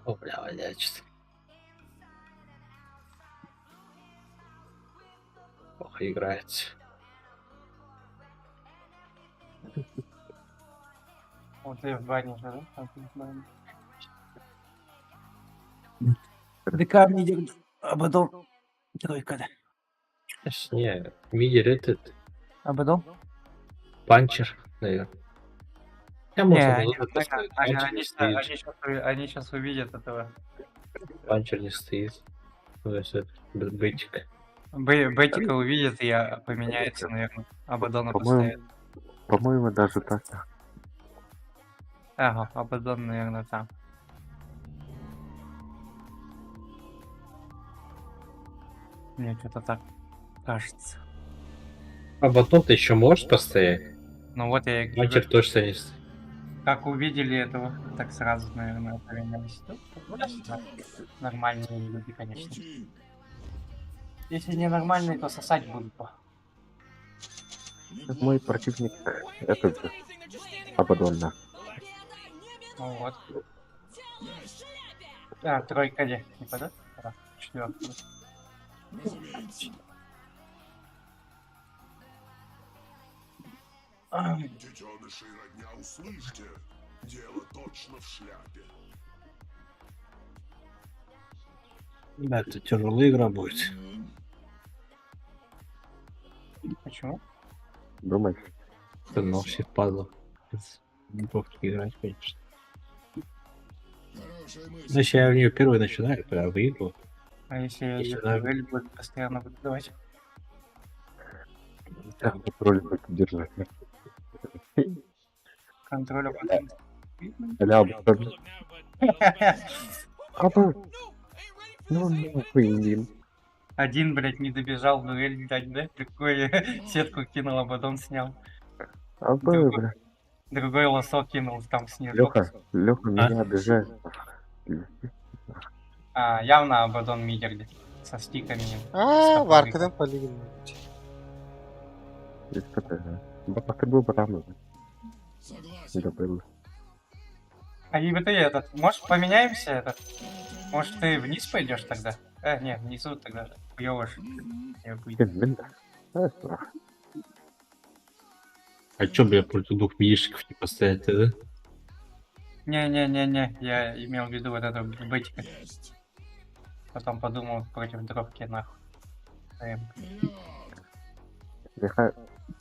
О, бля, водячество. Плохо играется. Вот и в бане же, да? Там в бане. ДК мидер, Абадон. Тройка, да. Не, мидер этот. Абадон? Панчер, наверное. Я Они сейчас увидят этого. Панчер не стоит. То есть это бэтик. Бэтика увидят и поменяется, наверное. Абадона поставят. По-моему, даже так. Ага, Абадон, наверное, там. Мне что-то так кажется. А батон-то еще можешь постоять? Ну вот я и говорю. Панчер точно не стоит. Как увидели этого, так сразу, наверное, поменялись. Нормальные люди, конечно. Если не нормальные, то сосать будут. Мой противник этот же. Абадонна. Ну вот. А, тройка где? Не падает? А, четвертый. Детеныши и родня, услышьте, дело точно в шляпе. Да, это тяжелая игра будет. Почему? Думаешь? Это на всех пазлов. Неплохо играть, конечно. Значит, я в нее первый начинаю, когда выиграю. А если Вель будет постоянно выдавать? Контроль будет держать. Контроль оппонента. Бля, Абы. Ну, нахуй, Дим. Один, блядь, не добежал в дуэль, блядь, да? Такой сетку кинул, а потом снял. Абы, бля. Другой лосо кинул, там снежок. Лёха меня обижает. Явно Абадон мидер со стиками. Варкадан полигон. Ты был бы там. Это было. А и ты этот, может поменяемся этот? Может ты вниз пойдешь тогда? Нет, внизу тогда хуёвыш. А чё, бля, против двух мишек не поставить, да? Не-не-не-не, я имел в виду вот это бытика. Потом подумал против дровки нахуй. Все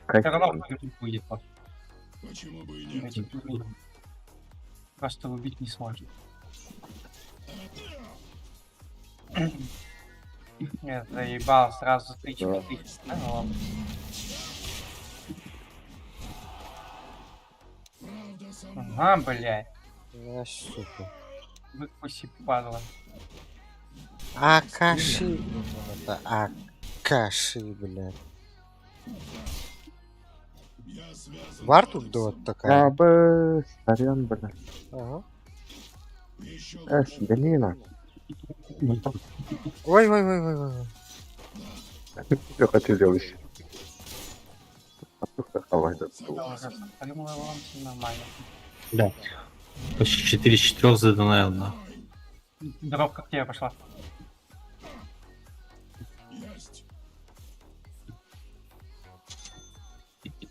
равно будет. Почему бы и нет? Просто убить не сможет. Нет, заебал, сразу тычка. Ага, блядь. Сука. Выкуси, падла. Акаши. Это Акаши, блядь. Вар тут вот такая. Абы, сорян, бля. Ага. Галина. Ой. Что хочу сделать? Нормально. Да. Почти 4 из 4 задонаил, да. Дровка к тебе пошла.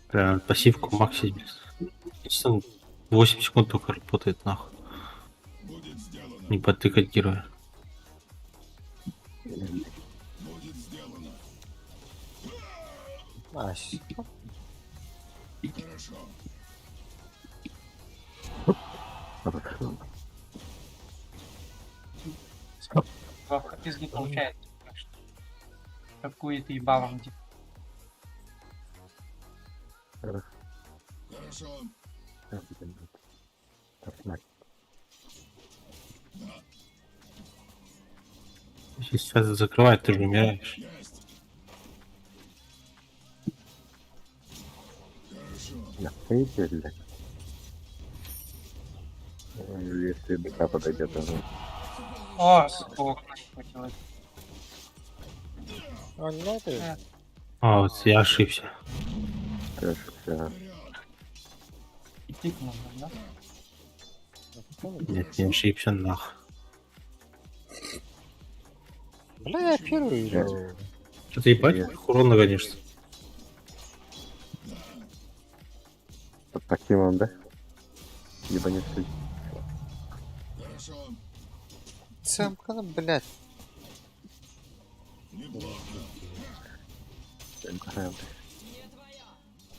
Прям пассивку максимум. 8 секунд только работает, нахуй. Не потыкать героя. Ась. Дровка пизги получается. Какую ты ебалом. Хорошо. Сейчас закрывает, ты же умираешь. Нахуй, блядь. Если БК подойдет, то... О, сколько хватило. А, вот я ошибся. Тикнул, да? Нет, не ошибся, нах. Бля, я первый играл. Что ты ебать? Урон нагонишься. Под таким, да? Ебанешь ты. Цемка, блядь.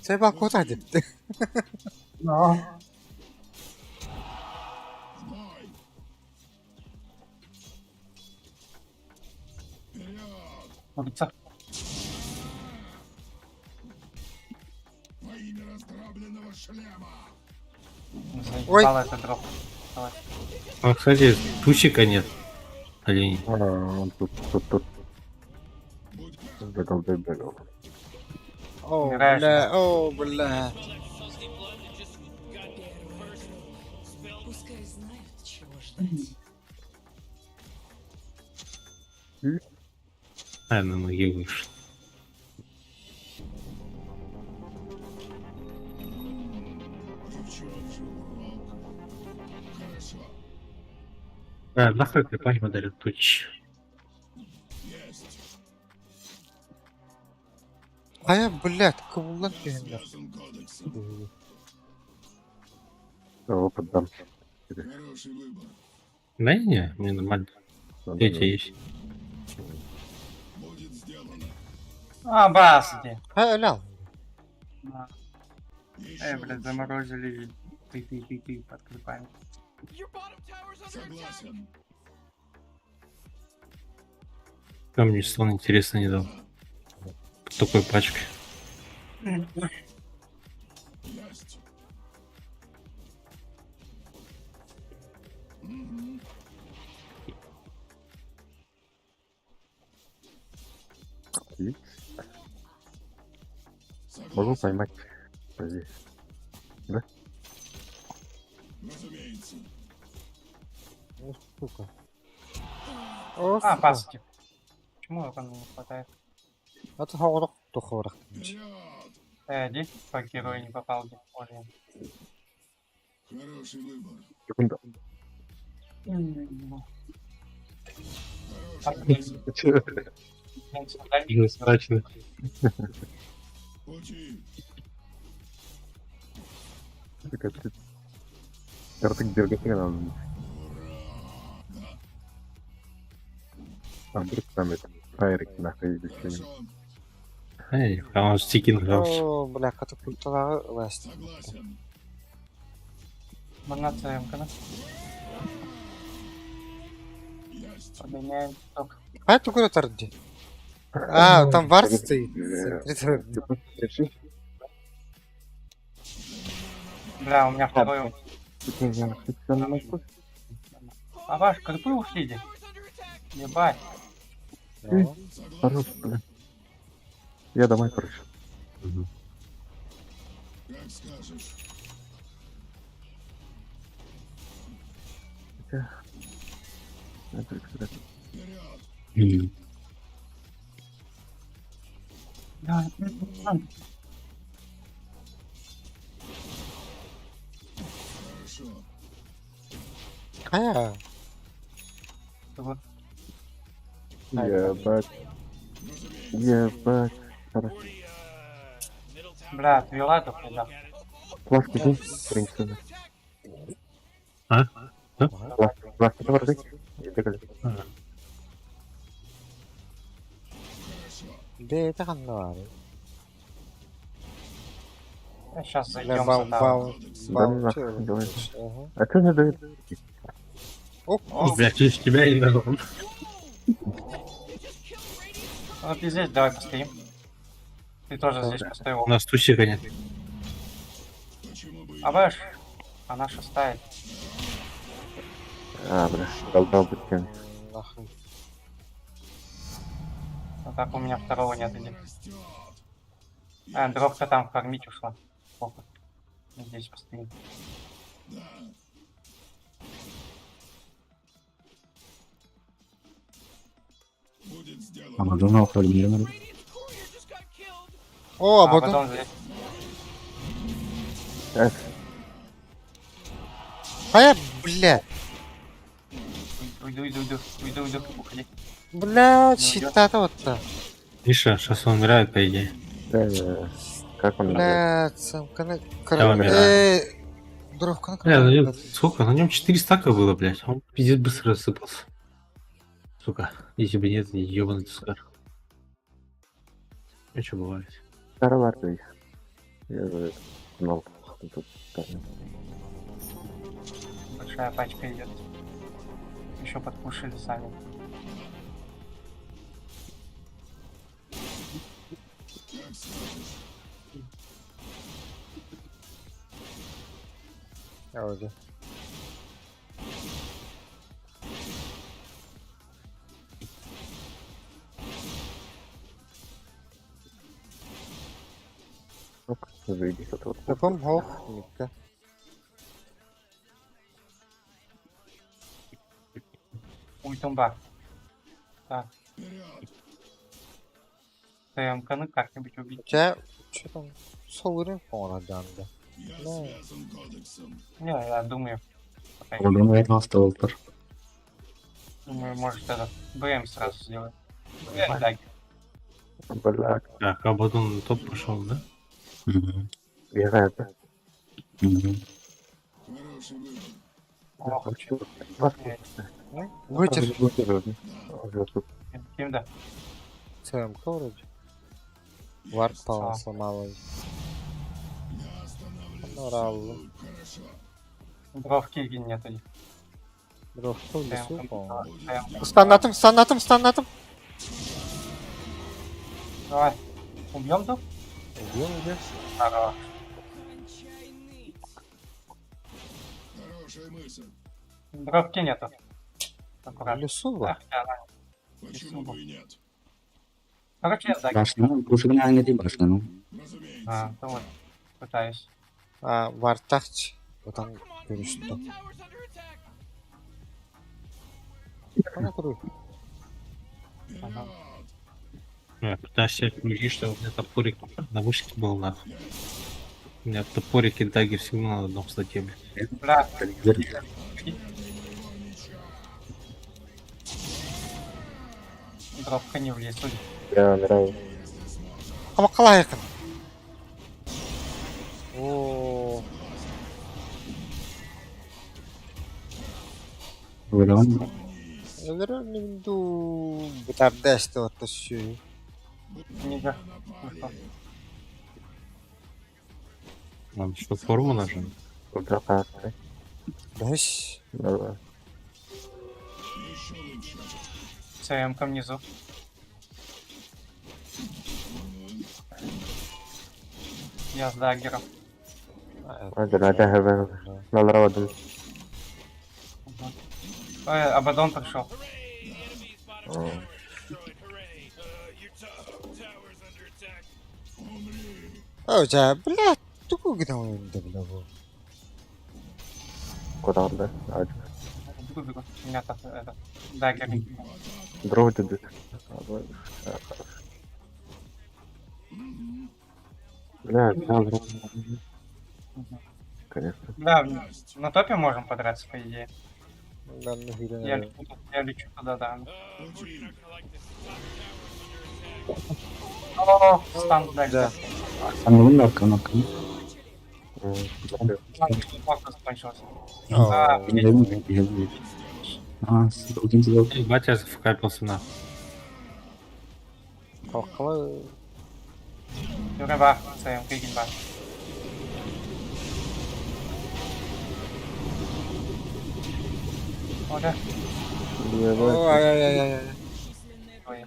Цемка куда ты? Улица. Во имя раздробленного шлема. Заебала эта дровка. Давай. А, кстати, тусика нет. Олень. Он тут. Бегал. О, Играешь, бля, о, бля. Пускай знают, чего ждать. А, на ноги вышел. А, нахуй крепать модель туч. А я, блядь, кого нахер? Опыт дам. Хороший выбор. Да не, мне нормально. Эти есть. Будет сделано. Бас где? Лял. Блядь, заморозили. Ты под клепами. Согласен. А мне слон интересно не дал. По такой пачке. Могу поймать здесь. Да? Ну, сука. О, А, сука. пасти. Почему его не хватает? Это хорох, то хорох. Здесь по герою не попал. Блин. Хороший выбор. Секунда. Недостаточно. Пути. Сука, ты... Картык берготыга надо. А вдруг там это... Фаерик нахуй здесь. Эй, а он стикин грался. О, бля, катапульталары ласт. Монацемка, да? Поменяем ток. А это город Орди. А, там вард стоит. Бля, у меня второй. А ваш крипы ушли? Ебать. Хорош, бля. Я домой, короче. Как скажешь. Хорошо. А, Ебать. Ебать. Хорошо. Бля, отвела тут, да. Плашки дай, принесу. А? Плашки давай дай. Я бегали. да это ханна. Сейчас Бля, зайдем бау, сюда. бау, Да бау, нахуй, давай. ага. А что не дает? Оп, Блядь, из тебя и на Вот и здесь давай постоим. Ты тоже здесь постоял. У нас тусика нет. А ваш? Она шестая. А, бля, долбал бы тем. нахуй. А так у меня второго нет. Иди. А, дровка там фармить ушла. Похуй. Здесь постоим. Будет сделано. Амадона уходим. О, А потом. потом здесь. А я, бля. Уйду. Уходи. Бля, щита-то вот-то. Миша, сейчас он умирает, по идее. Как он Бля, самка на... Я умираю. Дровка на Бля, на нем, краю. сколько? На нем 4 стака было, блядь. Он пиздец быстро рассыпался. Сука, если бы нет, ебаный тускар. Ну что бывает? Староватый. Я знал. Тут Большая пачка идет. Еще подкушали сами. Вроде. выйди с этого. Каком гох, Митка. Ультумба. Так. ТМК, ну как-нибудь убить. У тебя... Что там? Солурин фона данда. Ну, Не, я думаю. Амадона и Астолтер. Думаю, может это БМ сразу сделать. Да. Бля, Так, Абадон на топ пошел, да? играет, да? Ох, вытер. Кем да? ЦМК вроде. Вард пала сломалась. Норалло. Бровки нет они. Дровка в лесу, по-моему. ТМК. Станатом. Давай. Убьем тут? Убьем. Хорош. Хорошая мысль. Бровки нету. В Аккуратно. лесу, Ах, ва. да, Почему бы и нет? Короче, я так. Башня, ну, слушай, меня не башня, ну. А, ну вот. Пытаюсь. А, вартахч. Потом görüştü. Bana kuruyor. Ага. Пытаюсь отключить, что у меня топорик на вышке был нахуй. У меня топорик и дагер всегда на одном статье, блядь. Бля. Дропка не в лесу. Я умираю. Ama kala yakın. Oo. Вырываем. Öldürür du bu tarafta işte o taşıyor. Нига. Ну что? Надо что, форму нажать? Ультрафайр. Beş. Давай. ЦМ-ка внизу. Я с даггером. Hadi hadi hemen. Nalıramadım. Абадон пришел. Hoca блядь, тупо где он да бля bu. Куда он, да? Hadi. Бегу. У меня так это даггер. Дроу dedi. Бля, надо. Конечно. Да, на топе можем подраться, по идее. Да, ну Я лечу туда, да. О, стан даггер. Anladın arkadan. Фокус кончился. Geldim. Aa, ikinci de Ебать, я зафкапился на. Kalkalı. Юрий бар, ЦМ, Кигин бар. Оля. Ой, ай, ай, ай, ай. Ой.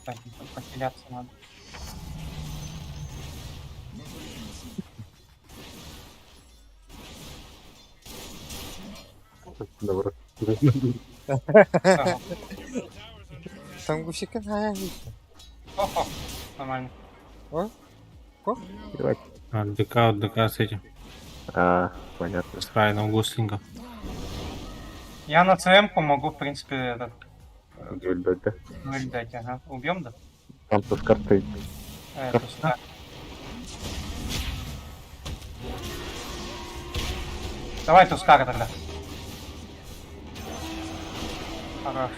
Так, похиляться надо. Добро. Ага. Там гусика на. Охо, нормально. О? О? А, ДК с этим. А, понятно. С Райаном Гослингом. Я на ЦМ-ку могу, в принципе, этот... Гельдать, да? Дуэль дать, ага. Убьем, да? Там с картой. Это сюда. Давай Тускара тогда. Хорош.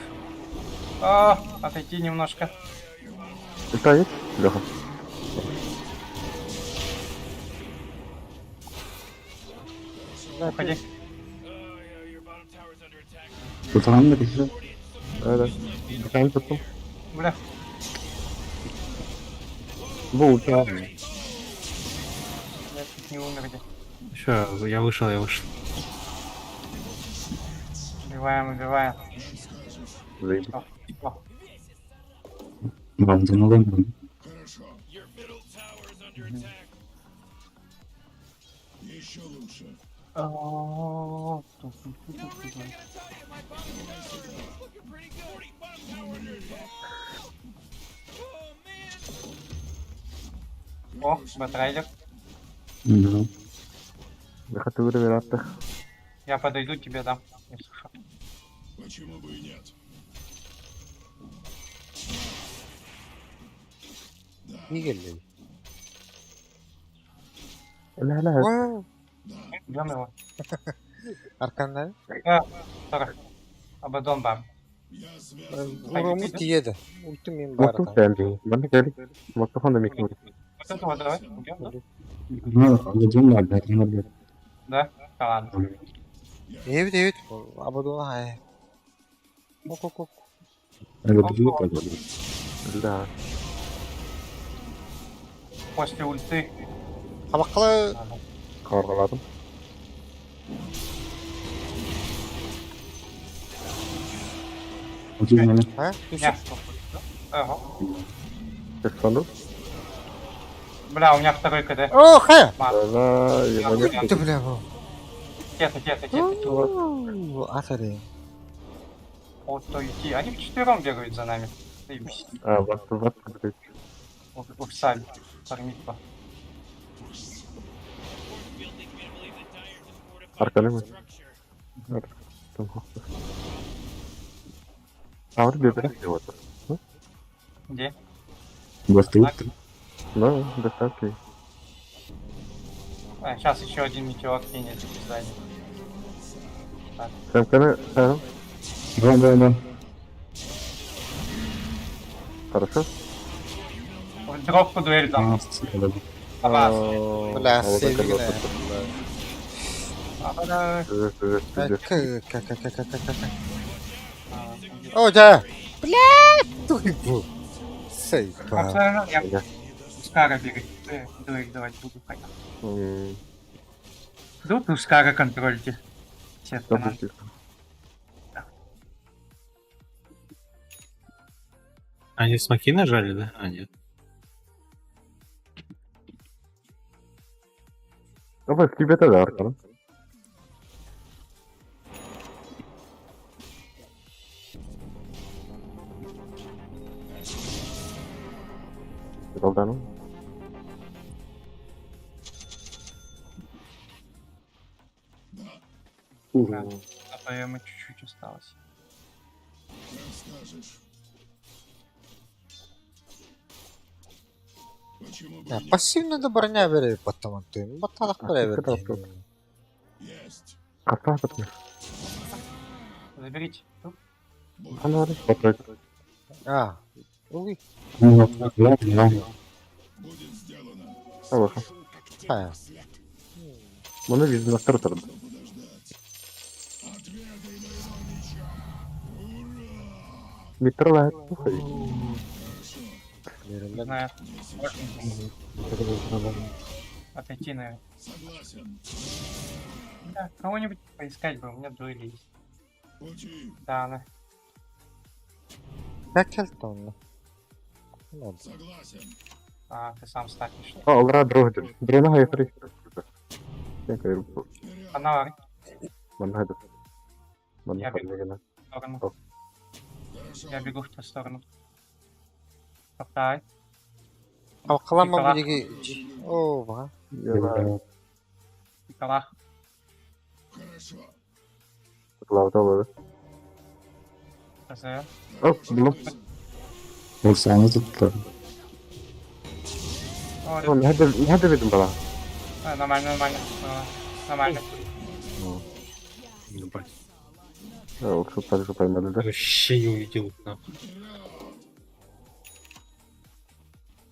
О, отойти немножко. Ульта есть, Леха? Уходи. Kurtaran mı geçiyor? Evet. Bir tane tuttum. Бля. Bu ulti abi. Я чуть не умер где. Все, я вышел. Убиваем. Заебись. О. Benden alamıyorum. О, бэтрайдер. Угу. Выход выиграли атты. Я подойду тебе дам. Если что. Почему бы и нет? İyi geliyor. Hele hele. Wow. Бьем его. Arkanda. Хорошо. Абадон бам. Umut yedi. Ultimim var. Motor geldi. Ben de geldik. Motor da mikro. Вот этого давай. Убьем, да? Ha, alacağım var. Benden alıyorum. Да? Да ладно. Evet. Abadona hay. Ok. Evet, biliyor tabii. Да. После ульты. Kabaklı. Kargaladım. Hocam yani. Ha? Я. Ага. Tek sandım. Бля, у меня второй КД. О, хая. Мат. Valla yemeğe Ты, бля, bu. Тихо. Aferin. Вот то идти. Они вчетвером бегают за нами. Заебись. А, вас, блядь. Урсаль. Фармитба. Арканемы. А вот бебрах вот. Где? Доступно. Ну, достаточно. А, сейчас еще один метеор кинет в здание. Так. Рамканы, да. Да. Хорошо? Дропку дуэль там. Абас. Бля, вот так сильная. вот. Абада. О, да! Блядь! Туйбу! Сейпа. Абсолютно, я Ускара бегать. Дуэль давать буду хотя. Тут Ускара контрольте. Все фанаты. Они смоки нажали, да? А, нет. Давай, в тебе тогда аркан. Долдану. Да. А то ему чуть-чуть осталось. Ya, пассивно до броня бери, потому ты баталах проверь. Кота такой. Заберите. Тут. Она работает. А, уй. Хорошо. А, Bunu видно стартер. Митрла. Не знаю. Отойти, наверное. Да, кого-нибудь поискать бы, у меня дуэли есть. Да, она. как Эльтон? Ну, А, ты сам стакнешь. А, олра дрогдер. Дрена гайфри. Який Фонарь. мангаду. Я Мангаду. бегу в сторону. Я бегу в ту сторону. Повторяй. Қалқалама Николах. бүлеге... О, ба. Николах. Лавда olur. ТЗ. О, bunu. Olsanız tuttu. О, Nerede dedim bana? Нормально. Нормально. Лучше так же поймали, да? Вообще не увидел. Нахуй.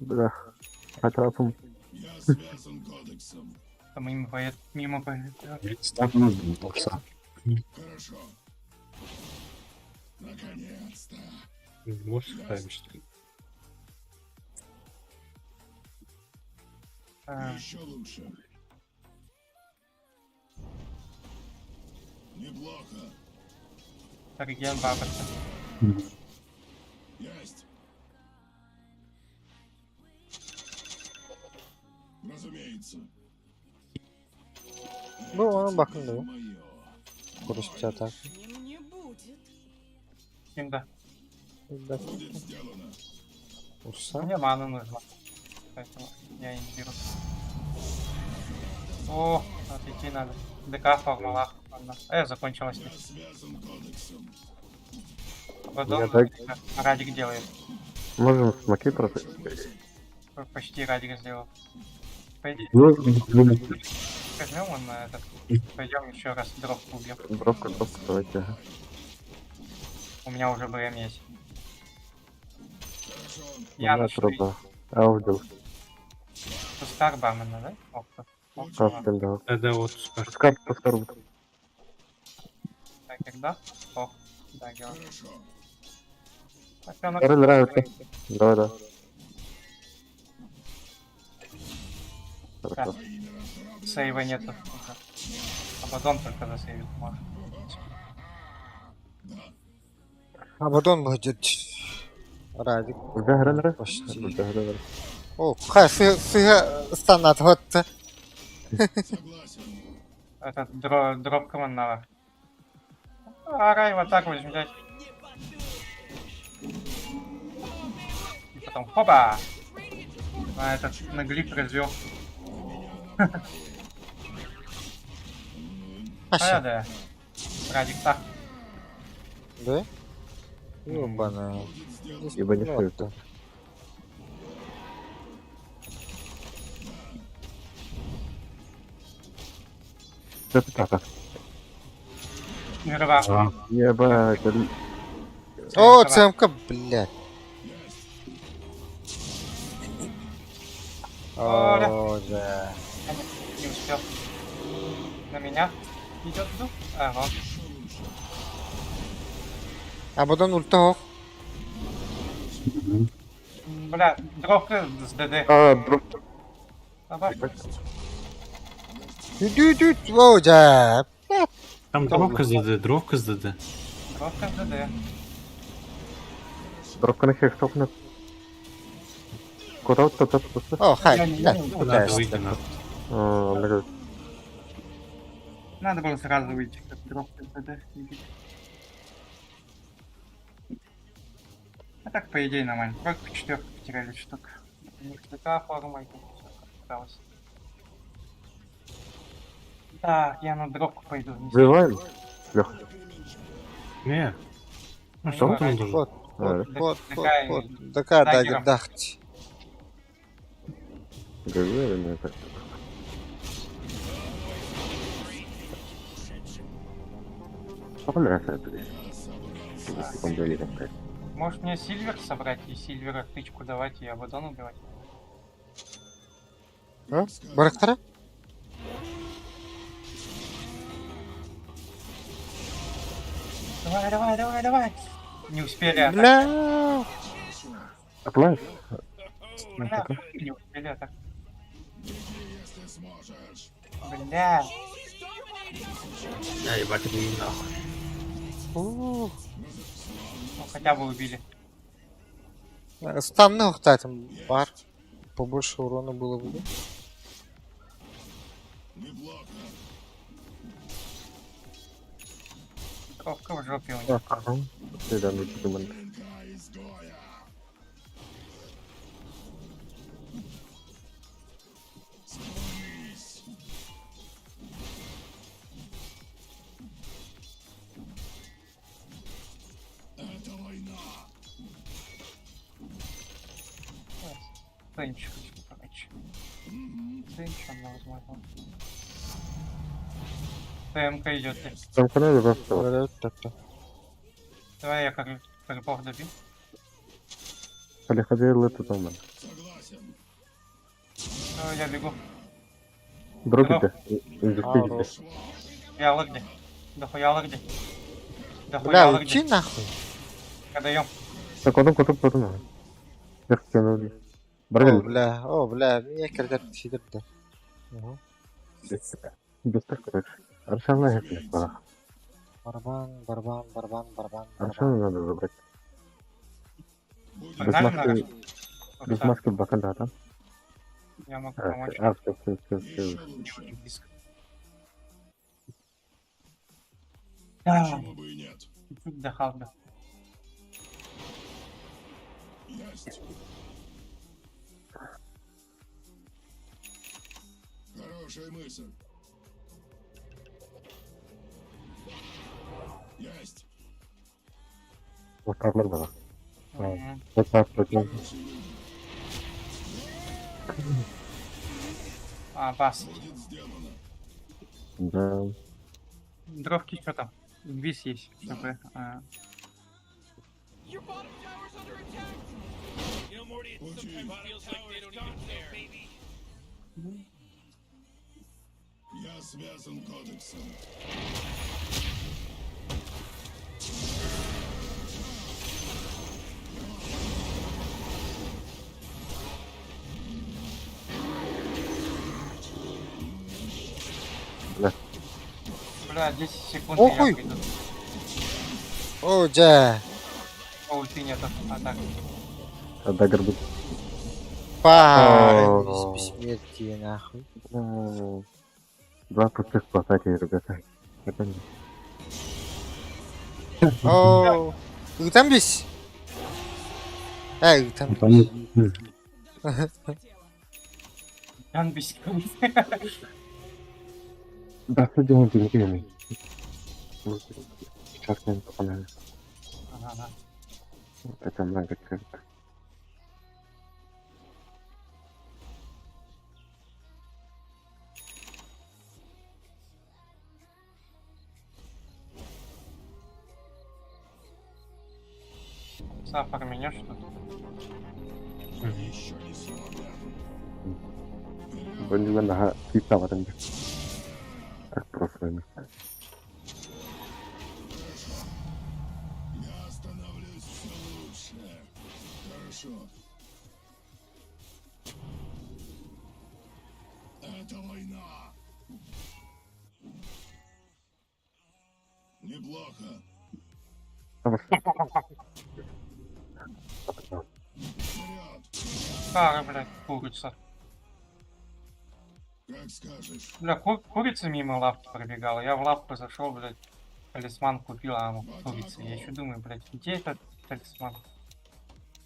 Да. Отрасом. Там мимо поедет. Так нужно, бокса. Можешь ставить, что ли? Еще лучше. Неплохо. Реген бабочка. Есть. Разумеется. Bu ona bakın da bu. Kuruşçu atak. Ким-то. Будет сделано. Ursa. Мне ману нужно. Поэтому я и не беру. О, отойти надо. ДК формулах. Ладно. Закончилась. Я связан кодексом. Потом Я так- Радик делает. Можем смоки просто. Почти Радик сделал. Пойди. Возьмем он на этот. Пойдем еще раз дропку убьем. Дропка, давайте. У меня уже БМ есть. Я Я нашел. труба. Аудил. Пускар бармена, да? Опа. Каспен, да. Да, вот скажу. Пускар. Так, когда? О, да, делал. Так, Мне нравится. Да. Хорошо. Сейва нету. Абадон только засейвит может. Абадон будет. Радик. Загренер. Почти. О, хай, сыга станат вот. Этот дроп командного. Арай вот так возьмите. потом хопа! А этот на глиф развел. А, да. Радик так. Да? Ёбана. Ибо не шифта. Это так. Мирова. Ебать. О, ЦМК, блядь. О, да. Не успел. На меня идет дух. Ага. А потом ультов. Бля, дровка с ДД. А, дроп. Давай. О, да. Там дровка с ДД, дровка с ДД. Дровка с ДД. Дропка на хек стопнет. Куда вот тот просто? О, хай, Я да, не пытаюсь. Выйди на. Надо было сразу выйти, как дровка с ДД. видеть. А так, по идее, нормально. Только 4 потеряли штук. У них такая форма, и тут всё осталось. Так, я на дровку пойду. вниз. Взрываем? Лех. Не. Ну что что там ты? должен? Вот. Такая Такая даггером. даггер. Говёрный это. Популяция, блядь. Он говорит, блядь. Может мне Сильвер собрать и Сильвера тычку давать и Абадон убивать? А? Барактара? Давай. Не успели. а так. Бля. Оплавь? Бля, не успели. а так. Бля. Я ебать, это не нахуй. Ну, хотя бы убили. Стан там бар. Побольше урона было бы. Кровка в жопе у них. Ага. Ты да, ну думаю. Сенчик, короче. Сенчик, возможно. ТМК идет. Там канал просто. Давай я корпов добью. Ходил это там. Все, я бегу. Дропите. Индустриите. Я логди. Дохуя логди. Бля, Дохуя уйти логди. нахуй. Отдаем. Так, потом. Как канал. Баргали. О, бля, меня когда сидит-то. Без так, короче. Аршана я блядь, пора. Барабан. Аршана надо забрать. Без Погнали на маски. Без маски баканда там. Я могу помочь. Все. Да. Чуть до халда. Хорошая мысль. Есть. Вот так было. Мгм. Вот так против. А, бас. Да. Дровки что там? Инвиз есть, чтобы... Your bottom tower's under attack. You know, Morty, it sometimes feels like they don't even care, baby. Я связан кодексом. Бля, 10 секунд и я Охуй. приду. О, да. Ульты нету, а так. Дагер будет. Парень О. из бессмертия, нахуй. Два пустых спасателей, ребята. Это не. О, ты там здесь? Эй, там... Ян бисиком. Да, что делать, не пьяный. Сейчас я не попадаю. Ага. Это много как. Сафар меня что-то. Вроде на пицца в этом. Так просто не знаю. Я становлюсь все лучше. Хорошо. Это война. Неплохо. Кара, блядь, курица. Как скажешь. Бля, курица мимо лавки пробегала. Я в лавку зашел, блядь, талисман купил, а курица. Я еще думаю, блядь, где этот талисман?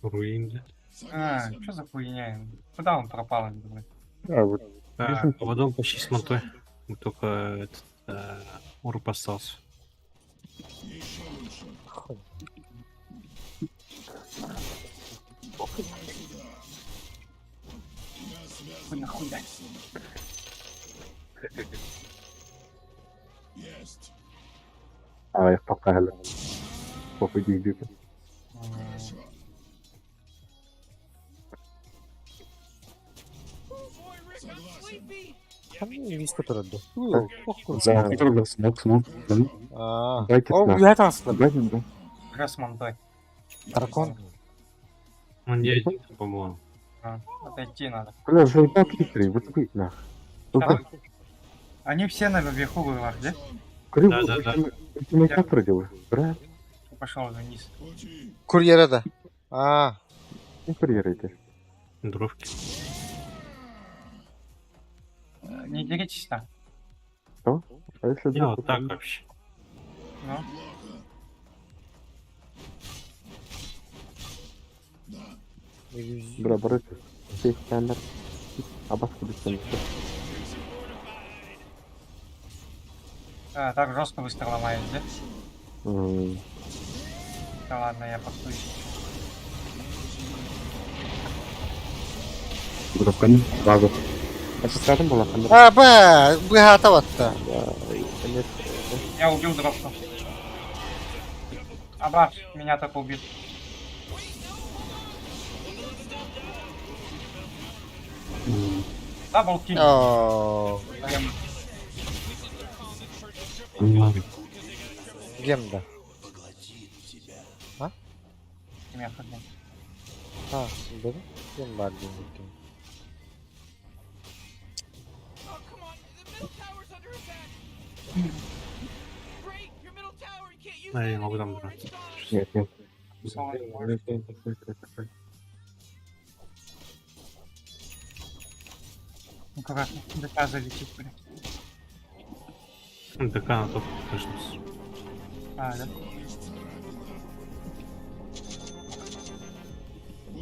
Руин, да? А, что за хуйня? Куда он пропал, блядь? А, вот. Водом почти с монтой. Только этот урп остался. Еще лучше. Нахуя? Есть. А, я попал. Попади где-то. Хорошо. Весь который отдал. Да, смог. Дайте О, нас. я там слаб. Дайте, да. Раз монтой. Дракон. Он не один, по-моему. А, отойти надо. Бля, заебал хитрый, вот вы, на. Они все наверху вылах, да? Криво, Да. ты меня как делаешь? Брат, Пошел вниз. Курьера, да. А, не курьируйте. Дровки. Не деритесь там. Что? А если Я вдруг вот так попадет? вообще. Ну, Бля, боротесь. Здесь камер. А бас куда а, так жестко быстро ломает, да? м-м. Да ладно, я подпущу. Бля, конец сразу. Это скажем была камера? А, готово-то. Да, и конец. Я убил дропку. Абаш, меня так убит. Даблкил. О, гемда. А? Меходный. А, да? Гемба один. Oh, come on. The middle tower's under attack. Great. Your middle tower. You can't use А, я that могу там anymore. брать. It's gone. Аккуратно. ДК залетит, блядь. ДК на топ пришелся. А, да?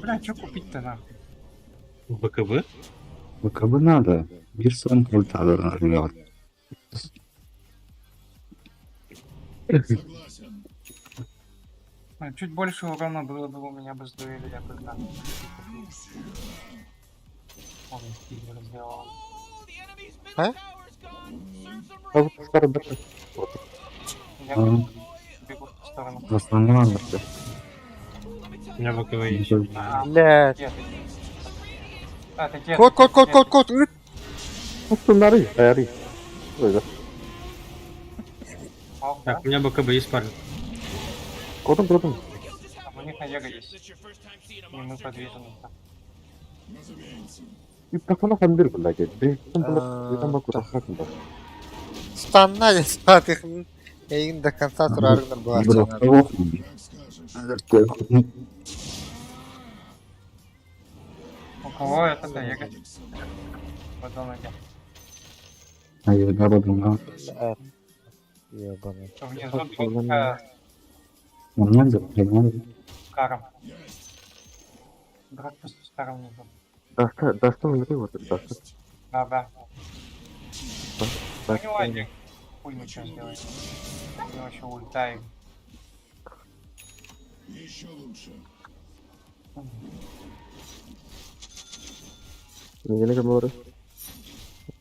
Бля, что купить-то нахуй? БКБ? ВКБ надо. Бирсон ультра нажмет. Согласен. Ну, чуть больше урона было бы, у меня бы сдуэли, я бы там. Он стиль сделал. Oh, the enemy's middle А? tower's gone. Serves them А вот right. старый бэкэп. Я А. бегу в сторону. В основном надо. У меня БКБ есть. А, Блядь. где ты? А, ты где? Кот. Ну что, нары, ори. Ой, да. Так, у меня БКБ есть парень. Котом. У них на Его есть. И мы подвижены. И такой фандыр блядь. Там было, там было куда хакнул. Станнали спатых. Я им до конца турарына была. У кого это Его? Вот он идет. А я говорю, Ебаный. Внизу двух нельзя, каром. Драк просто сторонний был. Даста умри, вот это даста. Да. У Так, него один. Хуй мы что сделаем. У него еще ультаем. Еще лучше. не говори.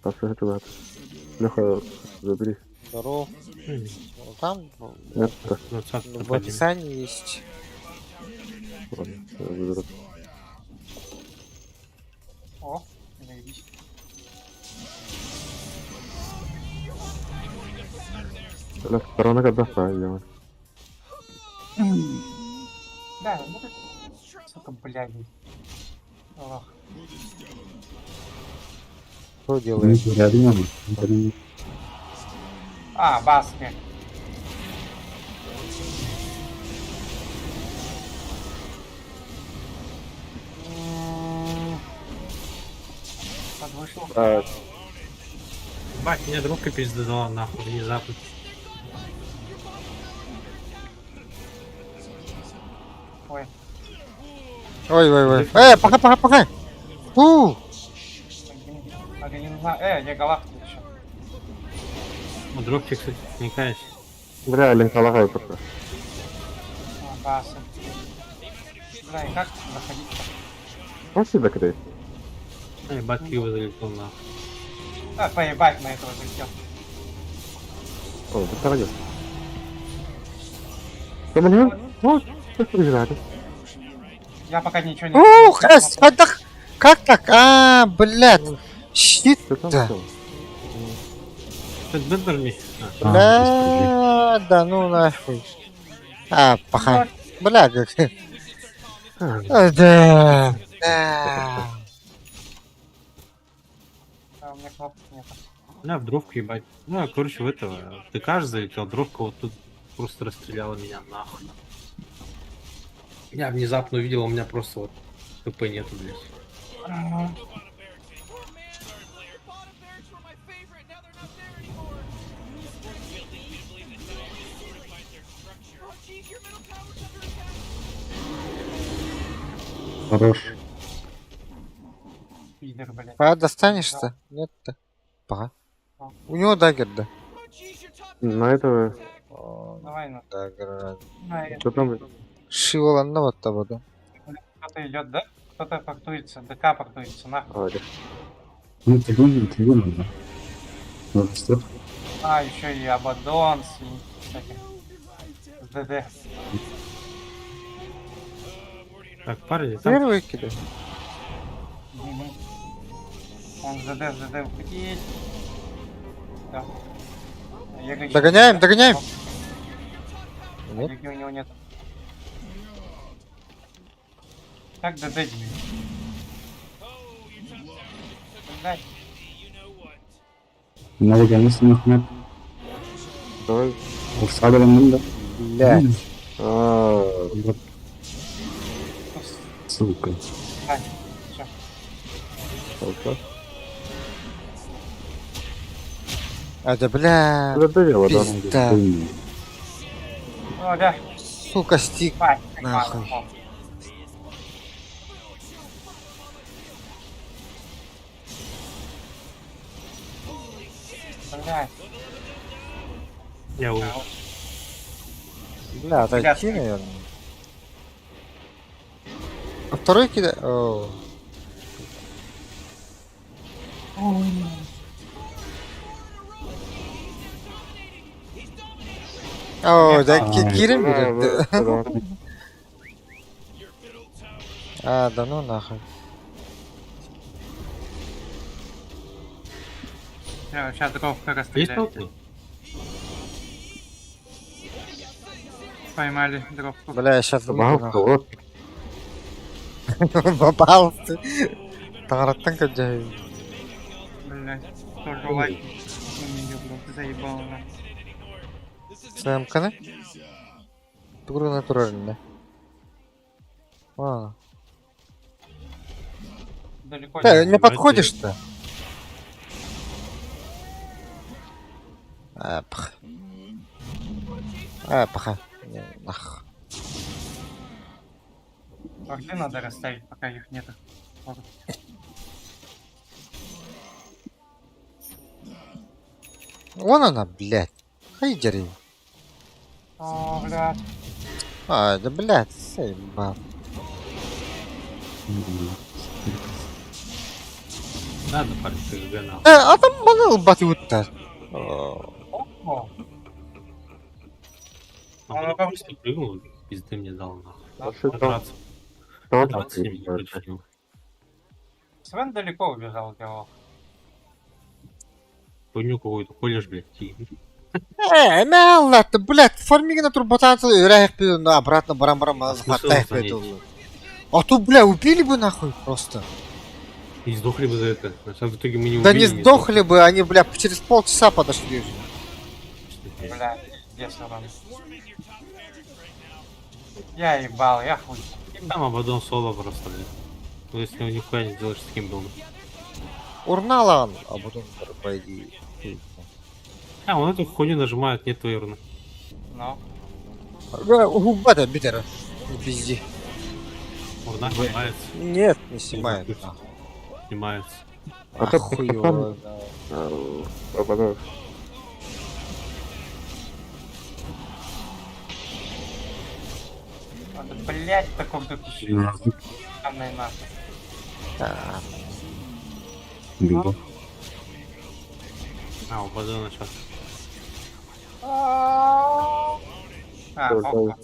А что это было? Леха, забери. Здоров. Там Нет, в описании есть. ладно, я заберу. О, заебись. Леха, сторона как даста, идем. Да, ну ты... Сука, блядь. Ох. Что делаешь? А, баски. Подвышел. Бать, меня дробка пиздала нахуй внезапно. Ой. Ой. Пока. Я галактик еще. Ну, дробчик, кстати, не каюсь. Бля, линка лагает просто. Басы. Бля, и как заходить-то? Он себе закрыть. Ай, бак его залетел нахуй. А, поебать на этого залетел. О, заходи. Что мне? Вот, что приезжали. Я пока ничего не... Ух, это... Как так? А, блядь. Щит-то. Ты бендерми? Бля, да ну нахуй. А, паха. Бля, как... Да. А, у меня кнопки нет. Да, в дровку ебать. Ну, короче, в этого. Ты каждый залетел, дровка вот тут просто расстреляла меня нахуй. Я внезапно увидел, у меня просто вот ТП нету, блядь. Хорош. Пидор, блядь. А, достанешься? Нет-то. Пага. У него дагер, да. На этого... Давай, ну. Дагер. Что там? Шиволанна вот того, да. Кто-то идет, да? Кто-то портуется, ДК портуется, нахуй. Ну, ты думаешь, да? Ну, что? А, еще и Абадон с всяких. С ДД. Так, парни, там... Первый кидай. Он с ДД уходить. Да. Догоняем. Нет. Яги у него нет. Как ДД делить? Блядь. Надо, конечно, нет. Давай. Усадим, да? Блядь. Вот. Сука. Ай, всё. Толпа. А, да бля. Задавила, да? Пизда. О, да. Сука, стик. Ай, Нахуй. Блядь. Я уже. Бля, отойти, наверное. А второй кидай. О. О, да Кирин берет. А, да ну нахуй. Сейчас дровка Есть расстреляет. толпы? Поймали дровку. Бля, сейчас Вот. попался. Тараттан каджай. Блядь, тоже лайк. Не люблю, ты заебал, на. СМК-ны? Тугру натурально. А. Далеко Не подходишь-то? А, пх. А, пха. Не, нах. Орды надо расставить, пока их нету. Вон она, блядь. Хайдери. О, блядь. А, да блядь, сейбал. Надо парень КГ нахуй. Адам bana ılbatı uttar. О, А он просто прыгнул, пизды мне дал нахуй. Вообще, Драться. Кто Драться с ним не там? прочнил. Свен далеко убежал, делал. Хуйню какую-то колешь, блядь, тихо. Me anlattı, блядь, формигина турботанцы рэх на обратно барам-барам смысл захватай занять? это. А то, бля, убили бы нахуй просто. И сдохли бы за это. На самом в итоге мы не Да убили. не сдохли бы, они, бля, через полчаса подошли уже. Бля, пиздец, урон. Я ебал, я хуй. Там Абадон соло просто, блядь. Ну, если его нихуя не сделаешь с таким билдом. Урналан, а потом пойди. А, он эту хуйню нажимает, нет твоей урны. Ну. Губа да, битера. Не пизди. Урна снимается. Нет, не снимает. Снимается. А ты Охуёво. Пропадаешь. Надо, блядь, в таком духе. Самое нахуй. Либо. А, у Абадона сейчас. А, опа.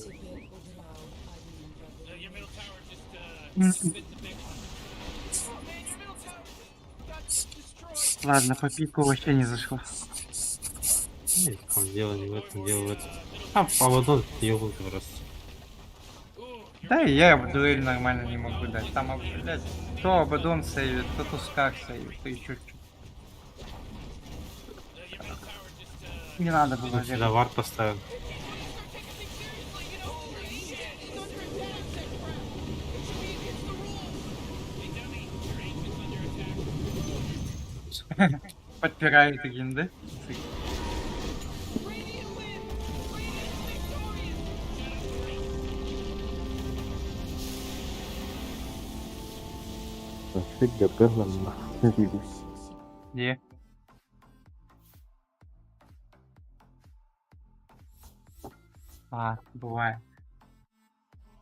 Ладно, по пику вообще не зашло. Нет, там дело не в этом, дело в этом. А, Абадон ёбнутый просто. Да и я в дуэль нормально не могу дать. Там, блядь, то Абадон сейвит, то Тускак сейвит, то еще что-то. Не надо было Он сюда вард поставил. Подпирает один, да? Всегда было нахуй. Где? А, бывает.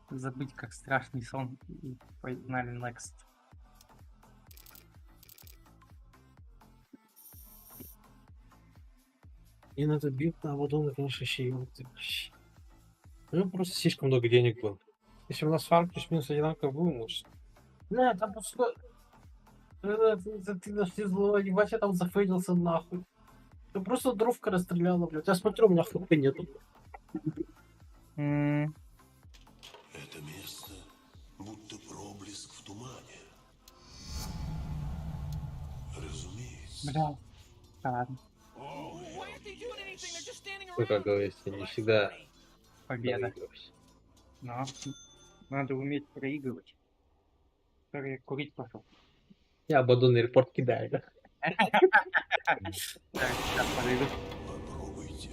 Забыть, как страшный сон, и погнали next. Мне надо бить на Абадона, конечно, еще и ну, просто слишком много денег было. Если у нас фарм плюс-минус одинаково был, может. Да, там просто... Ты на все зло, ебать, я там зафейдился нахуй. Ты просто дровка расстреляла, блядь. Я смотрю, у меня хп нету. Это место будто проблеск в тумане. Разумеется. Бля, ладно. Ну, как говорится, не всегда Победа. проигрываешь. Но надо уметь проигрывать. Который курить пошел. Я Абадон репорт кидаю, да? Так, сейчас подойду. Попробуйте.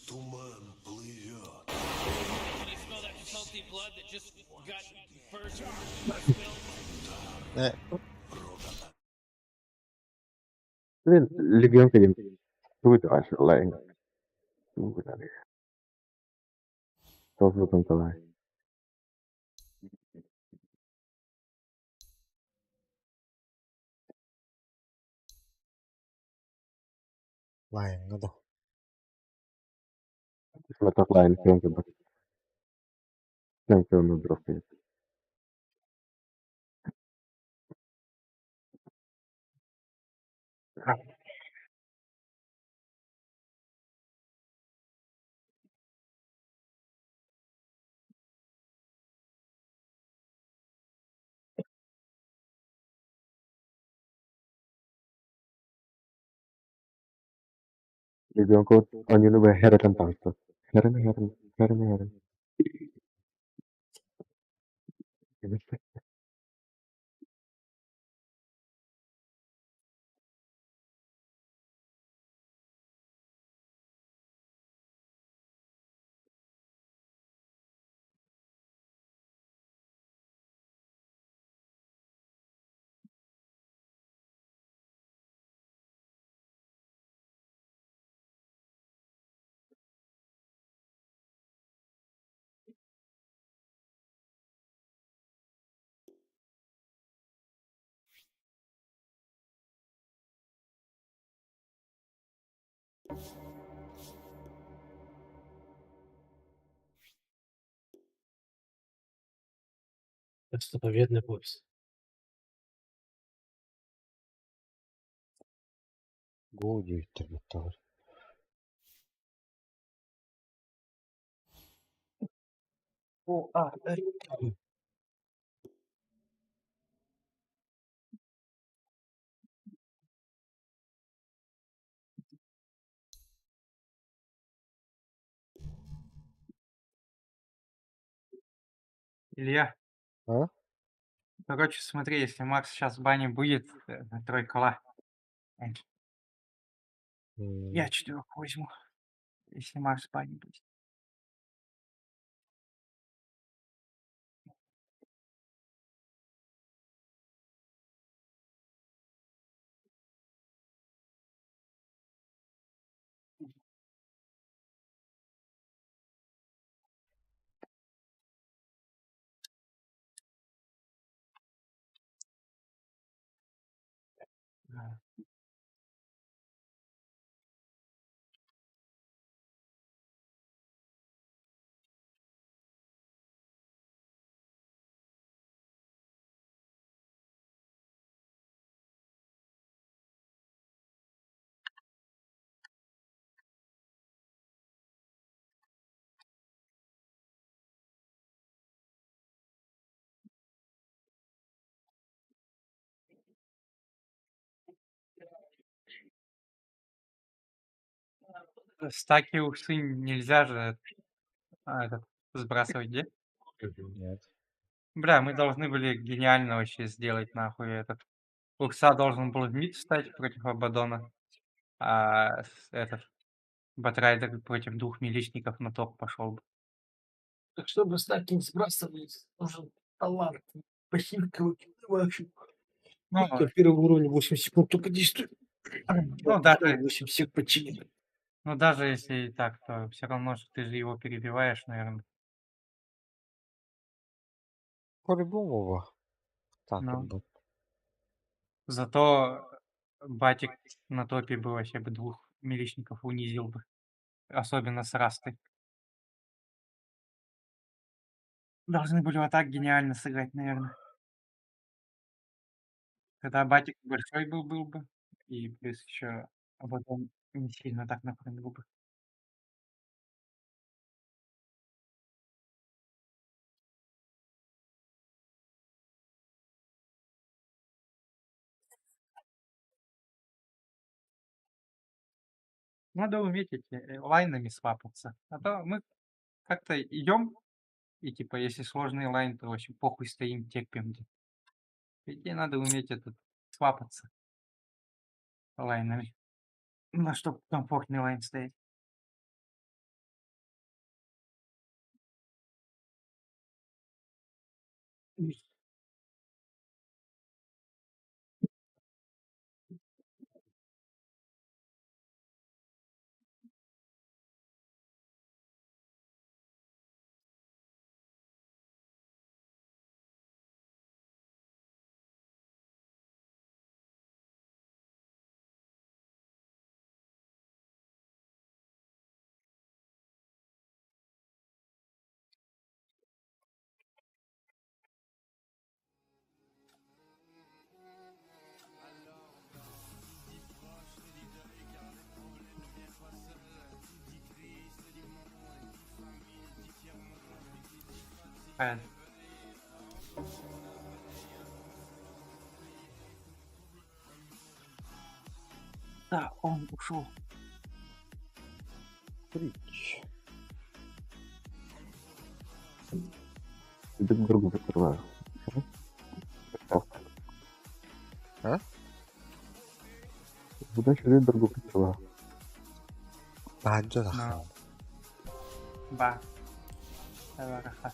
Туман плывет. Блин, легион кадим. Тут аж лайн. Тоже там талай. Лайн, надо. Смотри, лайн, кем-то бы. Кем-то он дров. Lегион код, они любят херatan танцу. Херня. Это победный пояс. Годи таbii. Илья, А? короче, смотри, если Макс сейчас в бане будет, тройкола, я 4 возьму, если Макс в бане будет. Да. Стаки усы нельзя же этот, сбрасывать, где? Нет. Бля, мы должны были гениально вообще сделать нахуй этот. Урса должен был в мид встать против Абадона, а этот Батрайдер против 2 миличников на топ пошел бы. Так чтобы стаки не сбрасывались, нужен талант. Пассивка вообще. Ну, До первого уровня 8 секунд только действует. ну даже, 8 всех подчинены. ну даже если и так, то все равно же ты же его перебиваешь, наверное. По-любому. Так, Ну. вот. Зато Батик на топе бы вообще бы 2 миличников унизил бы. Особенно с Растой. Должны были вот так гениально сыграть, наверное. Тогда Батик большой был бы, и плюс еще Абадон не сильно так напрыгнул бы. Надо уметь эти лайнами свапаться. А то мы как-то идем, и типа если сложный лайн, то вообще похуй стоим, терпим. По идее, надо уметь этот свапаться лайнами. На чтоб комфортный лайн стоять. Правильно. Да, он ушел. Притч. Друг другу закрываю. А? Удачи друг другу закрываю. Баджо Ну. Ба. Тавараха.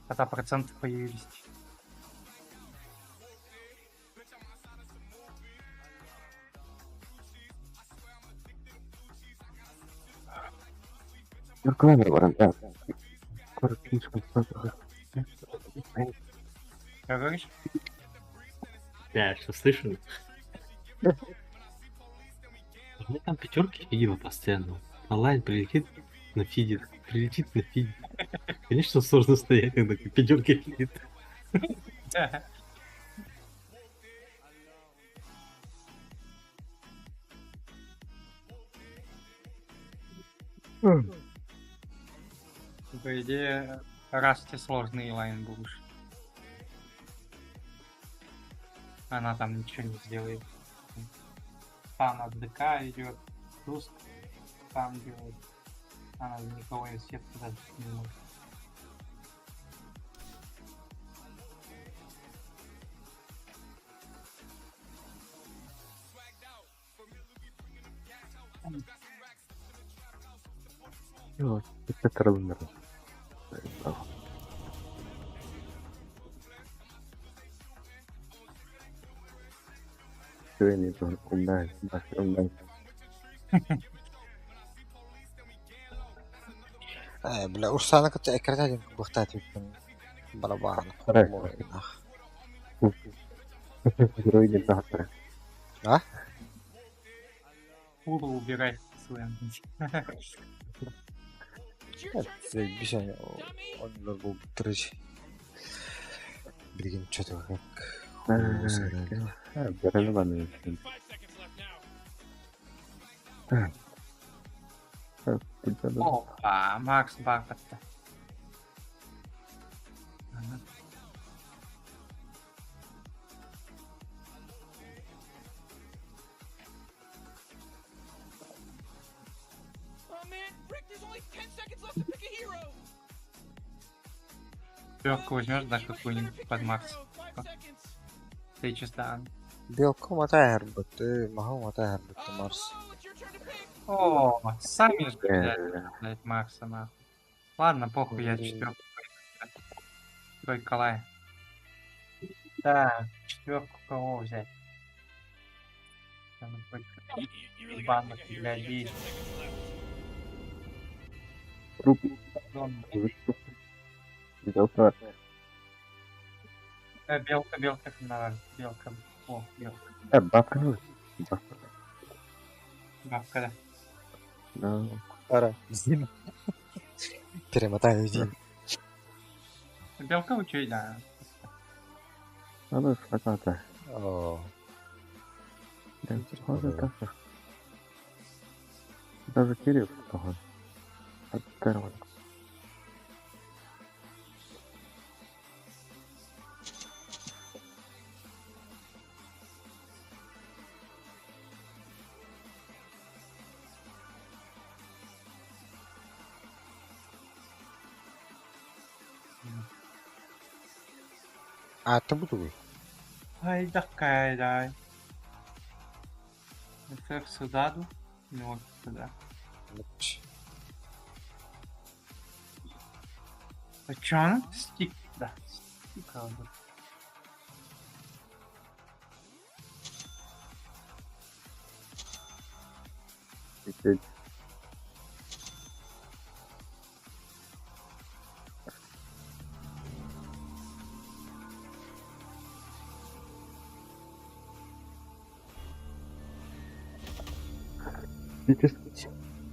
Когда проценты появились. Камера, варенда. Коротко, Что говоришь? Я что слышу? У меня там пятерки видимо постоянно. Онлайн прилетит на фидит. Прилетит на фидит. Конечно, сложно стоять, когда пятерки фидит. По идее, раз ты сложный лайн будешь. Она там ничего не сделает. Там от ДК идет, плюс там делает. Она никого из сетки даже не может. это размер. Сегодня это умная, умная. بلا أرسانة كنت أكرتها بختاتي بربعنا Герой не завтра. А? Фуру убирай свой. Бесяне, он был трыч. Блин, что-то как... Релевантный. Опа, Макс Бакотта. Лёгко возьмешь, да, какую-нибудь под Макс. Ты чисто. Белку мотаер, ты могу мотаер, ты Марс. О, сами же блядь, Макса нахуй. Ладно, похуй, я четвёрку. Тройка лай. Да, четвёрку кого взять? Банок, блядь, есть. Руки. Белка. Белка, надо. Белка. О, белка. Бабка. Бабка, да. Да. Пора. Зим. Перемотаю Зим. Белка учить, да. Надо хвататься. О. Даже Кирилл похож. От первого. А, это буду вы. Ai da caralho. Reflexo dado. Não, dá. А чё она? Стик, да. Стик, правда. Теперь.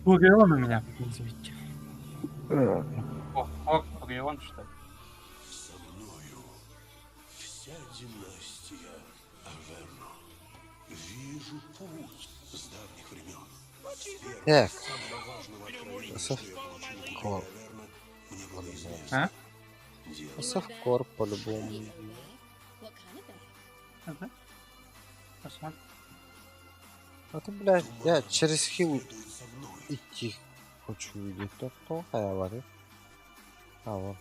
Фурион у меня, извините. О, Фурион, что ли? Со мною вся династия Аверно. Вижу путь с давних времен. Так. Самого важного откровения, что я получил от Кор. Аверно, мне было А? известно. Совкор по-любому. Ага. Посмотрим. А то, блядь, я через хил идти хочу видеть. То хаялары. А вот.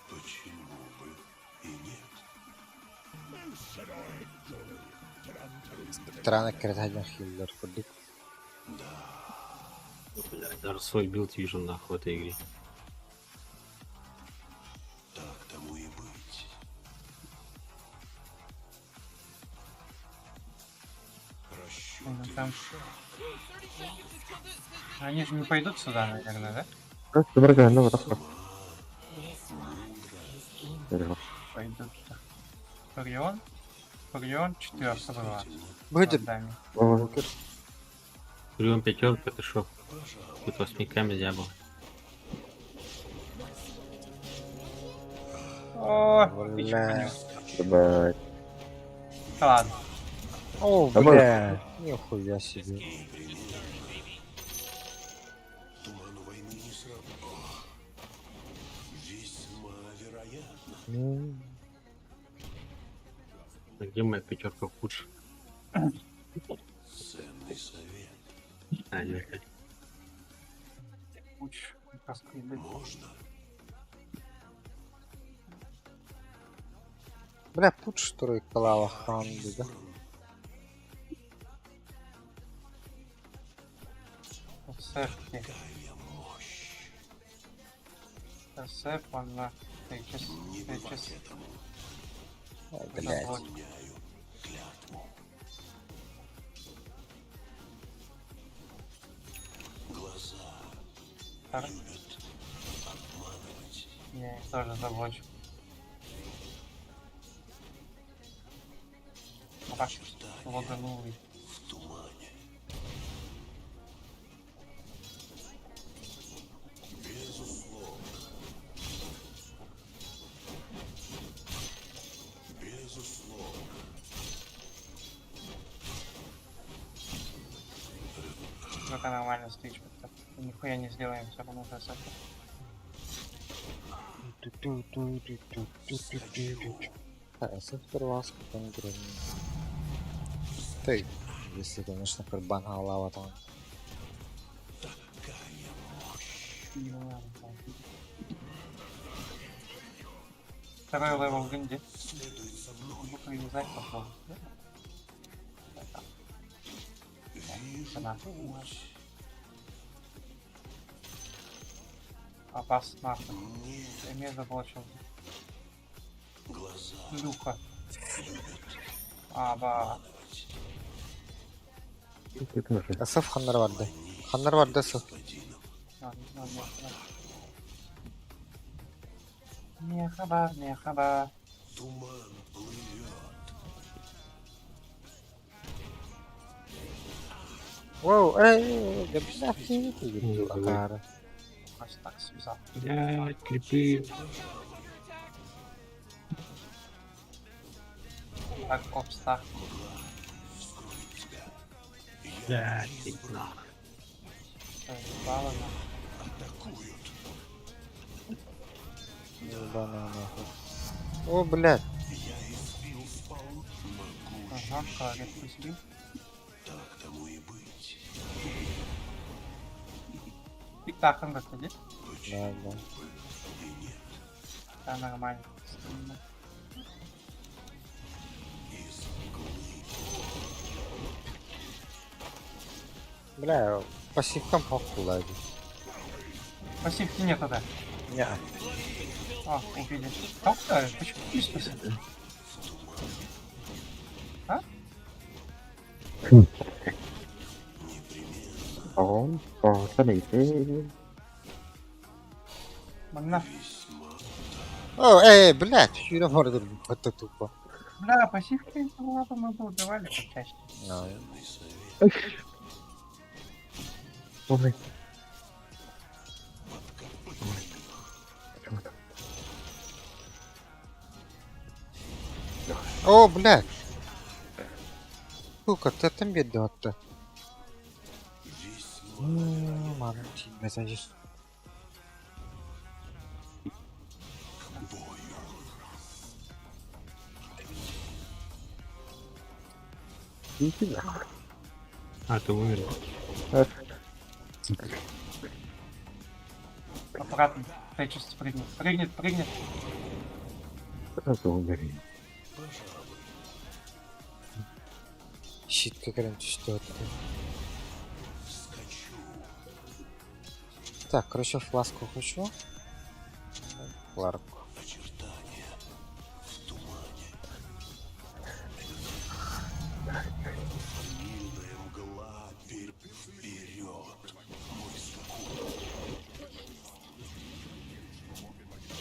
Почему бы и нет? Странно, кредитный хиллер ходит. Блядь, даже свой билд вижу нахуй в этой игре. Так тому и быть. Расчет Там... Они же не пойдут сюда, наверное, да? Просто дорогая, ну вот так. Пойдут. Фарион? Фарион 4 была. Будет. Прием пятерка, ты шо? Тут 8 нельзя было. О, Бля. Давай. ладно. О, Давай. бля. Нихуя себе. Туману войны не сработал. Весьма вероятно. Где моя пятерка худше? Ценный совет. А, не опять. Уч, Можно? Бля, путь второй клава ханды, да? Сефки. Сеф, он на... Сейчас. Ой, блядь. Глаза Так. любят обманывать. Я их тоже заблочу. Так, логанул. В тумане. Безусловно. Безусловно. Это нормально стычка. Нихуя не сделаем, все равно за сеф. Хорошо, сперва потом грозно. Ты, если, конечно, карбан голова там. Второй левел Гэнди. Следует за мной. Буду привязать, пошел. Вижу путь. Опасно. Я меня заблочил. Глаза Люха. любят Аба. Асаф Ханнар vardı. Ханнар vardı Асаф. Мерхаба. Туман плывет. Воу, эй, да блядь, не видел, Акара. Ось так связал. Блядь, крипы. Так, обстав. Блядь, ты нахуй. Балана. Атакуют. Ебаная нахуй. О, блядь. Я избил спал. Могу. Ага, калорит пустил. Так тому и быть. Пиктахом выходи. Да, да. И нет. Да, нормально. Из глыб. Бля, пассивкам похуй ладит. Пассивки нету, да? Не. А, убили. Как то почему не спасибо? А? Он посмотрите. Магна. О, эй, блядь, чё морду, это тупо. Бля, пассивки ладно, мы бы убивали почаще. Ой. О, блядь. Сука, ты там беда-то. Мама, тебя завис. Иди нахуй. А, ты умер. Аккуратно. Тейч сейчас прыгнет. Прыгнет. Сразу умери. Щит как раньше что-то. Так, короче, фласку хочу. Ларку.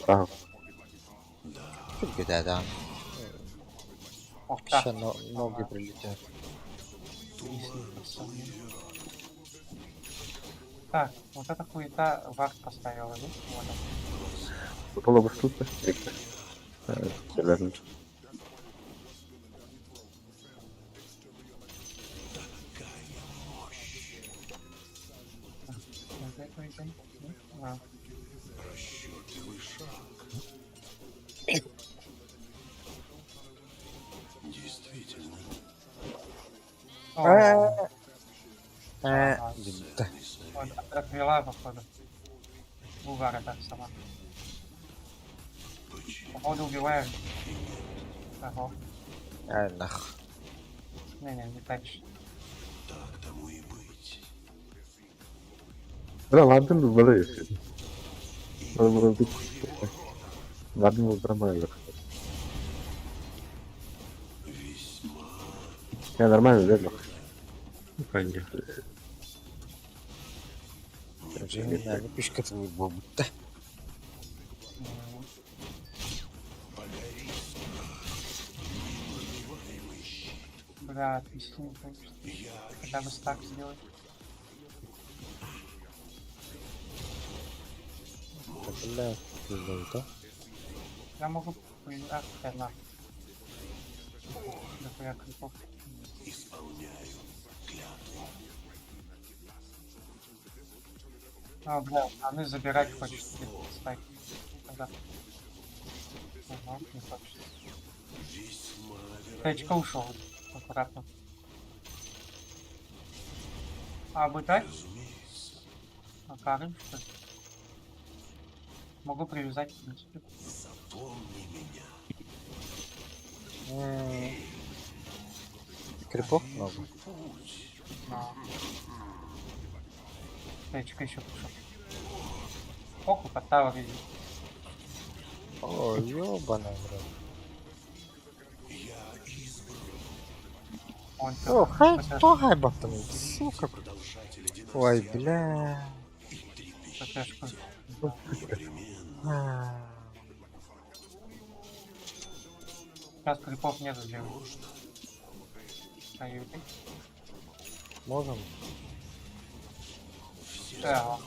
Ага. Да, да. Ох, так. Сейчас ноги прилетят. Так, вот эта хуета вард поставила, да? Вот он. Попало бы что-то. Наверное. А. Расчетливый шаг. Действительно. О, Да. вот, отвела, походу. Булгара так сама. Походу убиваем. Ага. Нах. Не тачь. Так тому и быть. Да, ладно, ну, вода ладно, ну, нормально. Я нормально, верно? Ну, конечно. Короче, не знаю, пишка твой бобут-то. Бля, отлично. Когда бы стак сделать. Бля, да? Я могу... Ах, хрена. Дохуя крипов. Исполняю клятву. А, бля, они забирать хочет стак. Ага. Ага, не хочет. Течка ушел. Аккуратно. А, бытать? А, Карым, что ли? Могу привязать, в принципе. Запомни меня. Крипов много. Течка еще пошел. Оху, под тавер видит. О, ёбаный, брат. Он О, хай бахтанул, сука. Ой, бля. ПТшку. Сейчас крипов нет сделать. Каюты. Можем? Да.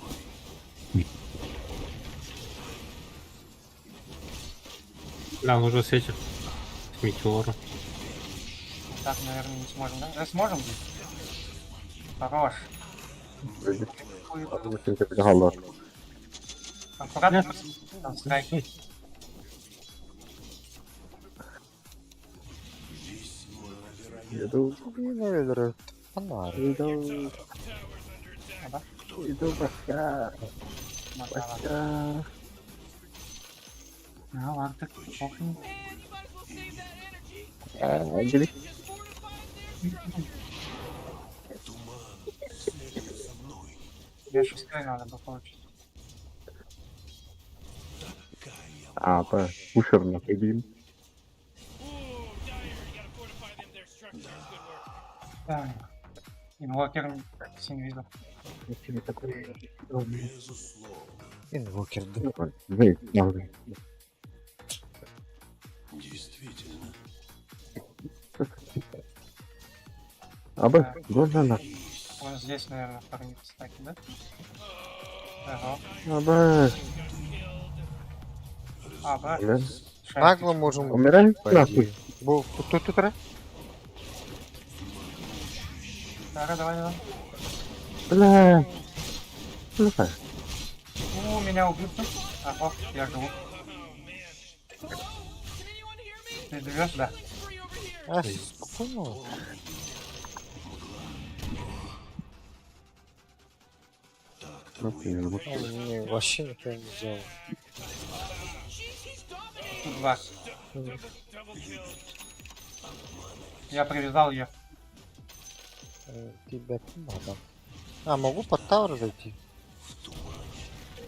Да, он уже светит. С метеора. Так, наверное, не сможем, да? Сможем здесь? Хорош. Аккуратно. Там страйк. Иду. Фонарь. Иду пока. Пока. А, ладно, так похрен. Ангели. Я шестой надо бы получить. А, по пушер находим. Да. Инвокер синь видел. Инвокер, да. Вы, надо. Действительно. Абы, глаза. Он здесь, наверное, вторые стаки, да? Ага. Абы. А, брат. Да. Нагло можем... Умираем? Нахуй. Тут, ра? Давай. Бля. Бля. Меня убьют. Ага, я живу. Ты живешь, да? А, спокойно. Просто не забыл. Он мне вообще ничего не сделал. Тут 2. Я привязал ее. Тебя надо. А, могу под тавер зайти?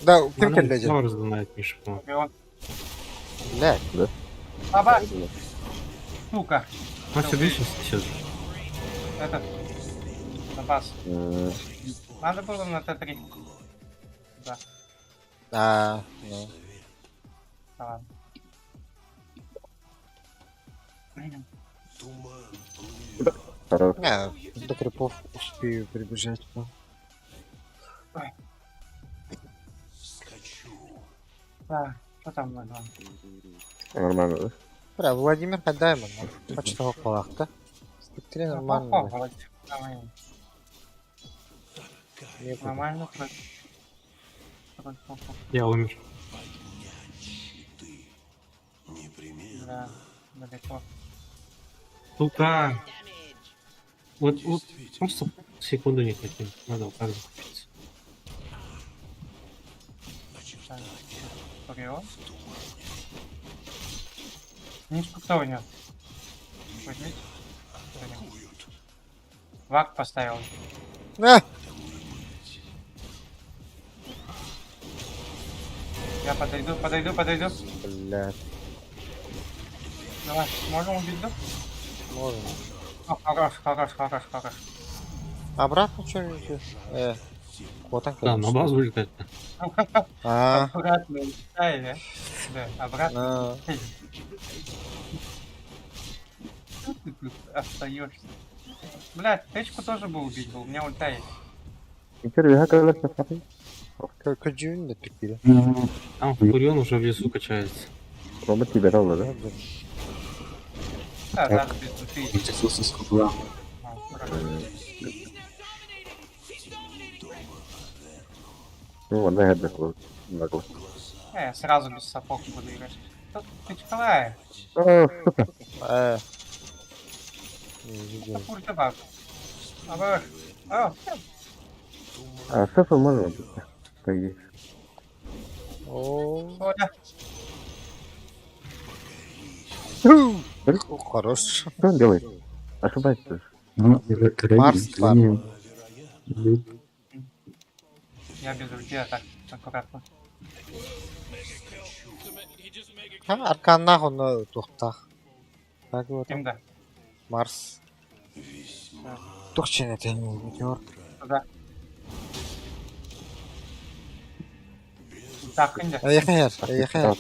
Да, кем Она келдеди? Тауэр знает, Миша, по-моему. Блядь. Да? Баба! Сука! Он все видишь, сейчас. Этот. Запас. Надо было на Т3. Да. А, ну. Ладно. Хорош. Не, до крипов успею прибежать. Ой. Так, что там нужно? Нормально, да? Бля, Владимир Кадаймон. Почтовый колах, да? Спектре нормально. Нормально. Нормально. Я умер. Да, далеко. Сука! Вот просто секунду не хотим. Надо вот так закупиться. Вперед. Книжку кто унес? Возьмите. Вак поставил. А! Я подойду. Блядь. Давай, можем убить, да? Можно. Хорош. Обратно что-нибудь? Вот так. Да, на базу улетать. А. Обратно улетай, да? Да, обратно. Ты тут остаешься. Блядь, тычку тоже бы убить был, у меня ульта есть. Как дюйм такие. Там Фурион уже в лесу качается. Робот тебя дал, да? Да, даже без ульты. Ну, одна гадда нагло. Сразу без сапог буду играть. Тут тычковая. О, сука. Пульта баб. Оборот. О, А, Сефа можно быть? По идее. О, да. Хорош. Что он делает? Ошибается. Марс, ладно. Я без ульти, а так аккуратно. Арканнах он тухтах. Так вот. Кимда? Марс. Тухчин это не убьет. Да. Так, инде. Ехер.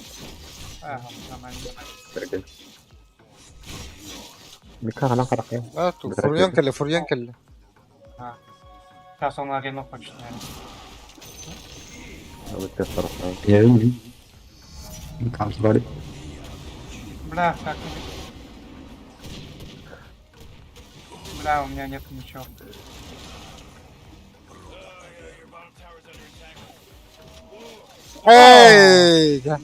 Нормально. Мика она хорошая. А, тут фурьен келли. Сейчас он арену хочет, наверное. А вот это хорошая. Я вижу. Там звали. Бля, как Бля, у меня нет ничего. Эй! Да.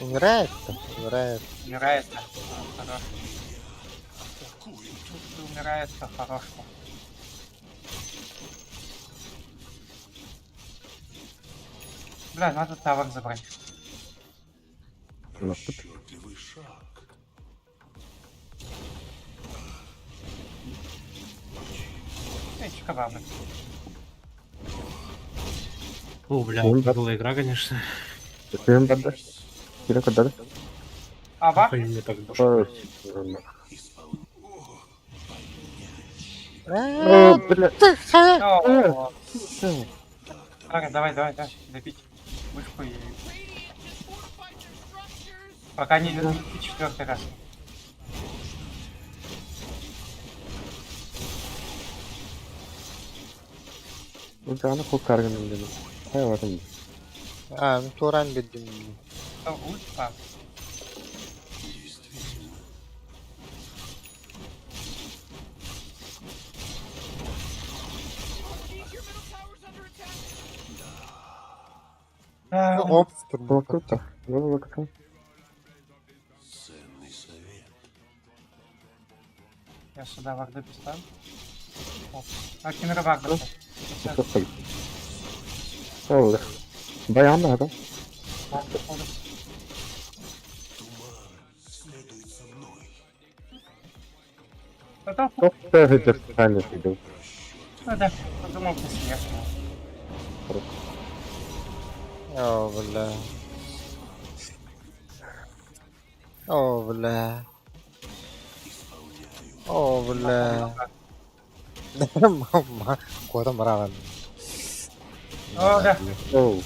Умирает-то? Умирает. Умирает-то. Хорош. Умирает-то хорошо. Бля, надо тавер забрать. Чикабабы. О, бля, это была игра, конечно. Зачем тогда? Кира куда? А, бах? Мне так душа. Давай, добить вышку и... Пока не идет 4-й раз. Ну да, она хукарган dedi. Hayatım. А, ну Туран бедим. Что, ульт? А. Оп, Ну круто. Ну как-то. Я сюда варды поставлю. А Кимера варда. Olur. Dayan adam. Çok sevdim sen de sevdim. Ну да, подумал, ты смешно. О, бля. О, бля. О, бля. Мама, куда мрава? О, да. Оу.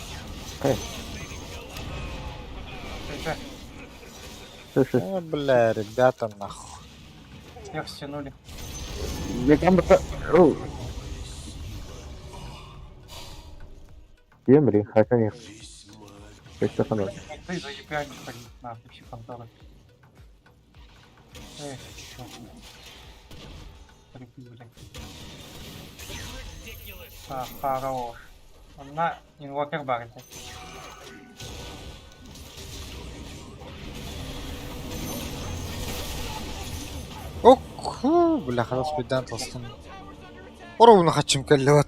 Ты Бля, ребята, нахуй. всех стянули. Ne kan baka... Oh. Dia beri harganya. Besok kan. Ты заебали, блин, нахуй, все конторы. Эх, чё. Прикинь. Хорош. На инвокер барите. اوه بلا خلاص بدان تصطن ورونا خدش مكلوت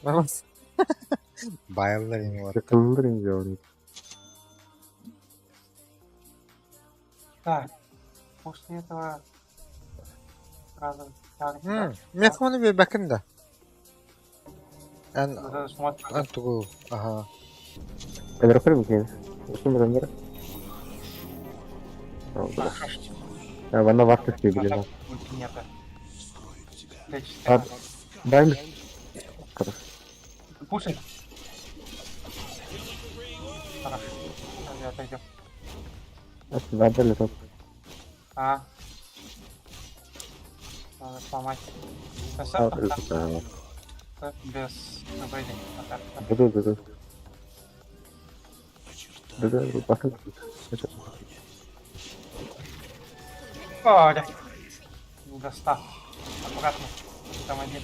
بس بايلر يمور Kıldırın diyorum. Так, после этого сразу ميخوني ببكن ده надо смотреть. انتو اها Kadar yapar mısın? Nasıl mı döndür? Ya bana vakti istiyor bile lan. Нету. Hadi. Ben mi? Kadar. Пушай. Хорошо. Сейчас отойдем. Nasıl? Ben de lütfen. А. Надо сломать. Hadi lütfen. Без нападения. Dur. Dur. Bakın. О, да. Не достал. Аккуратно. Там один.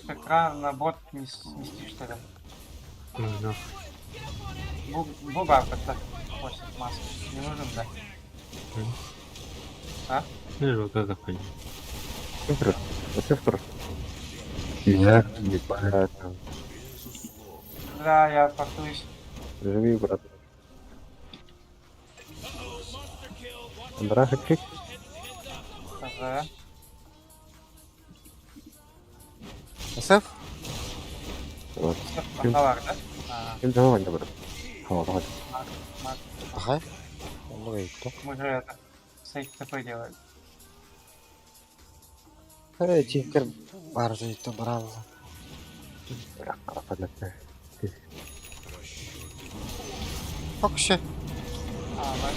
Экран на бот не снести, что ли? Буба как-то просит маски. Не нужен, да? А? Ну, как это? Все просто. Я не понятно. Да, я портуюсь. Живи, брат. Здравствуйте. Ага. اسف Вот. Товар, да? Kim zaman da brат. Tamam hadi. هاي والله يكتب Мы же это с ТП делаем. هاي تيكر بارجو يتبرال Kapatılar. فكشة А, да.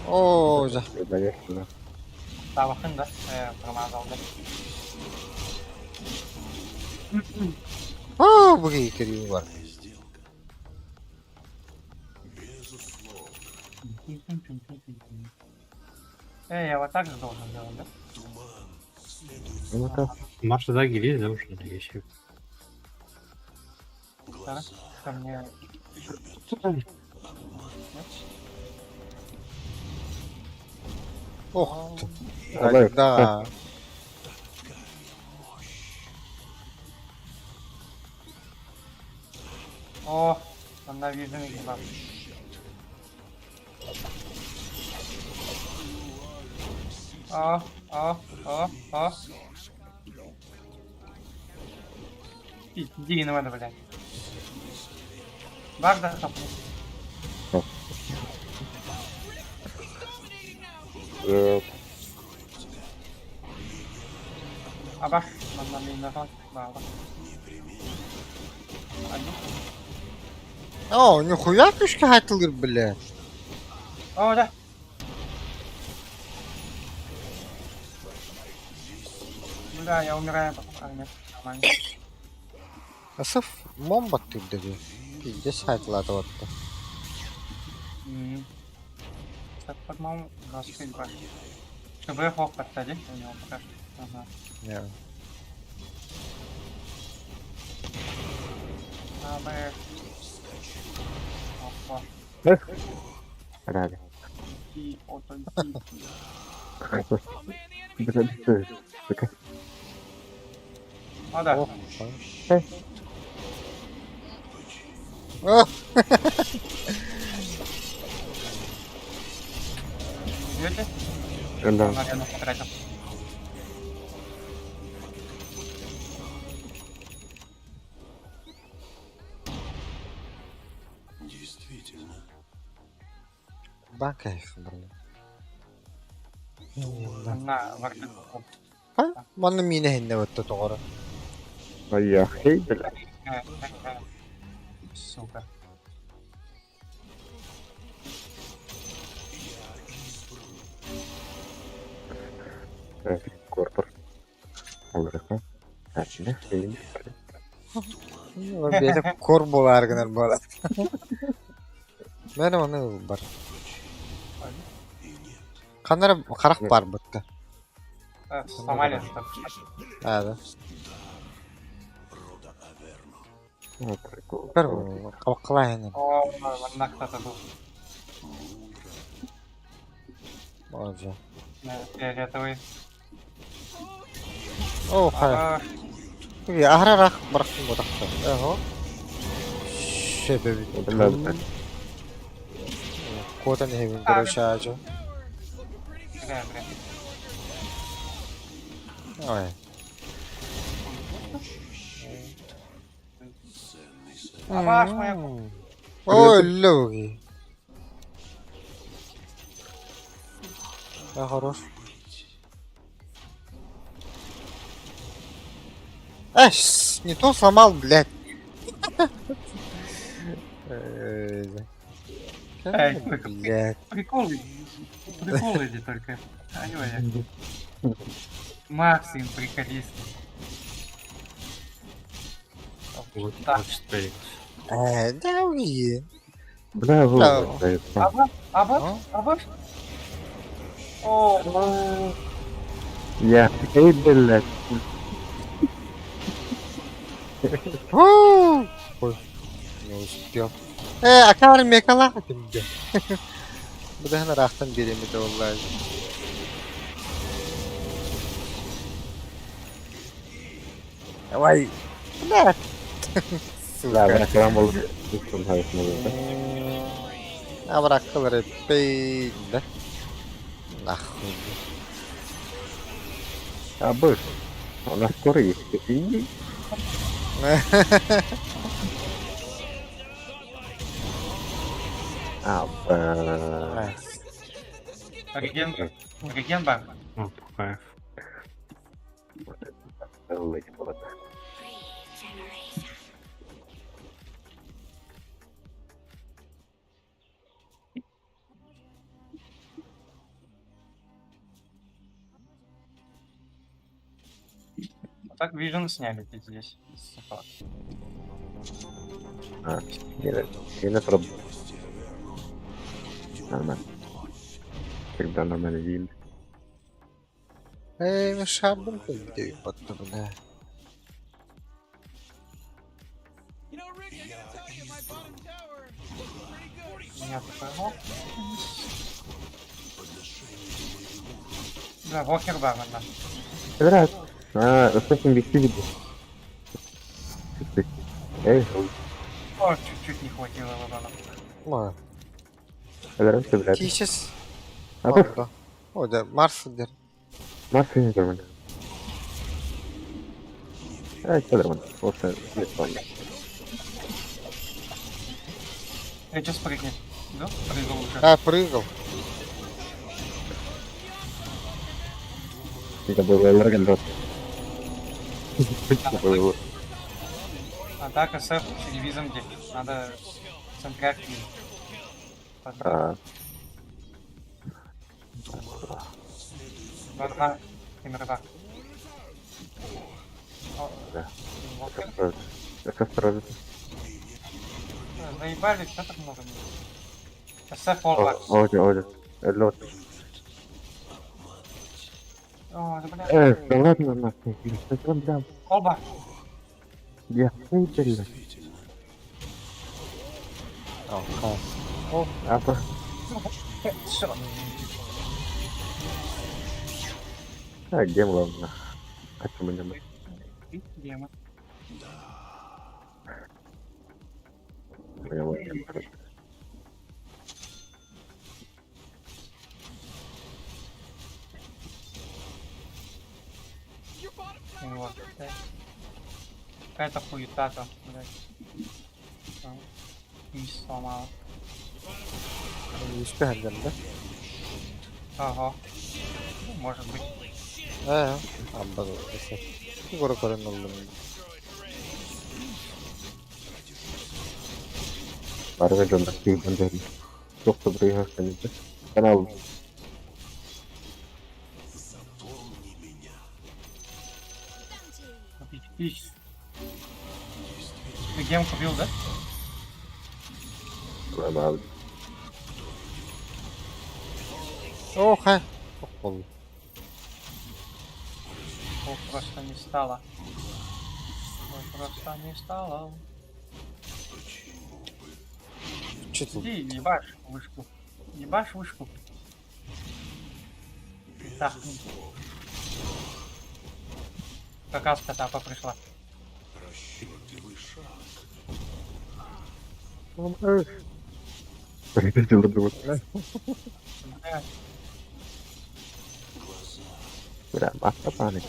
اوه ده Конечно. Тавахын, да? Промазал, да? اوه بقي كريم ورا Я вот так же должен делать, да? Ну так. Марш туда гелис, да, уж не еще. Да? Ко мне... ох ты Давай. да О, она видно не была. О. Иди, не надо, блядь. Багда, хапни. Абаш, надо мне нажать. Да. اوه نخويا كش هاتلر بلاد О, да. Бля, я умираю. Нет, нормально. اسف موم بطيب دقي يجيش هاتلا توتا Так, по-моему, 25 башен. Чтобы я хлоп подсадить, у него пока что. Ага. Yeah. А, Эх. Рады. И отойди. А, да. О! Идете? Да. Он арену потратил. Действительно. Банкайф, блин. На варду. Ха? Манна мина хинне ватта тоғора. Я хейдер. Сука. Корпор. Оларха. Ачне хейдер. Беті кор боларгынар бала. Мен оны бар. Қанара қарақ бар бұтты. Сомалия, что ли? Да. Ну, прикол. Бір қалайын. О, на кто-то был. Оже. Фиолетовый. О, хай. Ахрарақ бұрақтың бұдақта. Эго. Шебебі. Котан хевін көріші ажу. Бля. Ой. Абаш моя. Ой, логи. Да, хорош. Эш, не то сломал, блядь. Блядь. Приколы только. Ай-ой. Максим, приколист. Так. Да, уйди. Бля, Да. Абаш? О, Я хейдер. Ой, не успел. Акар мекала şimdi. Bu da hemen rahtan birimi de vallahi. Vay. Ne? Да, бırakalım olur. Düştüm hayatımda burada. Ya bırakılır hep beyinde. Нахуй. А быш, у нас скоро есть. Иди. Абба. Реген бар. Ну, покайф. Лыть вот. Так Vision сняли здесь. А, yine problem. Нормально. Всегда нормально видно. Эй, мы шабом где потом, да. You know, Rick, I gotta tell you, my bottom tower looks pretty good. Нет такого. Да, Вокер бар, ладно. Раз. Assassin's Creed. Эй, О, чуть-чуть не хватило Лобана. Ма. раз, блядь. Сейчас. А Orada. O da Mars'dır. Nasıl yiyeceğim ben? Evet, kalırım. Olsa lütfen. Я сейчас прыгнет. Да? Прыгал уже. Ha, прыгал. Тільки було легенда. Було. Атака с телевизором где? Надо центрять. Ладно, камера. Да. Это сразу. Заебались, что так много? СФ фолбак. Оде. Лед. О, да бля. Да ладно, нахуй. Зачем дам? Фолбак. Я хейтерил. О, О, Apa? Что? Game loh. Kacau menyamai. Гема. Menyamai. Вот. Какая-то хуета там, блядь. Не сломала. Üstünden de. Ага. Ну, может быть. Amba da. Skoro koran oldum. Para jombak bir bandari. Çok da buraya hastanede. Ben aldım. Пись. Ты гем купил, да? Ben aldım. Oh he. Çok oldu. О, просто не стало. Ой, просто не стало. Че тут? Иди, ебашь вышку. Ебашь вышку. Так. Какая скотапа пришла. Прилетел друг. Блядь. Bля, masa panik.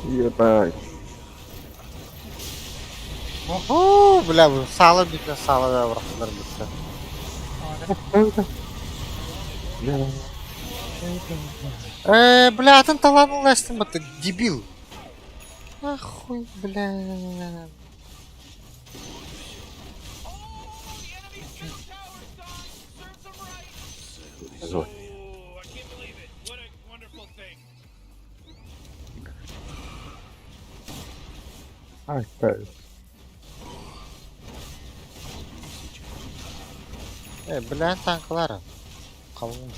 Ебать. Oho, bля, bu sağla bitme sağla da bıraktılar bitti. Бля, ты талант лестим, ты дебил. Ахуй, бля. Зой. Ай, ставь. Bля, tanklar. Kavun.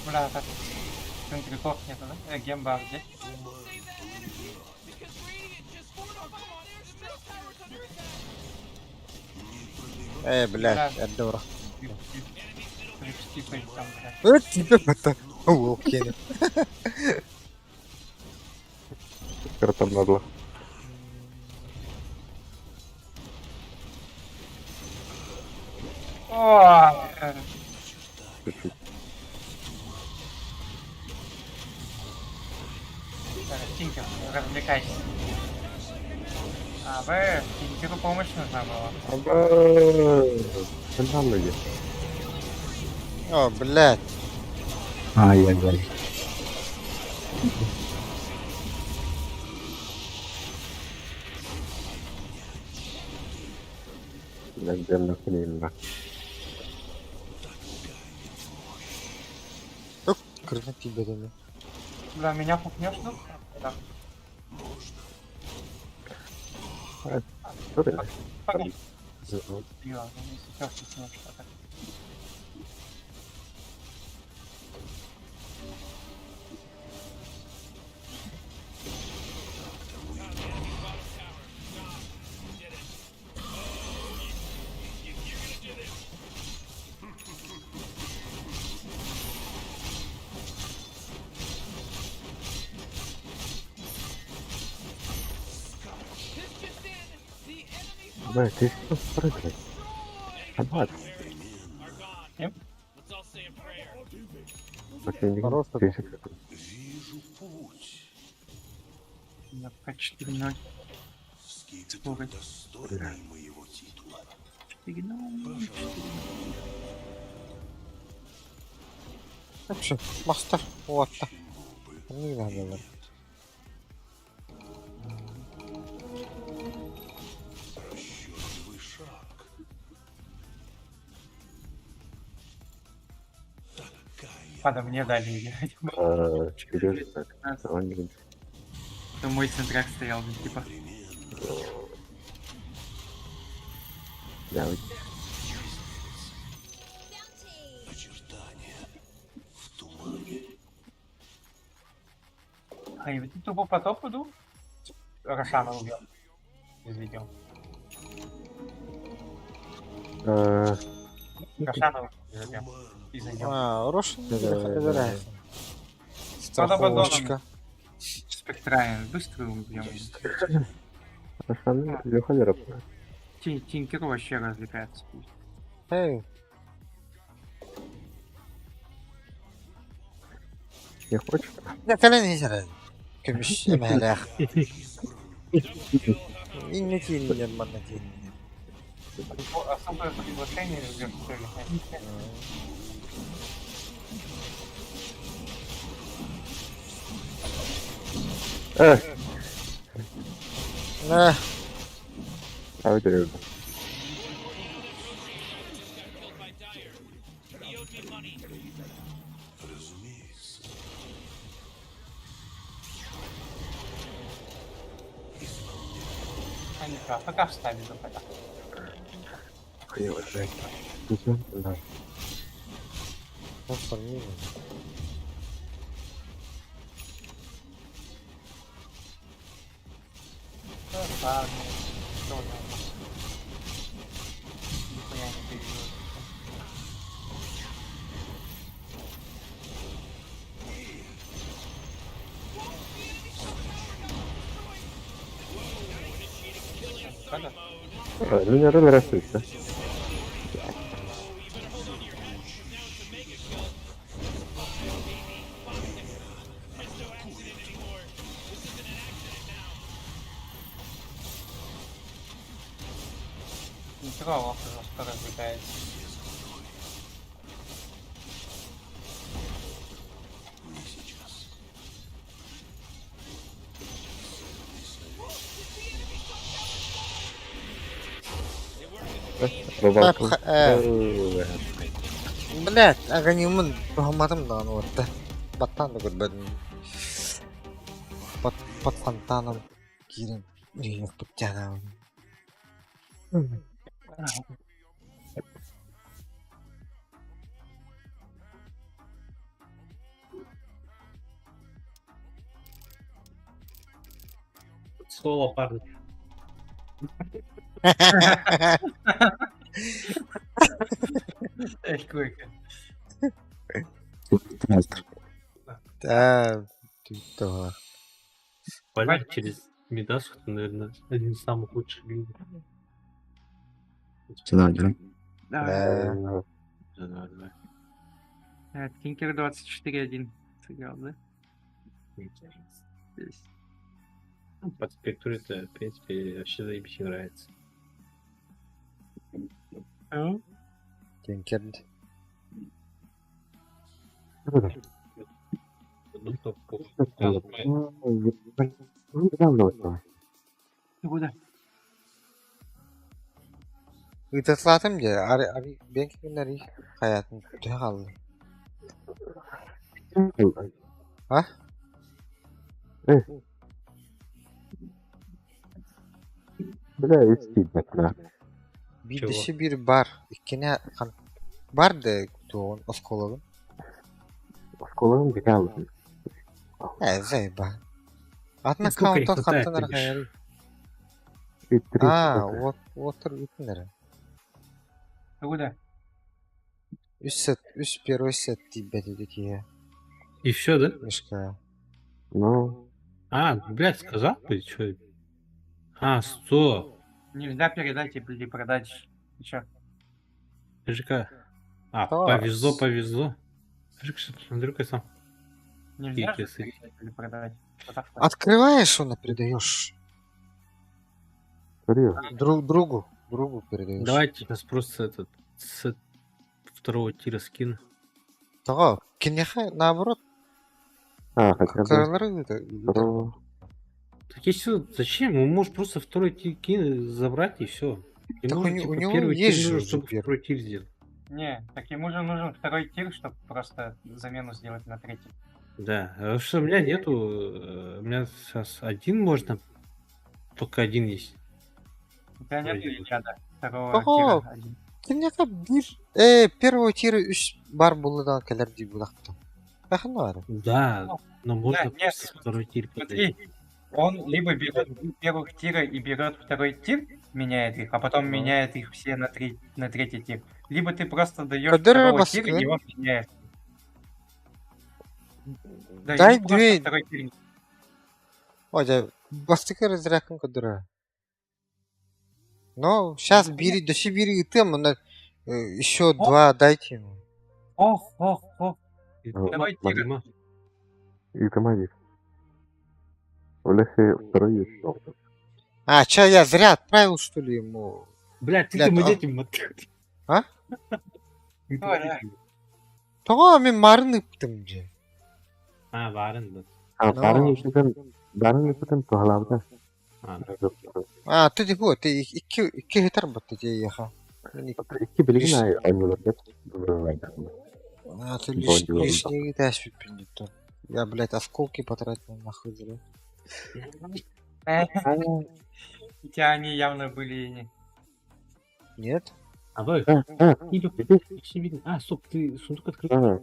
Бля, так. Центриков нету, да? Гемба где? Бля, это ура. Припстипай там, бля. Тебе это. О, окей. Картом нагло. О, Чуть-чуть. Тинкер, развлекайся. А, Тинкеру помощь нужна была. Kenal lagi. О, блядь. Ай-яй-яй. Наверное, хрена. Крына тебе дали. Бля, меня пукнешь, ну? Да. Что ты? Погнали. Бля, ну не сейчас пукнешь что-то. Бля, ты что спрыгнул? Абат. Просто Вижу путь. Я по 4-0. Скипетр достойный моего титула. 4-0. Вообще, мастер. Вот так. Не надо. Расчетливый шаг. Надо мне дали играть. Серьезно так. Это мой центрак стоял, типа. Я А и ты тупо по топу иду? Рошана убил. Изведем. Рошана убил. И зайдем. Рошан Да-да-да. забирает. Под Абадоном. Страховочка. Спектрален. Быстро убьем. Рошан Леха Леров. Тинкер вообще развлекается. Эй, Не хочешь? я колен езерен. Көміш емелех. Инне тиіннен мана тиіннен. Особое приглашение ждёт, что ли? А это ребята. Они пока встали за пока. Хуево, Жень. Да. Ладно, что у него? Нихуя не перевел. Ну, не рано растут, Ничего, лох жестко развлекается. Блять, аганимын тухаматым да аны отта. Баттан да көрбөдүм. Под фонтаном кирин. Үйүнүк бүттяна. Слово, парни. Эх, койка. Да, ты то. Валя через Мидас, наверное, один из самых лучших лиг. Да. Тинкер 24-1 сыграл, да? Здесь. Ну, под спектуре-то, в принципе, вообще заебись нравится. Тинкерд. Ну, то Куда? Ыйтатлатым же, ари ben günleri hayatım kötü kaldı. Ha? Бля, истинно, да. Bir Чего? dişi bir bar. İkine var da doğun oskologun. Осколом бегал. Зайба. Атна сколько их каунтан хватает, каттанар ты бишь? хайры. И три. Вот бүтүнөр. Куда? Үс первый сет тебе деdik ya. И все, да? Мишка. Ну, А, блядь, сказал бы, что? А, 100. Нельзя передать или продать. Чё? ЖК. А, Класс. повезло. ЖК, Андрюка сам. Нельзя Какие же передать или продать. Вот так вот. Открываешь, он и передаешь. серьезно. Другу передаешь. Давайте сейчас просто этот с второго тира скин. Того, кинеха наоборот. А, хотя бы. Каралары это. Про- Так если зачем? Он может просто второй тир забрать и все. Так у него первый есть тир же нужно, уже чтобы первый. второй тир сделать. Не, так ему же нужен второй тир, чтобы просто замену сделать на третий. Да, а что у меня нету, у меня сейчас один можно, только один есть. У тебя нет Вроде бы. Ильича, да? второго Ого. тира 1. Кимнека бир первого тира 3 бар булыдан келер ди булакта. Ахын бар. Да, но можно нет, просто со второй тир подойти. Смотри, он либо берет первых тира и берет второй тир, меняет их, а потом меняет их все на третий тир. Либо ты просто даешь Кадырова второго тира, баскын. и он меняет. Да, Дай ему просто две. второй тир. Оja бастыка разрякын кадыра. Но сейчас бери, даши бери и ты, но еще 2 дайте ему. Ох. Давай, Второй тир. И команде. Оля второй есть. А, чё, я зря отправил, что ли, ему? Блядь, ты Блядь, мы а- детям мотать. А? Да. Того мен марын ыптым же. А, барын да. Барын ипотен тухалавда. А, ты де bu, ты iki хитар баты же яха. İki bilgin ay oynuyorlar hep. А, ты Вроде бы, лишние тащишь пиндито. Я, блядь, осколки потратил нахуй зря. У тебя они явно были не. Нет? А вы? Очевидно. А, стоп, ты сундук открыл.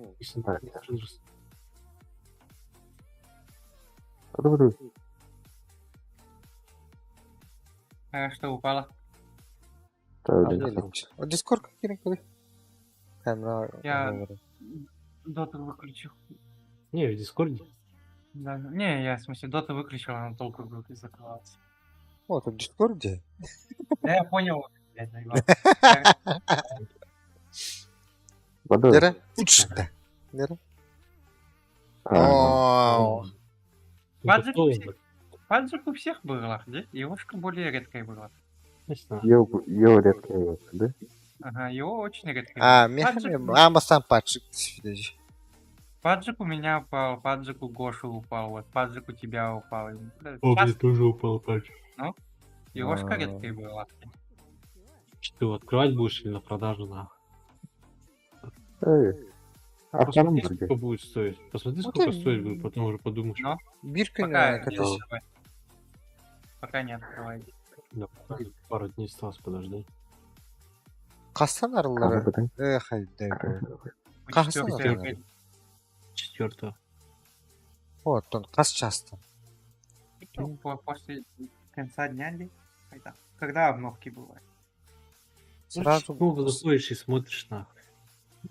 Что упало? А дискорд какие куда? Камера. Я доту выключил. Не, в дискорде. Да, не, я в смысле доту выключил, она толку группе закрывалась. О, тут в дискорде? Да, я понял. блядь, наебал. Дера? Учта. Дера? О. Паджик у всех было, да? Егошка более редкая была. Его редко, да? Ага, его очень редкая. А, была. мехами, а, сам паджик. Паджик у меня упал, паджик у Гоши упал, вот паджик у тебя упал. О, мне тоже упал паджик. Ну, Егошка редкая была. Что, открывать будешь или на продажу нахуй? А в самом Посмотри, сколько будет стоить. Посмотри, Ну, сколько ты- стоит будет, потом уже подумаешь. Но Бирка пока не не катись. открывай. Пока не открывай. Да, пару дней осталось, подожди. Кастан арылары. Эх, айдай. Кастан Четвёртый арылары. 4. Вот он, кас часто. После конца дня ли? Когда обновки бывают? Сразу Ну, заходишь и смотришь нахуй.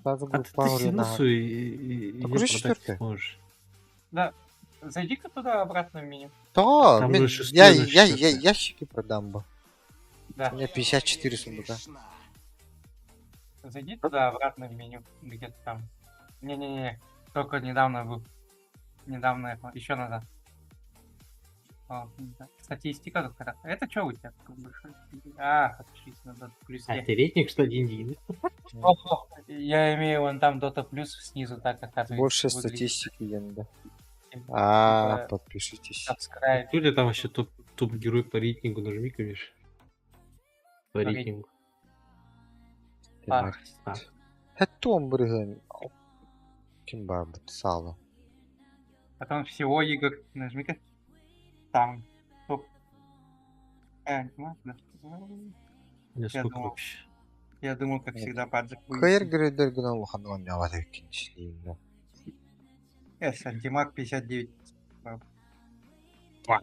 Сразу А будет ты пару синусу на... и Так её уже продать четвёртая. сможешь. Да, зайди-ка туда обратно в меню. То, Там мен- же шестое на четвёртое. ящики продам бы. Да. У меня 54 сундука. Зайди туда обратно в меню, где-то там. Не-не-не, только недавно был. Недавно, еще назад. О, да. Статистика тут как раз. Это что у тебя такой большой? А, отпишись на Dota плюс. А ты ретник, что один. Я имею вон там Dota плюс снизу так оказывается. Больше выглядит. статистики, Янда. Типа, А, подпишитесь. subscribe. Кто ли там вообще топ-герой по рейтингу? Нажми, конечно. По По рейтингу. А, Хэттон бирген. Ким бар бут сало. Потом всего игр. Нажми-ка. Там. Топ. Да. Не, Я сколько думал, вообще? я думал, как всегда, паджик Хайр грейдер гына лоханған яват екіншілейді. Антимаг 59.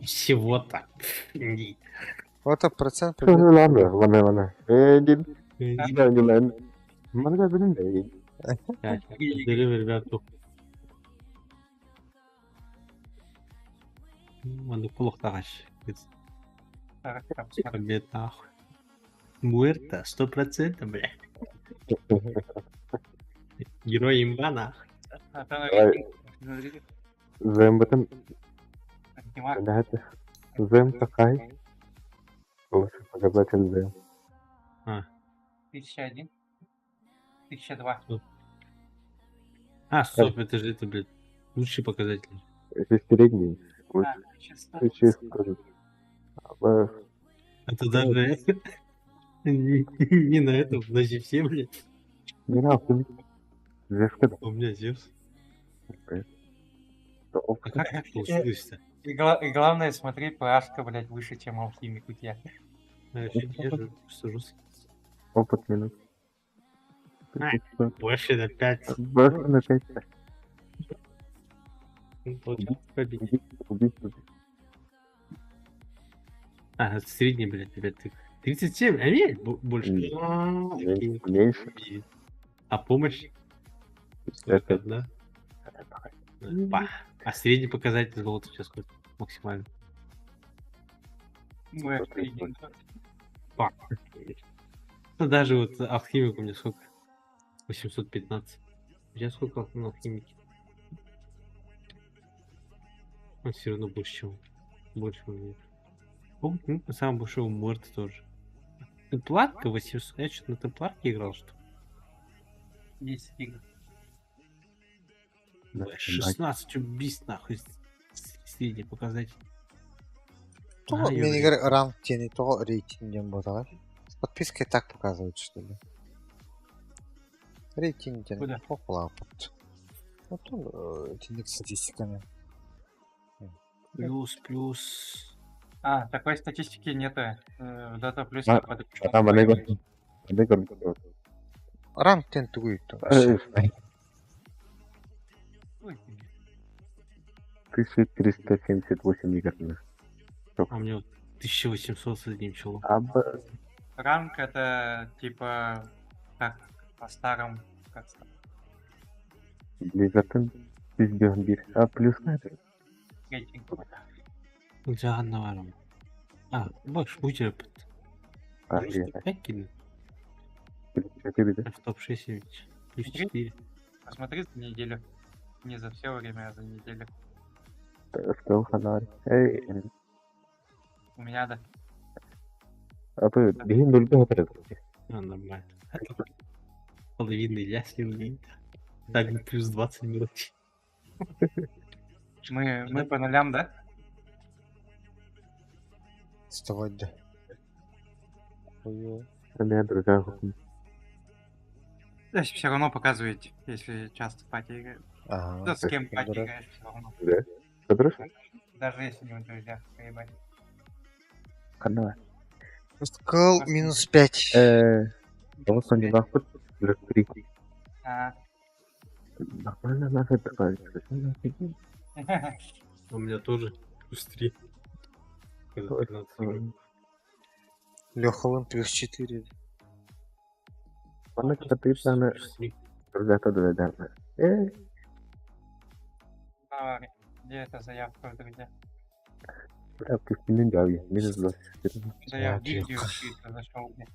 Всего так. Это процент. Ладно, ладно. Дин. Jangan. Mana gak bener deh. Деревья, ребята. Маны плохо тагаш. Побед нахуй. Муэрта, 100%, бля. Герой имба нахуй. Зем бутын. Антимаг. Да это. Зем такой. Лучше показатель зем. 1001. 1002. А, стоп, это же это, блядь, лучший показатель. Это средний. Это даже не на этом, на Зевсе, блядь. Не нахуй. У меня Зевс. А как так получилось-то? И главное, смотри, PH-ка, блядь, выше, чем алхимик у тебя. Я вообще держу, сажусь. Опыт минус. Больше на 5. Больше на 5. Убийство. А, это средний, блядь, ребят. 37, а нет, больше. Окей. Меньше. А помощь? Только одна. А средний показатель золота сейчас сколько? Максимально. Мы офигенно. Ну, даже вот алхимик у меня сколько? 815. У тебя сколько на алхимике? Он все равно больше, чем больше у меня. Помню, самый большой у Морта тоже. Темпларка 800. Я что-то на темпларке играл, что ли? 10 игр. 16 убийств, нахуй. Средний показатель. То менигер ранг тени, то рейтингем было. С подпиской так показывают, что ли. Рейтинг Куда? опыт. Вот он этими статистиками. Плюс. А, такой статистики нету. В Dota Plus Там Олег. Ранг тентует. 1378 игр. А у меня вот 1800 с одним челом. Ранг это типа как по-старому. Как Blizzard'ın düzgün bir. Plus nedir? рейтинг. Джанна var ama. А, баш, будь опыт. Ayrı. 5 кинуть. Kötü bir de. В топ-6 ведь. Плюс 4. Посмотри за неделю. Не за все время, а за неделю. Öfke kadar. Hey. У меня да. Abi benim bölge hatırladım. А, нормально. Половина я слил. Так, плюс 20 мелочей. Мы по нулям, да? Вставать, да. Ne друзья хукум. То есть все равно показываете, если часто пати играешь. Ага. Да, с кем так, пати да. играешь, все равно. Да. Kadroş? Даже если не у друзья, поебать. Kanka. Скал минус 5. Ama sonra bakıp elektrik. А. Nормально надо добавить. У меня тоже плюс 3. Лехолын плюс 4. Bana katı bir tane rüzgâta da ederler. Давай, где эта заявка в друзья? Bırak üstünün de abi. Minus 24. Да я в гильдию зашел, блядь.